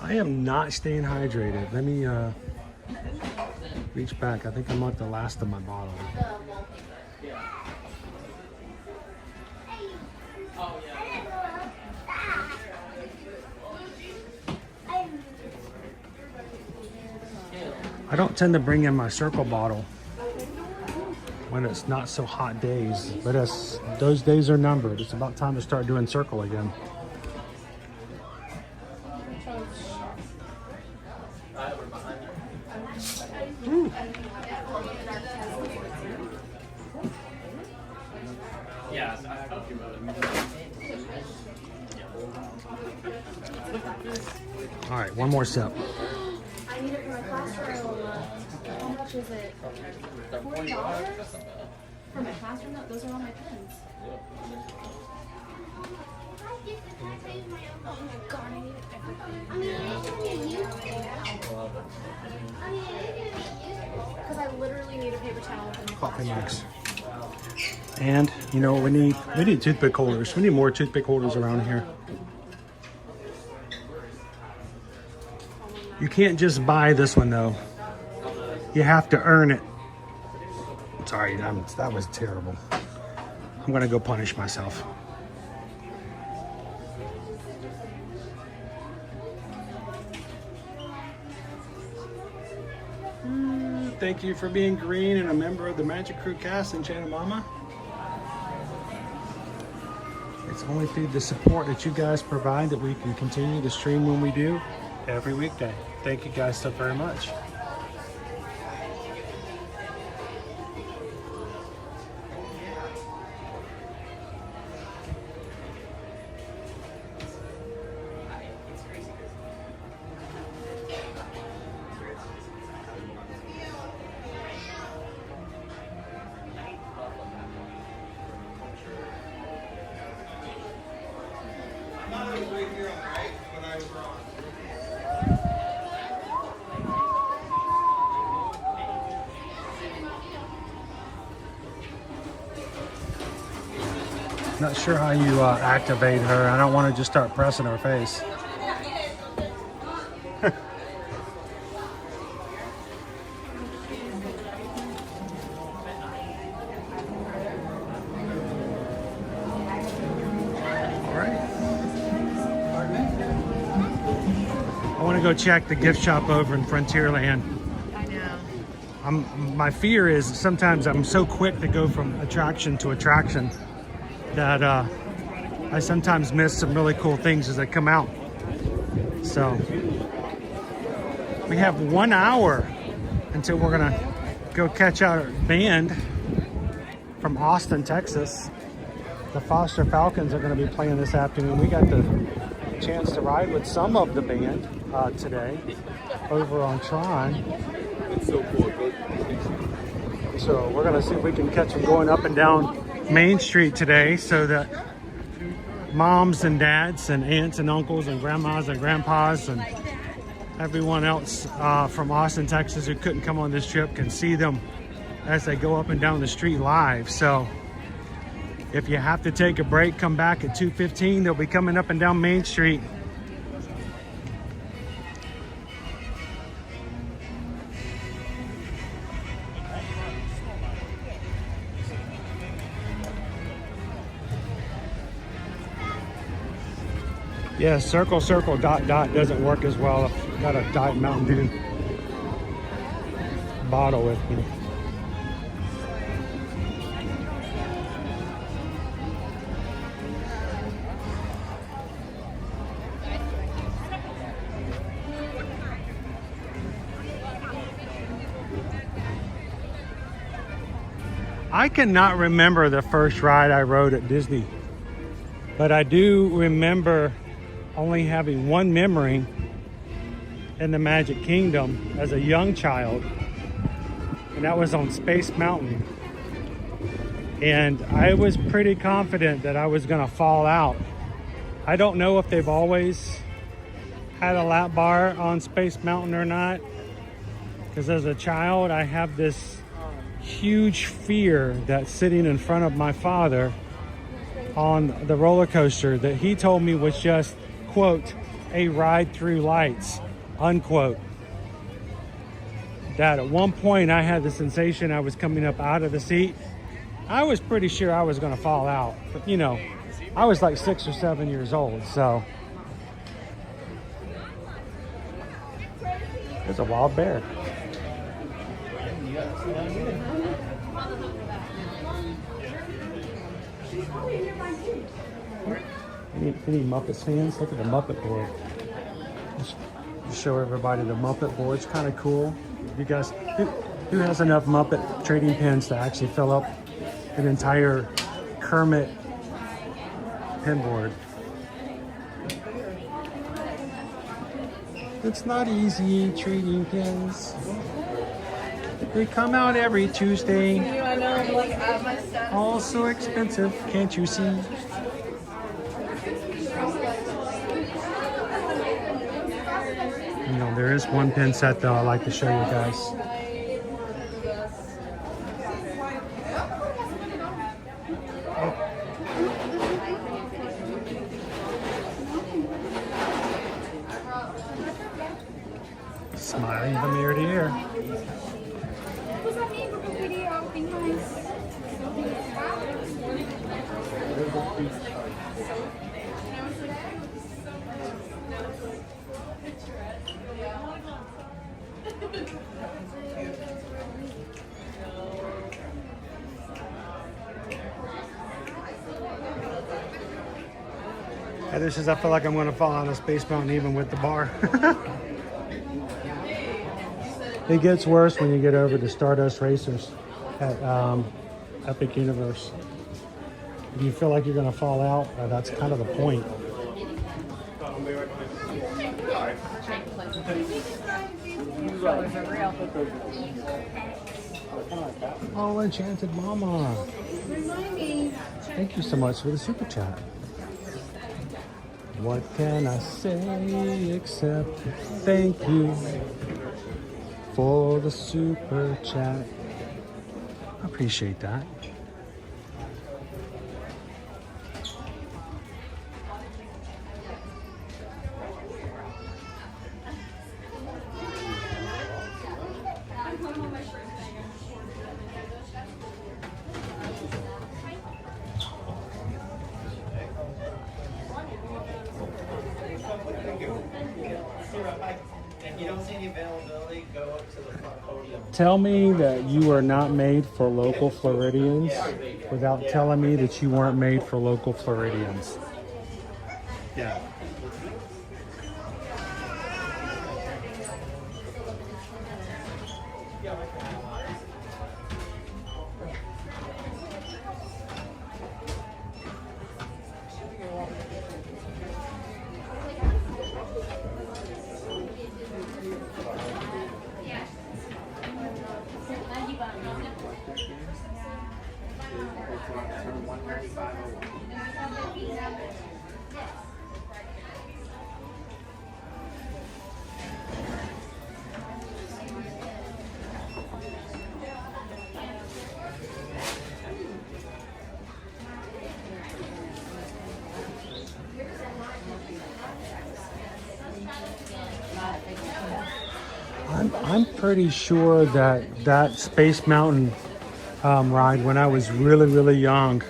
I am not staying hydrated. Let me reach back. I think I'm at the last of my bottle. I don't tend to bring in my Circle bottle when it's not so hot days, but those days are numbered. It's about time to start doing Circle again. Yeah, I talked to you about it. All right, one more sip. I need it for my classroom. How much is it? $40? For my classroom? Those are all my pens. Oh my god, I need it because I literally need a paper towel for my Coffee classroom. mugs. And you know what we need? We need toothpick holders. We need more toothpick holders around here. You can't just buy this one though. You have to earn it. Sorry, that was terrible. I'm gonna go punish myself. Thank you for being green and a member of the Magic Crew cast in Channel Mama. It's only through the support that you guys provide that we can continue to stream when we do every weekday. Thank you guys so very much. Not sure how you activate her. I don't want to just start pressing her face. I want to go check the gift shop over in Frontierland. I know. My fear is sometimes I'm so quick to go from attraction to attraction that I sometimes miss some really cool things as they come out. So we have 1 hour until we're gonna go catch our band from Austin, Texas. The Foster Falcons are gonna be playing this afternoon. We got the chance to ride with some of the band today over on Tron. It's so cool. So we're gonna see if we can catch them going up and down Main Street today so that moms and dads and aunts and uncles and grandmas and grandpas and everyone else from Austin, Texas who couldn't come on this trip can see them as they go up and down the street live. So if you have to take a break, come back at 2:15. They'll be coming up and down Main Street. Yeah, circle, circle, dot, dot doesn't work as well. I've got a Diet Mountain Dew bottle with me. I cannot remember the first ride I rode at Disney, but I do remember only having one memory in the Magic Kingdom as a young child, and that was on Space Mountain. And I was pretty confident that I was gonna fall out. I don't know if they've always had a lap bar on Space Mountain or not, because as a child I have this huge fear that sitting in front of my father on the roller coaster that he told me was just, quote, a ride through lights, unquote. That at one point I had the sensation I was coming up out of the seat. I was pretty sure I was gonna fall out, but you know, I was like 6 or 7 years old, so. There's a wild bear. Any Muppets fans? Look at the Muppet board. Just show everybody the Muppet board. It's kind of cool. You guys, who has enough Muppet trading pins to actually fill up an entire Kermit pin board? It's not easy trading pins. They come out every Tuesday. All so expensive, can't you see? You know, there is one pin set though I like to show you guys. Smiling from ear to ear. What's that mean for the video? Be nice. This is, I feel like I'm going to fall out of Space Mountain even with the bar. It gets worse when you get over to Stardust Racers at Epic Universe. If you feel like you're going to fall out, that's kind of the point. Oh, Enchanted Mama. Remind me. Thank you so much for the super chat. What can I say except thank you for the super chat? I appreciate that. If you don't see any availability, go up to the front podium. Tell me that you are not made for local Floridians without telling me that you weren't made for local Floridians. Yeah. I'm pretty sure that Space Mountain ride when I was really young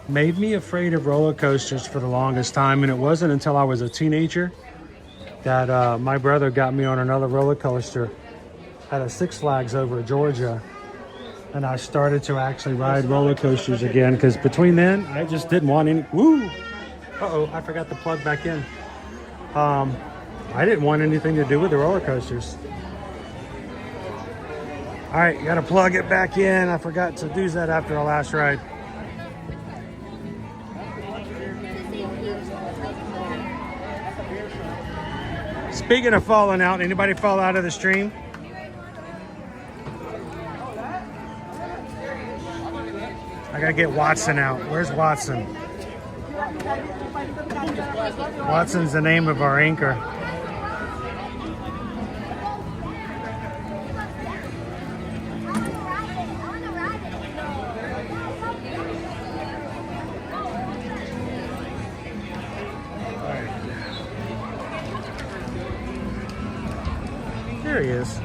made me afraid of roller coasters for the longest time, and it wasn't until I was a teenager that my brother got me on another roller coaster at a Six Flags over Georgia, and I started to actually ride roller coasters again, because between then I just didn't want any. Woo! Uh-oh, I forgot to plug back in. I didn't want anything to do with the roller coasters. All right, got to plug it back in. I forgot to do that after our last ride. Speaking of falling out, anybody fall out of the stream? I gotta get Watson out. Where's Watson? Watson's the name of our anchor. There he is.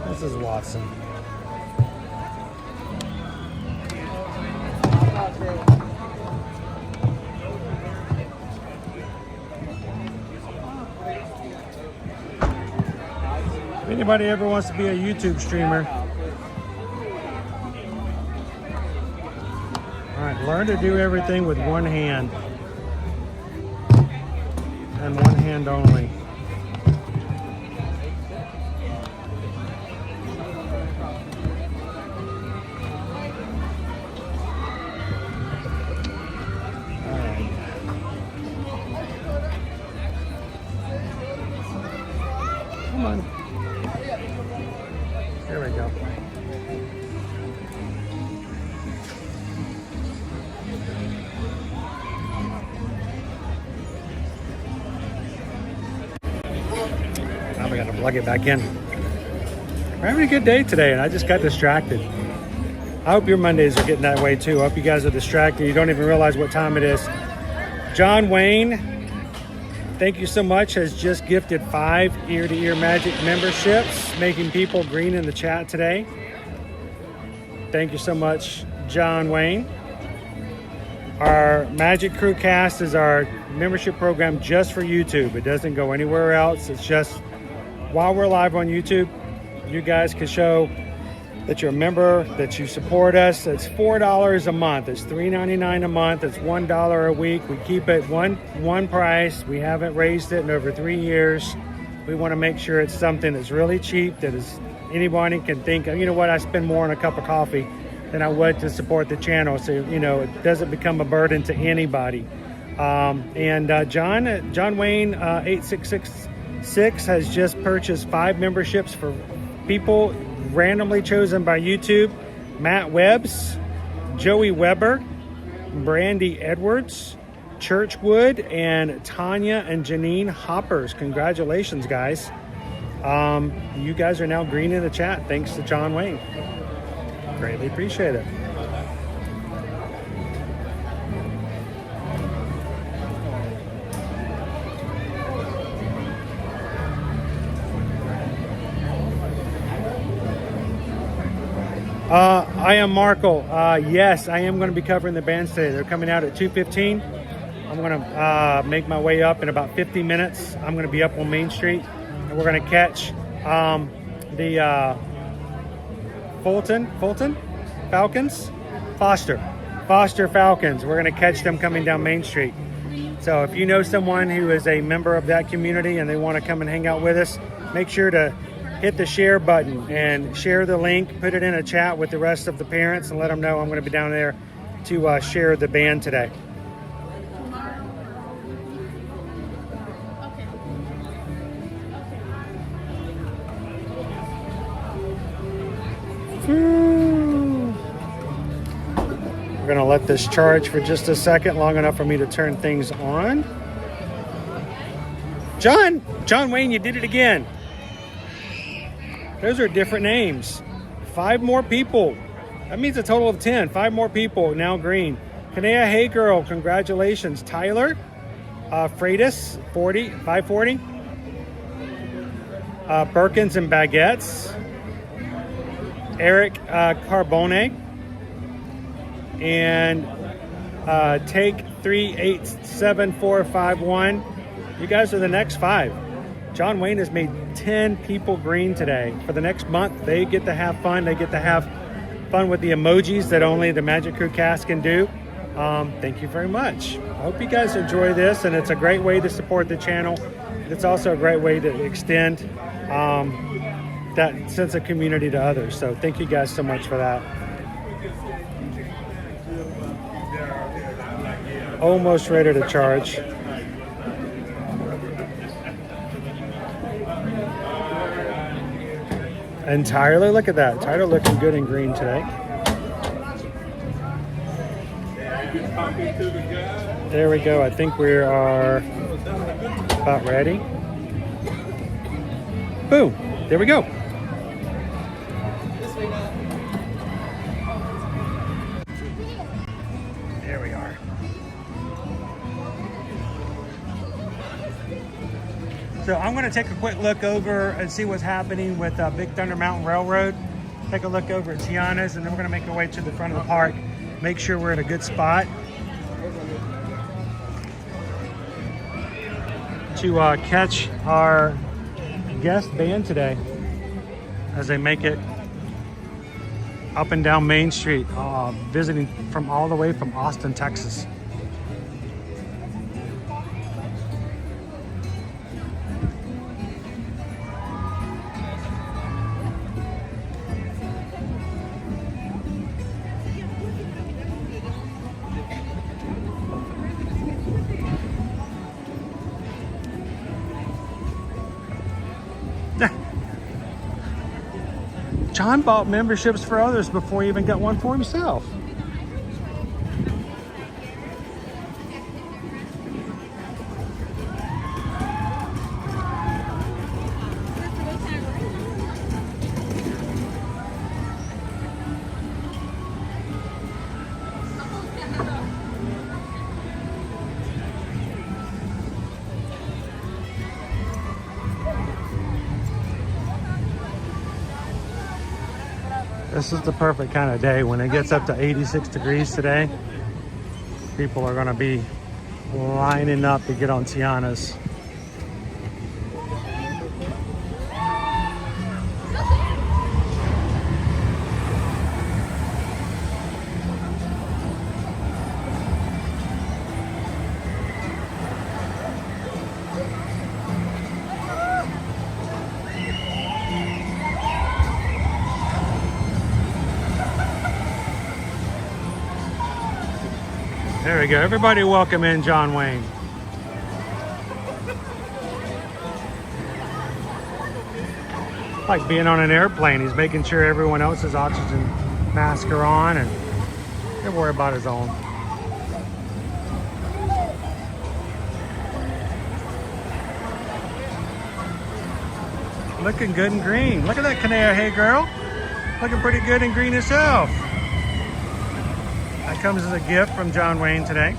This is Watson. If anybody ever wants to be a YouTube streamer, all right, learn to do everything with one hand and one hand only. Come on. There we go. Now we got to plug it back in. We're having a good day today, and I just got distracted. I hope your Mondays are getting that way too. I hope you guys are distracted. You don't even realize what time it is. John Wayne, thank you so much, has just gifted 5 Ear to Ear Magic memberships, making people green in the chat today. Thank you so much, John Wayne. Our Magic Crew Cast is our membership program just for YouTube. It doesn't go anywhere else. It's just while we're live on YouTube, you guys can show that you're a member, that you support us. It's $4 a month. It's $3.99 a month. It's $1 a week. We keep it one price. We haven't raised it in over 3 years. We want to make sure it's something that's really cheap, that is anybody can think, you know what, I spend more on a cup of coffee than I would to support the channel. So, you know, it doesn't become a burden to anybody. John Wayne 8666 has just purchased 5 memberships for people randomly chosen by YouTube: Matt Webbs, Joey Weber, Brandy Edwards, Churchwood, and Tanya and Janine Hoppers. Congratulations, guys. You guys are now green in the chat thanks to John Wayne. Greatly appreciate it. I am Markle. Yes, I am going to be covering the bands today. They're coming out at 2:15. I'm going to make my way up in about 50 minutes. I'm going to be up on Main Street, and we're going to catch the Fulton Falcons? Foster Falcons. We're going to catch them coming down Main Street. So if you know someone who is a member of that community and they want to come and hang out with us, make sure to hit the share button and share the link, put it in a chat with the rest of the parents, and let them know I'm going to be down there to share the band today. We're going to let this charge for just a second, long enough for me to turn things on. John Wayne, you did it again. Those are different names. 5 more people. That means a total of 10. 5 more people now green. Kanea, hey girl, congratulations. Tyler, Freitas, 540. Birkins and Baguettes. Eric Carbone. And Take 387451. You guys are the next 5. John Wayne has made 10 people green today. For the next month, they get to have fun. They get to have fun with the emojis that only the Magic Crew cast can do. thank you very much. I hope you guys enjoy this, and it's a great way to support the channel. It's also a great way to extend that sense of community to others. So thank you guys so much for that. Almost ready to charge. And Tyler, look at that. Tyler looking good in green today. There we go. I think we are about ready. Boom. There we go. There we are. So I'm going to take a quick look over and see what's happening with Big Thunder Mountain Railroad. Take a look over at Tiana's, and then we're going to make our way to the front of the park. Make sure we're in a good spot to catch our guest band today as they make it up and down Main Street, visiting from all the way from Austin, Texas. John bought memberships for others before he even got one for himself. This is the perfect kind of day when it gets up to 86 degrees today. People are going to be lining up to get on Tiana's. There we go. Everybody welcome in John Wayne. Like being on an airplane. He's making sure everyone else's oxygen masks are on and don't worry about his own. Looking good in green. Look at that canary, hey girl. Looking pretty good in green herself. That comes as a gift from John Wayne today.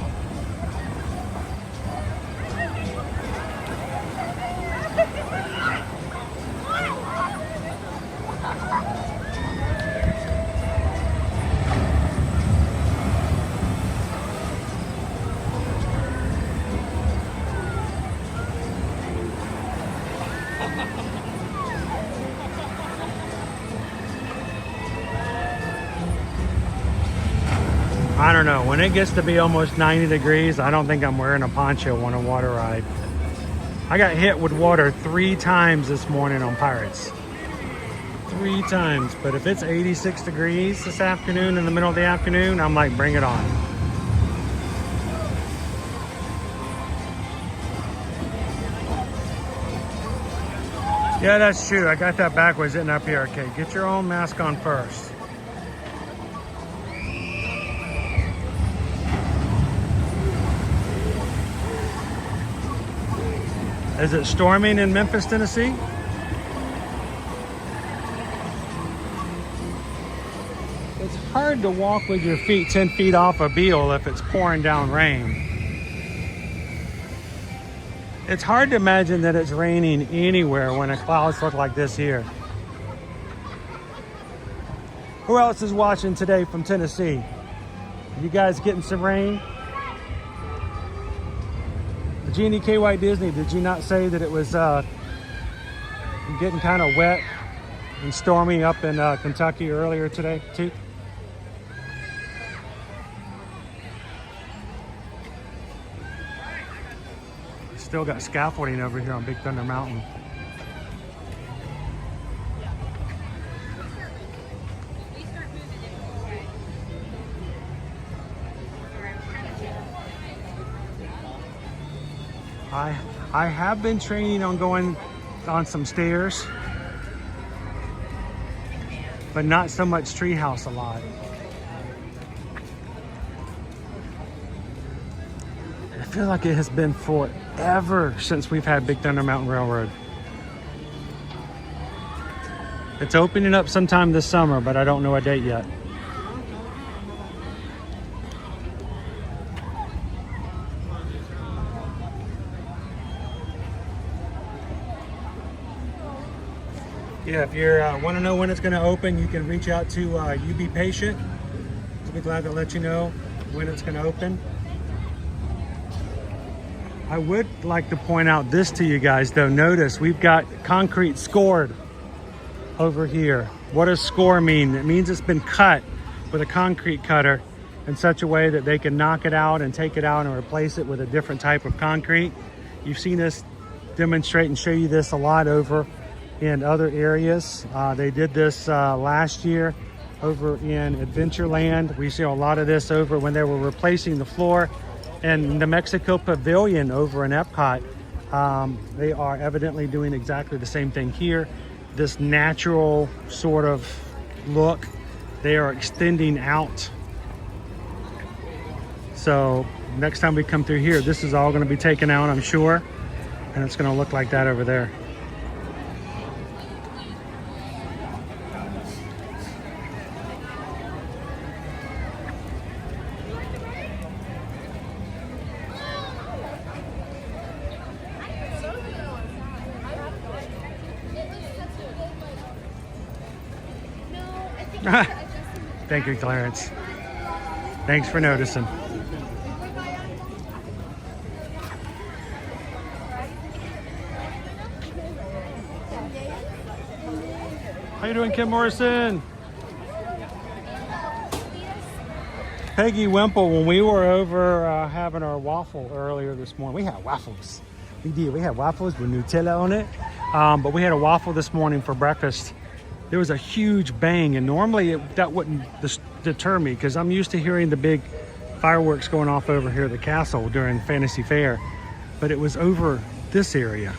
I don't know, when it gets to be almost 90 degrees, I don't think I'm wearing a poncho on a water ride. I got hit with water 3 times this morning on Pirates. 3 times, but if it's 86 degrees this afternoon, in the middle of the afternoon, I'm like, bring it on. Yeah, that's true. I got that backwards sitting up here. Okay, get your own mask on first. Is it storming in Memphis, Tennessee? It's hard to walk with your feet 10 feet off a Beale if it's pouring down rain. It's hard to imagine that it's raining anywhere when the clouds look like this here. Who else is watching today from Tennessee? You guys getting some rain? Jeannie KY Disney, did you not say that it was getting kind of wet and stormy up in Kentucky earlier today too? still got scaffolding over here on Big Thunder Mountain. I have been training on going on some stairs, but not so much treehouse a lot. I feel like it has been forever since we've had Big Thunder Mountain Railroad. It's opening up sometime this summer, but I don't know a date yet. Yeah, if you want to know when it's going to open, you can reach out to You Be Patient. We'll be glad to let you know when it's going to open. I would like to point out this to you guys though. Notice we've got concrete scored over here. What does score mean? It means it's been cut with a concrete cutter in such a way that they can knock it out and take it out and replace it with a different type of concrete. You've seen us demonstrate and show you this a lot over in other areas. They did this last year over in Adventureland. We see a lot of this over when they were replacing the floor. And the Mexico Pavilion over in Epcot, they are evidently doing exactly the same thing here. This natural sort of look, they are extending out. So next time we come through here, this is all going to be taken out, I'm sure. And it's going to look like that over there. Thank you, Clarence. Thanks for noticing. How you doing, Kim Morrison? Peggy Wimple, when we were over having our waffle earlier this morning, we had waffles. We did. We had waffles with Nutella on it. But we had a waffle this morning for breakfast. There was a huge bang, and normally that wouldn't deter me because I'm used to hearing the big fireworks going off over here at the castle during Fantasy Fair. But it was over this area,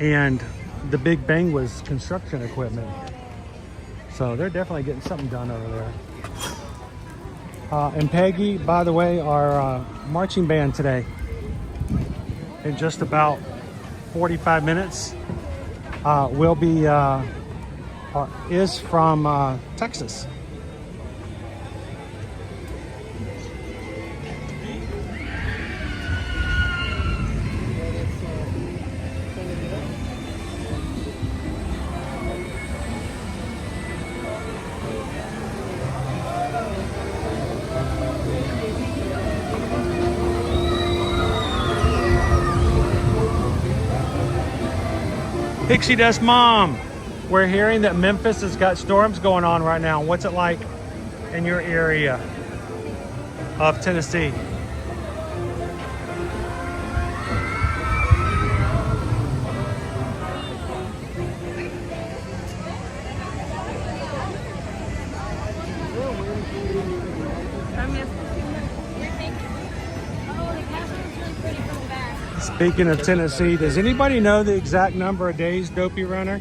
and the big bang was construction equipment. So they're definitely getting something done over there. And Peggy, by the way, our marching band today, in just about 45 minutes, will be is from Texas. Pixie Dust Mom, we're hearing that Memphis has got storms going on right now. What's it like in your area of Tennessee? Speaking of Tennessee, does anybody know the exact number of days, Dopey Runner,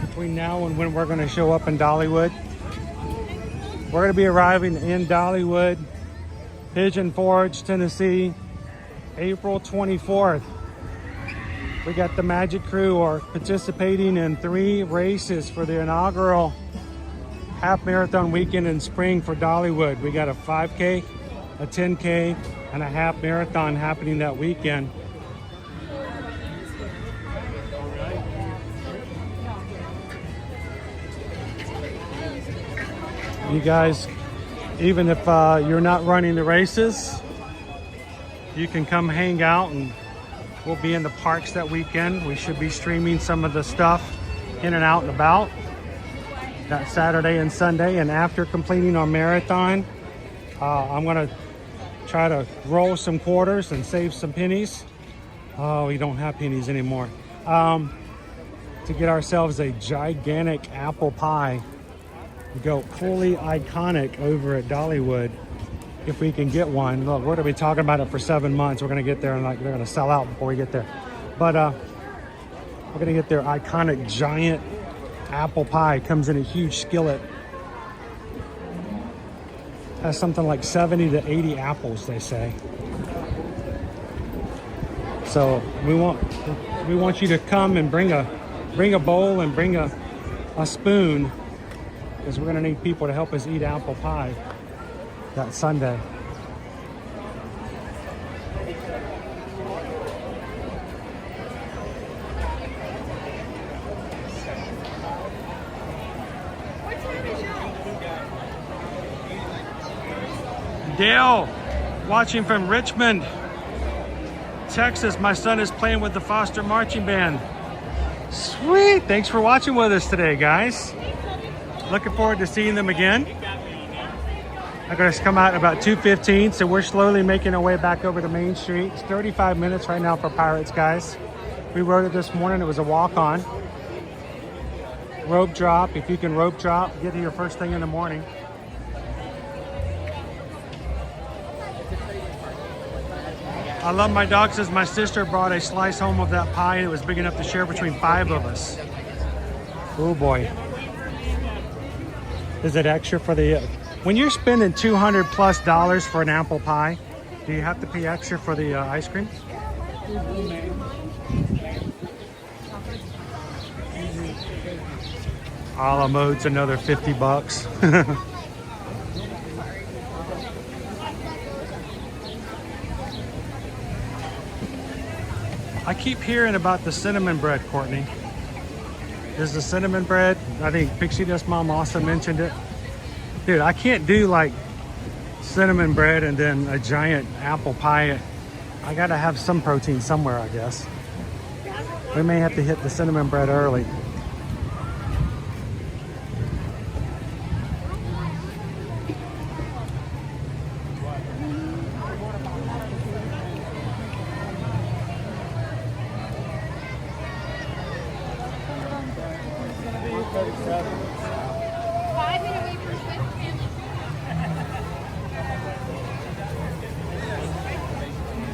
between now and when we're going to show up in Dollywood? We're going to be arriving in Dollywood, Pigeon Forge, Tennessee, April 24th. We got the Magic Crew are participating in 3 races for the inaugural half marathon weekend in spring for Dollywood. We got a 5K, a 10K, and a half marathon happening that weekend. You guys, even if you're not running the races, you can come hang out, and we'll be in the parks that weekend. We should be streaming some of the stuff in and out and about that Saturday and Sunday. And after completing our marathon, I'm gonna try to roll some quarters and save some pennies Oh, we don't have pennies anymore. To get ourselves a gigantic apple pie. Go fully iconic over at Dollywood if we can get one. Look, we're gonna be talking about it for 7 months. We're gonna get there and like they're gonna sell out before we get there. But we're gonna get their iconic giant apple pie. Comes in a huge skillet. Has something like 70 to 80 apples, they say. So we want you to come and bring a bowl and bring a spoon, because we're gonna need people to help us eat apple pie that Sunday. Dale, watching from Richmond, Texas. My son is playing with the Foster Marching Band. Sweet. Thanks for watching with us today, guys. Looking forward to seeing them again. They're going to come out about 2:15, so we're slowly making our way back over to Main Street. It's 35 minutes right now for Pirates, guys. We rode it this morning. It was a walk-on. Rope drop. If you can rope drop, get here first thing in the morning. I love my dog. Says my sister brought a slice home of that pie and it was big enough to share between 5 of us. Oh boy. Is it extra for the, when you're spending $200+ for an apple pie, do you have to pay extra for the ice cream? A la mode's another $50. I keep hearing about the cinnamon bread, Courtney. Is the cinnamon bread, I think Pixie Dust Mom also mentioned it. Dude, I can't do like cinnamon bread and then a giant apple pie. I gotta have some protein somewhere, I guess. We may have to hit the cinnamon bread early.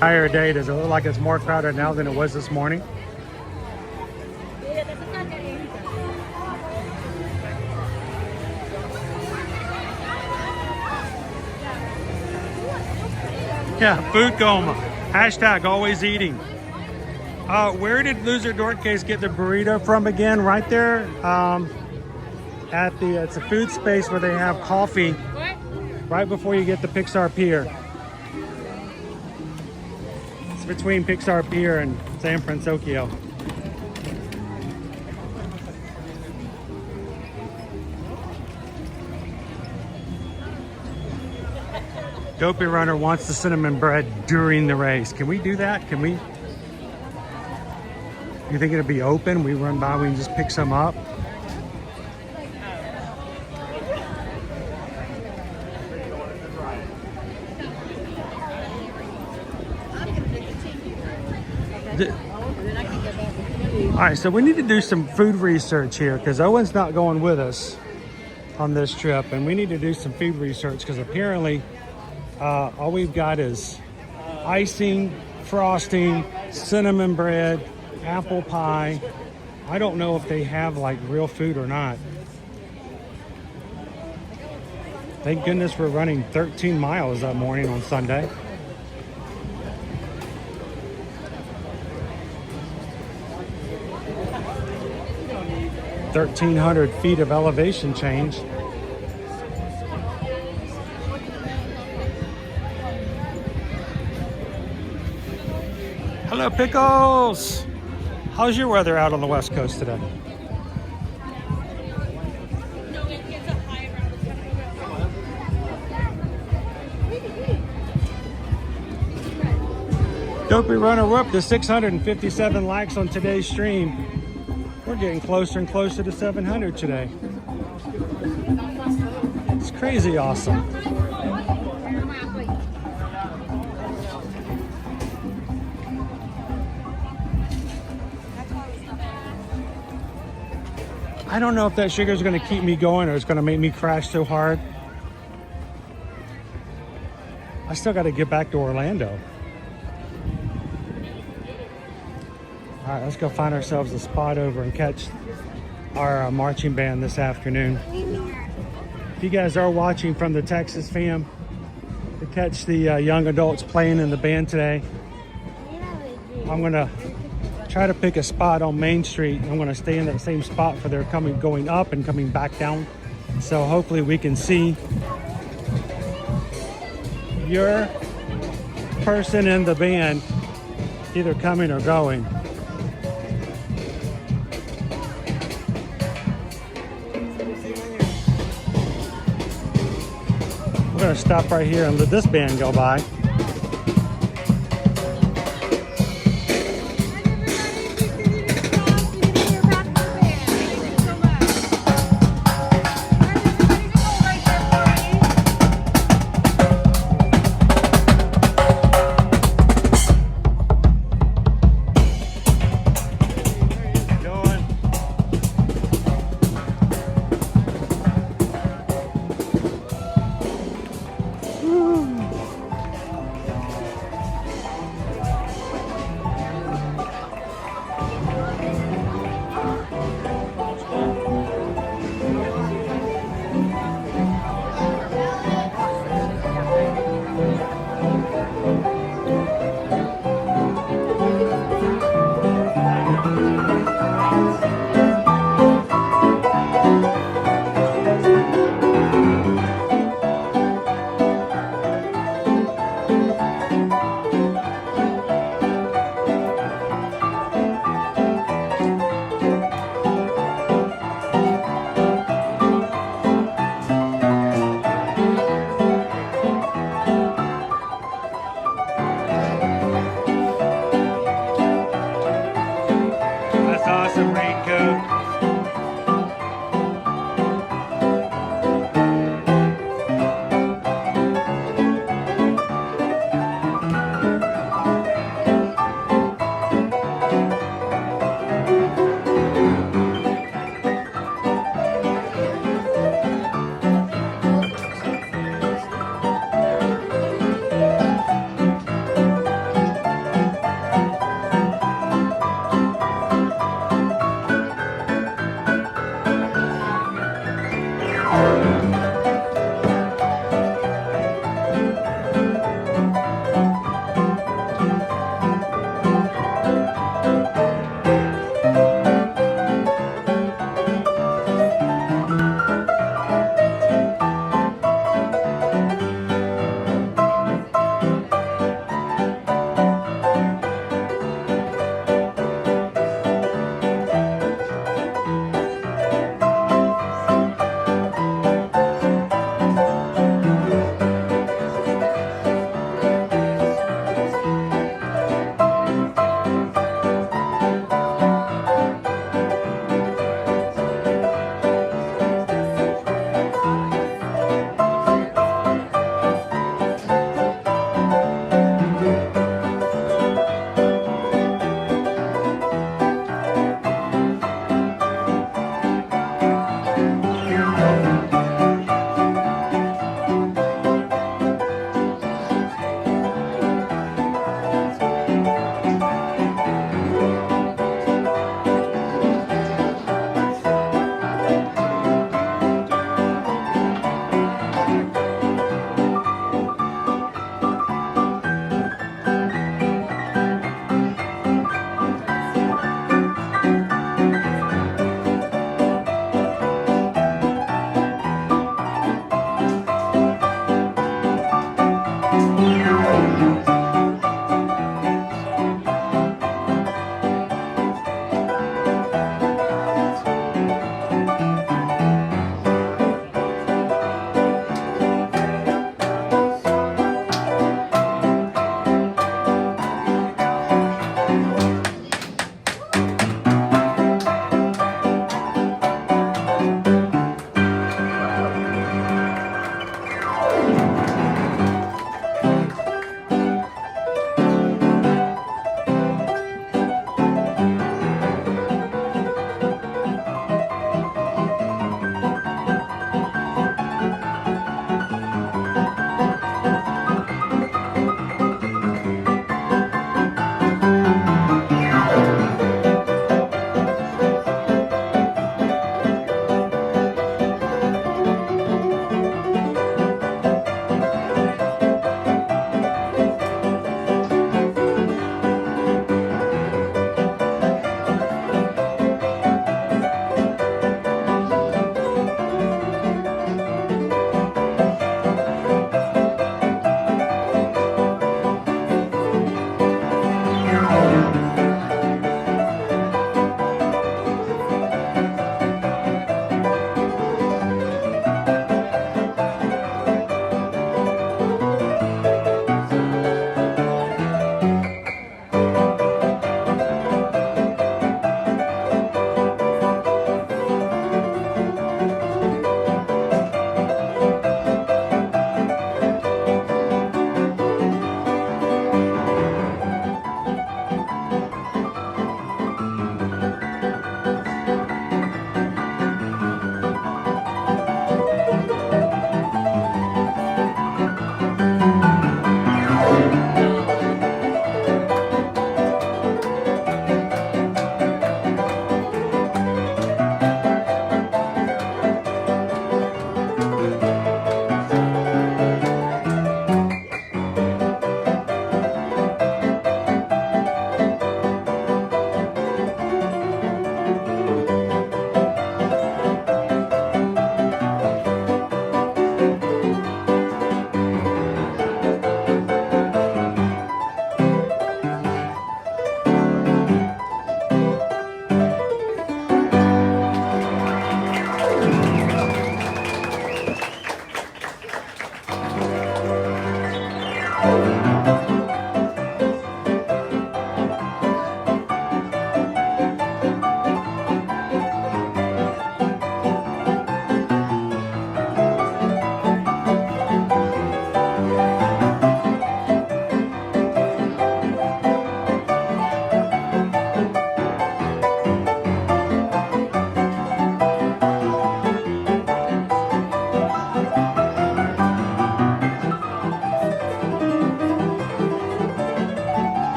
Higher day, does it look like it's more crowded now than it was this morning? Yeah, food coma. Hashtag always eating. Where did Loser Dortcase get the burrito from again? Right there at the, it's a food space where they have coffee right before you get to Pixar Pier. Between Pixar Pier and San Francisco. Dopey Runner wants the cinnamon bread during the race. Can we do that? Can we? You think it'll be open? We run by, we can just pick some up. All right, so we need to do some food research here because Owen's not going with us on this trip, and we need to do some food research because apparently all we've got is icing, frosting, cinnamon bread, apple pie. I don't know if they have like real food or not. Thank goodness we're running 13 miles that morning on Sunday. 1,300 feet of elevation change. Hello, Pickles! How's your weather out on the West Coast today? Dopey Runner, we're up to 657 likes on today's stream. We're getting closer and closer to 700 today. It's crazy awesome. I don't know if that sugar is going to keep me going or it's going to make me crash so hard. I still got to get back to Orlando. All right, let's go find ourselves a spot over and catch our marching band this afternoon. If you guys are watching from the Texas fam, to catch the young adults playing in the band today, I'm gonna try to pick a spot on Main Street. I'm gonna stay in that same spot for their going up and coming back down. So hopefully we can see your person in the band either coming or going. We're gonna stop right here and let this band go by.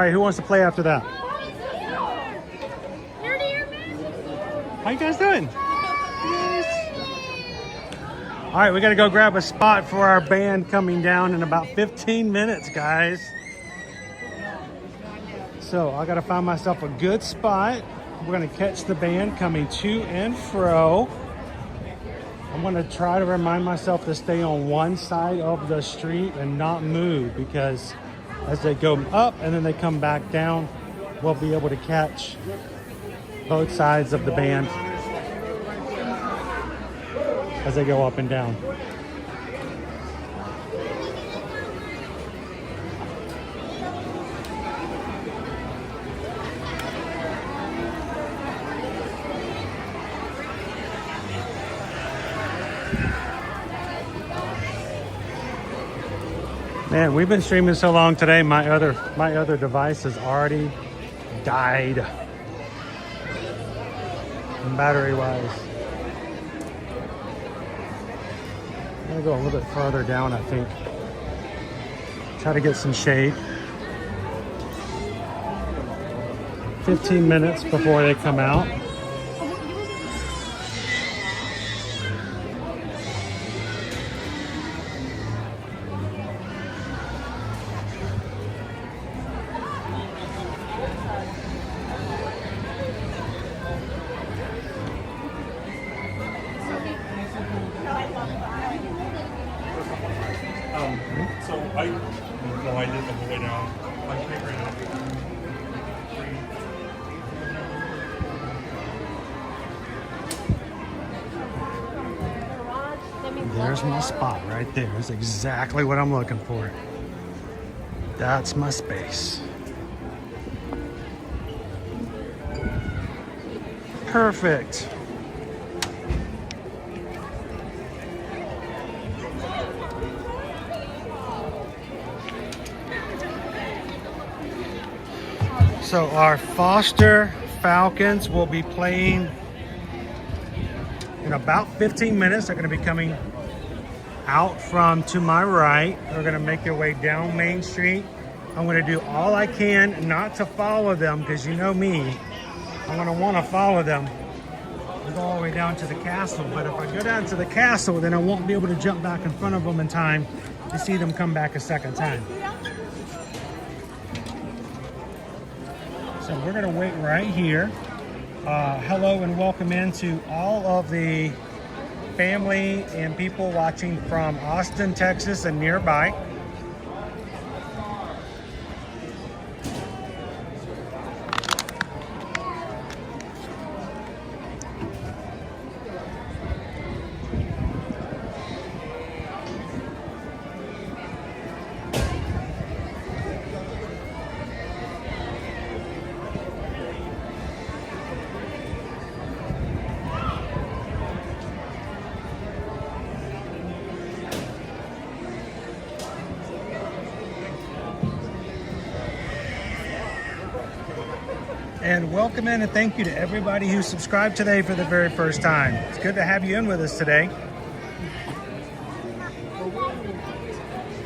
right, who wants to play after that? How you guys doing? All right, we got to go grab a spot for our band coming down in about 15 minutes, guys. So I got to find myself a good spot. We're going to catch the band coming to and fro. I'm going to try to remind myself to stay on one side of the street and not move, because as they go up and then they come back down, we'll be able to catch both sides of the band as they go up and down. Man, we've been streaming so long today, my other device has already died battery wise. I'm gonna go a little bit further down, I think. Try to get some shade. 15 minutes before they come out. So I did the whole way down. I figured out. There's my spot right there. That's exactly what I'm looking for. That's my space. Perfect. So our Foster Falcons will be playing in about 15 minutes. They're going to be coming out from to my right. They're going to make their way down Main Street. I'm going to do all I can not to follow them, because you know me, I'm going to want to follow them and go all the way down to the castle. But if I go down to the castle, then I won't be able to jump back in front of them in time to see them come back a second time. So we're going to wait right here. Hello and welcome into all of the family and people watching from Austin, Texas and nearby. And welcome in and thank you to everybody who subscribed today for the very first time. It's good to have you in with us today.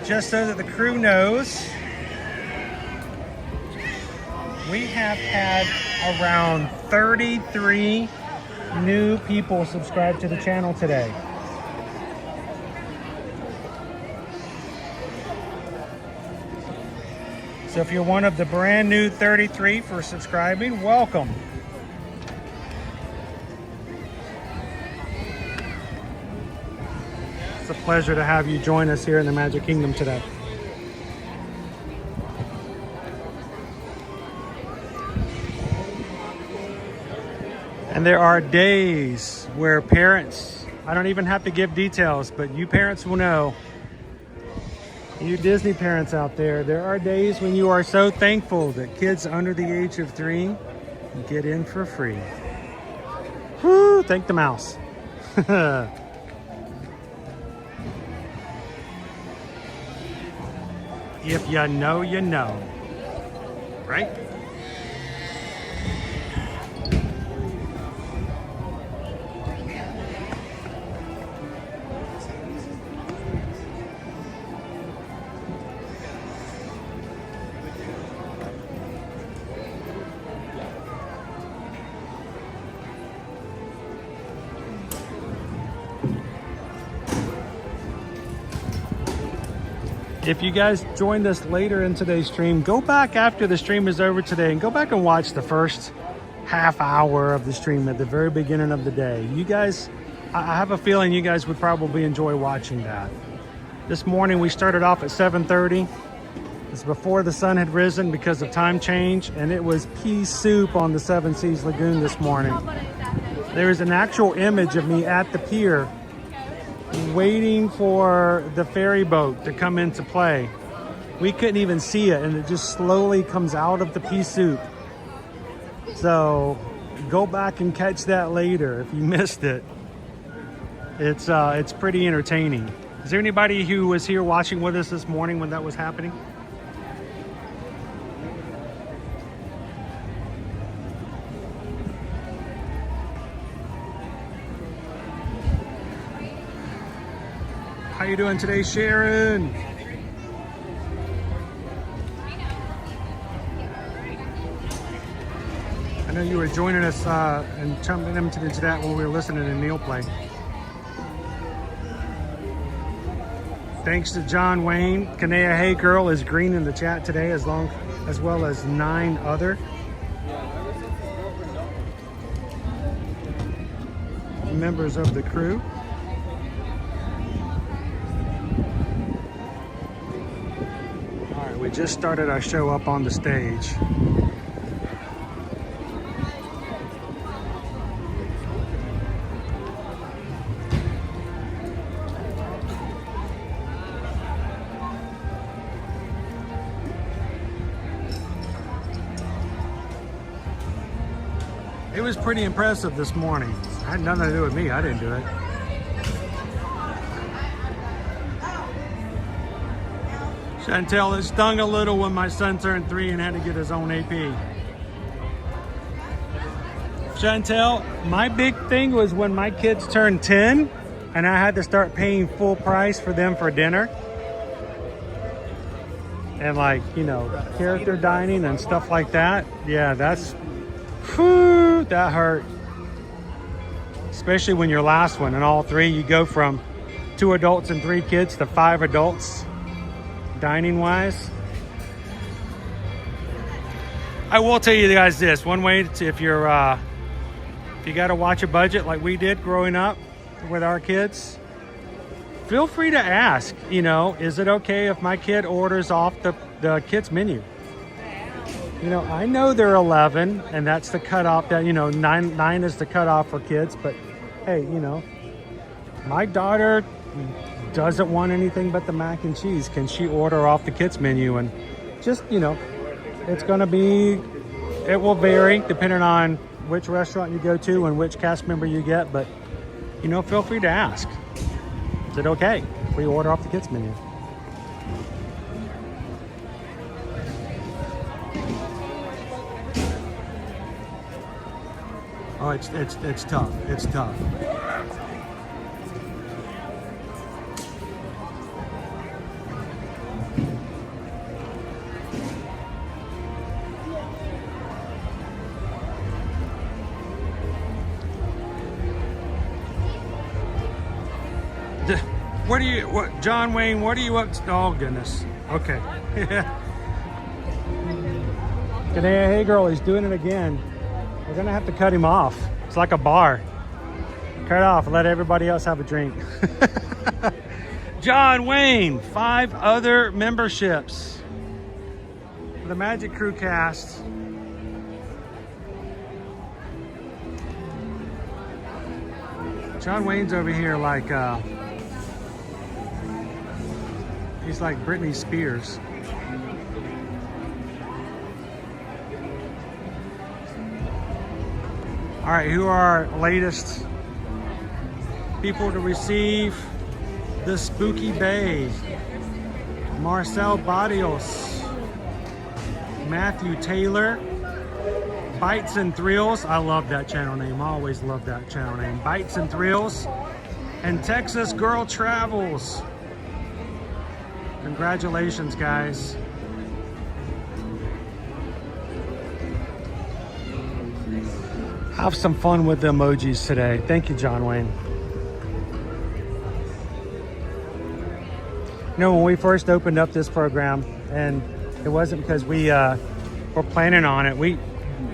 Just so that the crew knows, we have had around 33 new people subscribe to the channel today. So if you're one of the brand new 33 for subscribing, welcome. It's a pleasure to have you join us here in the Magic Kingdom today. And there are days where parents, I don't even have to give details, but you parents will know. You Disney parents out there, there are days when you are so thankful that kids under the age of 3 get in for free. Woo, thank the mouse. If you know, you know, right? If you guys joined us later in today's stream, go back after the stream is over today and go back and watch the first half hour of the stream at the very beginning of the day. You guys, I have a feeling you guys would probably enjoy watching that. This morning we started off at 7:30. It's before the sun had risen because of time change, and it was pea soup on the Seven Seas Lagoon this morning. There is an actual image of me at the pier waiting for the ferry boat to come into play. We couldn't even see it, and it just slowly comes out of the pea soup. So go back and catch that later if you missed it. It's pretty entertaining. Is there anybody who was here watching with us this morning when that was happening? How you doing today, Sharon? I know you were joining us and jumping into that when we were listening to Neil play. Thanks to John Wayne. Kanea Hey Girl is green in the chat today, as well as 9 other members of the crew. All right, we just started our show up on the stage. It was pretty impressive this morning. It had nothing to do with me. I didn't do it. Chantel, it stung a little when my son turned 3 and had to get his own AP. Chantel, my big thing was when my kids turned 10 and I had to start paying full price for them for dinner. And like, you know, character dining and stuff like that. Yeah, that's... Whew, that hurt. Especially when your last one and all 3, you go from 2 adults and 3 kids to 5 adults, dining wise. I will tell you guys this, one way to, if you got to watch a budget like we did growing up with our kids, feel free to ask, you know, is it okay if my kid orders off the kids menu? You know, I know they're 11 and that's the cutoff, that, you know, 9 is the cutoff for kids, but hey, you know, my daughter doesn't want anything but the mac and cheese. Can she order off the kids menu? And just, you know, it's going to be, it will vary depending on which restaurant you go to and which cast member you get, but, you know, feel free to ask. Is it okay if we order off the kids menu? Oh, it's tough. It's tough. John Wayne, what are you up to? Oh, goodness. Okay. Today, hey girl, he's doing it again. We're gonna have to cut him off. It's like a bar. Cut off and let everybody else have a drink. John Wayne, 5 other memberships for the Magic Crew cast. John Wayne's over here like, he's like Britney Spears. All right, who are our latest people to receive the Spooky Bay? Marcel Barrios, Matthew Taylor, Bites and Thrills. I love that channel name. I always love that channel name. Bites and Thrills, and Texas Girl Travels. Congratulations, guys. Have some fun with the emojis today. Thank you, John Wayne. You know, when we first opened up this program, and it wasn't because we were planning on it, we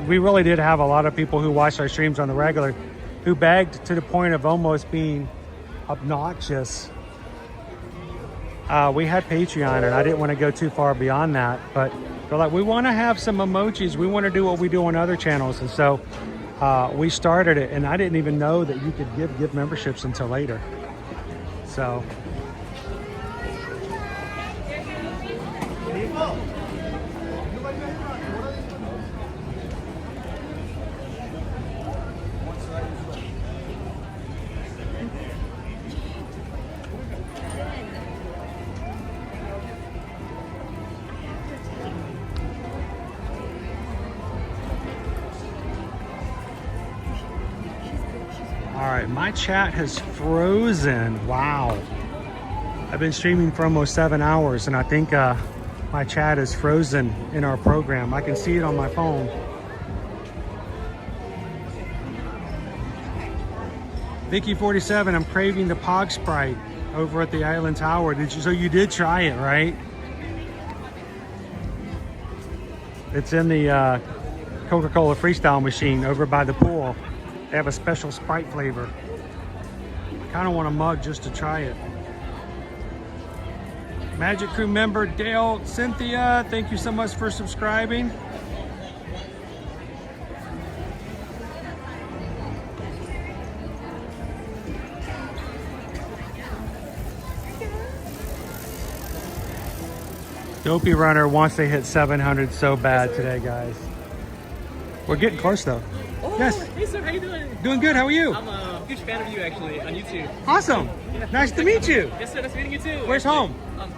really did have a lot of people who watched our streams on the regular who begged to the point of almost being obnoxious. We had Patreon, and I didn't want to go too far beyond that, but they're like, we want to have some emojis. We want to do what we do on other channels. And so we started it, and I didn't even know that you could give gift memberships until later. So. All right, my chat has frozen. Wow. I've been streaming for almost 7 hours, and I think my chat is frozen in our program. I can see it on my phone. Vicky47, I'm craving the Pog Sprite over at the Island Tower. So you did try it, right? It's in the Coca-Cola Freestyle machine over by the pool. They have a special Sprite flavor. I kind of want a mug just to try it. Magic Crew member Dale Cynthia, thank you so much for subscribing. Dopey Runner wants to hit 700 so bad today, guys. We're getting close though. Oh, yes. Hey sir, how you doing? Doing good. How are you? I'm a huge fan of you actually on YouTube. Awesome. Yeah. Nice to meet you. Yes sir, nice meeting you too. Where's actually. home?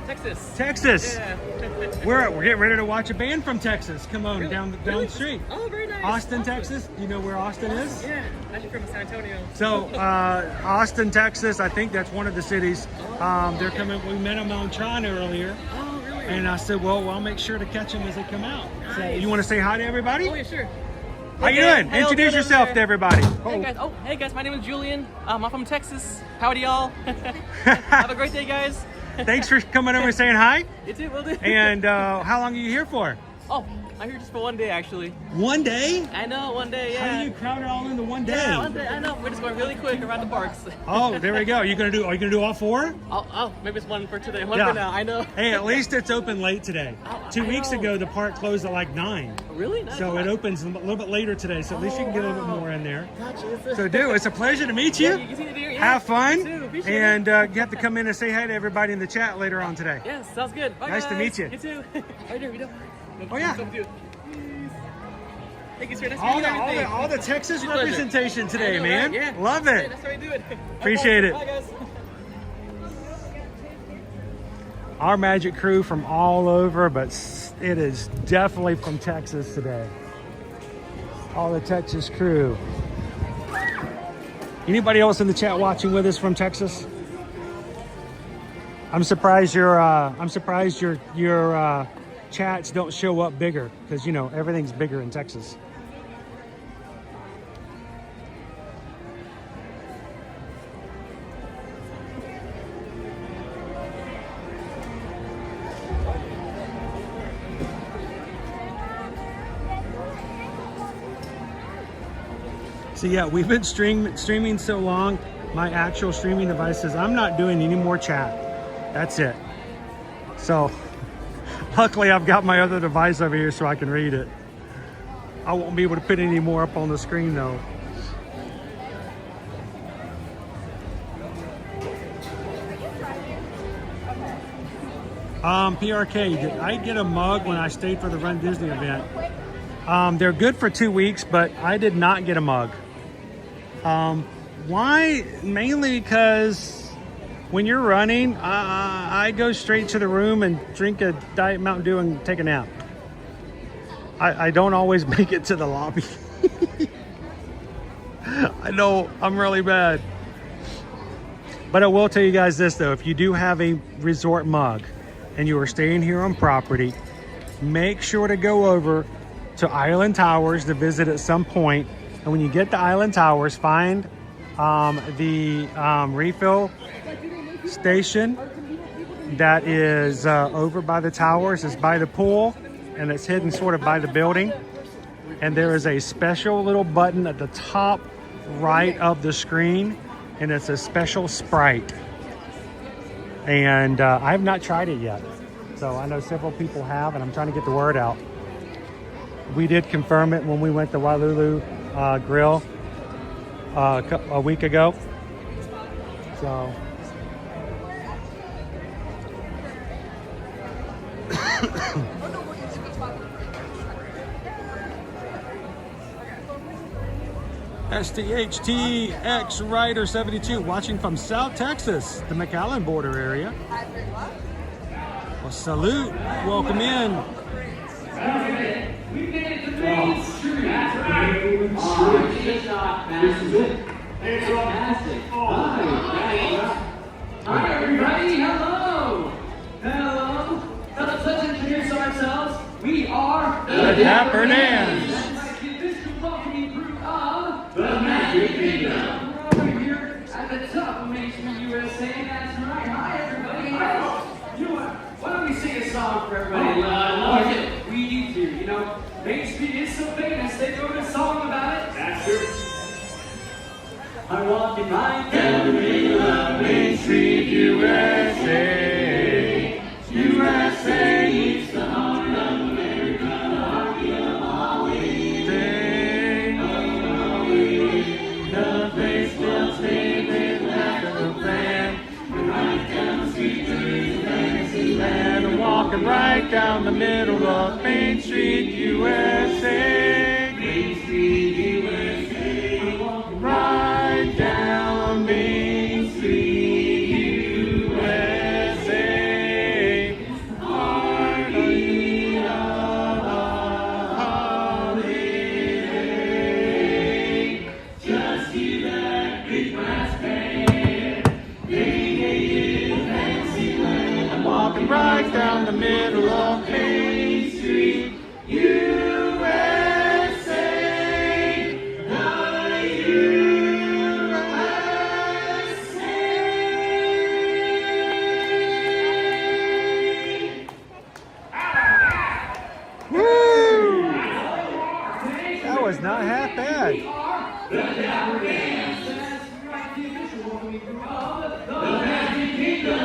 Texas. Texas. Yeah. We're getting ready to watch a band from Texas. Come on, Really? down Really? the street. Oh, very nice. Austin, Awesome. Texas. Do you know where Austin is? Yeah, actually from San Antonio. So Austin, Texas. I think that's one of the cities. They're coming. We met them on Tron earlier. Oh, really? And I said, well, I'll make sure to catch them as they come out. So Nice. you want to say hi to everybody? Oh yeah, sure. How you doing? Hey, Introduce good yourself over to everybody. Hey guys. Oh, hey guys. My name is Julian. I'm from Texas. Howdy y'all. Have a great day, guys. Thanks for coming over and saying hi. You too. Will do. And how long are you here for? Oh, I'm here just for one day actually. One day? I know, one day. Yeah. How do you crowd it all into one day? Yeah, one day. I know. We're just going really quick around the parks. Oh, there we go. Are you gonna do all four? Oh, maybe it's one for today. One Yeah. for now. I know. Hey, at least it's open late today. Two I weeks know. ago, the park closed at like 9. Really? Nice. So it opens a little bit later today. So at least you can get a little bit more in there. Gotcha. So, dude, it's a pleasure to meet you. Yeah, you can see the deer. Yeah. Have fun. You too. Appreciate it. And you have to come in and say hi to everybody in the chat later on today. Yes, sounds good. Bye, Nice to guys. meet you. You too. Right there, we don't. Oh, yeah. Thank you, sir. Nice to meet you. All the Texas It's a pleasure. representation today, I know, man. right? Yeah. Love it. That's how we do it. Appreciate it. Bye, guys. Our Magic Crew from all over, but it is definitely from Texas today. All the Texas crew. Anybody else in the chat watching with us from Texas? I'm surprised your chats don't show up bigger, because you know everything's bigger in Texas. So yeah, we've been streaming so long, my actual streaming device says I'm not doing any more chat. That's it. So luckily I've got my other device over here so I can read it. I won't be able to put any more up on the screen though. PRK, did I get a mug when I stayed for the Run Disney event? They're good for 2 weeks, but I did not get a mug. Why? Mainly because when you're running, I go straight to the room and drink a Diet Mountain Dew and take a nap. I don't always make it to the lobby. I know I'm really bad. But I will tell you guys this though, if you do have a resort mug and you are staying here on property, make sure to go over to Island Towers to visit at some point. And when you get to Island Towers, find the refill station that is over by the towers. It's by the pool, and it's hidden sort of by the building. And there is a special little button at the top right of the screen, and it's a special Sprite. And I have not tried it yet. So I know several people have, and I'm trying to get the word out. We did confirm it when we went to Wailulu Grill a week ago. So STHTX Rider 72 watching from South Texas, the McAllen border area. Well, salute, welcome in. We made it to Main Street. That's right. This is it. It's fantastic. Hi, everybody. Hello. Hello. Let's introduce ourselves. We are the Dapper Dans. This welcoming group of the Magic Kingdom. We're over here at the top of Main Street, USA. That's right. Hi, everybody. You know what? Why don't we sing a song for everybody? We need to. You know, Main Street is so famous. They wrote a song about it. That's true. I'm walking right down the middle of Main Street, USA. USA is the heart of America, the heartbeat of all we say. The place will stay with national plan. And right down the street to the fantasy land. And I'm walking right down the middle of Main Street, USA. Main Street, USA. I'm walking Right down Main Street, USA. Heartbeat of a holiday. Just see that big brass band. They fancy land. I'm walking right down the middle of Main Street, USA. Woo! That was not half bad. The Dapper Dans. That's right, the official welcoming group of the Magic Kingdom.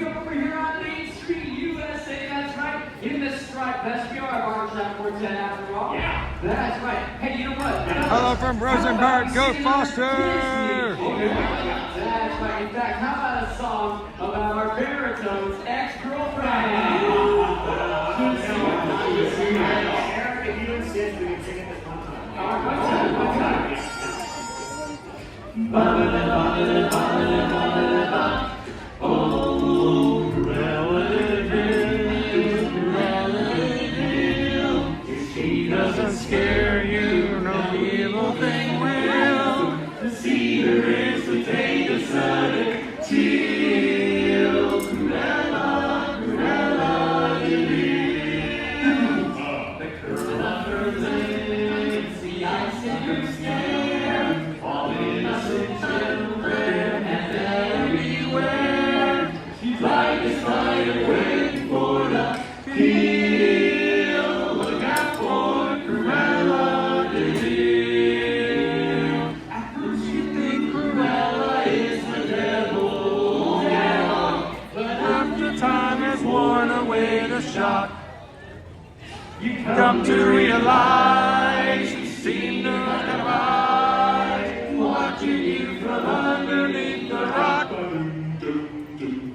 We're over here on Main Street, USA. That's right, in the Stripe Fest. We are a barbershop quartet after all. Yeah. That's right. Hey, you know what? Hello from Rosenberg. Go Foster! That's right. In fact, how about a song about our baritone's ex-girlfriend? Eric, if you insist, we can sing it this one time. Oh, relative, She doesn't scare you, no evil thing will. to see her is to take a sudden chill. Cruella, Cruella, the curl of her lips, the ice in her stare, all innocent children and everywhere. She's like a spider waiting for the kill. Look out for Cruella de Vil. At first you think Cruella is the devil, yeah, but After time has worn away the shock, you come to realize she seemed to have eyes watching you from underneath the rock.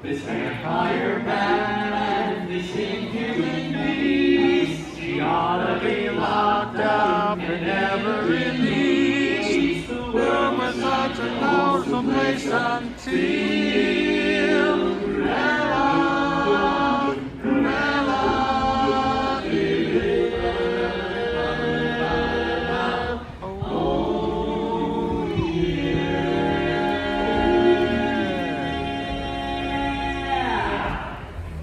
this vampire man, this inhuman beast, She ought to be locked up and never released. The world was such a lonesome place until Cruella, Cruella did. Oh yeah.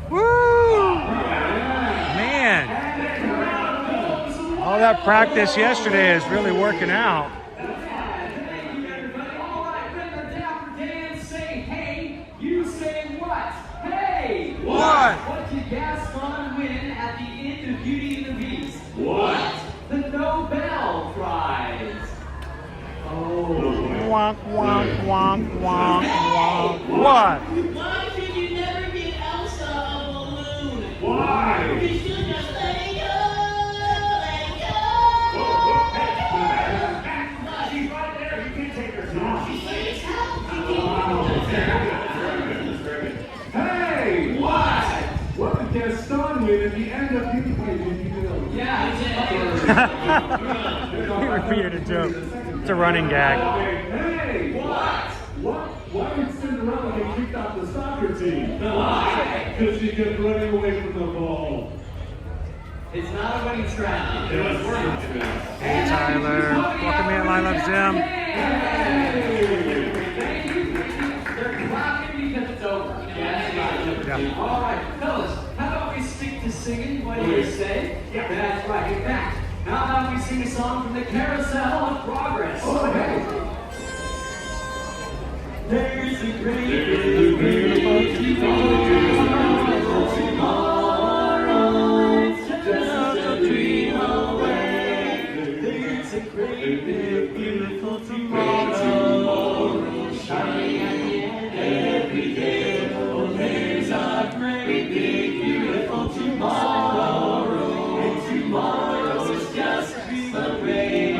Woo! Man. All that practice yesterday is really working out. All right, when the Dapper Dans say hey, you say what? Hey! What? What? What did Gaston win at the end of Beauty and the Beast? What? The Nobel Prize. Oh. Wonk, wonk, wonk, wonk, wonk. What? Why should you never get Elsa a balloon? Why? You should just let it go, let it go. She's right there. You can take her now. Hey! What? What did Gaston win at the end of Beauty Pageant? He repeated a joke. It's a running gag. Hey! What? Why did Cinderella get kicked off the soccer team? Why? Because she kept running away from the ball. It's not a winning strategy. It was working. Hey, Tyler. Welcome in, I Love Zim. Thank you. They're clapping because it's over. Yeah. All right, fellas, how about we stick to singing? What do you say? Yeah. That's right. In fact, how about we sing a song from the Carousel of Progress? Oh, hey. There's a great, beautiful tomorrow. It's just a dream away. There's a great, big, beautiful tomorrow. Shining at the end every day. Oh, there's a great, big, beautiful tomorrow. And tomorrow's just a dream away.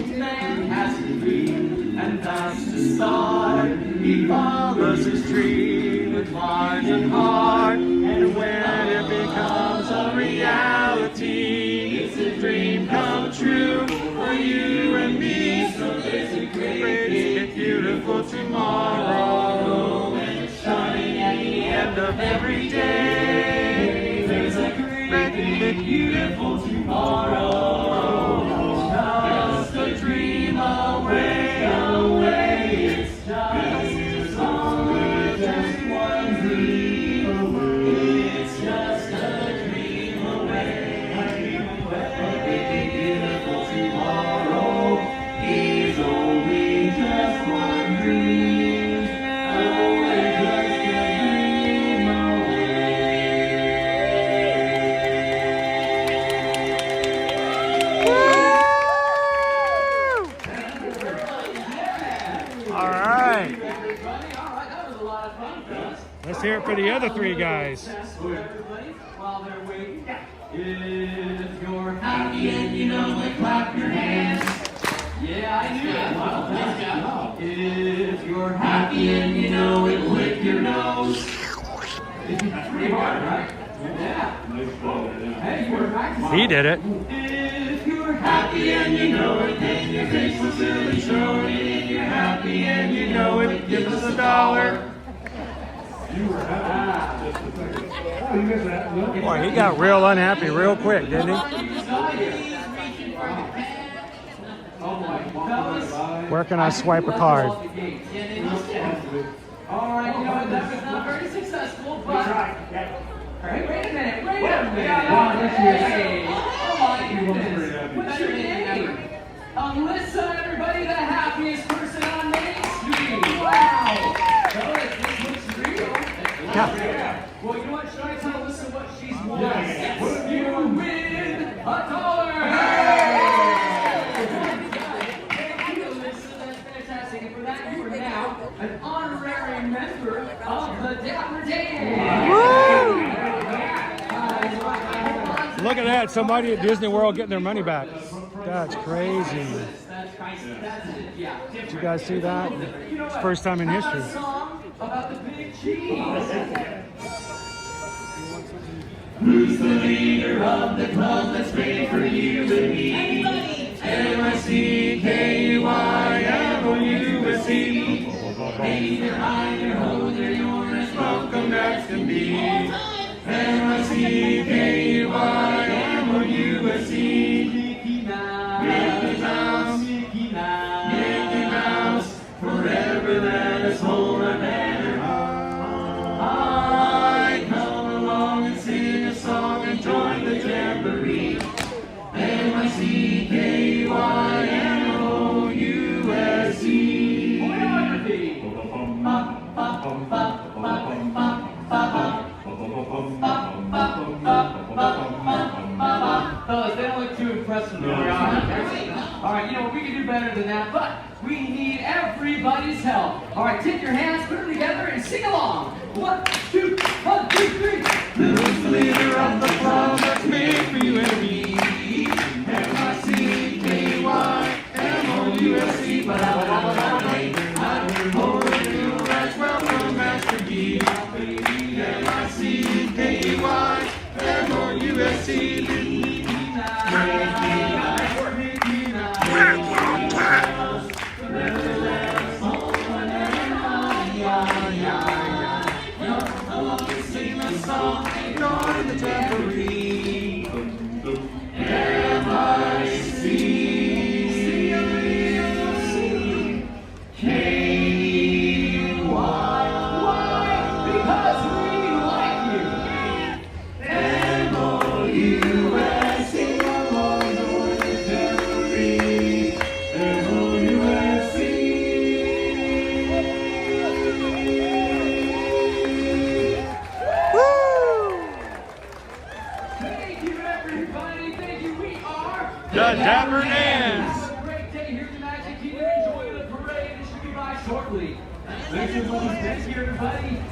Man has to dream, and that's the start. He follows his dream with mind and heart. And when it becomes a reality, it's a dream come true for you and me. So there's a great, big, beautiful tomorrow. And it's shining at the end of every day. There's a great, big, beautiful tomorrow. Just a dream away, away. It's just only just one dream away. It's just a dream away. A beautiful tomorrow is only just one dream away. Just a dream All right. Let's hear it for the other three guys. While they're waiting, if you're happy and you know it, clap your hands. Yeah, I knew it. Well, if you're happy and you know it, lick your nose. It's pretty hard, right? Yeah. Hey, you were practicing. He did it. If you're happy and you know it, then your face will surely show it. If you're happy and you know it, give us $1. You were happy. Just a second. Oh, you guys are happy. Boy, he got real unhappy real quick, didn't he? Where can I swipe a card? All right, you know what, that was not very successful, but... Hey, wait a minute. Hey, oh my goodness. What's your name? Alyssa, everybody, the happiest person on Main Street. Wow. This looks real. Yeah. Well, you know what? Should I tell Alyssa what she's won? Yes. You win $1. Thank you, Alyssa. That's fantastic. And for that, you are now an honorary member of the Dapper Dan. Woo! Look at that. Somebody at Disney World getting their money back. That's crazy. Did you guys see that? It's the first time in history. About the big cheese. Who's the leader of the club that's made for you and me? M-I-C-K-U-I-M-O-U-S-E. Either high or holder, you're as welcome as can be. M-I-C-K-U-I-M-O-U-S-E. Mickey Mouse, Mickey Mouse, Mickey Mouse, forever let us hold our banner high. Come along and sing a song and join the jamboree. M-I-C-K-U-I-M-O-U-S-E. Fellas, they don't look too impressed with me. All right, you know, we can do better than that, but we need everybody's help. All right, take your hands, put them together, and sing along. 1, 2, 1, 2, 3. Who's the leader of the club that's made for you and me? M-I-C-K-Y-M-O-U-S-E, but I'm holding you as well from Master G. M-I-C-K-Y-M-O-U-S-E. The Dapper Dans. Great day here tonight. Thank you for enjoying the parade. It should be by shortly. Thank you, everybody.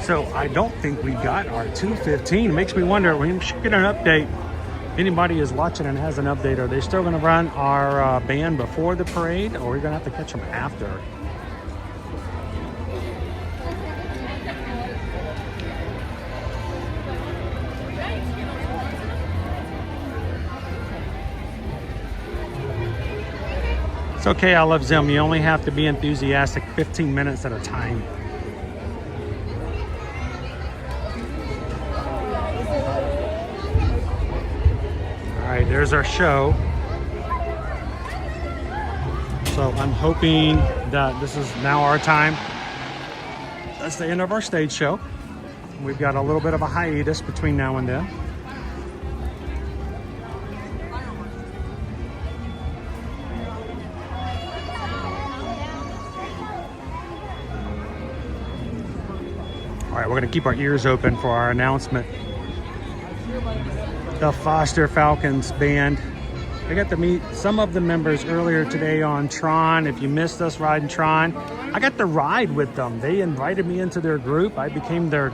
So I don't think we got our 2:15. It makes me wonder, we should get an update. If anybody is watching and has an update, are they still going to run our band before the parade, or are we going to have to catch them after? It's okay, I love Zim. You only have to be enthusiastic 15 minutes at a time. All right, there's our show. So I'm hoping that this is now our time. That's the end of our stage show. We've got a little bit of a hiatus between now and then. All right, we're going to keep our ears open for our announcement. The Foster Falcons Band. I got to meet some of the members earlier today on Tron. If you missed us riding Tron, I got to ride with them. They invited me into their group. I became their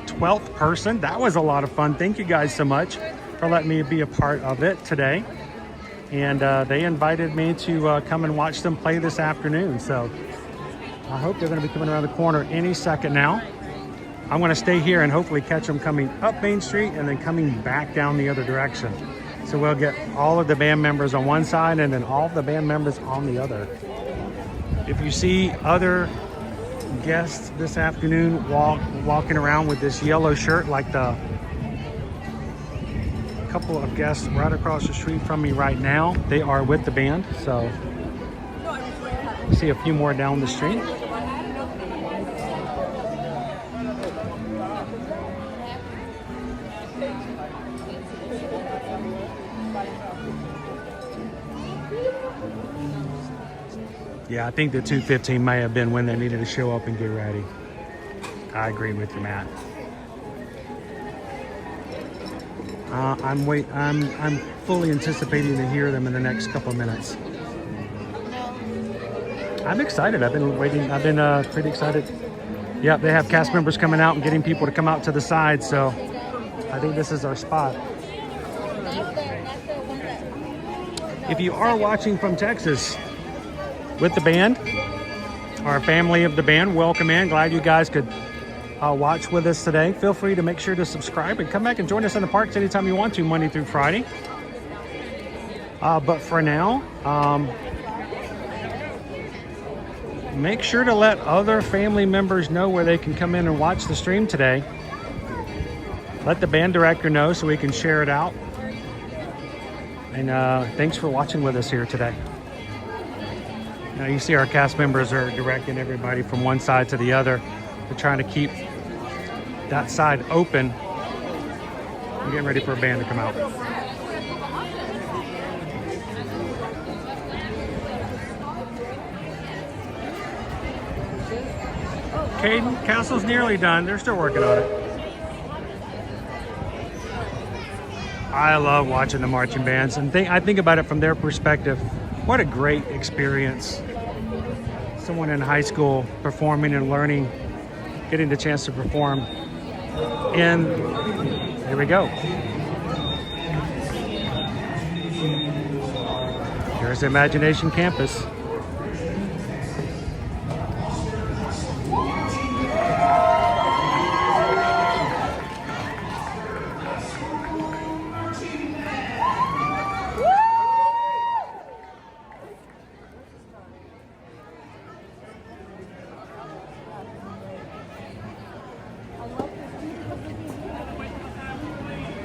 12th person. That was a lot of fun. Thank you guys so much for letting me be a part of it today. And they invited me to come and watch them play this afternoon. So I hope they're going to be coming around the corner any second now. I'm going to stay here and hopefully catch them coming up Main Street and then coming back down the other direction. So we'll get all of the band members on one side and then all of the band members on the other. If you see other guests this afternoon walking around with this yellow shirt, like the couple of guests right across the street from me right now, they are with the band. So see a few more down the street. Yeah, I think the 2:15 may have been when they needed to show up and get ready. I agree with you, Matt. I'm fully anticipating to hear them in the next couple of minutes. I'm excited. I've been waiting. I've been pretty excited. Yeah, they have cast members coming out and getting people to come out to the side. So I think this is our spot. If you are watching from Texas with the band, our family of the band, welcome in. Glad you guys could watch with us today. Feel free to make sure to subscribe and come back and join us in the parks anytime you want to, Monday through Friday. But for now, make sure to let other family members know where they can come in and watch the stream today. Let the band director know so we can share it out. And thanks for watching with us here today. Now you see our cast members are directing everybody from one side to the other. They're trying to keep that side open. I'm getting ready for a band to come out. Caden, castle's nearly done. They're still working on it. I love watching the marching bands, and I think about it from their perspective. What a great experience. Someone in high school performing and learning, getting the chance to perform. And here we go. Here's the Imagination Campus.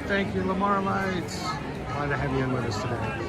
Thank you, Lamar Lights. Glad to have you in with us today.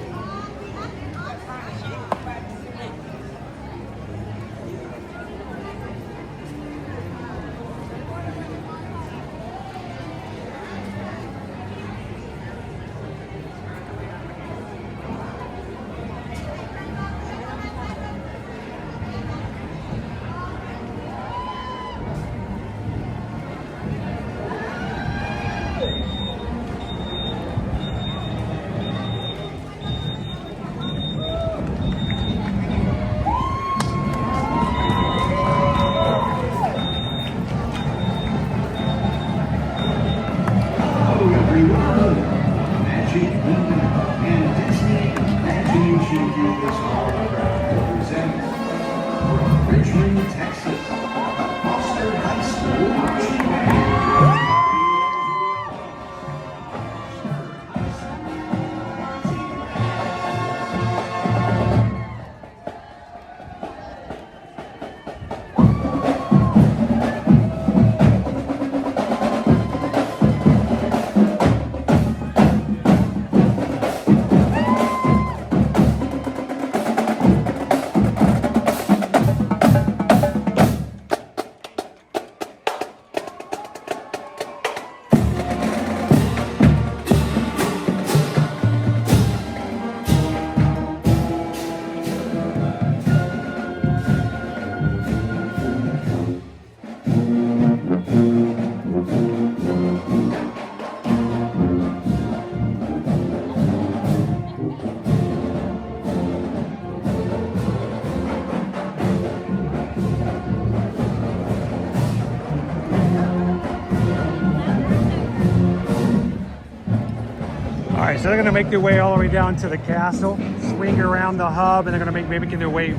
All right, so they're gonna make their way all the way down to the castle, swing around the hub, and they're gonna maybe make their way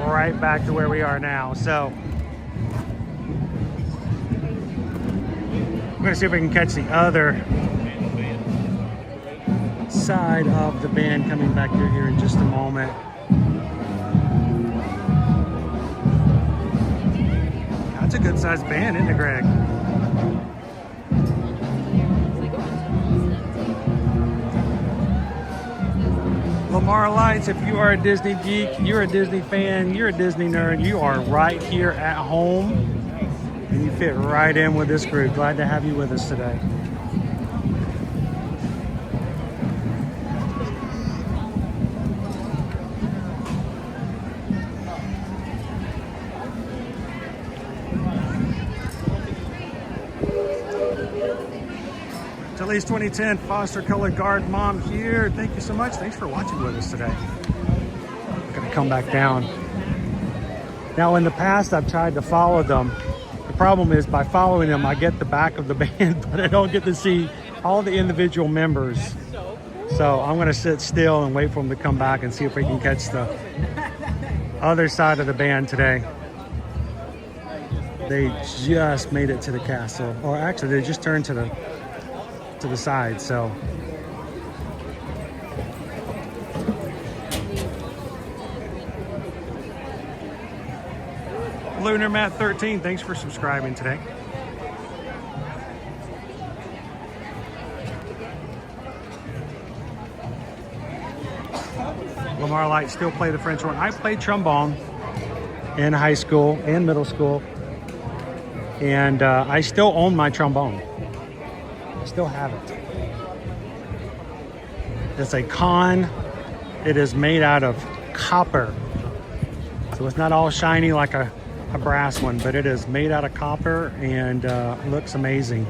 right back to where we are now. So we're gonna see if we can catch the other side of the band coming back through here in just a moment. That's a good sized band, isn't it, Greg? Lamar Lights, if you are a Disney geek, you're a Disney fan, you're a Disney nerd, you are right here at home, and you fit right in with this group. Glad to have you with us today. At least 2010 Foster Color Guard Mom here. Thank you so much. Thanks for watching with us today. I'm gonna come back down. Now in the past I've tried to follow them. The problem is by following them I get the back of the band, but I don't get to see all the individual members. So I'm gonna sit still and wait for them to come back and see if we can catch the other side of the band today. They just made it to the castle, or actually they just turned to the side, so Lunar Matt 13, thanks for subscribing today. Lamar Light still play the French horn. I played trombone in high school and middle school, and I still own my trombone. I still have it. It's a con. It is made out of copper. So it's not all shiny like a a brass one, but it is made out of copper and looks amazing.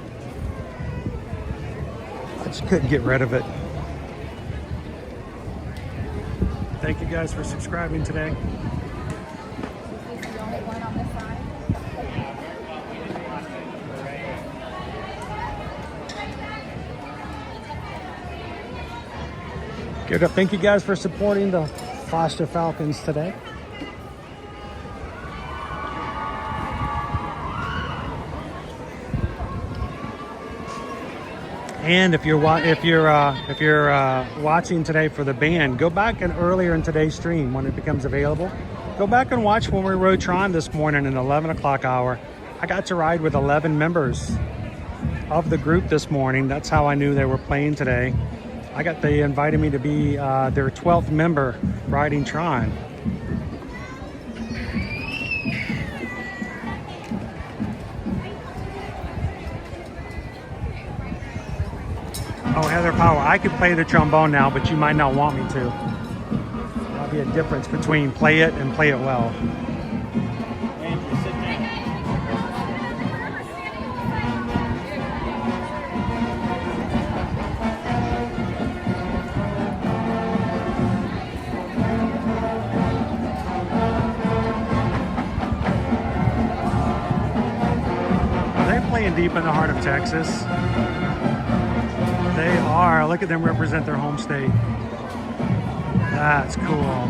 I just couldn't get rid of it. Thank you guys for subscribing today. Good. Thank you guys for supporting the Foster Falcons today. And if you're watching today for the band, go back and earlier in today's stream when it becomes available. Go back and watch when we rode Tron this morning in the 11 o'clock hour. I got to ride with 11 members of the group this morning. That's how I knew they were playing today. They invited me to be their 12th member riding Tron. Oh, Heather Powell, I could play the trombone now, but you might not want me to. There'll be a difference between play it and play it well. Deep in the heart of Texas. They are. Look at them represent their home state. That's cool.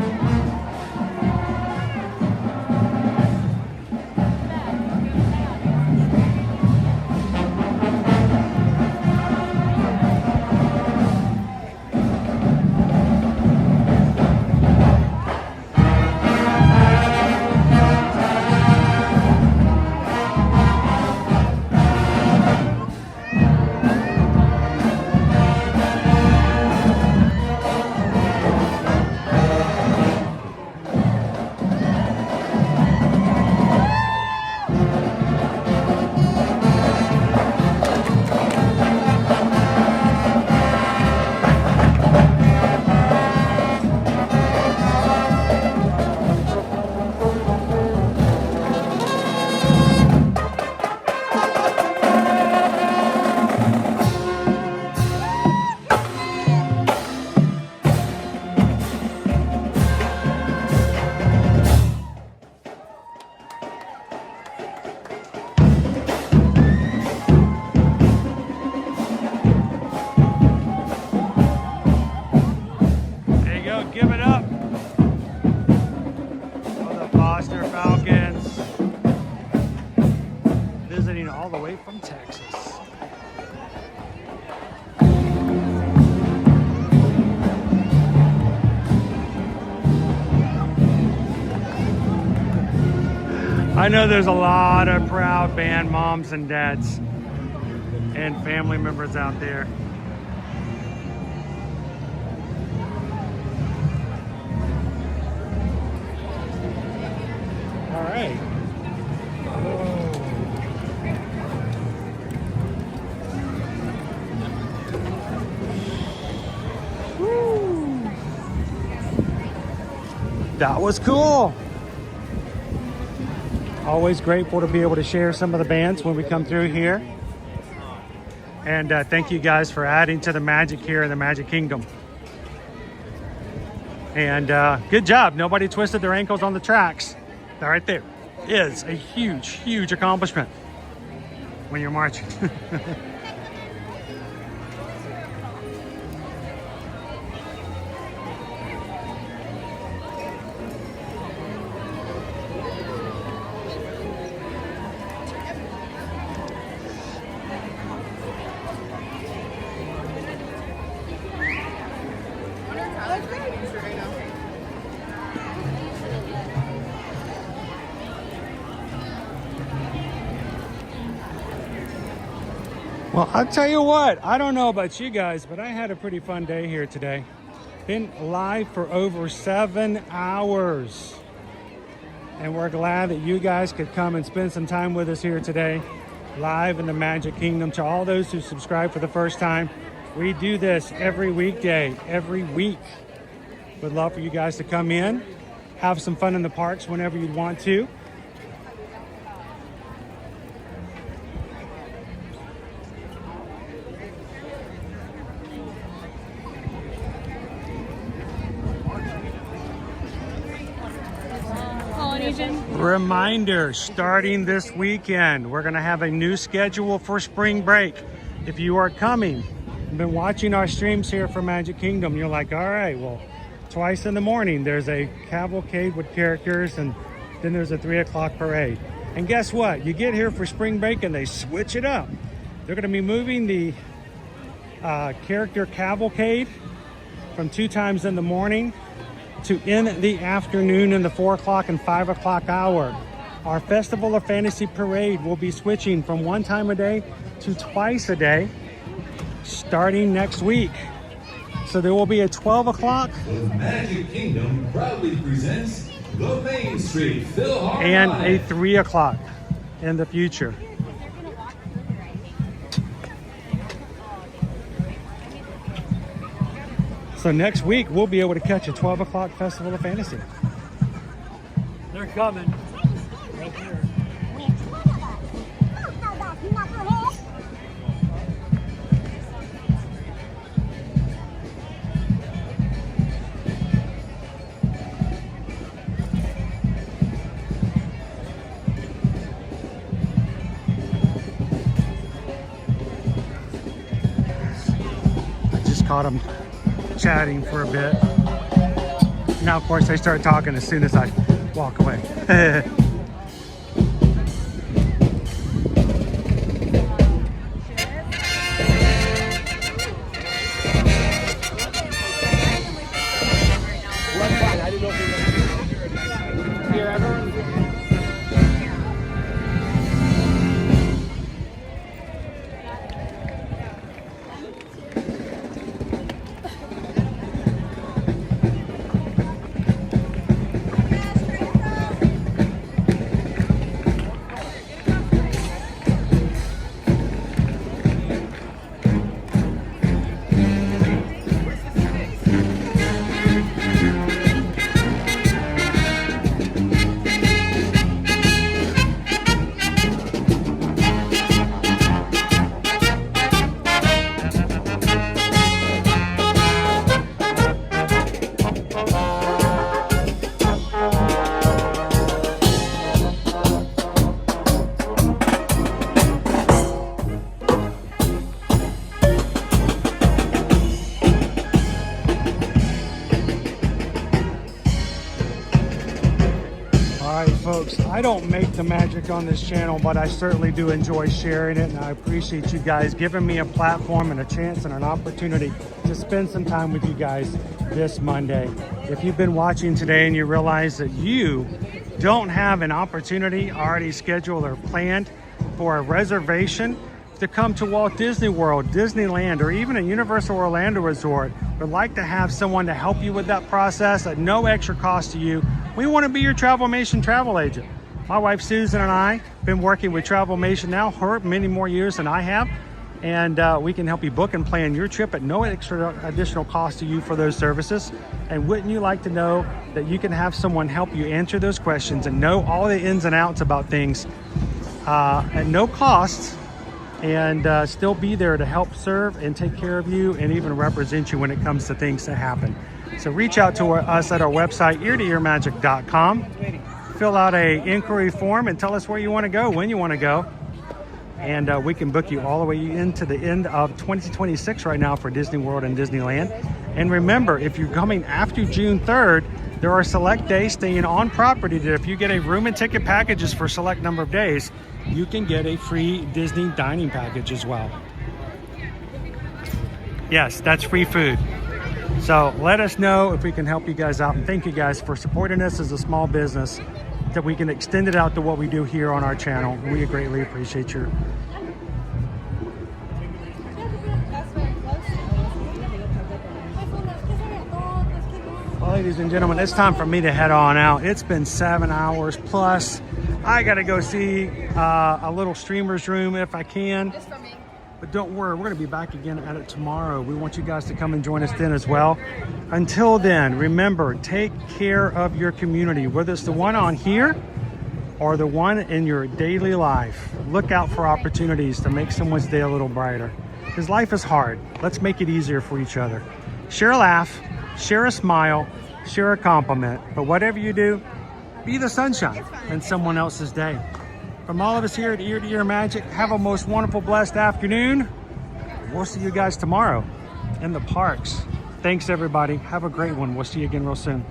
I know there's a lot of proud band moms and dads and family members out there. All right. Woo. That was cool. Always grateful to be able to share some of the bands when we come through here. And thank you guys for adding to the magic here in the Magic Kingdom. And good job. Nobody twisted their ankles on the tracks. That right there is a huge, huge accomplishment when you're marching. Well, I'll tell you what, I don't know about you guys, but I had a pretty fun day here today. Been live for over 7 hours. And we're glad that you guys could come and spend some time with us here today, live in the Magic Kingdom. To all those who subscribe for the first time, we do this every weekday, every week. Would love for you guys to come in, have some fun in the parks whenever you'd want to. Asian. Reminder, starting this weekend, we're going to have a new schedule for spring break. If you are coming, you've been watching our streams here for Magic Kingdom, you're like, all right, well, twice in the morning, there's a cavalcade with characters, and then there's a 3 o'clock parade. And guess what? You get here for spring break and they switch it up. They're going to be moving the character cavalcade from 2 times in the morning to in the afternoon in the 4 o'clock and 5 o'clock hour. Our Festival of Fantasy parade will be switching from 1 time a day to twice a day starting next week. So there will be a 12 o'clock Magic Kingdom proudly presents the Main Street Philharmonic and a 3 o'clock in the future. So next week we'll be able to catch a 12 o'clock Festival of Fantasy. They're coming. Right here. I just caught them chatting for a bit. Now, of course, they start talking as soon as I walk away. Folks, I don't make the magic on this channel, but I certainly do enjoy sharing it, and I appreciate you guys giving me a platform and a chance and an opportunity to spend some time with you guys this Monday. If you've been watching today and you realize that you don't have an opportunity already scheduled or planned for a reservation to come to Walt Disney World, Disneyland, or even a Universal Orlando Resort, would like to have someone to help you with that process at no extra cost to you, we want to be your Travelmation travel agent. My wife Susan and I have been working with Travelmation now for many more years than I have, and we can help you book and plan your trip at no extra additional cost to you for those services. And wouldn't you like to know that you can have someone help you answer those questions and know all the ins and outs about things at no cost, and still be there to help serve and take care of you and even represent you when it comes to things that happen. So reach out to us at our website, eartoearmagic.com. Fill out a inquiry form and tell us where you want to go, when you want to go. And we can book you all the way into the end of 2026 right now for Disney World and Disneyland. And remember, if you're coming after June 3rd, there are select days staying on property that if you get a room and ticket packages for a select number of days, you can get a free Disney dining package as well. Yes, that's free food. So let us know if we can help you guys out, and thank you guys for supporting us as a small business, that we can extend it out to what we do here on our channel. We greatly appreciate your Well, ladies and gentlemen, it's time for me to head on out. It's been 7 hours plus. I gotta go see a little streamer's room if I can. Just for me. But don't worry, we're gonna be back again at it tomorrow. We want you guys to come and join us then as well. Until then, remember, take care of your community, whether it's the one on here or the one in your daily life. Look out for opportunities to make someone's day a little brighter. Because life is hard. Let's make it easier for each other. Share a laugh, share a smile, share a compliment. But whatever you do, be the sunshine in someone else's day. From all of us here at Ear to Ear Magic, have a most wonderful, blessed afternoon. We'll see you guys tomorrow in the parks. Thanks, everybody. Have a great one. We'll see you again real soon.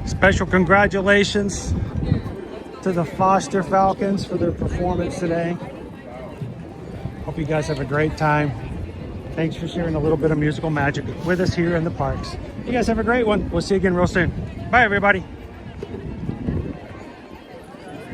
Special congratulations to the Foster Falcons for their performance today. Hope you guys have a great time. Thanks for sharing a little bit of musical magic with us here in the parks. You guys have a great one. We'll see you again real soon. Bye, everybody.